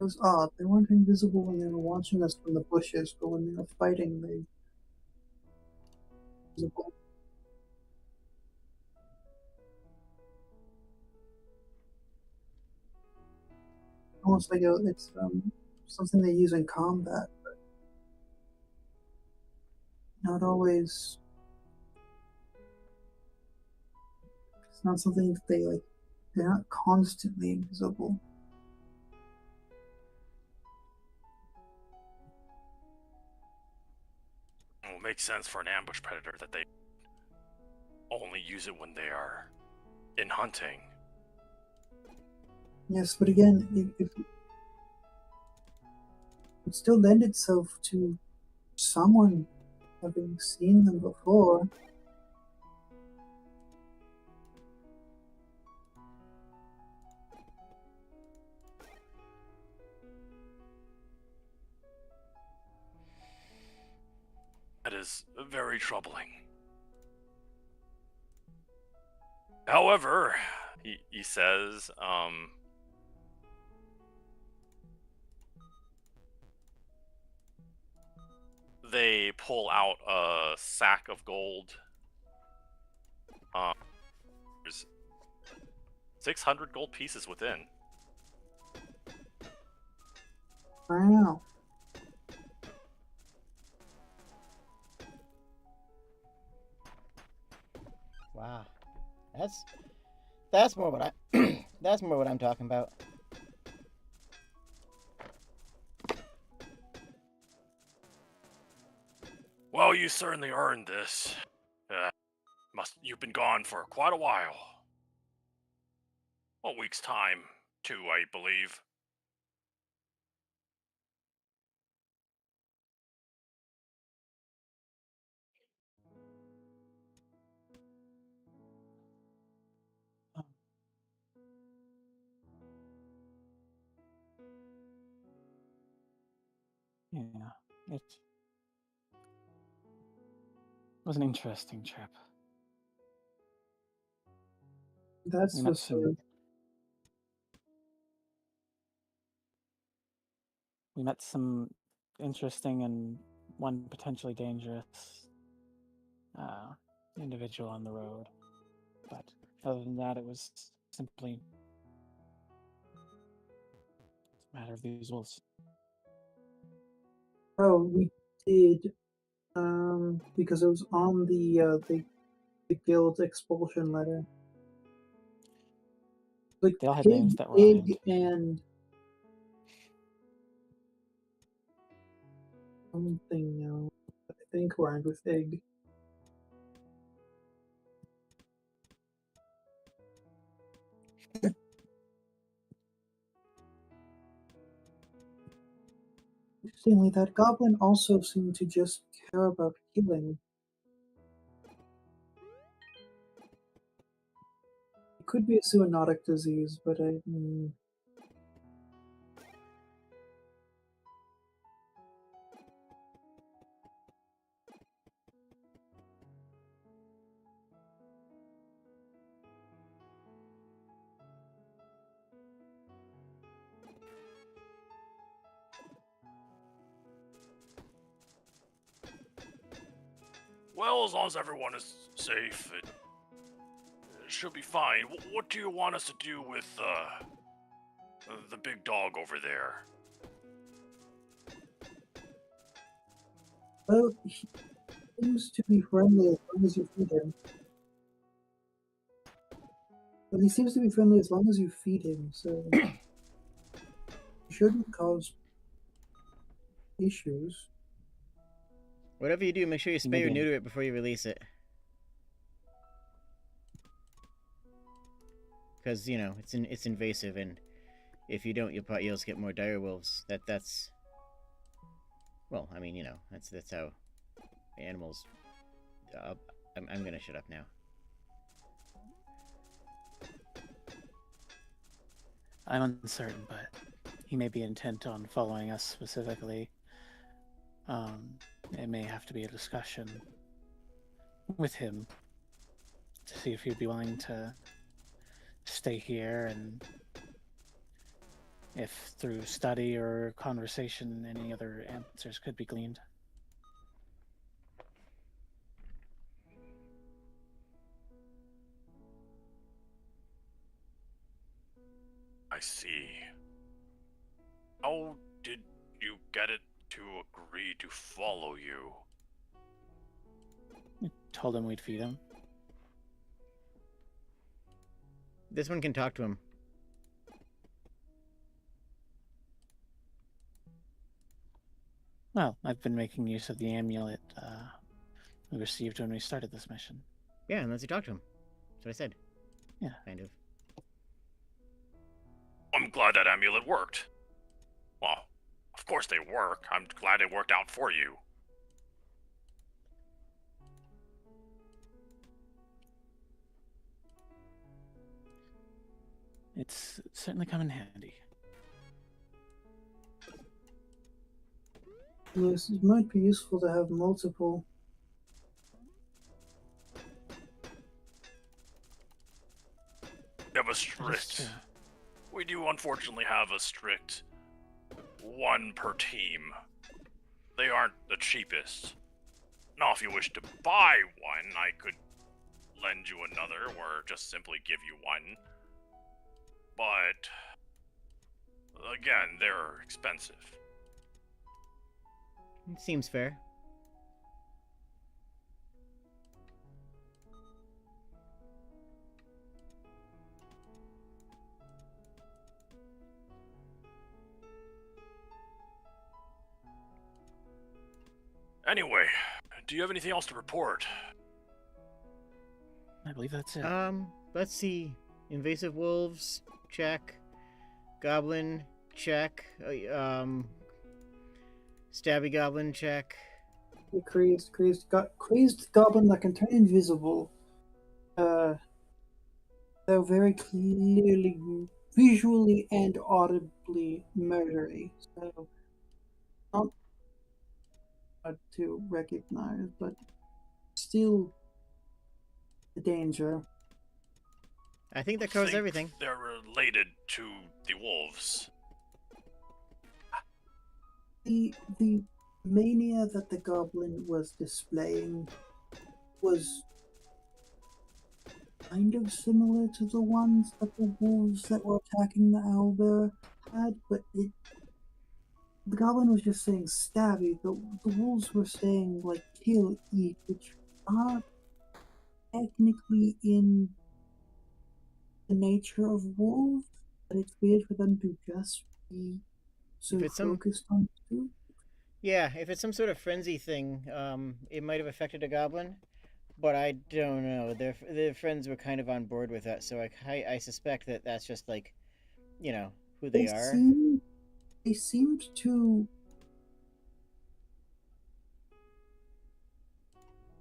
it was odd. They weren't invisible when they were watching us from the bushes, but when they were fighting, they were visible. Almost like it's something they use in combat, but not always. It's not something that they're not constantly invisible. It makes sense for an ambush predator that they only use it when they are in hunting. Yes, but again, if it still lend itself to someone having seen them before. That is very troubling. However, he says, they pull out a sack of gold. There's 600 gold pieces within. Wow. Wow. That's more what I that's more what I'm talking about. Well, you certainly earned this. You've been gone for quite a while. A week's time, too, I believe. Yeah, it was an interesting trip. That's We for met some sure. we met some interesting and one potentially dangerous individual on the road. But other than that, it was simply a matter of the usuals. Oh, we did. Because it was on the guild's expulsion letter. Like They all had Pig, names that were on Egg, it. and something else. I think rhymed with egg. Interestingly, that goblin also seemed to just care about healing. It could be a zoonotic disease, but I. Well, as long as everyone is safe, it should be fine. What do you want us to do with the big dog over there? Well, he seems to be friendly as long as you feed him. But he seems to be friendly as long as you feed him, so he shouldn't cause issues. Whatever you do, make sure you spay or neuter it before you release it. Because, you know, it's invasive, and if you don't, you'll just get more dire wolves. That's... Well, I mean, you know, that's how animals... I'm gonna shut up now. I'm uncertain, but he may be intent on following us specifically. It may have to be a discussion with him to see if he'd be willing to stay here, and if through study or conversation any other answers could be gleaned. I see. How did you get it to agree to follow you? We told him we'd feed him. This one can talk to him. Well, I've been making use of the amulet we received when we started this mission. Yeah, unless you talk to him. That's what I said. Yeah. Kind of. I'm glad that amulet worked. Well, of course they work. I'm glad it worked out for you. It's certainly come in handy. Yes, it might be useful to have multiple. We have a strict. We do unfortunately have a strict one per team. They aren't the cheapest. Now, if you wish to buy one, I could lend you another, or just simply give you one. But again, they're expensive. It seems fair. Anyway, do you have anything else to report? I believe that's it. Let's see. Invasive wolves, check. Goblin, check. Stabby goblin, check. The crazed goblin that can turn invisible. They're very clearly, visually and audibly murdery. So, not hard to recognize, but still a danger. I think that covers Think everything. They're related to the wolves. The mania that the goblin was displaying was kind of similar to the ones that the wolves that were attacking the owlbear had, but the goblin was just saying stabby. The wolves were saying like kill, eat, which are technically in the nature of wolves, but it's weird for them to just be so If it's focused on food. Yeah, if it's some sort of frenzy thing, it might have affected a goblin, but I don't know. Their friends were kind of on board with that, so I suspect that that's just like, you know, who they are. They seemed to.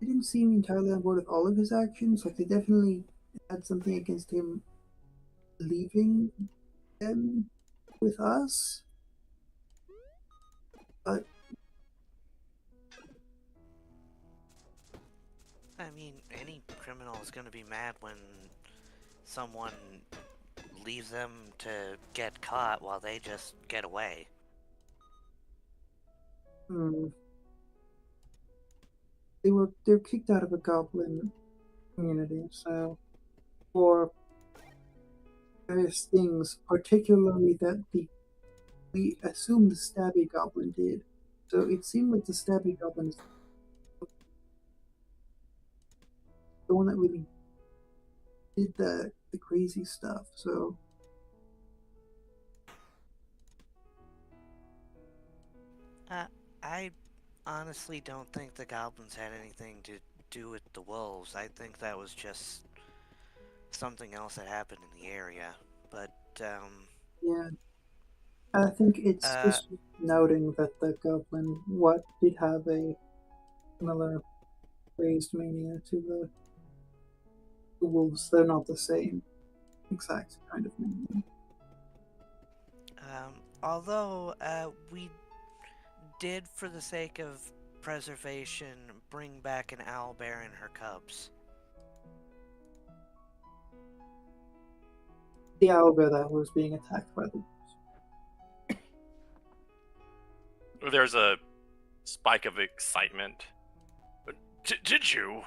They didn't seem entirely on board with all of his actions. Like they definitely had something against him leaving them with us. But I mean, any criminal is going to be mad when someone leaves them to get caught while they just get away. they're kicked out of a goblin community, so for various things, particularly that we assume the stabby goblin did. So it seemed like the stabby goblin is the one that really did the crazy stuff. So I honestly don't think the goblins had anything to do with the wolves. I think that was just something else that happened in the area. But, yeah, I think it's just noting that the goblin did have a similar raised mania to the wolves. They're not the same exact kind of mania. although we did, for the sake of preservation, bring back an owlbear and her cubs. The owlbear that was being attacked by the wolves. There's a spike of excitement. But did you?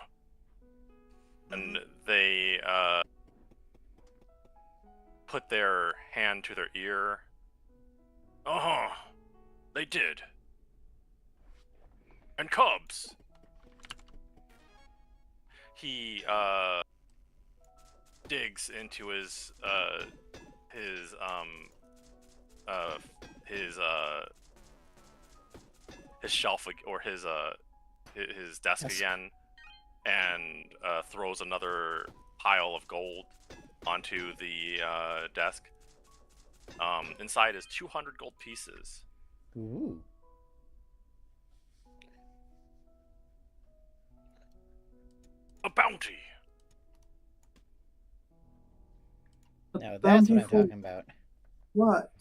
And they put their hand to their ear. They did. And cubs. He digs into his shelf or his desk again, and throws another pile of gold onto the desk. Inside is 200 gold pieces. Ooh. A bounty. Now that's what Bounty I'm for talking about. what?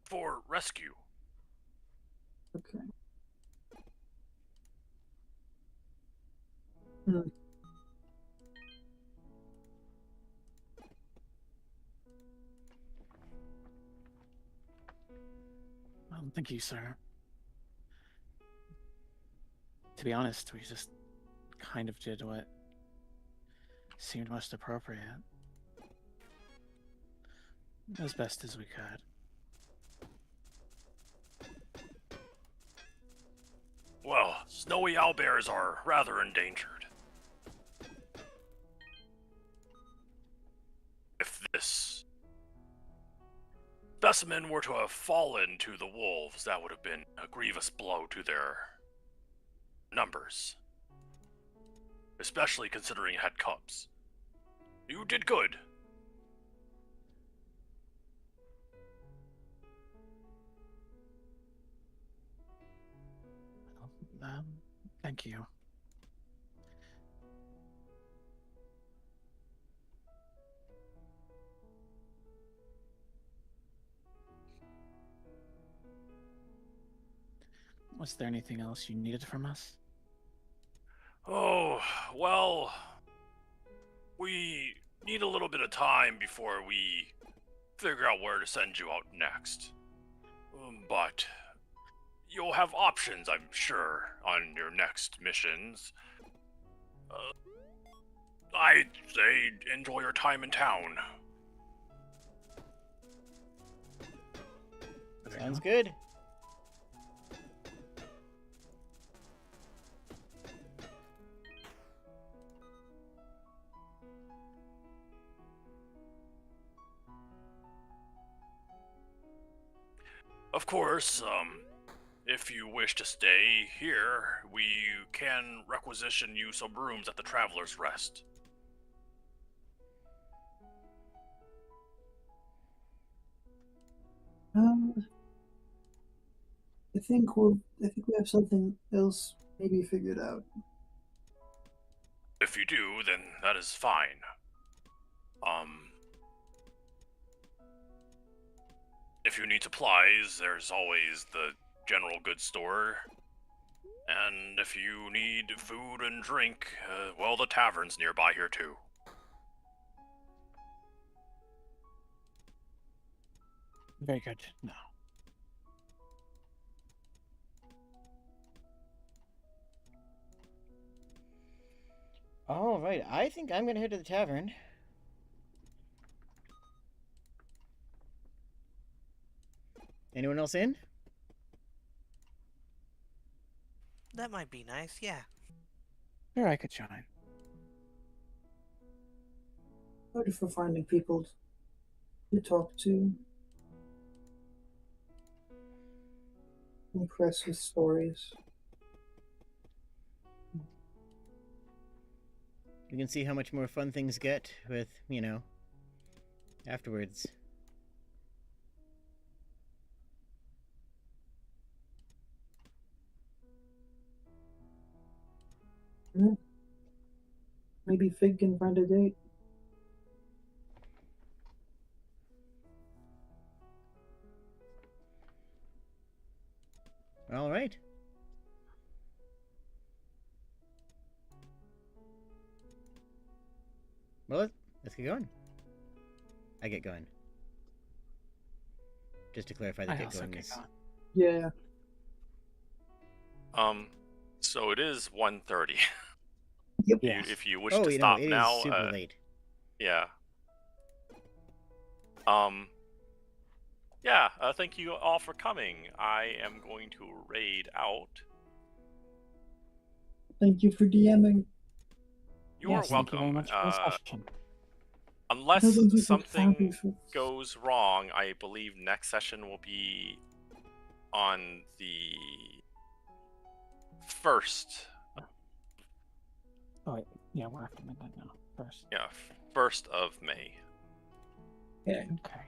For rescue. Okay. Hmm. Thank you, sir. To be honest, we just kind of did what seemed most appropriate. As best as we could. Well, snowy owlbears are rather endangered. If this specimen were to have fallen to the wolves, that would have been a grievous blow to their numbers. Especially considering it had cubs. You did good. Thank you. Was there anything else you needed from us? Oh, well, we need a little bit of time before we figure out where to send you out next. But you'll have options, I'm sure, on your next missions. I'd say enjoy your time in town. Sounds good. Of course, if you wish to stay here, we can requisition you some rooms at the Traveler's Rest. I think we have something else maybe figured out. If you do, then that is fine. If you need supplies, there's always the general goods store. And if you need food and drink, well, the tavern's nearby here too. Very good. No. All right, I think I'm gonna head to the tavern. Anyone else in? That might be nice, yeah. Sure, I could join. Good for finding people to talk to. Impressed with stories. You can see how much more fun things get with, afterwards. Maybe Fig can find a date. All right. Well, let's get going. I get going. Just to clarify, the I get also going get is... going. Yeah. So it is 1:30. Yep. Yes. If you wish Oh, to it stop is now, super late. yeah. Thank you all for coming. I am going to raid out. Thank you for DMing. You're Yes, welcome. Thank you very much for the session. Unless Thank you for something counting. goes wrong, I believe next session will be on the 1st Oh, yeah, we're after midnight now. First. Yeah, 1st of May. Okay. Okay.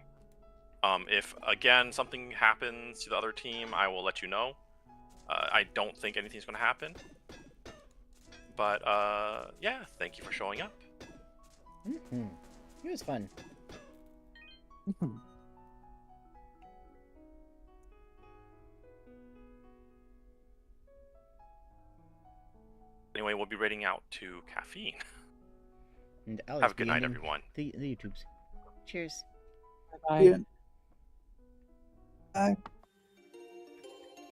If again something happens to the other team, I will let you know. I don't think anything's going to happen. But yeah, thank you for showing up. Mm-hmm. It was fun. Mhm. Anyway, we'll be rating out to Caffeine. And I'll Have just a good be night, ending everyone. the YouTubes. Cheers. Bye. Yeah. Bye.